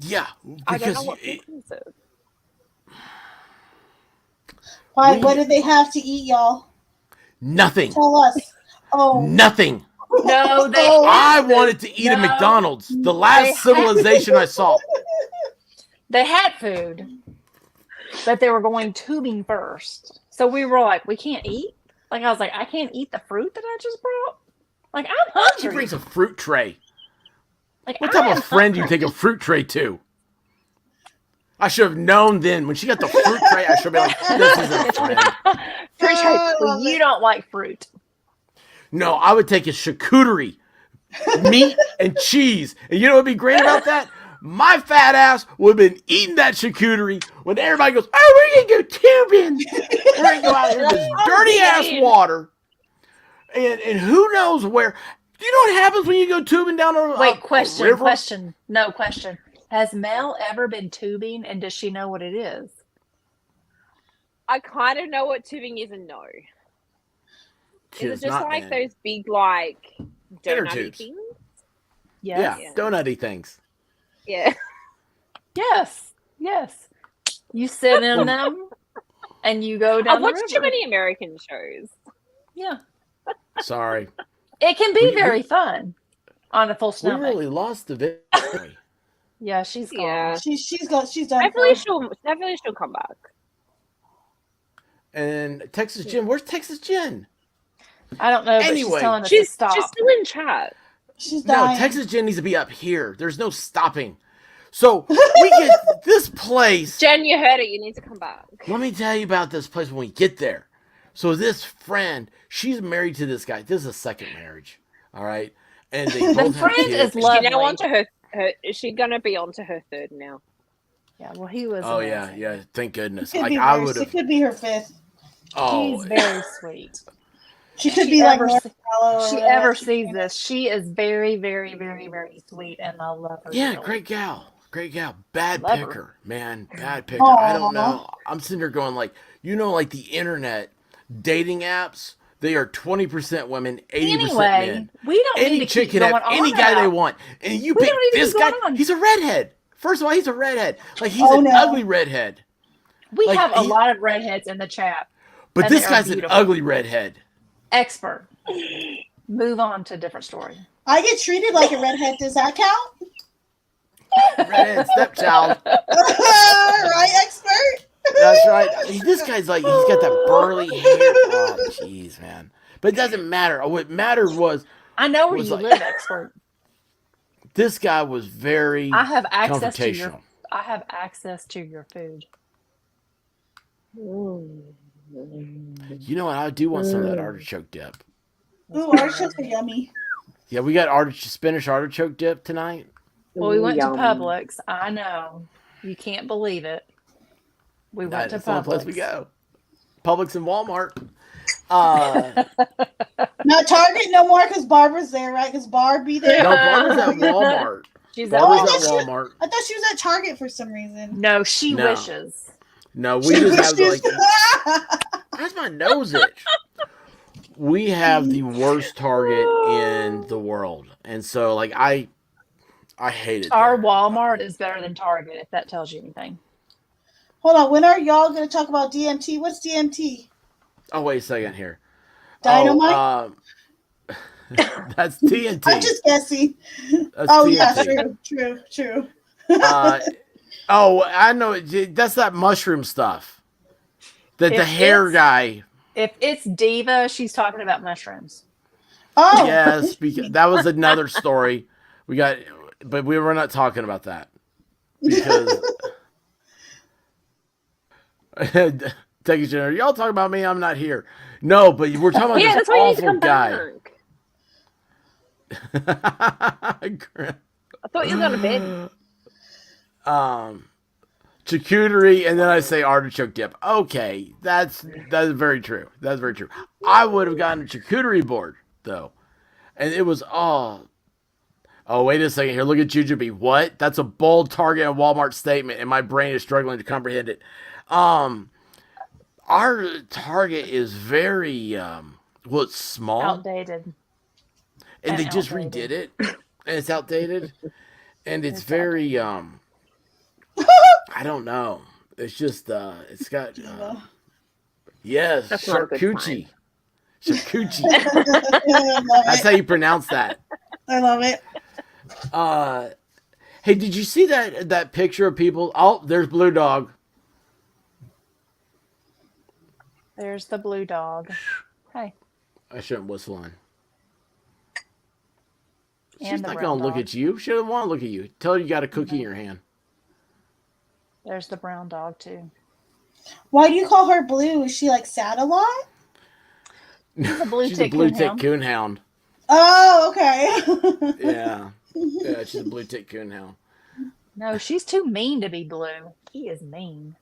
Yeah, I don't know because what food is. Why? What did they have to eat, y'all? nothing. Tell us. Oh, Nothing. No, they. I wanted to eat at McDonald's. The last civilization I saw. They had food, but they were going tubing first. So we were like, we can't eat. Like I was like, I can't eat the fruit that I just brought. Like I'm hungry. She brings a fruit tray. Like What type of friend do you take a fruit tray to? I should have known then. When she got the fruit tray, I should be like, this is a friend. Fruit tray. Well, you don't like fruit. No, I would take a charcuterie, meat and cheese. And you know what would be great about that? My fat ass would have been eating that charcuterie when everybody goes, oh, we're going to go tubing. We're going to go out here in this dirty ass water. And who knows where. Do you know what happens when you go tubing down a river? Question. No, question. Has Mel ever been tubing, and does she know what it is? I kind of know what tubing is and no. Is it just like been. those big, like, Inner donut tubes. things? Yeah, donut-y things. Yeah. Yes. You sit in them, and you go down I've the watched river. too many American shows. Yeah. Sorry. It can be very fun on a full We stomach. really lost the video. Yeah, she's gone. Yeah. She's done. Hopefully she'll come back. And Texas Jen, where's Texas Jen? I don't know, but Anyway, she's telling us to stop. She's still in chat. She's No, dying. Texas Jen needs to be up here. There's no stopping. So we get this place. Jen, you heard it. You need to come back. Let me tell you about this place when we get there. So this friend, she's married to this guy. This is a second marriage. All right. And they both have friend kids. is lovely. She's now onto her. Is she gonna be onto her third now? Yeah, well, he was. Oh amazing. yeah. Thank goodness. Could Like be I worse. would It have. could be her fifth. Oh, He's very sweet. She could be like ever, Marshmallow. she ever sees this, she is very, very, very, very sweet, and I love her. yeah, dearly. great gal. Bad Love her. picker, man. Bad picker. I don't know. I'm sitting there going like, like the internet dating apps. They are 20% women, 80% men. We don't Any need to chick keep can going have on any guy about. they want, and you We pick don't need to this keep guy. going on. He's a redhead. First of all, he's a redhead. Like he's Oh, an no. ugly redhead. We Like, have a he- lot of redheads in the chat. But and this they are guy's an beautiful. ugly redhead. Expert. Move on to a different story. I get treated like a redhead. Does that count? Redhead stepchild. Right, expert? That's right. This guy's like, he's got that burly hair. Oh, jeez, man. But it doesn't matter. What mattered was I know where Was you like- live, expert. this guy was very I have access to your. confrontational. I have access to your food. You know what? I do want some of that artichoke dip. Ooh, artichokes are yummy. Yeah, we got Spanish artichoke dip tonight. Well, we went to Publix. I know. You can't believe it. We went That's to the only place Publix. we go. Publix and Walmart. Not Target no more because Barbara's there, right? Because Barb be there. No, Barbara's at Walmart. She's at Barbara's Oh, at I thought Walmart. I thought she was at Target for some reason. No, she No. wishes. No, we just have like. How's my nose itch? We have the worst Target in the world, and so like I hate it. Our there. Walmart is better than Target, if that tells you anything. Hold on, when are y'all going to talk about DMT? What's DMT? Oh wait a second here. Dynamite? Oh, that's TNT. I'm just guessing. That's Oh, yeah, TNT. true. Oh, I know. That's that mushroom stuff. That the If hair it's- guy. If it's Diva, she's talking about mushrooms. Oh, Yes, because that was another story. But we were not talking about that because. Take a general. Y'all talking about me? I'm not here. No, but we're talking about Yeah, this that's why you need to awful come guy. back. I thought you were going to bed. charcuterie, and then I say artichoke dip. Okay, that's very true. That's very true. I would have gotten a charcuterie board though, and it was Oh, wait a second here. Look at Jujubee. What? That's a bold Target and Walmart statement, and my brain is struggling to comprehend it. Our Target is very it's small, Outdated. and they just outdated. redid it, and it's outdated, and it's very I don't know. It's just it's got yes, That's not a good charcuterie. Charcuterie. I love That's it. how you pronounce that. I love it. Hey, did you see that picture of people? Oh, there's Blue Dog. There's the blue dog. Hey. I shouldn't whistle on. She's And the not brown gonna look dog. at you. She doesn't want to look at you. Tell her you got a cookie in your hand. There's the brown dog too. Why do you call her blue? Is she like sad a lot? She's a blue She's a tick blue coonhound. tick coonhound. Oh, okay. Yeah, yeah, she's a blue tick coonhound. No, she's too mean to be blue. He is mean.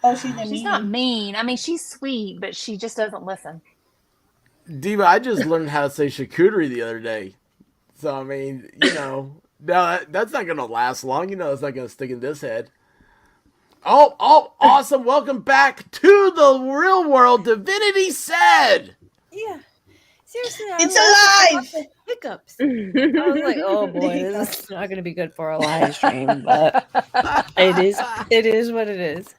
Oh, she's a She's mean. not mean. I mean, she's sweet, but she just doesn't listen. Diva, I just learned how to say charcuterie the other day. So I mean, no, that's not gonna last long. It's not gonna stick in this head. Oh, awesome! Welcome back to the real world. Divinity Said. Yeah. Seriously, It's alive! Hiccups. I was like, oh boy, this is not going to be good for a live stream, but it is what it is.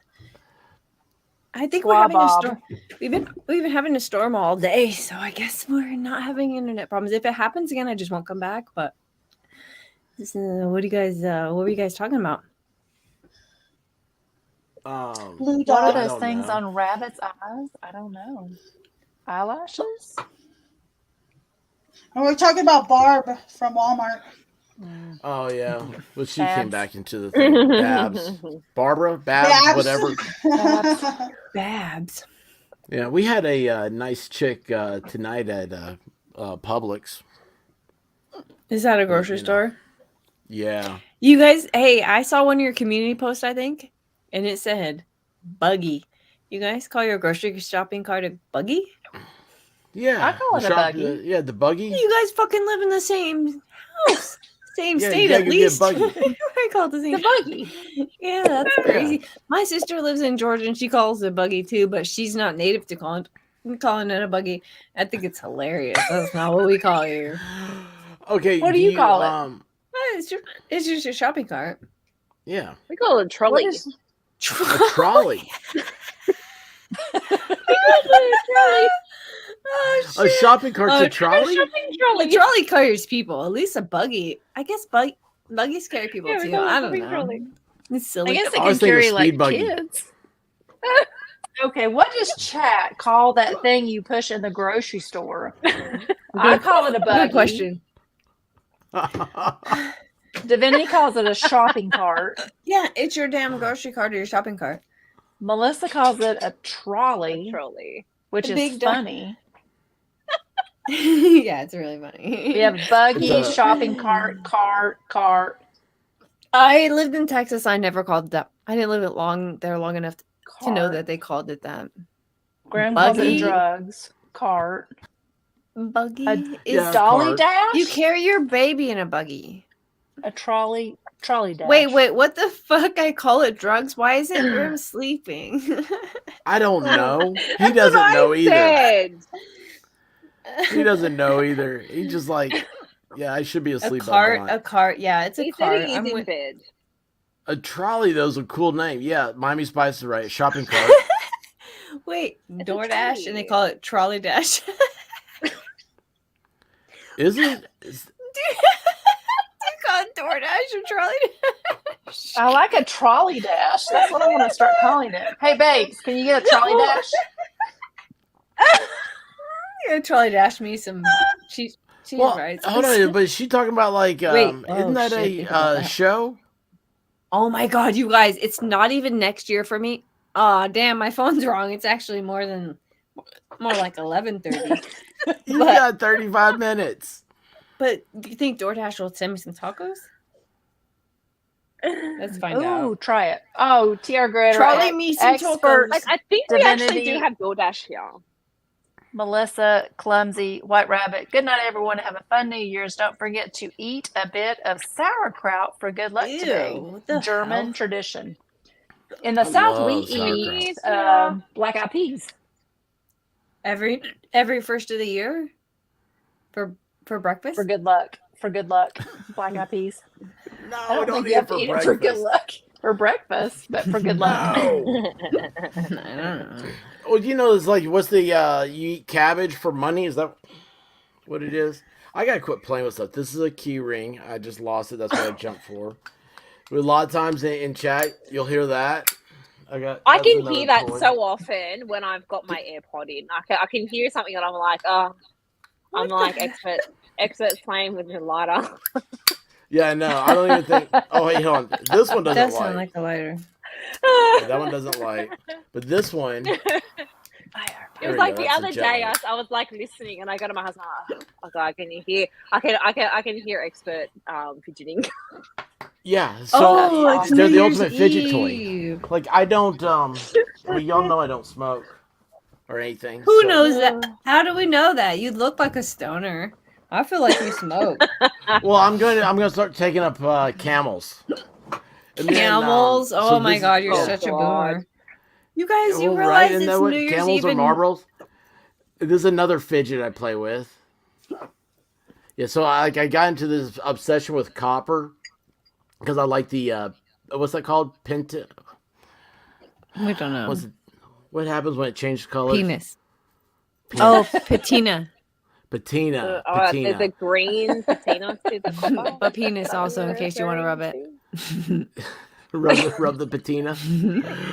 I think we're having a storm. We've been having a storm all day, so I guess we're not having internet problems. If it happens again, I just won't come back. But what were you guys talking about? Blue What dog. are those things on rabbits' eyes? I don't know. Eyelashes? And we're talking about Barb from Walmart. Oh yeah, well she Babs. came back into the thing. Babs, Barbara, Babs, whatever. Babs. Yeah, we had a nice chick tonight at Publix. Is that a grocery store? Yeah. You guys, hey, I saw one of your community posts, I think, and it said buggy. You guys call your grocery shopping cart a buggy? Yeah. I call it a buggy. Yeah, the buggy. You guys fucking live in the same house, same Yeah, state you at gotta get least. buggy. I call it the same. The buggy. Yeah, that's crazy. My sister lives in Georgia and she calls it a buggy too, but she's not native to calling it a buggy. I think it's hilarious. That's not what we call here. Okay. What do you call it? It's just your shopping cart. Yeah. We call it a trolley. A trolley. Oh, A shopping cart's a trolley? A trolley carries people. At least a buggy. I guess buggies carry people Yeah, we too. call it I a don't buggy know. trolley. It's silly. I guess they I can was thinking carry speed like buggy. kids. Okay, what does chat call that thing you push in the grocery store? I call it a buggy. Good question. Divinity calls it a shopping cart. Yeah, it's your damn grocery cart or your shopping cart. Melissa calls it a trolley, which A is big dog. funny. Yeah, it's really funny. We have buggy, It's a- shopping cart. I lived in Texas. I never called it that. I didn't live there long enough to know Cart. that they called it that. Graham calls Buggy. it drugs. Cart. Buggy A is dolly cart. dash? you carry your baby in a buggy. A trolley dash. Wait, what the fuck? I call it drugs. Why is it Grim sleeping? I don't know. He doesn't know either. He doesn't know either. He just like, yeah, I should be a asleep. cart. Yeah, it's a cart. I'm with- bed. A trolley, though, is a cool name. Yeah, Miami Spice is right. Shopping cart. Wait, It's a DoorDash, and they trolley. call it trolley dash. Is it? Do you call it DoorDash or trolley dash? I like a trolley dash. That's what I want to start calling it. Hey, babes, can you get a trolley dash? Yeah, trolley dash me some. She's Well, right. hold on, but is she talking about like, Wait, isn't that shit, a think about that. show? Oh my god, you guys! It's not even next year for me. Ah, damn, my phone's wrong. It's actually more like 11:30. You But- got 35 minutes. But do you think DoorDash will send me some tacos? Let's find Oh, out. try it. Oh, TR Grader. Charlie me some expert. tacos. Like, I think we actually Divinity. do have DoorDash here. Melissa, Clumsy, White Rabbit. Good night, everyone. Have a fun New Year's. Don't forget to eat a bit of sauerkraut for good luck today. What the German hell? tradition. In the I South, we love sauerkraut. eat black eyed peas. Every first of the year for breakfast. For good luck. For good luck. Black eyed peas. No, I don't think eat you have it to for eat breakfast. it for good luck. For breakfast, but for good luck. No. I don't know. Well, you know, it's like, what's the, you eat cabbage for money? Is that what it is? I gotta quit playing with stuff. This is a key ring. I just lost it. That's what I jumped for. But a lot of times in chat, you'll hear that. I that's can another hear that toy. so often when I've got my AirPod in. I can hear something and I'm like, oh, I'm like expert playing with the lighter. Yeah, no, I don't even think. Oh, wait, hold on. This one doesn't That light. sounds like a lighter. Yeah, that one doesn't light. But this one. It There was we like go, the that's a other jet day. light. I was like listening, and I go to my husband. Oh God, can you hear? I can hear expert fidgeting. Yeah, so Oh, it's they're New the Year's ultimate fidget toy. Eve. Like, I don't, well, y'all know I don't smoke or anything. Who so- knows that? How do we know that? You look like a stoner. I feel like you smoke. Well, I'm gonna start taking up camels. And then, Camels? so Oh my this- god, you're yeah. such a boomer. You guys, you Well, realize right? Isn't it's that what New Year's camels Eve or and marbles? This is another fidget I play with. Yeah, so I got into this obsession with copper because I like the what's that called? Penta. we don't know. What happens when it changes colors? Penis. Oh, patina. Patina. There's a green patina to the copper. But penis also, in case you want to rub it. rub the patina.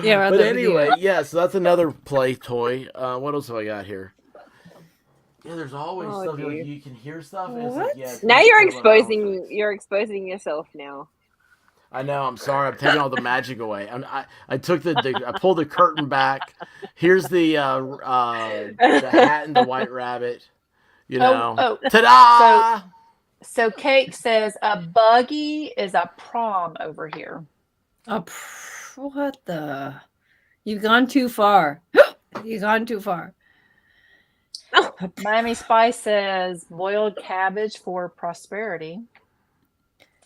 Yeah, rub But the anyway, patina. yeah, so that's another play toy. What else have I got here? Yeah, there's always Oh, stuff dear. like you can hear stuff. And it's like, yeah, it's Now not you're cool at all. exposing yourself now. I know. I'm sorry. I'm taking all the magic away. I took I pulled the curtain back. Here's the hat and the white rabbit. You know. Ta-da! So Cake says a buggy is a prom over here. What the? You've gone too far. You've gone too far. Miami Spice says boiled cabbage for prosperity.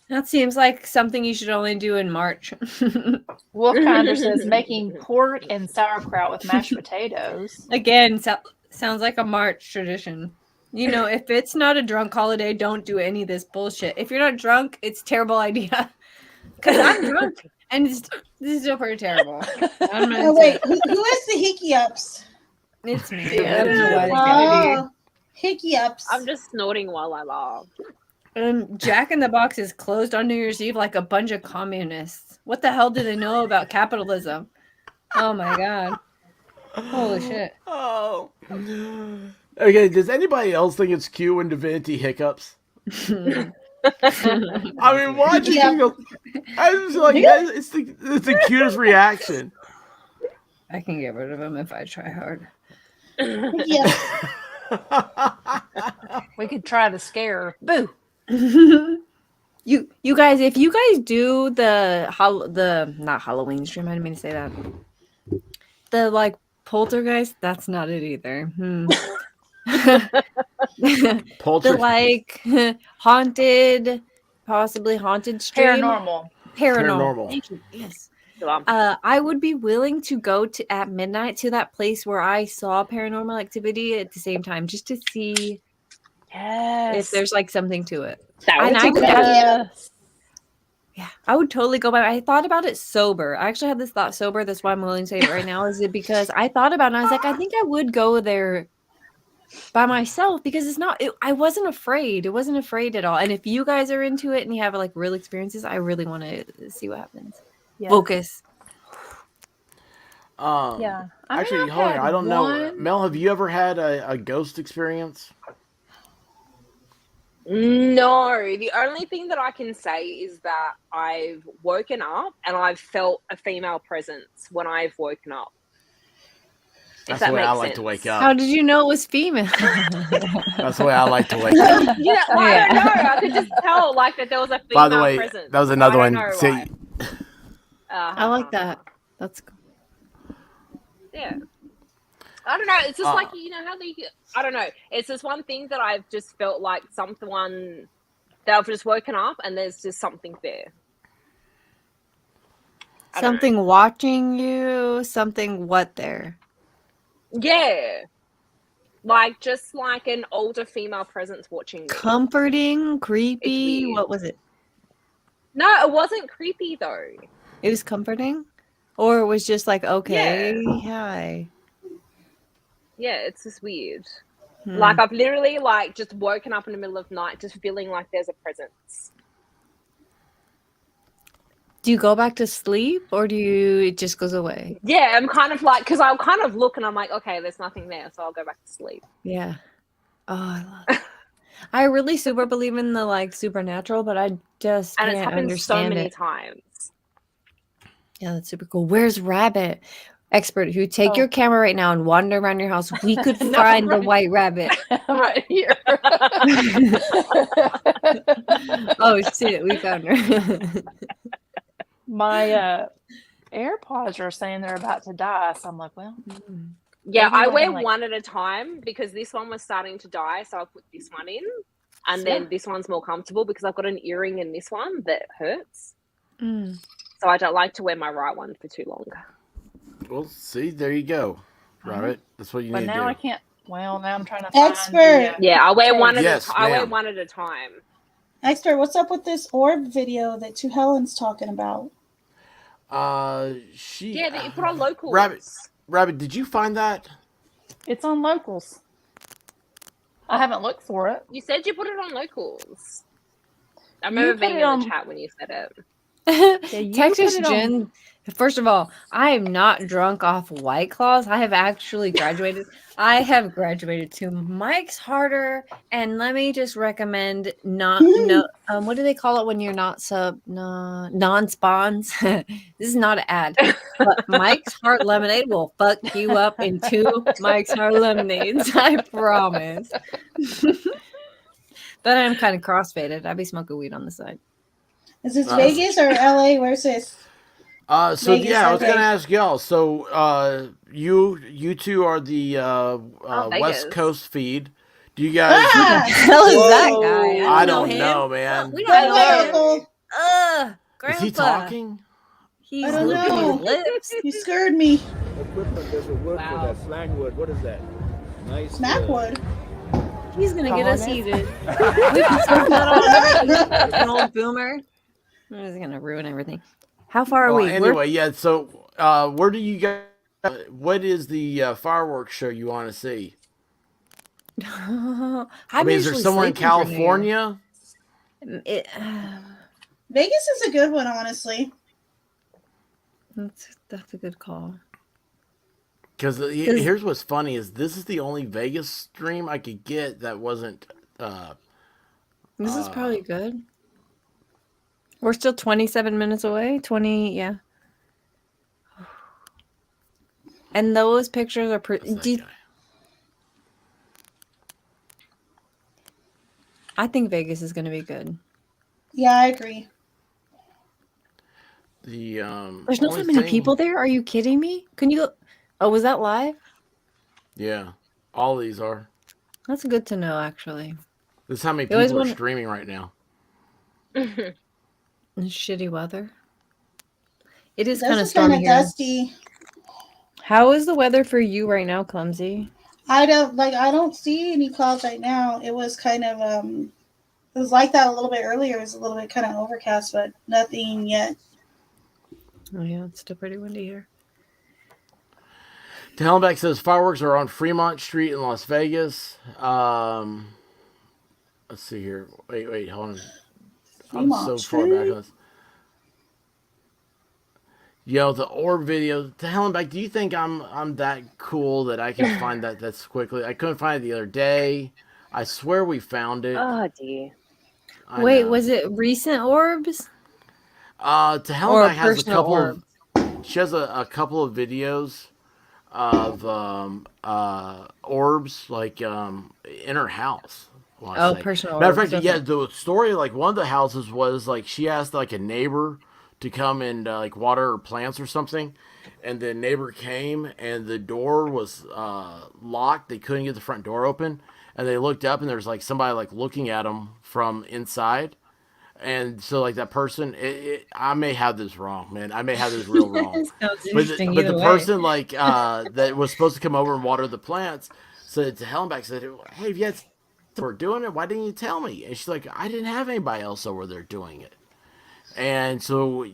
That seems like something you should only do in March. Wolfkinder says making pork and sauerkraut with mashed potatoes. Again, sounds like a March tradition. You know, if it's not a drunk holiday, don't do any of this bullshit. If you're not drunk, it's a terrible idea. Because I'm drunk, and this is still pretty terrible. Oh wait, who has the hickey ups? It's me. Oh, hickey ups. I'm just snorting while I laugh. Jack in the Box is closed on New Year's Eve like a bunch of communists. What the hell do they know about capitalism? Oh my god. Holy shit. Oh. Okay, does anybody else think it's cute when Divinity hiccups? I mean, watch it. Go, I was like, it's the cutest reaction. I can get rid of him if I try hard. Yeah. We could try the scare. Boo. You guys, if you guys do the not Halloween stream, I didn't mean to say that. The like poltergeist, that's not it either. The like haunted, possibly haunted stream. Paranormal. Thank you. Yes. I would be willing to go to at midnight to that place where I saw paranormal activity at the same time, just to see if there's like something to it. Yeah, I would totally go back. I thought about it sober. I actually had this thought sober. That's why I'm willing to say it right now. Is it because I thought about it and I was like, I think I would go there by myself because it's not. I wasn't afraid. It wasn't afraid at all. And if you guys are into it and you have like real experiences, I really want to see what happens. Yeah. Focus. Yeah. Actually, hold on. I don't know. Mel, have you ever had a ghost experience? No, the only thing that I can say is that I've woken up and I've felt a female presence when I've woken up. That's the way I like to wake up. How did you know it was female? That's the way I like to wake up. Yeah, I don't know. I could just tell like that there was a female By the way, presence. that was another I don't one. know See, why. I like that. That's cool. Yeah. I don't know. It's just like, you know, how they, I don't know. It's just one thing that I've just felt like someone that I've just woken up and there's just something there. Something watching you, something what there? Yeah. Like, just like an older female presence watching me. Comforting, creepy, what was it? No, it wasn't creepy though. It was comforting? Or it was just like, okay, hi. Yeah, it's just weird. Like, I've literally, like, just woken up in the middle of the night just feeling like there's a presence. Do you go back to sleep or it just goes away? Yeah, I'm kind of like, because I'll kind of look and I'm like, okay, there's nothing there, so I'll go back to sleep. Yeah. Oh, I love that. I really super believe in the like supernatural, but I just and can't it's happened understand so many it. times. Yeah, that's super cool. Where's Rabbit? Expert who take your camera right now and wander around your house. We could No, find the right- white rabbit. right here. Oh shit, we found her. My AirPods are saying they're about to die, so I'm like, well. Yeah, maybe I when wear I'm, like- one at a time because this one was starting to die, so I put this one in, and then this one's more comfortable because I've got an earring in this one that hurts. So I don't like to wear my right one for too long. Well, see, there you go, Rabbit. That's what you But need to now do. I can't. Well, now I'm trying to find Expert. Yeah, I wear one at Yes, I wear ma'am. one at a time. Expert, what's up with this orb video that Two Helen's talking about? She. That you put on locals. Rabbit, did you find that? It's on locals. I haven't looked for it. You said you put it on locals. I You remember put being it in on- the chat when you said it. Yeah, you Texas put it on- Jen. First of all, I am not drunk off White Claws. I have actually graduated. I have graduated to Mike's Harder, and let me just recommend what do they call it when you're not non-spawns? This is not an ad, but Mike's Heart Lemonade will fuck you up in 2 Mike's Heart Lemonades. I promise. But I'm kind of crossfaded. I be smoking weed on the side. Is this Vegas or LA? Where's this? So Vegas, yeah, I was okay. gonna ask y'all. So you two are the West Coast feed. Do you guys? Who the hell is that guy? I don't know, man. We don't know him. Is he Grandpa. talking? He's I don't licking know. his lips. You scared me. Equipment doesn't work for that. Slangwood, what is that? Nice. Snackwood. He's gonna get us Colin. heated. We can start that on an old boomer. He's gonna ruin everything. How far are Well, we? anyway, yeah. So where do you guys? What is the fireworks show you want to see? I mean, is there somewhere in California? Vegas is a good one, honestly. That's a good call. Because here's what's funny is this is the only Vegas stream I could get that wasn't. This is probably good. We're still 27 minutes away. 20, yeah. And those pictures are pretty. I think Vegas is going to be good. Yeah, I agree. There's not that many people there. Are you kidding me? Can you? Oh, was that live? Yeah, all these are. That's good to know, actually. This is how many You always people are wanna- streaming right now. And shitty weather. It is This kind of is kind stormy of here. dusty. How is the weather for you right now, Clumsy? I don't see any clouds right now. It was kind of it was like that a little bit earlier. It was a little bit kind of overcast, but nothing yet. Oh yeah, it's still pretty windy here. Talonback says fireworks are on Fremont Street in Las Vegas. Let's see here. Wait, hold on. Fremont I'm so far back Street? on this. Yo, the orb video. Talonback, do you think I'm that cool that I can find that's quickly? I couldn't find it the other day. I swear we found it. Oh dear. Wait, was it recent orbs? Talonback has a personal couple orb? she has a couple of videos of orbs like in her house. I wanna Oh, say. personal Matter of orbs, fact, yeah, okay. the story like one of the houses was like she asked like a neighbor to come and like water her plants or something. And the neighbor came and the door was locked. They couldn't get the front door open. And they looked up and there's like somebody like looking at them from inside. And so like that person, I may have this wrong, man. I may have this real wrong. Sounds But interesting but either the way. person like that was supposed to come over and water the plants said to Helen back, said, "Hey, if you had we're doing it, why didn't you tell me?" And she's like, "I didn't have anybody else over there doing it." And so,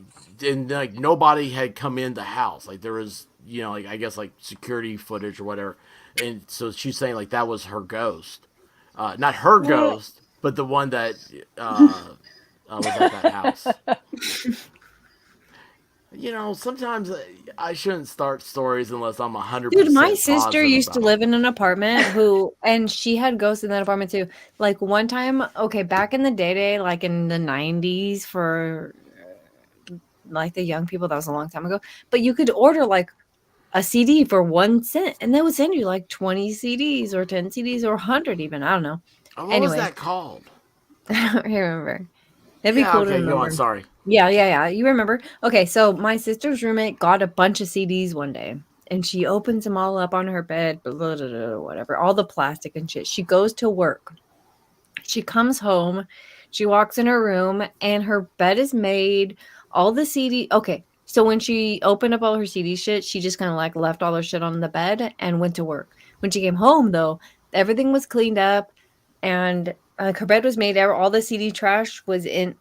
and like nobody had come in the house. Like there was, you know, like I guess like security footage or whatever. And so she's saying like that was her ghost, not her ghost, but the one that was at that house. You know, sometimes I shouldn't start stories unless I'm 100%. Dude, my sister positive used to about live in an apartment and she had ghosts in that apartment too. Like one time, okay, back in the day, like in the 90s for like the young people, that was a long time ago. But you could order like a CD for 1 cent and they would send you like 20 CDs or 10 CDs or 100 even. I don't know. it. What was that called? I don't remember. That'd be Yeah, cool to okay, go remember. on. Sorry. Yeah. You remember? Okay, so my sister's roommate got a bunch of CDs one day, and she opens them all up on her bed, blah, blah, blah, blah, whatever, all the plastic and shit. She goes to work. She comes home. She walks in her room, and her bed is made. All the CD. Okay, so when she opened up all her CD shit, she just kind of like left all her shit on the bed and went to work. When she came home, though, everything was cleaned up, and her bed was made. All the CD trash was in.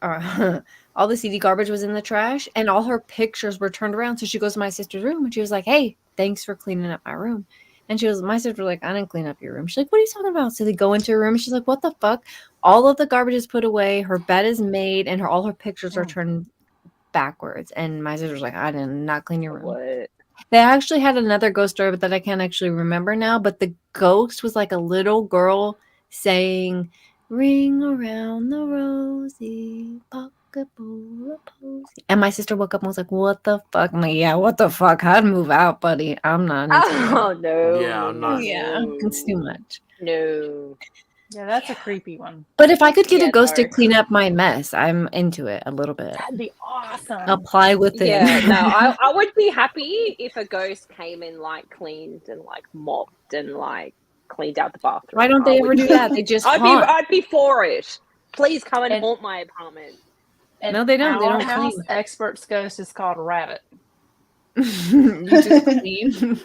All the CD garbage was in the trash, and all her pictures were turned around. So she goes to my sister's room, and she was like, "Hey, thanks for cleaning up my room." And my sister was like, "I didn't clean up your room." She's like, "What are you talking about?" So they go into her room. And she's like, "What the fuck?" All of the garbage is put away. Her bed is made, and all her pictures are turned backwards. And my sister's like, "I did not clean your room." What? They actually had another ghost story, but that I can't actually remember now. But the ghost was like a little girl saying, "Ring around the rosy, pocket full of posy." And my sister woke up and was like, "What the fuck?" I'm like, "Yeah, what the fuck? I'd move out, buddy. I'm not into it." Oh no. Yeah, I'm not. Yeah, it's too much. No. Yeah, that's a creepy one. But if I could get a ghost to no. clean up my mess, I'm into it a little bit. That'd be awesome. Apply within. Yeah, no, I would be happy if a ghost came and like cleaned and like mopped and like cleaned out the bathroom. Why don't they ever do that? They just haunt. I'd be for it. Please come and And- haunt my apartment. And No, they don't. They Our don't house clean. expert's ghost is called Rabbit. You just clean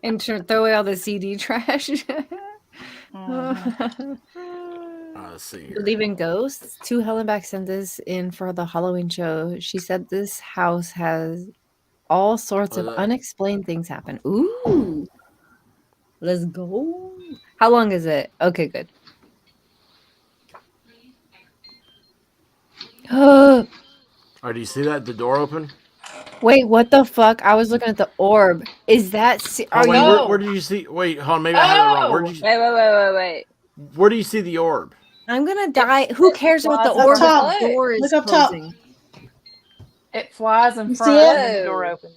and throw away all the CD trash. Let's see here. Believe in ghosts. Two Hellenbach sent this in for the Halloween show. She said this house has all sorts of unexplained things happen. Ooh, let's go. How long is it? Okay, good. Oh, do you see that? The door open? Wait, what the fuck? I was looking at the orb. Is that? Oh, wait, where did you see? Wait, hold on. Maybe I have it wrong. Where did you? Wait. Where do you see the orb? I'm gonna die. Who cares about the orb? top. The door is Look up top. closing. It flies in You front see it? when the door opens.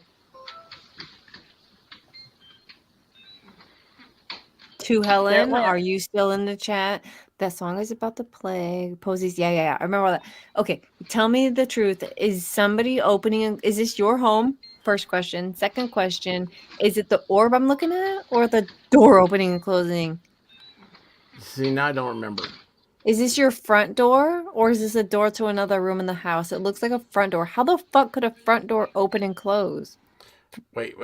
To Helen, There it went. are you still in the chat? That song is about the plague. Posies. Yeah. I remember all that. Okay, tell me the truth. Is somebody opening? Is this your home? First question. Second question. Is it the orb I'm looking at or the door opening and closing? See, now I don't remember. Is this your front door or is this a door to another room in the house? It looks like a front door. How the fuck could a front door open and close? Wait.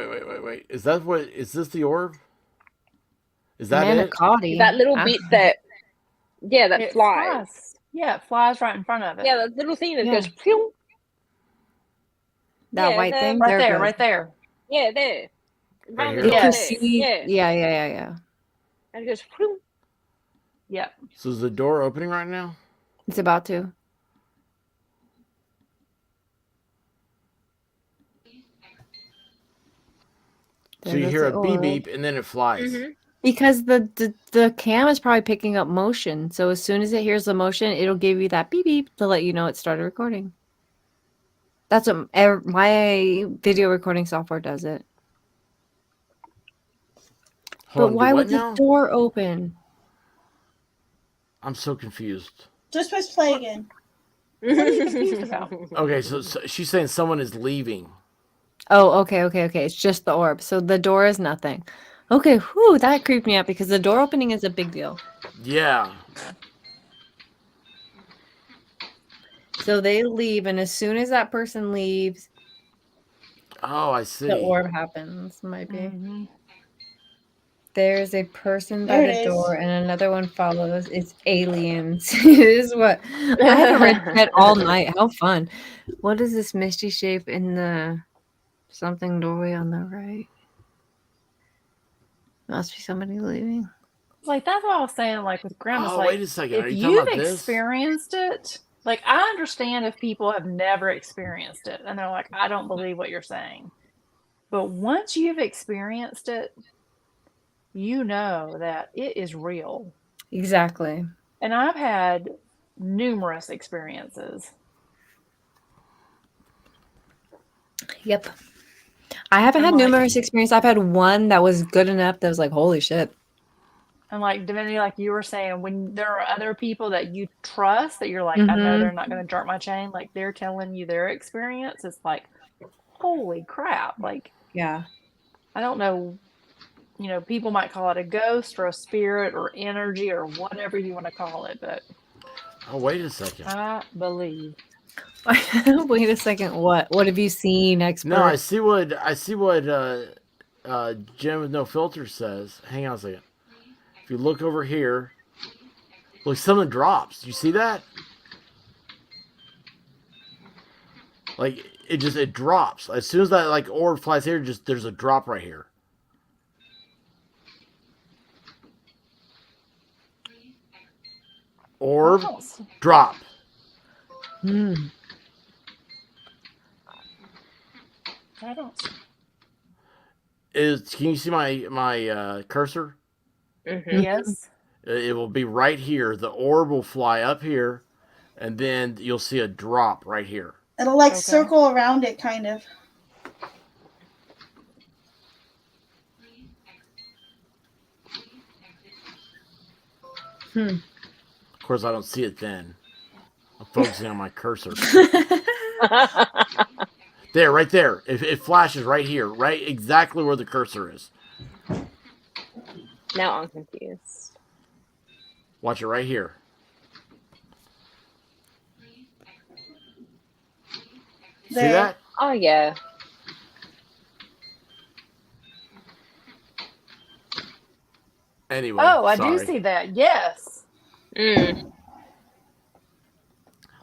Is this the orb? Is that it? Manicotti. That little bit that It flies. Yeah, it flies right in front of it. Yeah, that little thing that Yeah. goes pew. That Yeah, white thing? Right There it there, goes. right there. Yeah, there. Right here? You can Yes. see. Yeah. And it goes pew. Yep. So is the door opening right now? It's about to. So you hear a beep beep and then it flies. Mm-hmm. Because the cam is probably picking up motion. So as soon as it hears the motion, it'll give you that beep beep to let you know it started recording. That's what my video recording software does it. Hold But on, why do would what the now? door open? I'm so confused. Just press play again. What are you confused about? Okay, so she's saying someone is leaving. Oh, okay. It's just the orb. So the door is nothing. Okay, whew, that creeped me out because the door opening is a big deal. Yeah. So they leave, and as soon as that person leaves, Oh, I see. the orb happens. Might be. Mm-hmm. There's a person There by it the is. door, and another one follows. It's aliens. It is what I haven't read that all night. How fun! What is this misty shape in the something doorway on the right? Must be somebody leaving. Like, that's what I was saying, like, with Grandma's, Oh, like, wait a second. Are if you talking you've about this? experienced it, like, I understand if people have never experienced it, and they're like, I don't believe what you're saying. But once you've experienced it, you know that it is real. Exactly. And I've had numerous experiences. Yep. I haven't had numerous experiences. I've had one that was good enough that was like, holy shit. And like Divinity, like you were saying, when there are other people that you trust that you're like, I know they're not going to jerk my chain, like they're telling you their experience, it's like, holy crap. Like, yeah. I don't know, you know, people might call it a ghost or a spirit or energy or whatever you want to call it, but Oh, wait a second. I believe. Wait a second. What have you seen, expert? No, I see what Jim with No Filter says. Hang on a second. If you look over here, look, something drops. You see that? Like it drops. As soon as that like orb flies here, just there's a drop right here. Orb, drop. Hmm. I don't. Can you see my cursor? Mm-hmm. Yes. It will be right here. The orb will fly up here, and then you'll see a drop right here. It'll like circle around it, kind of. Of course, I don't see it then. I'm focusing on my cursor. There, right there. It flashes right here, right exactly where the cursor is. Now I'm confused. Watch it right here. See that? Oh, yeah. Anyway. Oh, I do see that. Yes.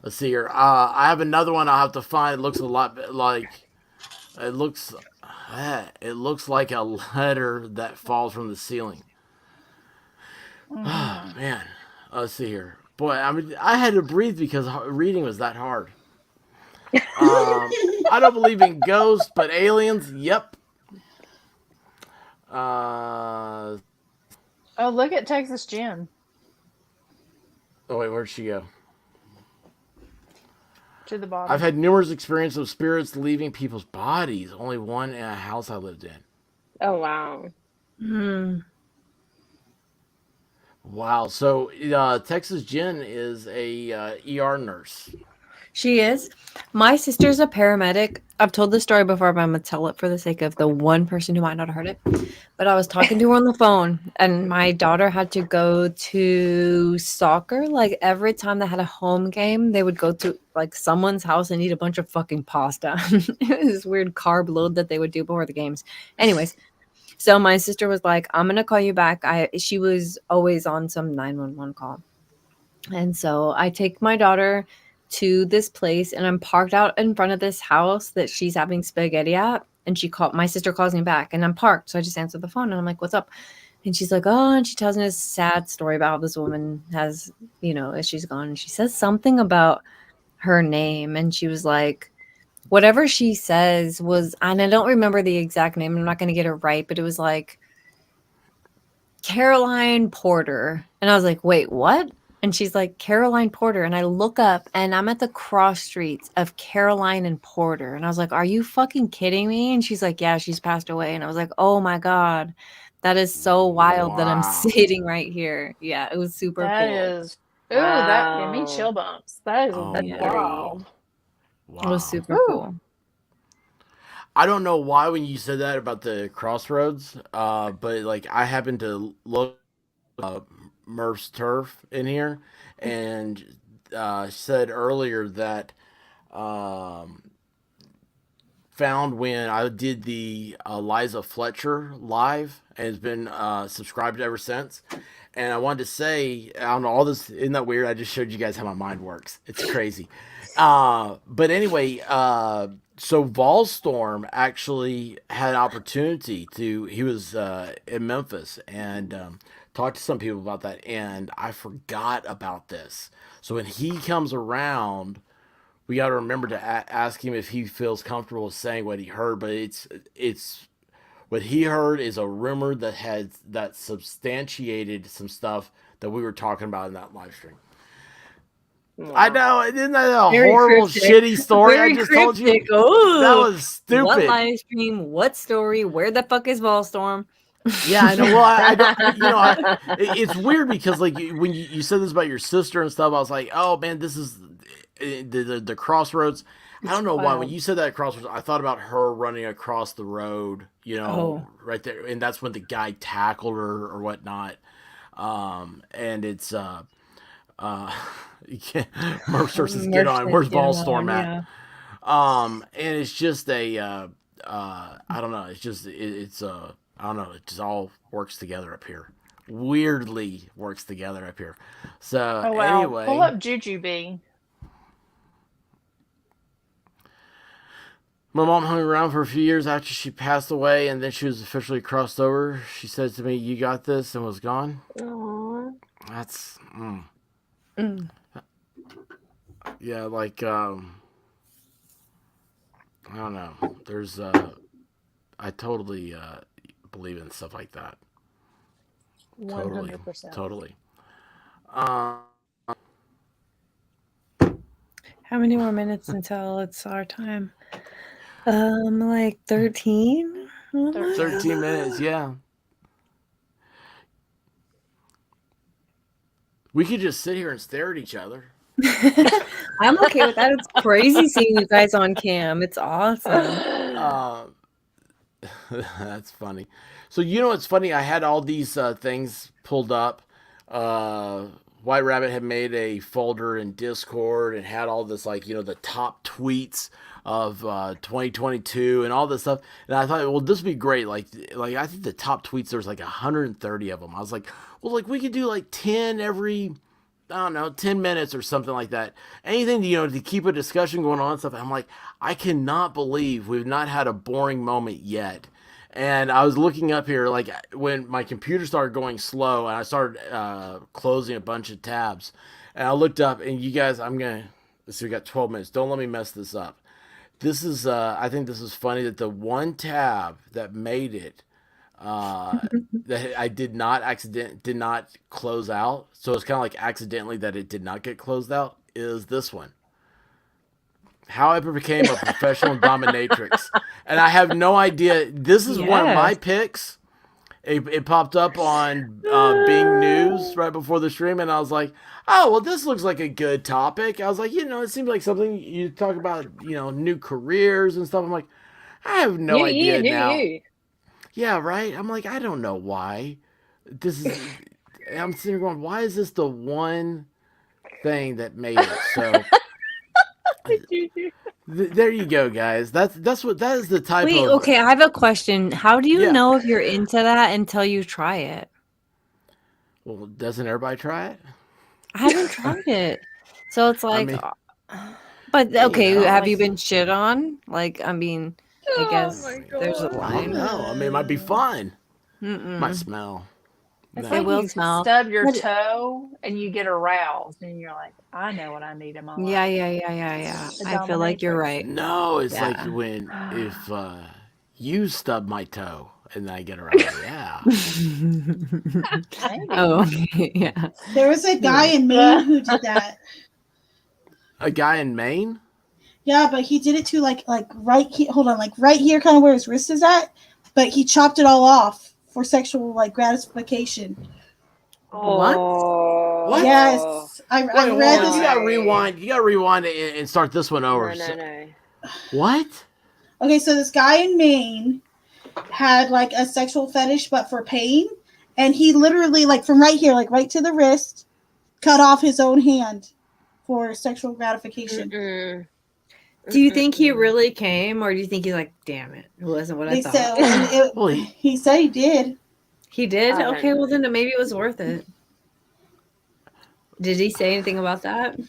Let's see here. I have another one I'll have to find. It looks a lot like it looks like a letter that falls from the ceiling. Oh, man. Let's see here. Boy, I mean, I had to breathe because reading was that hard. I don't believe in ghosts, but aliens, yep. Oh, look at Texas Jen. Oh, wait, where'd she go? To the bottom. I've had numerous experiences of spirits leaving people's bodies. Only one in a house I lived in. Oh, wow. Wow. So, Texas Jen is a ER nurse. She is. My sister's a paramedic. I've told this story before, but I'm going to tell it for the sake of the one person who might not have heard it. But I was talking to her on the phone, and my daughter had to go to soccer. Like, every time they had a home game, they would go to, like, someone's house and eat a bunch of fucking pasta. It was this weird carb load that they would do before the games. Anyways, so my sister was like, I'm going to call you back. She was always on some 911 call. And so I take my daughter to this place, and I'm parked out in front of this house that she's having spaghetti at, and my sister calls me back, and I'm parked, so I just answer the phone, and I'm like, what's up? And she's like, oh, and she tells me this sad story about how this woman has, as she's gone, and she says something about her name, and she was like, whatever she says was, and I don't remember the exact name, I'm not going to get it right, but it was like Caroline Porter, and I was like, wait, what? And she's like, Caroline Porter. And I look up, and I'm at the cross streets of Caroline and Porter. And I was like, are you fucking kidding me? And she's like, yeah, she's passed away. And I was like, oh my God, that is so wild that I'm sitting right here. Yeah, it was super cool. That is Ooh, that gave me chill bumps. That is yeah. wild. Wow. It was super cool. I don't know why when you said that about the crossroads, but like I happened to look Murph's turf in here, and said earlier that found when I did the Liza Fletcher live and has been subscribed ever since. And I wanted to say, I don't know, all this, isn't that weird? I just showed you guys how my mind works. It's crazy. But anyway, so Volstorm actually had an opportunity he was in Memphis and talked to some people about that. And I forgot about this. So when he comes around, we got to remember to ask him if he feels comfortable saying what he heard. But it's what he heard is a rumor that substantiated some stuff that we were talking about in that live stream. Wow. I know, isn't that a very horrible, cryptic, shitty story I just told you? Ooh, that was stupid. What live stream? What story? Where the fuck is Volstorm? Yeah, I know. Well, I don't. It's weird because like when you said this about your sister and stuff, I was like, oh man, this is the crossroads. I don't know why when you said that crossroads, I thought about her running across the road, right there, and that's when the guy tackled her or whatnot. And it's you can't Murph versus Get On. Where's Volstorm at? And it's just I don't know. It's just it's I don't know. It just all works together up here. Weirdly works together up here. So anyway, pull up Jujubee. My mom hung around for a few years after she passed away, and then she was officially crossed over. She said to me, "You got this," and was gone. Aww. That's yeah, like I don't know. There's I totally believe in stuff like that. 100%. Totally. How many more minutes until it's our time? Like 13? 13 minutes, yeah. We could just sit here and stare at each other. I'm okay with that. It's crazy seeing you guys on cam. It's awesome. That's funny. So it's funny. I had all these things pulled up. White Rabbit had made a folder in Discord and had all this the top tweets of 2022 and all this stuff. And I thought, well, this would be great. Like I think the top tweets, there's like 130 of them. I was like, well, we could do like 10 every, I don't know, 10 minutes or something like that. Anything to keep a discussion going on and stuff. I'm like, I cannot believe we've not had a boring moment yet. And I was looking up here, like when my computer started going slow and I started closing a bunch of tabs. And I looked up and you guys, let's see, we got 12 minutes. Don't let me mess this up. This is, I think this is funny that the one tab that made it, that I did not close out. So it's kind of like accidentally that it did not get closed out is this one. How I became a professional dominatrix. And I have no idea. This is one of my picks. It popped up on Bing News right before the stream, and I was like, oh, well, this looks like a good topic. I was like, it seems like something you talk about, new careers and stuff. I'm like, I have no idea now. Yeah, right? I'm like, I don't know why. I'm sitting here going, why is this the one thing that made it? So... There you go, guys. That is the type of. Wait, okay. I have a question. How do you know if you're into that until you try it? Well, doesn't everybody try it? I haven't tried it, so it's like. But okay, have you been shit on? I guess there's a line. No, it might be fun. Might smell. It's like you stub your toe and you get aroused and you're like, I know what I need in my life. Yeah. I feel like you're right. No, it's like if you stub my toe and I get aroused. Yeah. Oh, okay. Yeah. There was a guy in Maine who did that. A guy in Maine? Yeah, but he did it to like right here. Hold on, like right here, kind of where his wrist is at. But he chopped it all off for sexual gratification. What? What? Yes, I Wait, read hold this. on. You gotta rewind. You gotta rewind and start this one over. No. What? Okay, so this guy in Maine had like a sexual fetish, but for pain, and he literally, like from right here, like right to the wrist, cut off his own hand for sexual gratification. Do you think he really came, or do you think he's like, damn it, it wasn't what I They thought? said he said he did. He did? I don't Okay, well know. then maybe it was worth it. Did he say anything about that?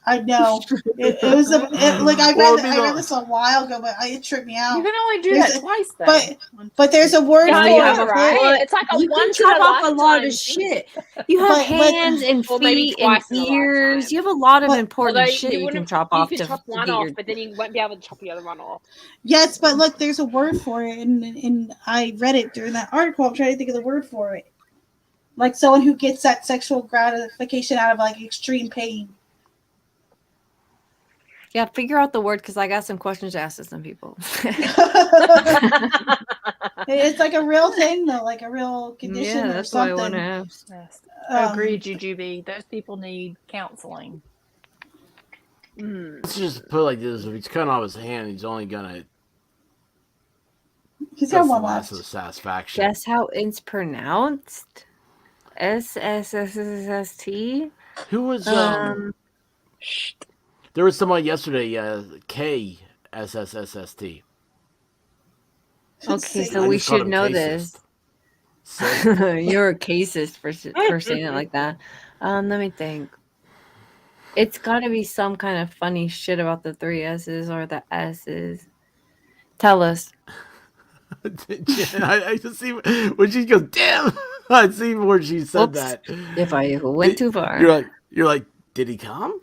I know it was like I read this a while ago, but it tripped me out. You can only do There's that twice, though. but there's a word Yeah, for I it. know, right? It's like a You can once in chop a off a lot lifetime of shit. You have But- hands and Well, maybe feet and twice in a ears. lifetime. You have a lot of But- important Although shit you can chop you off could to chop one get off, your. but then you won't be able to chop the other one off. Yes, but look, there's a word for it, and I read it during that article. I'm trying to think of the word for it. Like someone who gets that sexual gratification out of like extreme pain. Yeah, figure out the word because I got some questions to ask to some people. It's like a real thing though, like a real condition Yeah, or that's what I something. want to ask. Yes. Um, Agreed, Jujubee. Those people need counseling. Let's just put it like this: if he's cutting off his hand, he's only gonna. He's That's got the one last left. of the satisfaction. Guess how it's pronounced? SSSST. Who was There was someone yesterday. KSSSST. Okay, I so we just called should him know K-sist. this. Sis. You're a casist for saying it like that. Let me think. It's got to be some kind of funny shit about the 3 S's or the S's. Tell us. I just see when she goes, damn. I see where she said Whoops. that. If I went too far. You're like, did he come?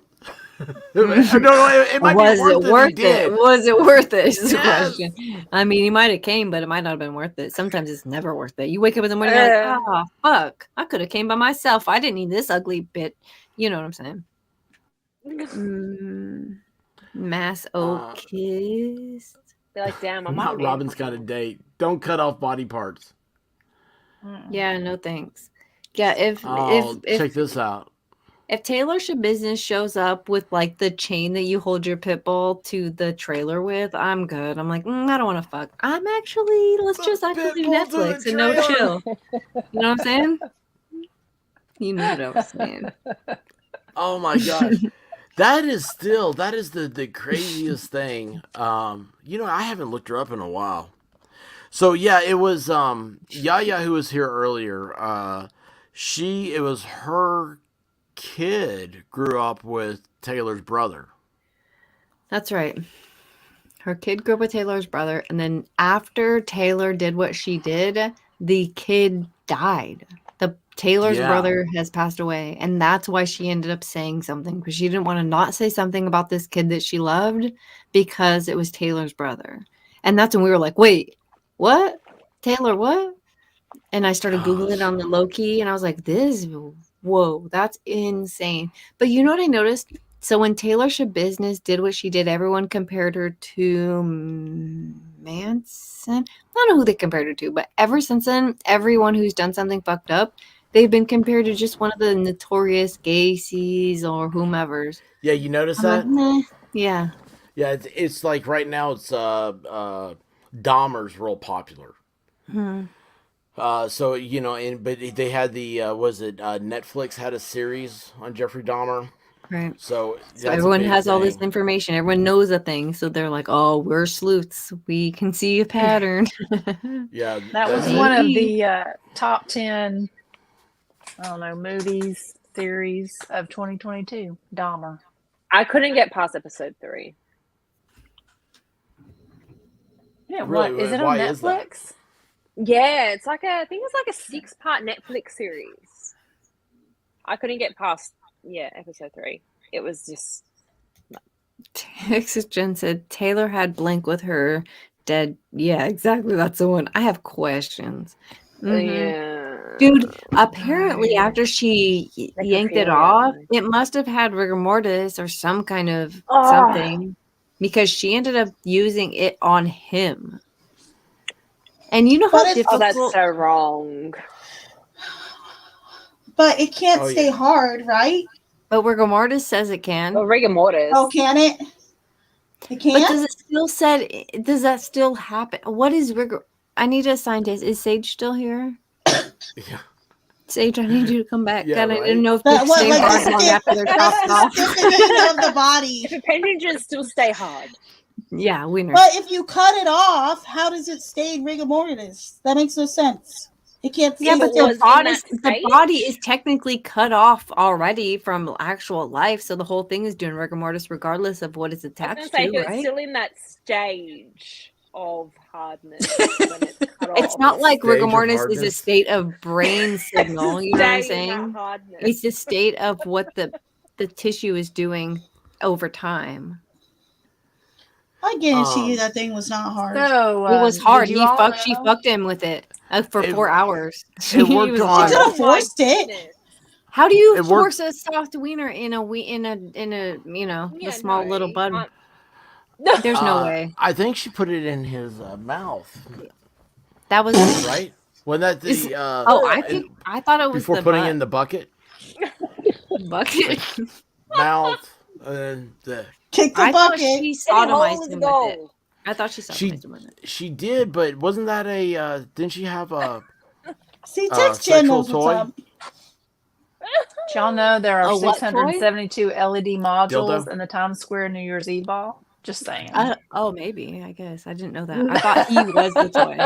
No, it might Was be worth it worth if he did. it? Was it worth it? Is the Yes. question. I mean, he might have came, but it might not have been worth it. Sometimes it's never worth it. You wake up in the morning, you're like, oh, fuck. I could have came by myself. I didn't need this ugly bit. You know what I'm saying? Mass kiss. They're like, damn, I'm Not Robin's got a date. Don't cut off body parts. Yeah, no thanks. Yeah, Check this out. If Taylor Business shows up with like the chain that you hold your pit bull to the trailer with, I'm good. I'm like, I don't want to fuck. Let's just actually do Netflix and no chill. You know what I'm saying? You know what I was saying. Oh my gosh. That is the craziest thing. I haven't looked her up in a while. So yeah, it was Yaya who was here earlier. It was her kid grew up with Taylor's brother. That's right. Her kid grew up with Taylor's brother, and then after Taylor did what she did, the kid died. Taylor's brother has passed away, and that's why she ended up saying something, because she didn't want to not say something about this kid that she loved because it was Taylor's brother. And that's when we were like, wait, what? Taylor, what? And I started Googling it on the low-key, and I was like, whoa, that's insane. But you know what I noticed? So when Taylor Business did what she did, everyone compared her to Manson. I don't know who they compared her to, but ever since then, everyone who's done something fucked up, they've been compared to just one of the notorious Gacy's or whomever's. Yeah, you notice I'm that? like, nah. Yeah. Yeah, it's like right now it's Dahmer's real popular. So but they had the Netflix had a series on Jeffrey Dahmer. Right. So everyone has all this information. Everyone knows a thing. So they're like, oh, we're sleuths. We can see a pattern. Yeah. That was one of the top 10, I don't know, movies, series of 2022. Dahmer. I couldn't get past episode 3. Yeah, Really? what? Is it on Why is that? Netflix? Yeah, I think it's like a 6-part Netflix series. I couldn't get past episode 3. It was just Texas Jen said Taylor had blank with her dead. Yeah, exactly. That's the one. I have questions. yeah. Dude, apparently after she yanked it off, it must have had rigor mortis or some kind of something, because she ended up using it on him. And you know how difficult... that's so wrong. but it can't Oh, stay yeah. hard, right? But rigor mortis says it can. Well, rigor mortis. Oh, can it? It can. But does it still said? Does that still happen? What is rigor? I need a scientist. Is Sage still here? Yeah. Sage, I need you to come back. Yeah, God, I right? didn't know if But they what, stay like hard the long stiff- after they're chopped off. stiffening of the body. If appendages still stay hard. Yeah, winner. But if you cut it off, how does it stay in rigor mortis? That makes no sense. It can't stay. Yeah, but it was in the that body stage? is technically cut off already from actual life, so the whole thing is doing rigor mortis regardless of what it's I was attached gonna say, to, if it's right? still in that stage of hardness when it's cut off. It's not like Stage rigor of mortis is a hardness. state of brain signal. You know what I'm Stay in that saying? hardness. It's a state of what the tissue is doing over time. I guarantee you that thing was not hard. So It was hard. did you all She know- fucked him with it for It- 4 hours. it worked was on- She could have Oh my forced it. goodness. How do you It force a soft wiener in a you know, Yeah, the small no, little bud? I'm- There's no way. I think she put it in his mouth, That was right? Wasn't that Is- the I thought it was before the putting butt. in the bucket, bucket. mouth, and the Kick the I thought bucket. she Any hole sodomized is him with it. gold. I thought she She- sodomized him with it. she did, but wasn't that a? Didn't she have a? See, text Jen sexual knows what's toy? up. Did y'all know there are A what 672 LED modules Dildo? in the Times Square New Year's Eve ball? Just saying. Oh, maybe. I guess I didn't know that. I thought he was the toy.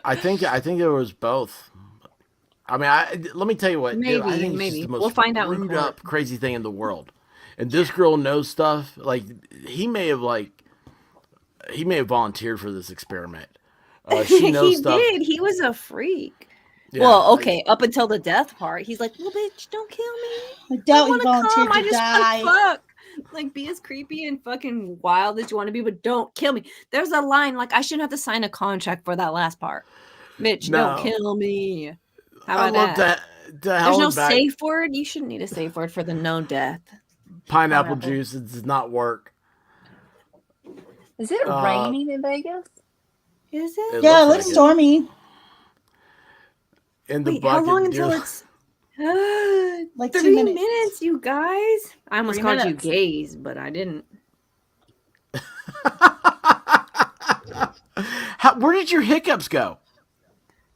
I think there was both. I mean, let me tell you what. dude, I Maybe, think it's maybe. just the most We'll find out in screwed court. up, crazy thing in the world. And this girl knows stuff. Like he may have volunteered for this experiment. She knows He stuff. did. He was a freak. Yeah, well, like- okay, up until the death part, he's like, "Well, bitch, don't kill me. I I doubt he want to volunteered come. I to just die. want to fuck. Like, be as creepy and fucking wild as you want to be, but don't kill me." There's a line like, I shouldn't have to sign a contract for that last part. Bitch, don't No. kill me. How I about love that? that. There's no back. safe word. You shouldn't need a safe word for the no death. Pineapple juice. It does not work. Is it raining in Vegas? Is it? It Yeah, it looks looks like it. stormy. In the Wait, bucket. how long until dude. it's Like 2 3 minutes. minutes, you guys? I almost 3 called minutes. you gays, but I didn't. Where did your hiccups go?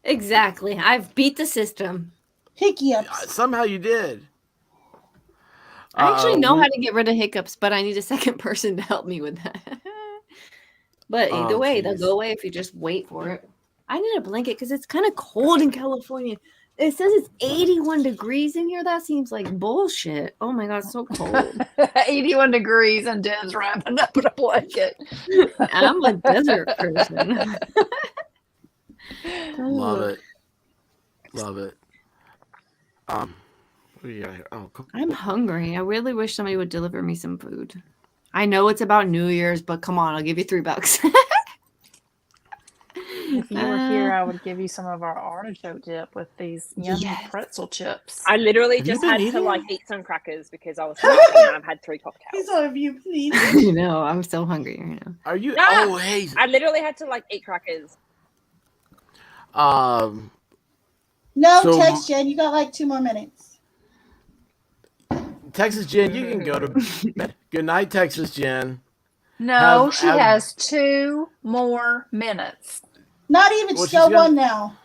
Exactly. I've beat the system. Hickey ups. Somehow you did. I actually know we- how to get rid of hiccups, but I need a second person to help me with that. But either Oh, way, they'll geez. go away if you just wait for it. I need a blanket because it's kind of cold in California. It says it's 81 degrees in here. That seems like bullshit. Oh my god, it's so cold. 81 degrees and Dan's wrapping up in a blanket. I'm a desert person. Love it. Love it. What do you got here? Oh, cool. I'm hungry. I really wish somebody would deliver me some food. I know it's about New Year's, but come on, I'll give you $3. If you were here, I would give you some of our artichoke dip with these yummy Yes. pretzel chips. I literally Have you just been had to eating? like eat some crackers because I was hungry and I've had 3 cocktails. He's all of you, please. You know, I'm so hungry right now. Are you? No. Oh, hey. I literally had to like eat crackers. No, So- text Jen. You got like 2 more minutes. Texas Jen, you can go to bed. Good night, Texas Jen. No, Have- she have- has 2 more minutes. Not even. Well, She's got she's gonna- 1 now.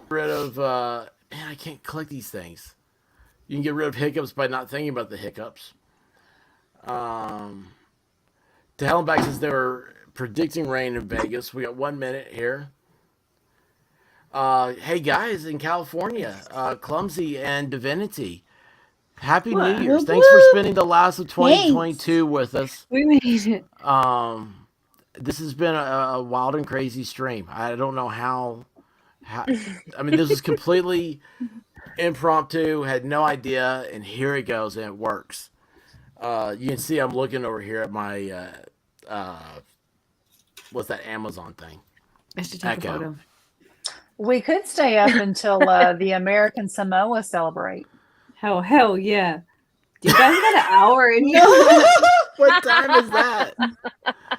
Rid of man, I can't click these things. You can get rid of hiccups by not thinking about the hiccups. To hell and back says they were predicting rain in Vegas. We got 1 minute here. Hey guys in California, Clumsy and Divinity. Happy New Year's. Thanks for spending the last of 2022 with us. We made it. This has been a wild and crazy stream. I don't know how I mean, this is completely impromptu, had no idea, and here it goes, and it works. You can see I'm looking over here at my what's that Amazon thing? I should take a Echo. photo. We could stay up until the American Samoa celebrate. Hell yeah. You guys got an hour in here. What time is that?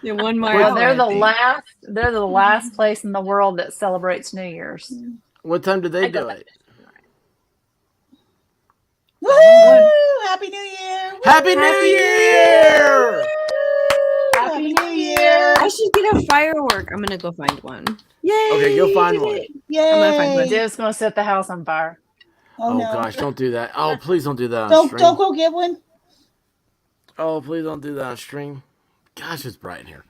Yeah, one more. Well, other, they're I the think. last. They're the last place in the world that celebrates New Year's. What time did they I got do that. it? Woo! Happy New Year! Happy New Year! Happy New Year! I should get a firework. I'm gonna go find one. Yay! Okay, go find did one. it. Yay! I'm gonna find one. Div's gonna set the house on fire. Oh, no. Gosh, don't do that. Oh, please don't do that on Don't stream. go get one. Oh, please don't do that on stream. Gosh, it's bright in here.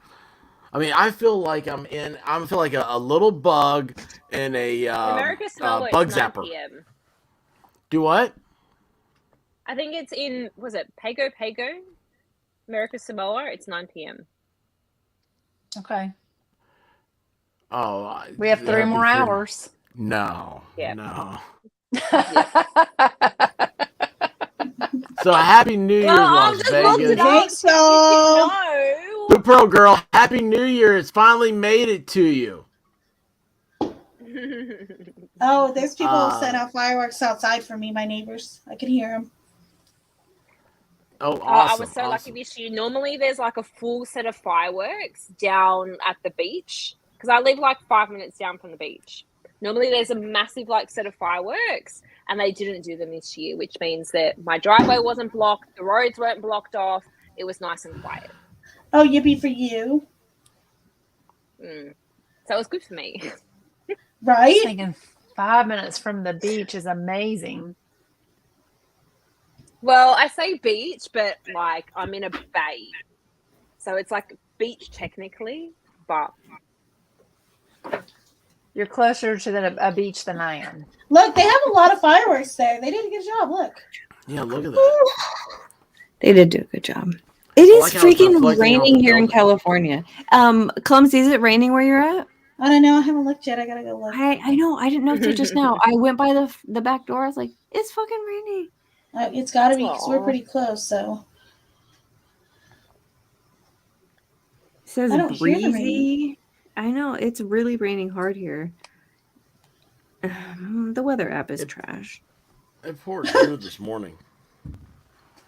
I mean, I feel like I feel like a little bug in a America Samoa bug it's 9 zapper. p.m. Do what? I think it's in, was it Pago? America Samoa, it's 9 p.m. Okay. Oh, We have 3 more hours. No. Yeah. No. So happy New Year's, Las Vegas. Thanks, y'all. No. Blue Pearl Girl, happy New Year. It's finally made it to you. Oh, there's people setting out fireworks outside for me, my neighbors. I can hear them. Oh, I awesome. was so lucky this year. Normally, there's like a full set of fireworks down at the beach because I live like 5 minutes down from the beach. Normally, there's a massive like set of fireworks, and they didn't do them this year, which means that my driveway wasn't blocked, the roads weren't blocked off. It was nice and quiet. Oh, yippee for you. So it was good for me. Right? I'm thinking 5 minutes from the beach is amazing. Well, I say beach, but like I'm in a bay. So it's like beach technically, but You're closer to a beach than I am. Look, they have a lot of fireworks there. They did a good job. Look. Yeah, look at that. They did do a good job. It is like how it's freaking reflecting raining off the here in building. California. Clumsy, is it raining where you're at? I don't know. I haven't looked yet. I gotta go look. I know. I didn't know till just now. I went by the back door. I was like, it's fucking raining. It's gotta be because we're pretty close. So It says I don't hear the rain. breezy. I know it's really raining hard here. The weather app is trash. It poured good this morning.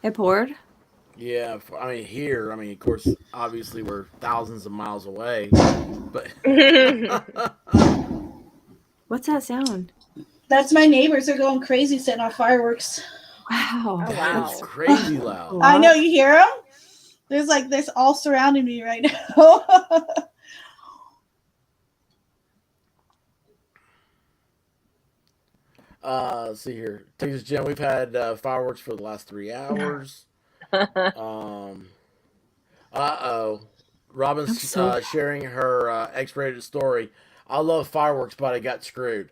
It poured. Yeah, I mean here. I mean, of course, obviously we're thousands of miles away, but What's that sound? that's my neighbors. They're going crazy setting off fireworks. Wow. Oh, wow. it's crazy loud. I know you hear them. There's all surrounding me right now. Let's see here, Texas Jen. We've had fireworks for the last 3 hours. Robin's sharing her X-rated story. I love fireworks, but I got screwed.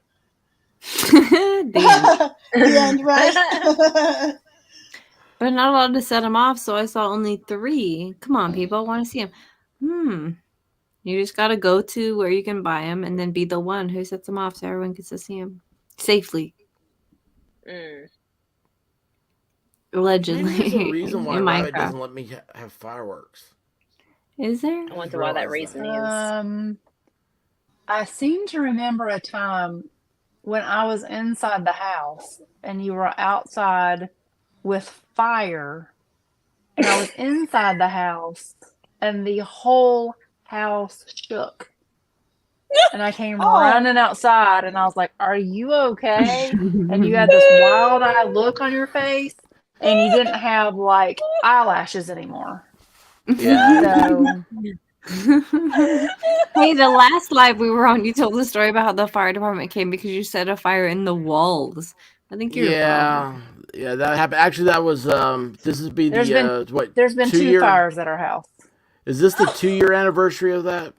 The end, right? But not allowed to set them off, so I saw only 3. Come on, people, I want to see them. You just got to go to where you can buy them and then be the one who sets them off so everyone gets to see them safely. Allegedly. Maybe there's a reason why in Rabbit Minecraft. doesn't let me have fireworks. Is there? I wonder why that reason is. I seem to remember a time when I was inside the house and you were outside with fire, and I was inside the house and the whole house shook. And I came running outside and I was like, "Are you okay?" And you had this wild-eyed look on your face and you didn't have like eyelashes anymore. Yeah. So Hey, the last live we were on, you told the story about how the fire department came because you set a fire in the walls. I think you're Yeah, that happened. Actually, that was this is be there's the been what? there's been 2 2-year fires at our house. Is this the 2-year anniversary of that?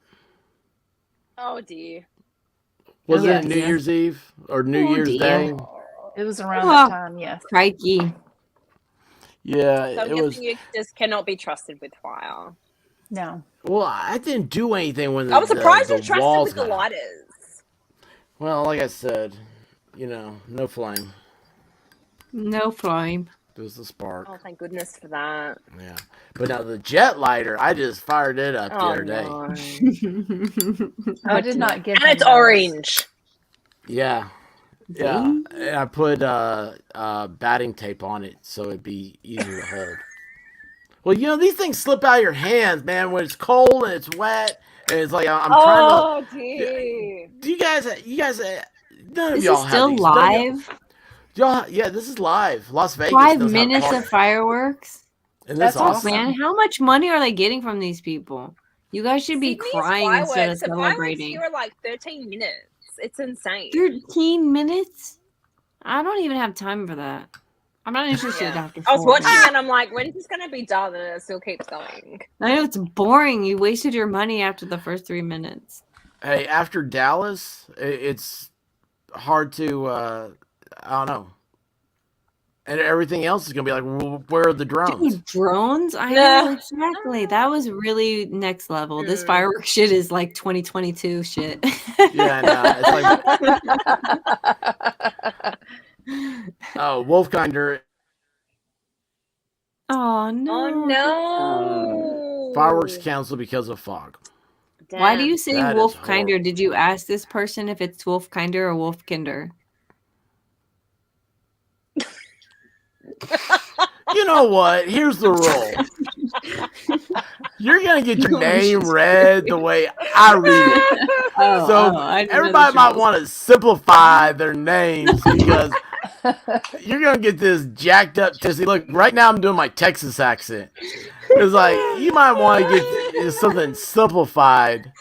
Oh dear. Was Yes. it New Year's Eve or New Year's dear. Day? It was around that time, yes. Crikey. Yeah, So I'm it was. guessing you just cannot be trusted with fire. No. Well, I didn't do anything when I was surprised the you trusted walls with the got- lighters. Well, like I said, no flame. No flame. It was the spark. Oh, thank goodness for that. Yeah, but now the jet lighter, I just fired it up the other day. I did not get And it's orange. Yeah, yeah. And I put batting tape on it so it'd be easier to hold. Well, these things slip out of your hands, man, when it's cold and it's wet. And it's like, I'm trying to. Dude. Do you guys, none of This y'all is have still these. live. Yeah, this is live. Las Vegas. 5 knows how to minutes party. of fireworks. And that's awesome. Man, how much money are they getting from these people? You guys should be Sydney's crying instead of fireworks. The fireworks celebrating. here are like 13 minutes. It's insane. 13 minutes? I don't even have time for that. I'm not interested after 4. I was watching it and I'm like, when's this going to be done? And it still keeps going. I know it's boring. You wasted your money after the first 3 minutes. Hey, after Dallas, it's hard to, I don't know. And everything else is going to be like, well, where are the drones? Dude, drones? I know, exactly. That was really next level. This fireworks shit is like 2022 shit. Yeah, I know. It's like, oh, Wolfkinder. Oh, no. Oh, no. Fireworks canceled because of fog. Why do you say That is Wolfkinder? Did you ask this person if it's Wolfkinder or Wolfkinder? You know what? Here's the rule. You're going to get your name read the way I read it. So everybody might want to simplify their names because you're going to get this jacked up. See, look, right now I'm doing my Texas accent. It's like, you might want to get something simplified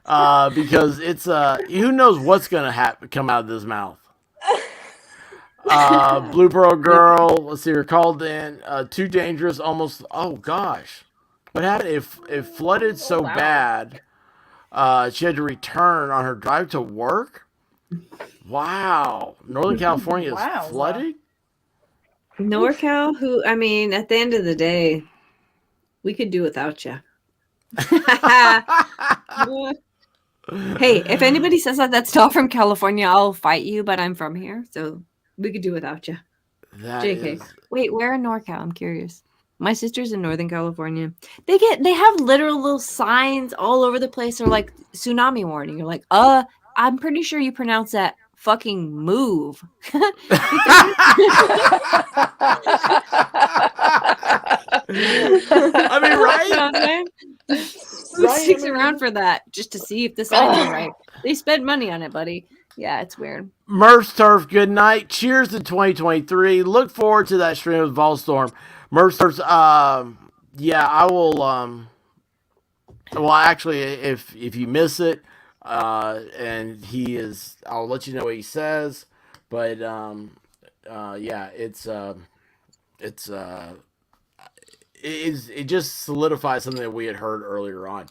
because it's, who knows what's going to come out of this mouth. Blue Pearl Girl, let's see, her called in. Too dangerous, almost. Oh gosh, what happened? It flooded so bad, she had to return on her drive to work. Wow, Northern California is flooded. NorCal, who? I mean, at the end of the day, we could do without you. Hey, if anybody says that's not from California, I'll fight you. But I'm from here, so. We could do without you. JK. Wait, where in NorCal? I'm curious. My sister's in Northern California. They have literal little signs all over the place. They're like tsunami warning. You're like, I'm pretty sure you pronounce that fucking move. I mean, right? Who sticks around for that just to see if the signs are right? They spent money on it, buddy. Yeah, it's weird. Murph's Turf, good night. Cheers to 2023. Look forward to that stream with Volstorm. Murph's Turf, yeah, I will, well, actually, if you miss it, and he is, I'll let you know what he says, but, yeah, it just solidifies something that we had heard earlier on.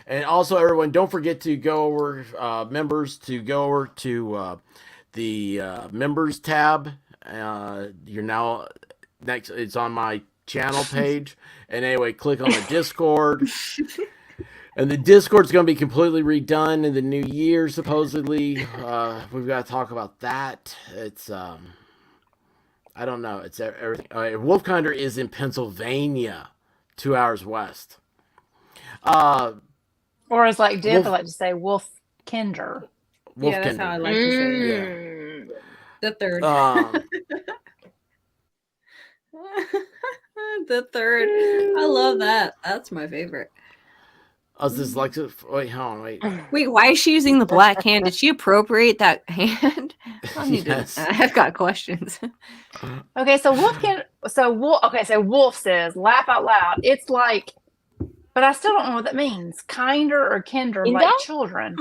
And also, everyone, don't forget to go over, members, to go over to the members tab. You're now next. It's on my channel page. And anyway, click on the Discord. And the Discord's going to be completely redone in the new year, supposedly. We've got to talk about that. It's, I don't know. It's everything. Wolfkinder is in Pennsylvania, 2 hours west. Or as like Div like to say, Wolfkinder. Yeah, that's how I like to say it. Yeah. The third. The third. I love that. That's my favorite. I was just like, wait, hold on, wait. Wait, why is she using the black hand? Did she appropriate that hand? Yes. I've got questions. Okay, so Wolf says, laugh out loud. It's like, but I still don't know what that means. Kinder or kinder, Kinda? like children.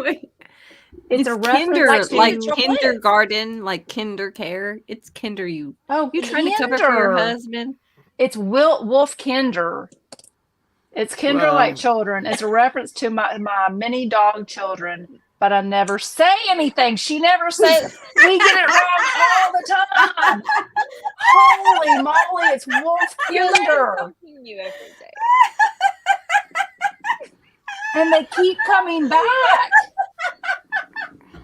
It's a kinder, reference like to kindergarten, like kinder care. It's kinder. You trying to cover for your kinder. husband? It's Wolfkinder. It's kinder Well- like children. It's a reference to my many dog children, but I never say anything. She never says. We get it wrong all the time. Holy moly! It's Wolfkinder. You every day. And they keep coming back.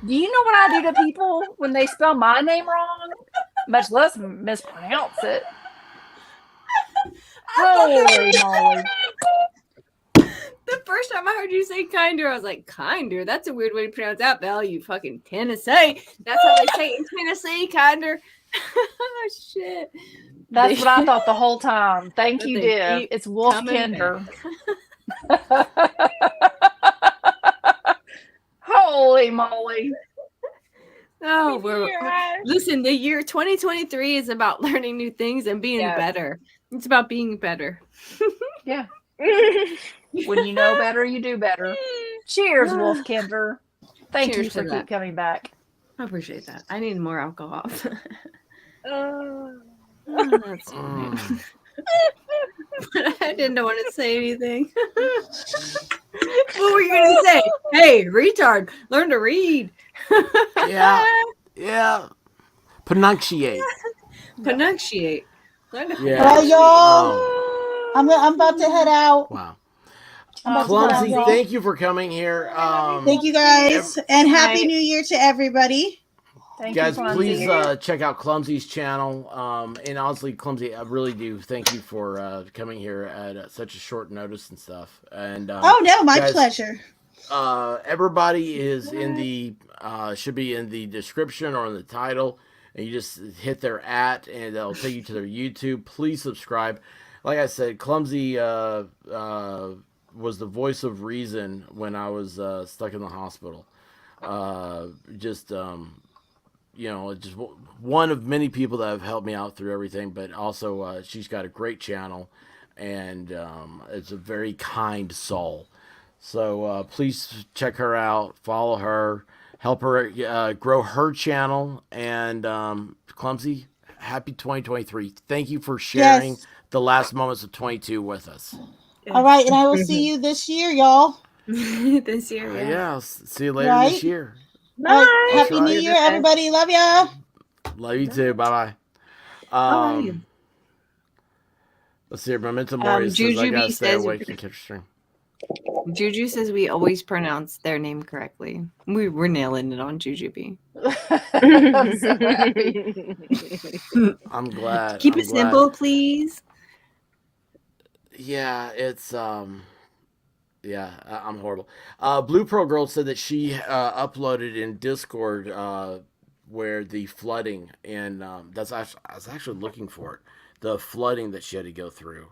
Do you know what I do to people when they spell my name wrong? Much less mispronounce it. Holy moly. The first time I heard you say kinder, I was like, kinder? That's a weird way to pronounce that, Belle. You fucking Tennessee. That's how they say it in Tennessee, kinder. Oh, shit. That's what I thought the whole time. Thank But you, they Div. keep It's Wolf coming Kinder. Holy moly. Oh, listen, the year 2023 is about learning new things and being better. It's about being better. Yeah. When you know better, you do better. Cheers, Wolf Kinder. Thank Cheers you for to keep that. coming back. I appreciate that. I need more alcohol. Oh. That's funny. I didn't want to say anything. What were you going to say? Hey, retard, learn to read. Yeah. Pronunciate. Pronunciate. Yeah. Well, y'all, Oh, I'm about to head out. wow. I'm about to Clumsy, head out, y'all. thank you for coming here. Thank you guys, and happy New Year to everybody. Thank Guys, you, Clumsy. please check out Clumsy's channel. And honestly, Clumsy, I really do thank you for coming here at such a short notice and stuff. And Oh no, my guys, pleasure. Everybody is in the should be in the description or in the title, and you just hit their @ and they'll take you to their YouTube. Please subscribe. Like I said, Clumsy was the voice of reason when I was stuck in the hospital. Just one of many people that have helped me out through everything, but also she's got a great channel, and it's a very kind soul. So please check her out, follow her, help her grow her channel. And Clumsy, happy 2023. Thank you for sharing the last moments of 22 with us. All right, and I will see you this year, y'all. This year, yeah. I'll see you later this year. Bye. All right, happy New Year, everybody. Love ya. Love you too. Bye bye. Let's see here. Memento Mori says I gotta stay awake and catch a stream. Juju says we always pronounce their name correctly. We're nailing it on Jujubee. I'm so happy. I'm glad. Keep it simple, please. Yeah, it's yeah, I'm horrible. Blue Pearl Girl said that she uploaded in Discord where the flooding, and I was actually looking for it. The flooding that she had to go through.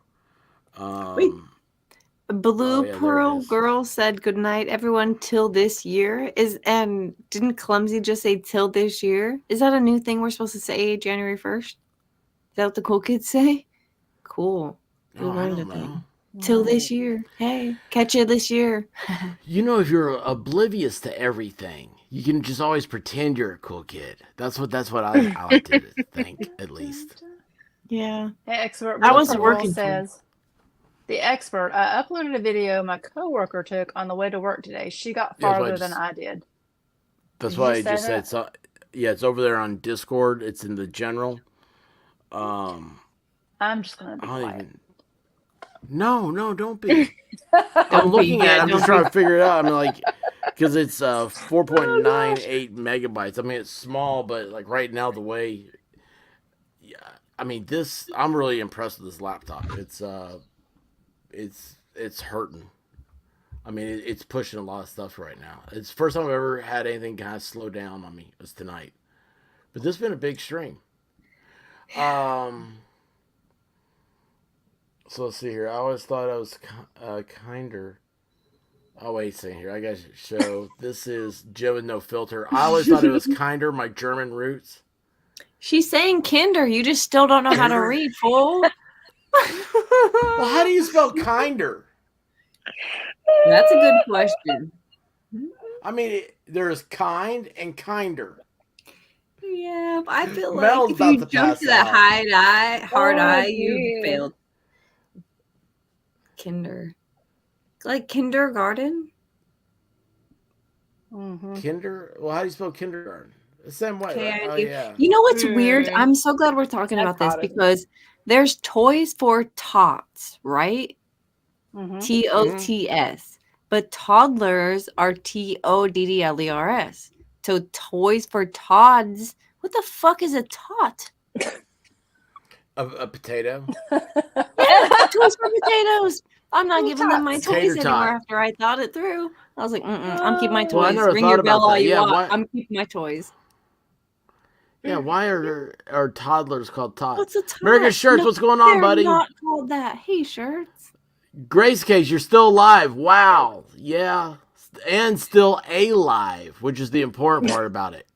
Blue Pearl Girl said good night, everyone, till this year. And didn't Clumsy just say till this year? Is that a new thing we're supposed to say January 1st? Is that what the cool kids say? Cool. We learned a thing. Till this year. Hey, catch you this year. If you're oblivious to everything, you can just always pretend you're a cool kid. That's what I like to think, at least. Yeah. Hey, expert. I wasn't working. Says the expert. I uploaded a video my coworker took on the way to work today. She got farther than I did. That's why I just said. So, yeah, it's over there on Discord. It's in the general. I'm just gonna be quiet. No, don't be. I'm looking at it. I'm just trying to figure it out. I'm like, because it's 4.98 megabytes. I mean, it's small, but like right now, the way. Yeah, I mean, I'm really impressed with this laptop. It's hurting. I mean, it's pushing a lot of stuff right now. It's the first time I've ever had anything kind of slow down on me. It was tonight, but this has been a big stream. So let's see here. I always thought I was kinder. Oh, wait a second here. I got to show. This is Joe with no filter. I always thought it was kinder, my German roots. She's saying kinder. You just still don't know how to read, fool. Well, how do you spell kinder? That's a good question. I mean, there's kind and kinder. Yeah, but I feel Mel's like if you jump to that hard eye, you failed. Like kindergarten? Mm-hmm. Well, how do you spell kindergarten? The same way. Right? Oh, yeah. You know what's weird? I'm so glad we're talking about this because there's toys for tots, right? Mm-hmm. TOTS. But toddlers are TODDLERS. So toys for tots. What the fuck is a tot? A potato? Yeah, toys for potatoes. I'm not giving them my toys anymore after I thought it through. I was like, I'm keeping my toys. Well, I never Ring thought your about bell all that. you Yeah, want. I'm keeping my toys. Yeah, why are toddlers called tots? What's a tot? American Shirts, No, what's going on, they're buddy? not called that. Hey, Shirts. Grace Case, you're still alive. Wow. Yeah. And still alive, which is the important part about it.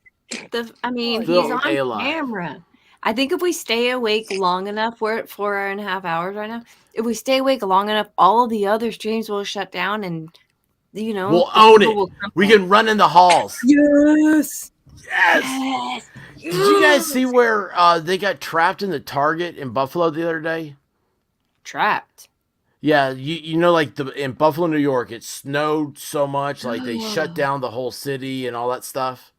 I mean, Still he's on alive. camera. I think if we stay awake long enough, we're at 4.5 hours right now. If we stay awake long enough, all of the other streams will shut down, and we'll own it. We can run in the halls. Yes. Yes. Did you guys see where they got trapped in the Target in Buffalo the other day? Trapped. Yeah, you know, like in Buffalo, New York, it snowed so much, like they shut down the whole city and all that stuff.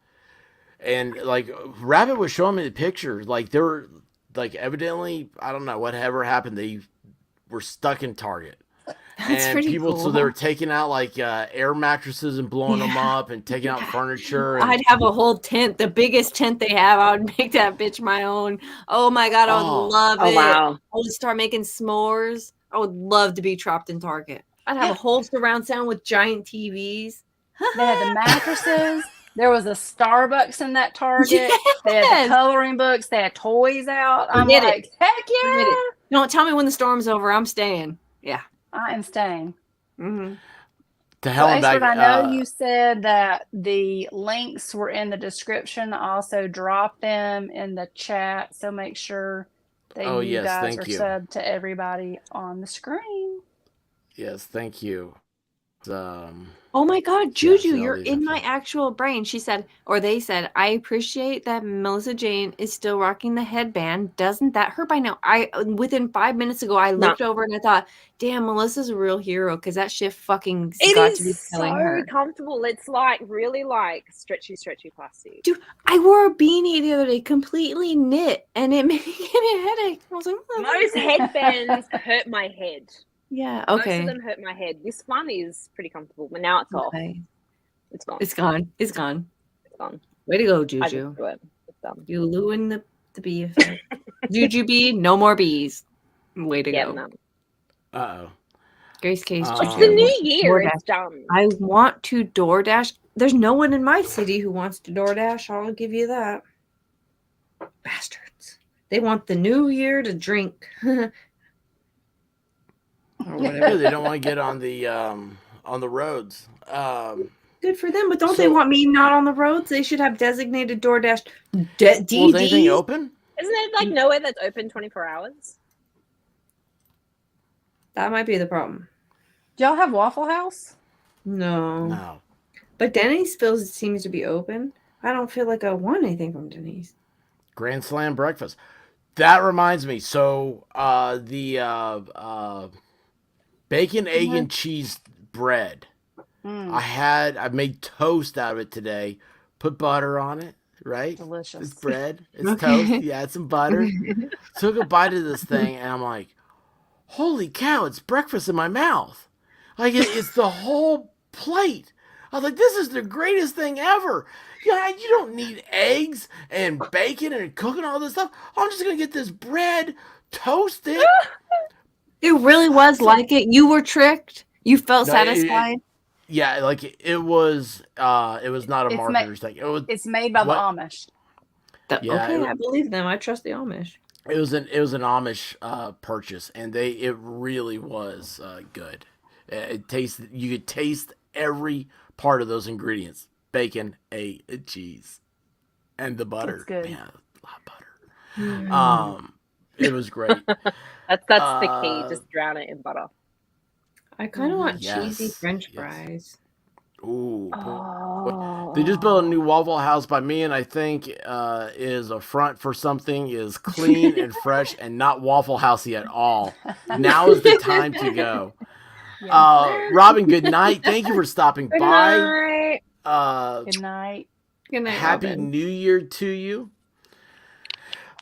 And like Rabbit was showing me the pictures, like they were like evidently, I don't know whatever happened, they were stuck in Target. That's and pretty people, cool. so they were taking out like air mattresses and blowing them up and taking out furniture. And, I'd have a whole tent, the biggest tent they have. I would make that bitch my own. Oh my God, I would love it. Wow. I would start making s'mores. I would love to be trapped in Target. I'd have a whole surround sound with giant TVs. They had the mattresses. There was a Starbucks in that Target. Yes. They had the coloring books. They had toys out. I'm Forget like, it. heck yeah. Forget it. Don't tell me when the storm's over. I'm staying. Yeah. I am staying. Mm-hmm. To hell and Expert, back. I know you said that the links were in the description. I also dropped them in the chat, so make sure that you guys are subbed to everybody on the screen. Yes, thank you. Oh my God, Juju, you're in my actual brain. She said, or they said, I appreciate that Melissa Jane is still rocking the headband. Doesn't that hurt by now? Within 5 minutes ago, I looked over and I thought, damn, Melissa's a real hero because that shit fucking got to be killing her. So comfortable. It's like really like stretchy plastic. Dude, I wore a beanie the other day, completely knit, and it gave me a headache. I was like, most headbands hurt my head. Yeah, okay. Most of them hurt my head. This one is pretty comfortable, but now it's off. Okay. It's gone. It's gone. It's gone. It's gone. Way to go, I Juju. just do it. It's done. You lewin the bee effect. Juju bee, no more bees. Way to go. None. Uh-oh. Grace Case. It's the new year. It's done. I want to DoorDash. There's no one in my city who wants to DoorDash. I'll give you that. Bastards. They want the new year to drink. Or whatever. They don't want to get on the roads. Good for them, but don't they want me not on the roads? They should have designated DoorDash. Was anything open? Isn't it like nowhere that's open 24 hours? That might be the problem. Do y'all have Waffle House? No. But Denny's seems to be open. I don't feel like I want anything from Denny's. Grand Slam breakfast. That reminds me. So the bacon, egg, and cheese bread. I made toast out of it today. Put butter on it, right? Delicious. It's bread. It's toast. Yeah, it's some butter. Took a bite of this thing, and I'm like, holy cow, it's breakfast in my mouth. Like, it's the whole plate. I was like, this is the greatest thing ever. Yeah, you don't need eggs and bacon and cooking all this stuff. I'm just going to get this bread, toast it. It really was like it. You were tricked. You felt satisfied. Yeah, like it was not a marketer's thing. It's made by the Amish. I believe them. I trust the Amish. It was an Amish purchase, and it really was good. You could taste every part of those ingredients: bacon, egg, cheese, and the butter. It's good. Man, a lot of butter. It was great. That's the key. Just drown it in butter. I kind of want cheesy French fries. Ooh. They just built a new Waffle House by me, and I think is a front for something, is clean and fresh and not Waffle Housey at all. Now is the time to go. Robin, good night. Thank you for stopping by. Good night. Good night. Happy Robin. New Year to you.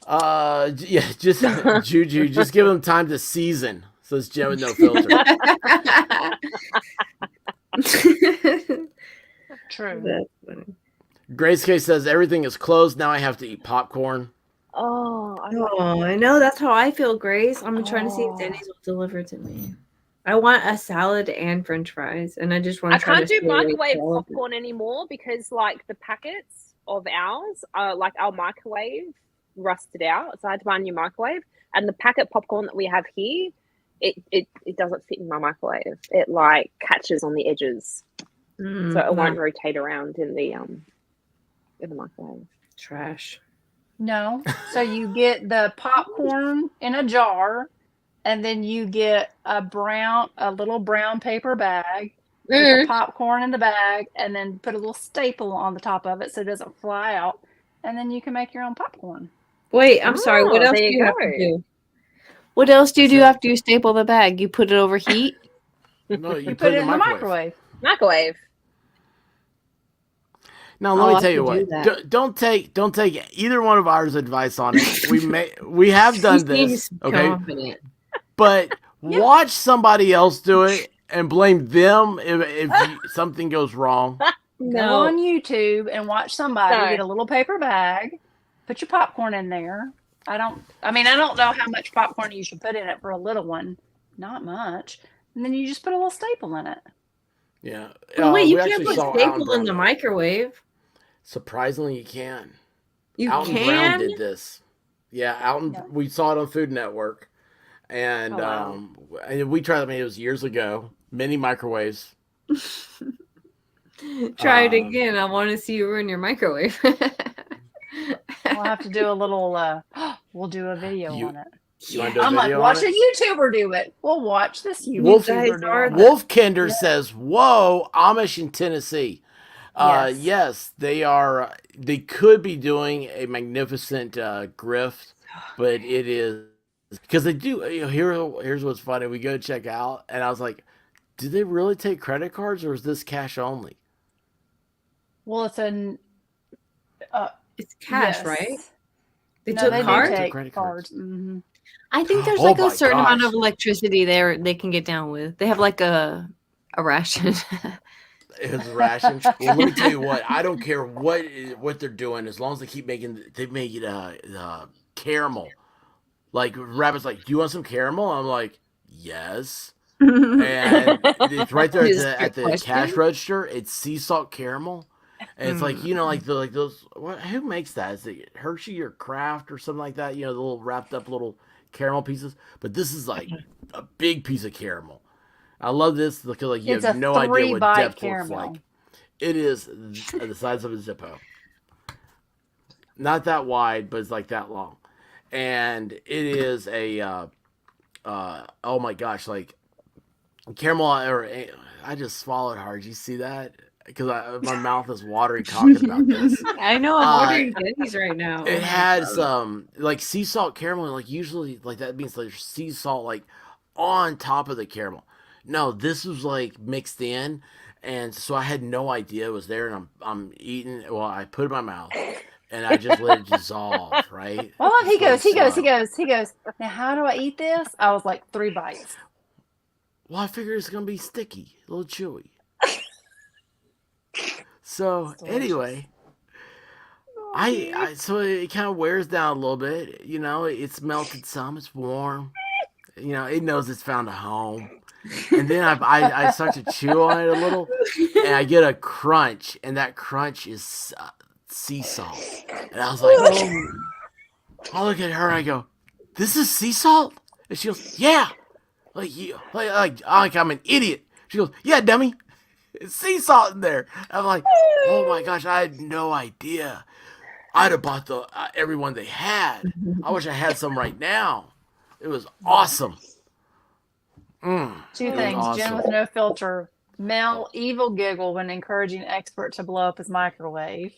Just Juju, just give them time to season. So it's Jim with no filter. True. That's funny. Grace K says everything is closed. Now I have to eat popcorn. I know. That's how I feel, Grace. I'm trying to see if Denny's will deliver to me. I want a salad and French fries, and I just want to. I can't do microwave popcorn anymore because, like, the packets of ours, like our microwave rusted out, so I had to buy a new microwave. And the packet popcorn that we have here, it doesn't fit in my microwave. It like catches on the edges, so it won't rotate around in the microwave. Trash. No. So you get the popcorn in a jar, and then you get a little brown paper bag with the popcorn in the bag, and then put a little staple on the top of it so it doesn't fly out, and then you can make your own popcorn. Wait, I'm sorry. What else do you have to do? What else do you do after you staple the bag? You put it over heat? No, you put it in the microwave. Now let me tell you what. Don't take either one of ours advice on it. We have done this, okay? Confident. But watch somebody else do it and blame them if something goes wrong. Go on YouTube and watch somebody get a little paper bag, put your popcorn in there. I don't know how much popcorn you should put in it for a little one. Not much. And then you just put a little staple in it. Yeah. Well, wait, you can't put staple in the microwave. Surprisingly, you can. You Alton can? Brown did this. Yeah, Alton. We saw it on Food Network, and and we tried. I mean, it was years ago. Mini microwaves. Try it again. I want to see you ruin your microwave. We'll have to do a little. We'll do a video on it. You want to do a I'm video like, watch on a it? YouTuber do it. We'll watch this YouTuber do it. Wolfkinder says, "Whoa, Amish in Tennessee." Yes, they are. They could be doing a magnificent grift, but it is because they do. Here's what's funny. We go check out, and I was like, "Do they really take credit cards, or is this cash only?" Well, it's it's cash, right? They No, took they do cards. take credit cards. Mm-hmm. I think there's like a certain amount of electricity there they can get down with. They have like a ration. It's rations. Well, let me tell you what. I don't care what they're doing as long as they make it caramel. Like Rabbit's like, "Do you want some caramel?" I'm like, "Yes." And it's right there at the cash register. It's sea salt caramel, and it's like like those. Who makes that? Is it Hershey or Kraft or something like that? The little wrapped up little caramel pieces. But this is like a big piece of caramel. I love this because you have no idea what depth looks like. It is the size of a Zippo. Not that wide, but it's like that long. And it is a oh my gosh, like caramel. I just swallowed hard. Did you see that? Because my mouth is watering talking about this. I know, I'm ordering Denny's right now. It had some like sea salt caramel. Like usually, like that means there's sea salt like on top of the caramel. No, this was like mixed in, and so I had no idea it was there. And I'm eating. Well, I put it in my mouth, and I just let it dissolve. Right. Well, he goes. Now, how do I eat this? I was like 3 bites. Well, I figured it's gonna be sticky, a little chewy. So anyway, so it kind of wears down a little bit. It's melted some. It's warm. It knows it's found a home. And then I start to chew on it a little, and I get a crunch, and that crunch is sea salt. And I was like, I look at her and I go, "This is sea salt?" And she goes, "Yeah." Like I'm an idiot. She goes, "Yeah, dummy. It's sea salt in there." I'm like, "Oh my gosh, I had no idea. I'd have bought everyone they had. I wish I had some right now. It was awesome." Two things. Awesome. Jen with no filter. Mel evil giggle when encouraging expert to blow up his microwave.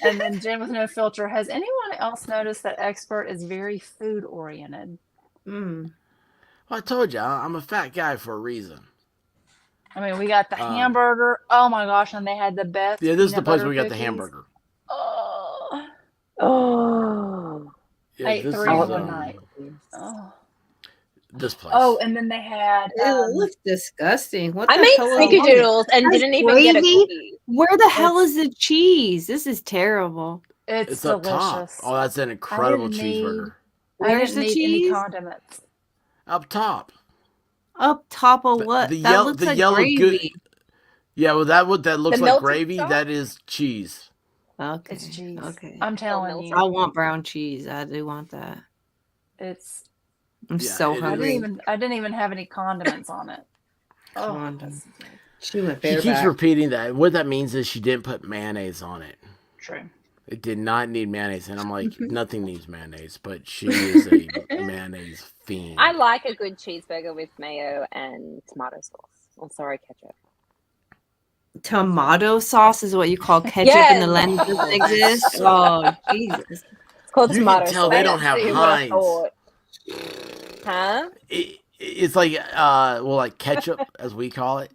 And then Jen with no filter. Has anyone else noticed that expert is very food oriented? Well, I told you, I'm a fat guy for a reason. I mean, we got the hamburger. Oh my gosh, and they had the best. Yeah, this is the place where we got the hamburger. Yeah, I ate 3 one night. This place. Oh, and then they had. It looks disgusting. What I the made hell snickerdoodles and didn't even get a cookie. Where the hell is the cheese? This is terrible. It's up delicious. top. Oh, that's an incredible cheeseburger. Where's the cheese? Any condiments. Up top. Up top of what? The that yellow, looks the like yellow gravy. Yeah, well, that looks like melted gravy. sauce? That is cheese. Okay. It's cheese. Okay. I'm telling you. I want brown cheese. I do want that. It's. I'm so hungry. I didn't even have any condiments on it. Condiments. She went She keeps bareback. repeating that. What that means is she didn't put mayonnaise on it. True. It did not need mayonnaise, and I'm like, nothing needs mayonnaise, but she is a mayonnaise fiend. I like a good cheeseburger with mayo and tomato sauce. Oh, sorry, ketchup. Tomato sauce is what you call ketchup in the land that doesn't exist. Oh, Jesus. It's called You tomato can tell sauce. they don't have Heinz. Huh? It's like like ketchup as we call it.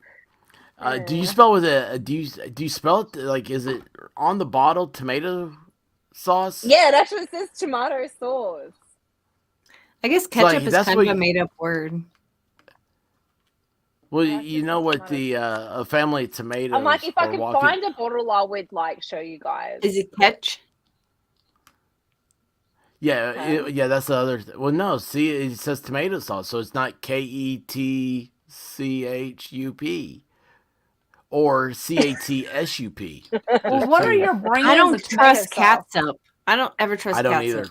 Do you spell with a do you spell it like, is it on the bottle tomato sauce? Yeah, it actually says tomato sauce. I guess ketchup is kind of a made up word. Well, you know what the a family of tomatoes. I'm like, if I are could walking- find a bottle, I would like show you guys. Is it ketch? Yeah, that's the other. Well, no, see, it says tomato sauce, so it's not KETCHUP or CATSUP. Well, what are your brands? I don't of tomato trust sauce? catsup. I don't ever trust I don't catsup. either.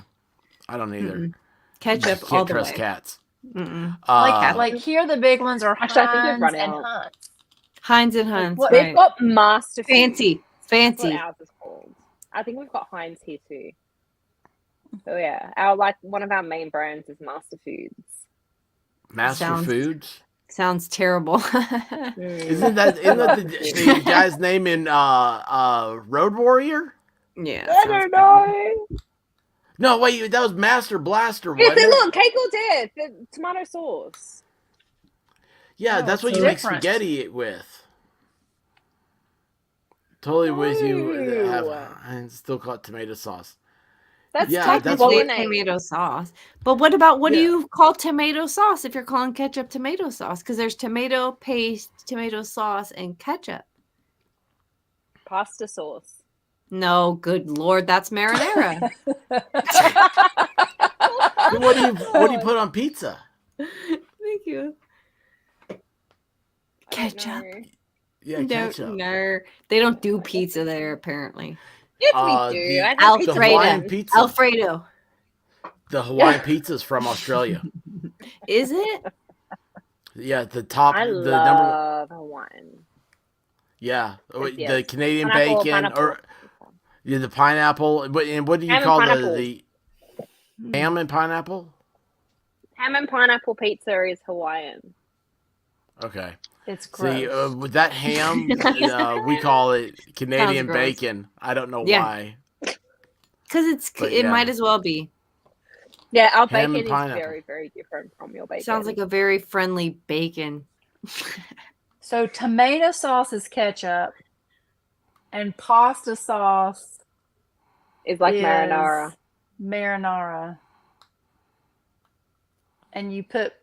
I don't either. Mm-mm. Ketchup Can't all the trust way. cats. Mm-mm. Like here, the big ones are Actually, I think we've Heinz run and out. Hunt's. Heinz and Hunt's. Well, right. they've got Master Food. Fancy. That's what ours is called. I think we've got Heinz here too. Oh yeah, one of our main brands is Master Foods. Master Foods. Sounds terrible. Isn't that the guy's name in Road Warrior? Yeah. I don't know. No, wait, that was Master Blaster. Yes, Wasn't it? look, cake or death, the tomato sauce. Yeah, that's what you make spaghetti with. Totally with you. And still call it tomato sauce. That's technically tomato sauce. But what about do you call tomato sauce if you're calling ketchup tomato sauce? Because there's tomato paste, tomato sauce, and ketchup. Pasta sauce. No, good Lord, that's marinara. What do you put on pizza? Thank you. Ketchup. Yeah, ketchup. No, they don't do pizza there apparently. Yes, we do. Alfredo. The Hawaiian pizza is from Australia. Is it? Yeah, the top. I the love Hawaiian. Yeah, Yes. the Canadian Pineapple, bacon pineapple. or the pineapple. And what do you Ham and call pineapple. the ham and pineapple? Ham and pineapple pizza is Hawaiian. Okay. It's See, gross. with that ham, we call it Canadian Sounds gross. bacon. I don't know Yeah. why. Because it might as well be. Yeah, our Ham and bacon is pineapple. very, very different from your bacon. Sounds like a very friendly bacon. So tomato sauce is ketchup, and pasta sauce is like marinara. Marinara. And you put.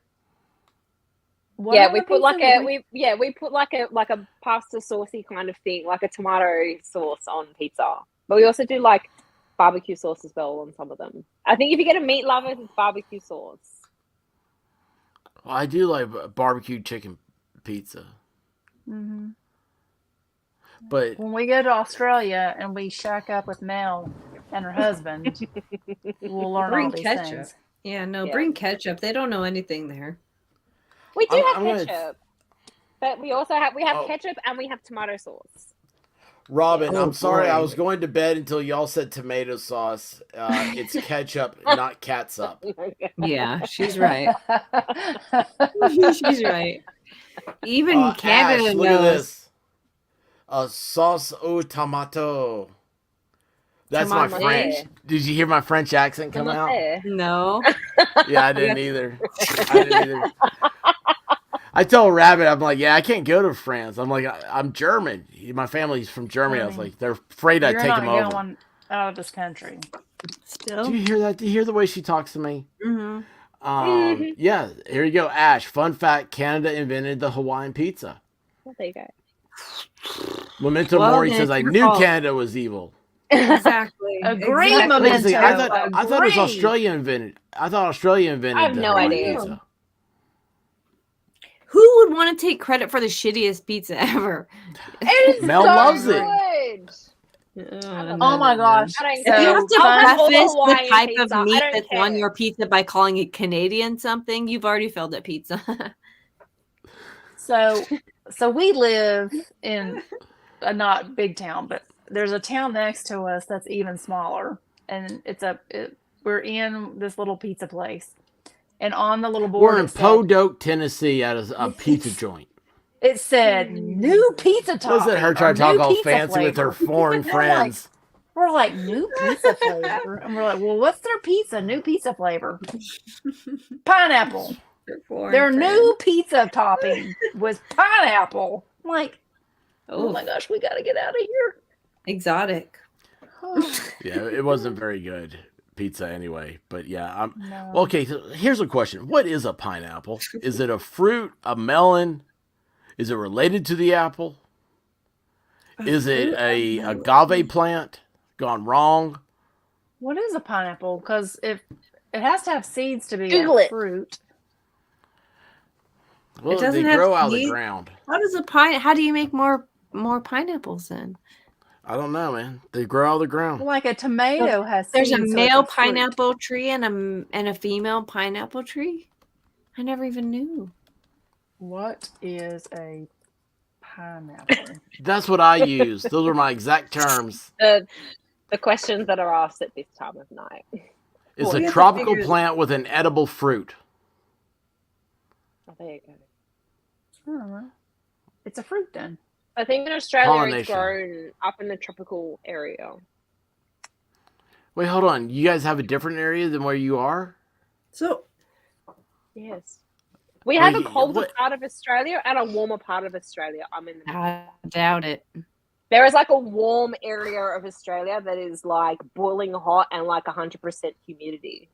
Yeah, we put like a pasta saucy kind of thing, like a tomato sauce on pizza. But we also do like barbecue sauce as well on some of them. I think if you get a meat lovers, it's barbecue sauce. Well, I do like barbecue chicken pizza, Mm-hmm. but When we go to Australia and we shack up with Mel and her husband, we'll learn Bring all these ketchup. things. Yeah, no, bring ketchup. They don't know anything there. We do I'm have gonna- ketchup, but we also have ketchup and we have tomato sauce. Robin, Oh, I'm sorry, I boy. was going to bed until y'all said tomato sauce. It's ketchup, not catsup. Yeah, she's right. She's right. Even Canada Ash, knows. look at this. Sauce au tomato. That's my Tomato. French. Did you hear my French accent come out? No. Yeah, I didn't either. I told Rabbit, I'm like, yeah, I can't go to France. I'm like, I'm German. My family's from Germany. I was like, they're afraid I'd You're take not them over. going out of this country. Still. Do you hear that? Do you hear the way she talks to me? Mm-hmm. Yeah, here you go, Ash. Fun fact, Canada invented the Hawaiian pizza. Well, there you go. Memento Well, Mori then says, I it's your knew fault. Canada was evil. Exactly. Agree, Exactly. Memento. I thought it was Agree. Australia invented. I thought Australia invented I have the no Hawaiian idea. pizza. Who would want to take credit for the shittiest pizza ever? It is Mel so loves it. good. Oh, Oh my gosh. I If you have to I'll have all the preface the Hawaiian type pizza. of I meat don't that's care. on your pizza by calling it Canadian something, you've already failed at pizza. So we live in a not big town, but there's a town next to us that's even smaller, and we're in this little pizza place, and on the little board We're in Podoke, Tennessee, at a pizza joint. it said new pizza topping. Was it her trying to talk new all pizza fancy with her flavor. foreign And I'm like- friends? We're like, new pizza flavor, and we're like, well, what's their pizza? New pizza flavor, pineapple. Their new pizza topping was pineapple. I'm like, oh my gosh, we got to get out of here. Exotic. Yeah, it wasn't very good pizza anyway. But yeah, No. well, okay. So here's a question: what is a pineapple? Is it a fruit? A melon? Is it related to the apple? Is it a agave plant gone wrong? What is a pineapple? Because if it has to have seeds to be Google a it. fruit. Well, It doesn't they have grow out of the seeds? ground. How do you make more pineapples then? I don't know, man. They grow out of the ground. Like a tomato has There's seeds. a so it's male fruit. pineapple tree and a female pineapple tree? I never even knew. What is a pineapple? That's what I use. Those are my exact terms. The questions that are asked at this time of night. It's Well, we a have to tropical figure- plant with an edible fruit. Oh, there you go. I don't know. It's a fruit then. I think in Australia it's Pollination. grown up in the tropical area. Wait, hold on. You guys have a different area than where you are? So Yes. We have a Wait, colder what? part of Australia and a warmer part of Australia. I'm in the middle. I doubt it. There is like a warm area of Australia that is like boiling hot and like 100% humidity.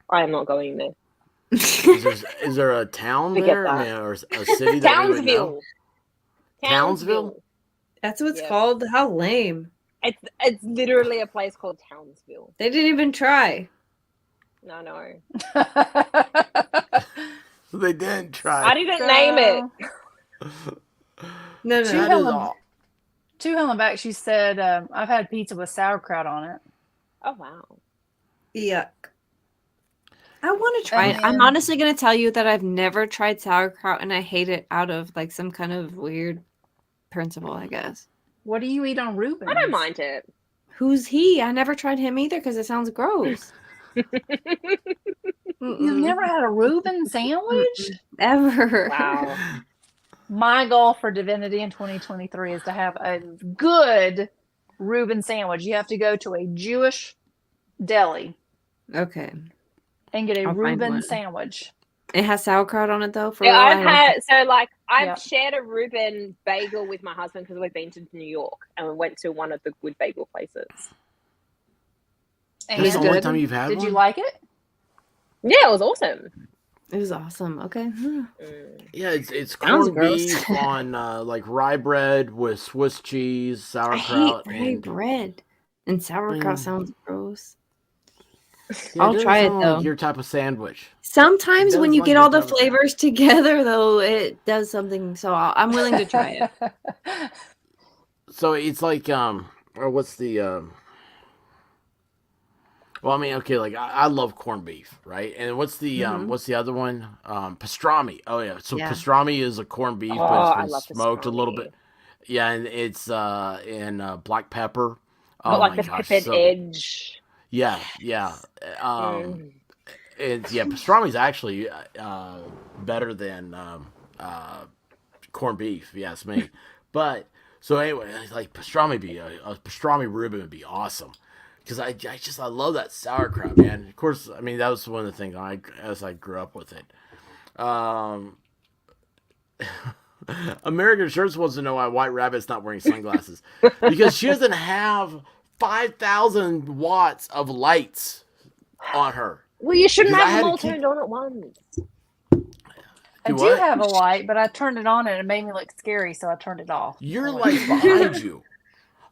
I am not going there. Is there a town Forget there? that. I mean, or a city that we would know? Townsville. Townsville? That's what it's Yeah. called? How lame. It's literally a place called Townsville. They didn't even try. No, no. They didn't try. I didn't name it. No, Two That is Helen, all. two Helen back, she said, I've had pizza with sauerkraut on it. Oh, wow. Yuck. I want to try it. And I'm then- honestly going to tell you that I've never tried sauerkraut and I hate it out of like some kind of weird principle, I guess. What do you eat on Reuben's? I don't mind it. Who's he? I never tried him either because it sounds gross. You've never had a Reuben sandwich? Ever. Wow. My goal for Divinity in 2023 is to have a good Reuben sandwich. You have to go to a Jewish deli Okay. and get a I'll find Reuben one. sandwich. It has sauerkraut on it though. For Yeah, real? I've I don't- had I've Yeah. shared a Reuben bagel with my husband because we've been to New York and we went to one of the good bagel places. And That's the only good. time you've had did one? you like it? Yeah, it was awesome. It was awesome. Okay. Yeah, it's Sounds corned gross. beef on like rye bread with Swiss cheese, I hate sauerkraut, rye and bread. And sauerkraut Mm. sounds gross. Yeah, I'll it doesn't try it, sound though. like your type of sandwich. Sometimes It when does you like get your all the type of flavors together, though, it does something. So I'm willing to try it. So it's like or what's the well, I mean, okay, like I love corned beef, right? And what's the what's the other one? Pastrami. Oh yeah, so Yeah. pastrami is a corned beef, Oh, but I it's love been smoked a little pastrami. bit. Yeah, and it's in black pepper. Got Oh like my the gosh, peppered so good. edge. Yeah, yeah. It's pastrami's actually better than corned beef. If you ask me. But so anyway, like pastrami a pastrami Reuben would be awesome because I love that sauerkraut, man. Of course, I mean that was one of the things as I grew up with it. American Shirts wants to know why White Rabbit's not wearing sunglasses because she doesn't have 5,000 watts of lights on her. Well, you shouldn't Because I have them had all to keep- turned on at once. I Do do what? have a light, but I turned it on and it made me look scary, so I turned it off. Your light's behind you.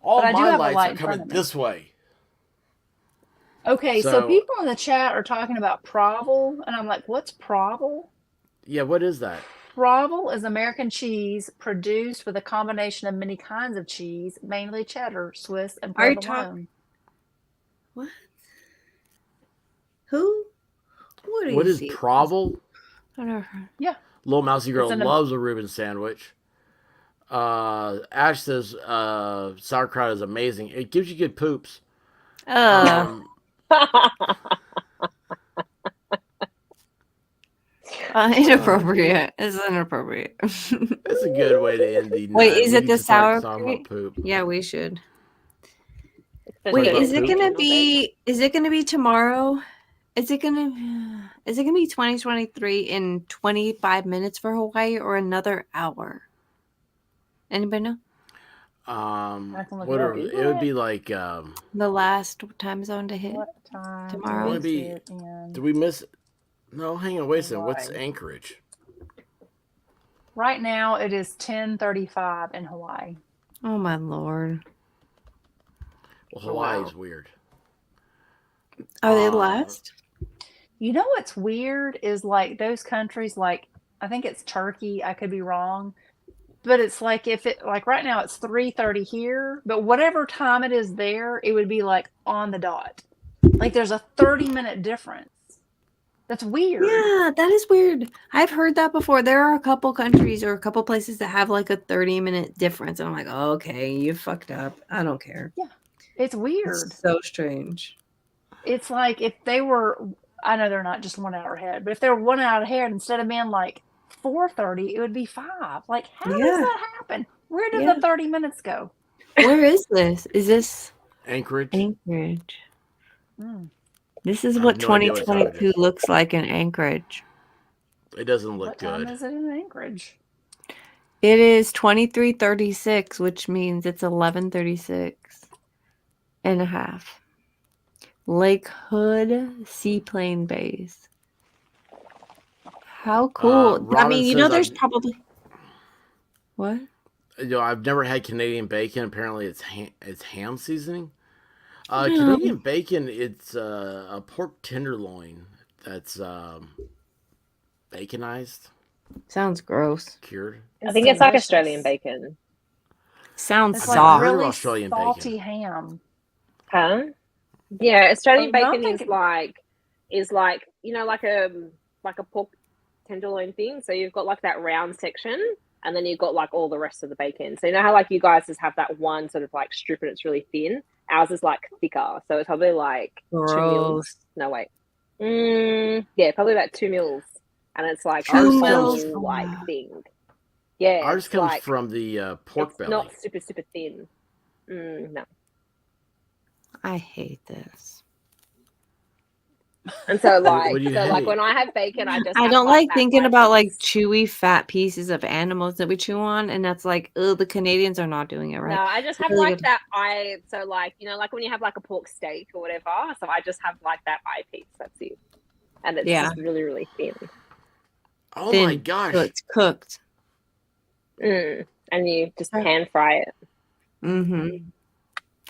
All But I do my have a lights light are in front coming of me. this way. Okay, so So- people in the chat are talking about Provel, and I'm like, what's Provel? Yeah, what is that? Provel is American cheese produced with a combination of many kinds of cheese, mainly cheddar, Swiss, and Are you provolone. What? Who? What do What you is see? Provel? I never heard. Yeah. Little Mousy Girl It's in a- loves a Reuben sandwich. Ash says sauerkraut is amazing. It gives you good poops. Inappropriate. It's inappropriate. That's a good way to end the night. Wait, is We it need the to start sour talking cream? about poop. Yeah, we should. Talk Wait, about is it poop. gonna be? Is it gonna be tomorrow? Is it gonna be 2023 in 25 minutes for Hawaii or another hour? Anybody know? I can look What it are up. it would be like The last time zone to hit What time tomorrow. is be it in did we miss no, hang on, wait a second. What's Hawaii? Anchorage? Right now, it is 10:35 in Hawaii. Oh my lord. Well, Hawaii's weird. Are they last? You know what's weird is like those countries, like I think it's Turkey. I could be wrong, but it's like if it like right now it's 3:30 here, but whatever time it is there, it would be like on the dot. Like there's a 30-minute difference. That's weird. Yeah, that is weird. I've heard that before. There are a couple countries or a couple places that have like a 30-minute difference. And I'm like, oh, okay, you fucked up. I don't care. Yeah, it's weird. It's so strange. It's like if they were, I know they're not just 1 hour ahead, but if they were 1 hour ahead, instead of being like 4:30, it would be 5. Like, how does that happen? Where did the 30 minutes go? Where is this? Is this Anchorage? Anchorage. Hmm. This is I what have no idea what time it 2022 is. looks like in Anchorage. It doesn't look What time good. is it in Anchorage? It is 23:36, which means it's 11:36 and a half. Lake Hood Seaplane Base. How cool. I Robin mean, you know, says there's I've- probably what? I've never had Canadian bacon. Apparently, it's ham seasoning. Canadian bacon, it's a pork tenderloin that's baconized, Sounds gross. cured. I think it's like delicious. Australian bacon. Sounds It's I've soft. never heard of really Australian salty bacon. ham. Huh? Yeah, Australian Oh, no, I'm bacon thinking- is like you know like a pork tenderloin thing. So you've got like that round section, and then you've got like all the rest of the bacon. So you know how like you guys just have that one sort of like strip and it's really thin. Ours is like thicker, so it's probably like 2 mils. No wait, yeah, probably about 2 mils, and it's like a 2 whole mils? like thing. Yeah, Ours it's comes like from the pork it's belly. not super thin. No. I hate this. And so What do you like hate? when I have bacon, I just I have, don't like that thinking white about like piece. chewy fat pieces of animals that we chew on, and that's like, oh, the Canadians are not doing it right. No, I just have Really like good. that eye. So like you know, like when you have like a pork steak or whatever. So I just have like that eye piece. That's it, and it's Yeah. just really thin. Oh Thin, my gosh! so it's cooked. And you just pan fry it. Mm-hmm.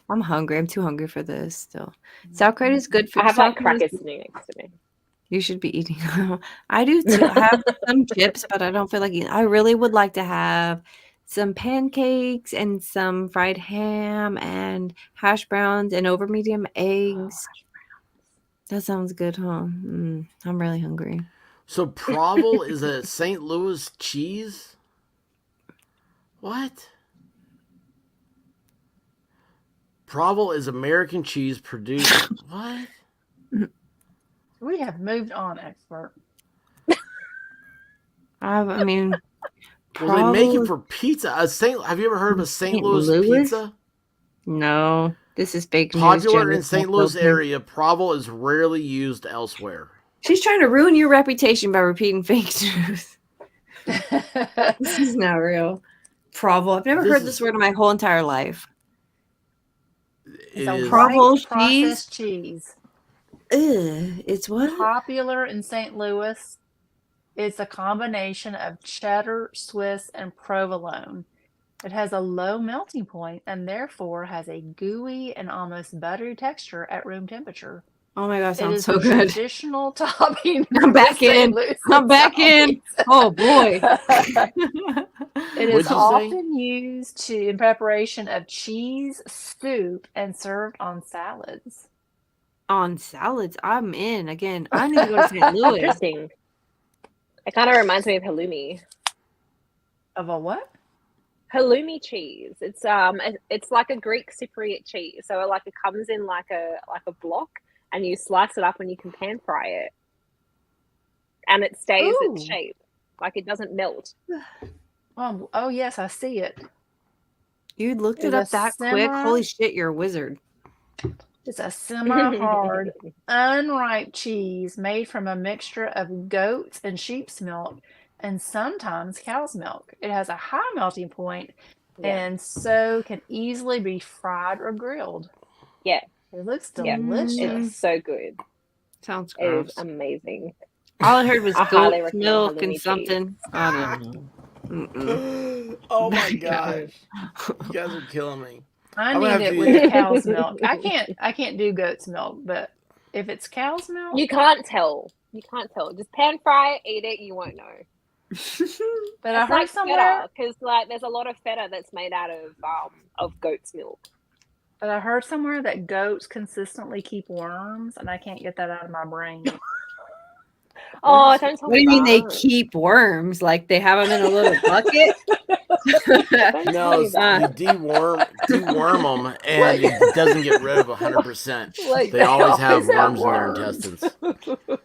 I'm hungry. I'm too hungry for this still. Sauerkraut is good for I have like sauerkraut is- crackers sitting next to me. You should be eating. I do too. I have some chips, but I don't feel like eating. I really would like to have some pancakes and some fried ham and hash browns and over medium eggs. That sounds good, huh? I'm really hungry. So Provel is a St. Louis cheese? What? Provel is American cheese produced. What? We have moved on, expert. I mean, Well, they make it Provel- for pizza. Have you ever heard of a St. St. Louis Louis? pizza? No, this is fake news. Popular Jen. in It's St. not Louis filtered. area, Provel is rarely used elsewhere. She's trying to ruin your reputation by repeating fake news. This is not real. Provel. I've never heard this word in my whole entire life. It's a Provel white processed cheese. It's what? Popular in St. Louis. It's a combination of cheddar, Swiss, and provolone. It has a low melting point and therefore has a gooey and almost buttery texture at room temperature. Oh my god, It sounds is so the good. traditional topping. I'm back for St. in. Louis I'm back in. pizza. Oh boy. It is What'd you say? often used in preparation of cheese soup and served on salads. On salads, I'm in again. I need to go to St. Louis. Interesting. It kind of reminds me of halloumi. Of a what? Halloumi cheese. It's like a Greek Cypriot cheese. So it comes in like a block, and you slice it up and you can pan fry it, and it stays its Ooh. shape. Like it doesn't melt. Oh yes, I see it. You looked it It's up a that quick? simmer- Holy shit, you're a wizard. It's a semi-hard, unripe cheese made from a mixture of goat's and sheep's milk and sometimes cow's milk. It has a high melting point and so can easily be fried or grilled. Yeah. It looks Yeah. delicious. It's so good. Sounds It is gross. amazing. All I heard was I highly goat recommend milk halloumi and cheese. something. I don't know. Mm-mm. Oh my gosh. You guys are killing me. I I'm gonna need have it to with eat- the cow's milk. I can't do goat's milk, but if it's cow's milk, You can't tell. You can't tell. Just pan fry it, eat it. You won't know. But I It's heard like somewhere. feta, because there's a lot of feta that's made out of goat's milk. But I heard somewhere that goats consistently keep worms, and I can't get that out of my brain. Oh, don't tell What do me you mean they that. keep worms? Like they have them in a little bucket? No, you deworm them, and it doesn't get rid of 100%. They always have worms in their intestines.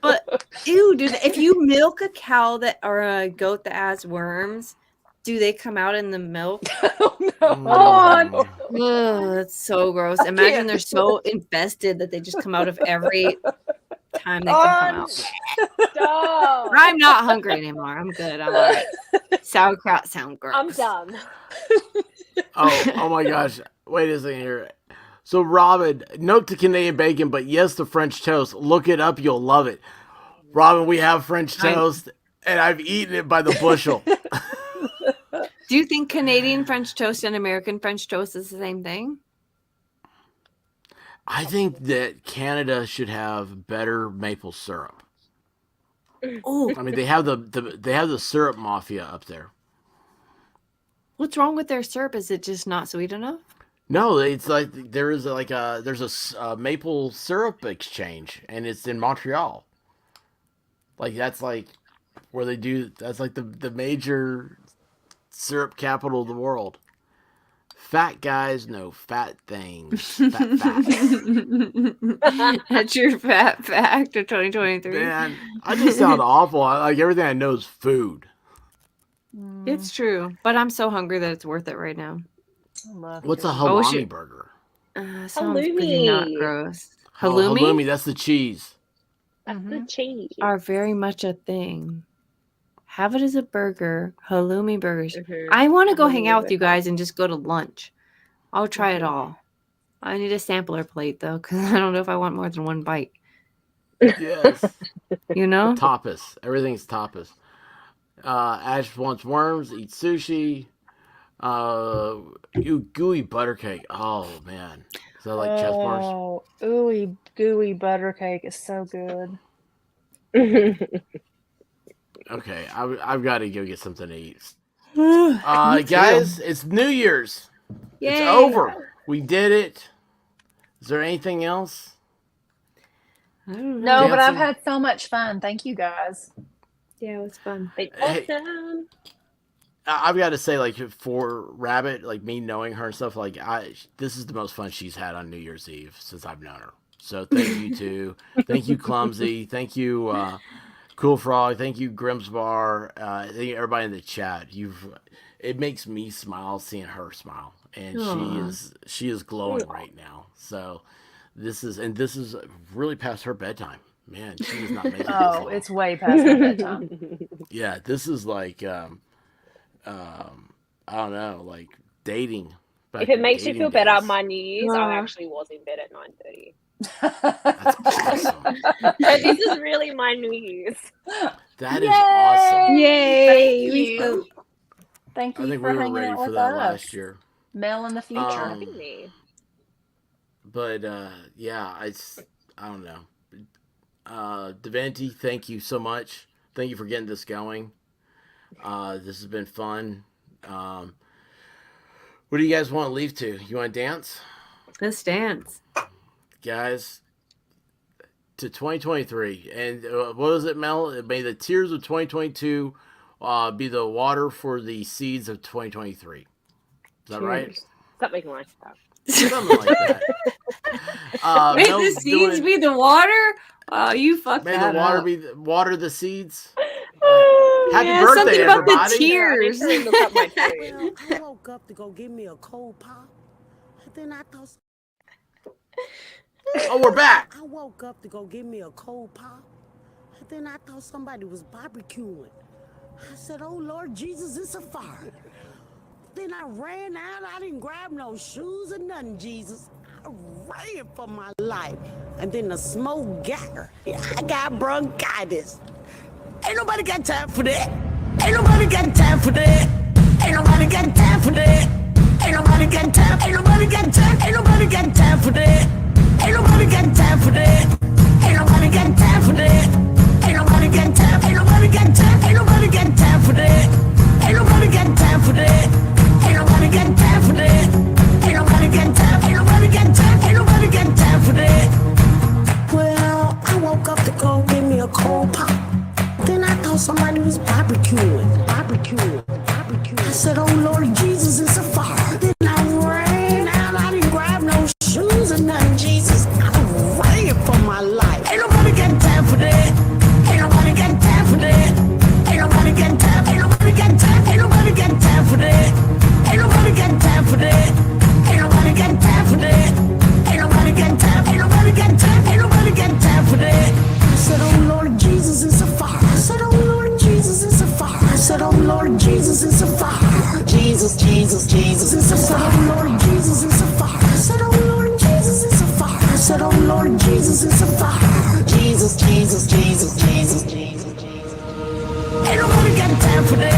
But ew, dude, if you milk a cow or a goat that has worms, do they come out in the milk? Mm. Ugh, that's so gross. Imagine they're so infested that they just come out of every time they can come out. Stop. I'm not hungry anymore. I'm good. I'm all right. Sauerkraut sound gross. I'm done. Oh my gosh. Wait a second here. So, Robin, note to Canadian bacon, but yes to French toast. Look it up. You'll love it. Robin, we have French toast, and I've eaten it by the bushel. Do you think Canadian French toast and American French toast is the same thing? I think that Canada should have better maple syrup. Oh, I mean, they have the syrup mafia up there. what's wrong with their syrup? Is it just not sweet enough? No, it's like there's a maple syrup exchange, and it's in Montreal. Like that's like where they do. That's like the major syrup capital of the world. Fat guys know fat things. Fat facts. That's your fat fact of 2023. Man, I just sound awful. Like everything I know is food. It's true, but I'm so hungry that it's worth it right now. What's a Oh, halloumi burger? Sounds pretty not gross. Oh, Halloumi? halloumi, that's the cheese. That's the cheese. Are very much a thing. Have it as a burger. Halloumi burgers. Mhm. I want to go Halloumi hang out with you burger. guys and just go to lunch. I'll try it all. I need a sampler plate though, because I don't know if I want more than one bite. Yes. You know? Tapas. Everything's tapas. Ash wants worms, eats sushi. Gooey butter cake. Oh man. Is that like chest bars? Oh, ooey gooey butter cake is so good. Okay, I've got to go get something to eat. Me too. Guys, it's New Year's. It's Yay. over. We did it. Is there anything else? I don't No, know. but I've Dancing? had so much fun. Thank you guys. Yeah, it was fun. Hey, I've got to say, like, for Rabbit, like me knowing her and stuff, like, this is the most fun she's had on New Year's Eve since I've known her. So thank you too. Thank you, Clumsy. Thank you, Cool Frog. Thank you, Grimsbar. Thank you, everybody in the chat. It makes me smile seeing her smile, and she is glowing right now. So this is really past her bedtime. Man, she is not making this long. It's way past my bedtime. Yeah, this is like I don't know, like dating. If it makes you dating feel better, days. my New Year's, I actually was in bed at 9:30. That's awesome. This is really my New Year's. That is awesome. Yay! Thank you. Thank I you think for we were hanging ready out for with that us. last year. Mel in the future. But yeah, I don't know. Divinity, thank you so much. Thank you for getting this going. This has been fun. What do you guys want to leave to? You want to dance? Let's dance. Guys, to 2023. And what was it, Mel? May the tears of 2022 be the water for the seeds of 2023. Is that right? Something like that. Something like that. May the seeds be the water? Oh, you fucked May that the water up. be water the seeds. Happy birthday, something about everybody. the tears. Well, I woke up to go give me a cold pop. And then I thought... Oh, we're back. I woke up to go give me a cold pop. And then I thought somebody was barbecuing. I said, oh, Lord Jesus, it's a fire. Then I ran out. I didn't grab no shoes or nothing, Jesus. I ran for my life. And then the smoke got her. I got bronchitis. Ain't nobody got time for that. Ain't nobody got time for that. Ain't nobody got time for that. Ain't nobody got time. Ain't nobody got time. Ain't nobody got time for that. Ain't nobody got time for that. Ain't nobody got time for that. Ain't nobody got time. Ain't nobody got time. Ain't nobody got time for that. Ain't nobody got time for that. Ain't nobody got time for that. Ain't nobody got time. Ain't nobody got time. Ain't nobody got time for that. Well, I woke up to go give me a cold pop. Then I thought somebody was barbecuing. I said, oh Lord Jesus, it's a fire. Then I ran out. I didn't grab no shoes or nothing, Jesus. I ran for my life. Ain't nobody got time for that. Ain't nobody got time for that. Ain't nobody got time. Ain't nobody got time. Ain't nobody got time for that. Ain't nobody got time for that. Ain't nobody got time for that. Ain't nobody got time. Ain't nobody got time. Ain't nobody got time for that. I said, oh Lord Jesus, it's a fire. I said, oh Lord Jesus, it's a fire. I said, oh Lord Jesus, it's a fire. Jesus, Jesus, Jesus, it's a fire. Oh Lord Jesus, it's a fire. I said, oh Lord Jesus, it's a fire. I said, oh Lord Jesus, it's a fire. Jesus, Jesus, Jesus, Jesus, Jesus, Jesus. Ain't nobody got time for that.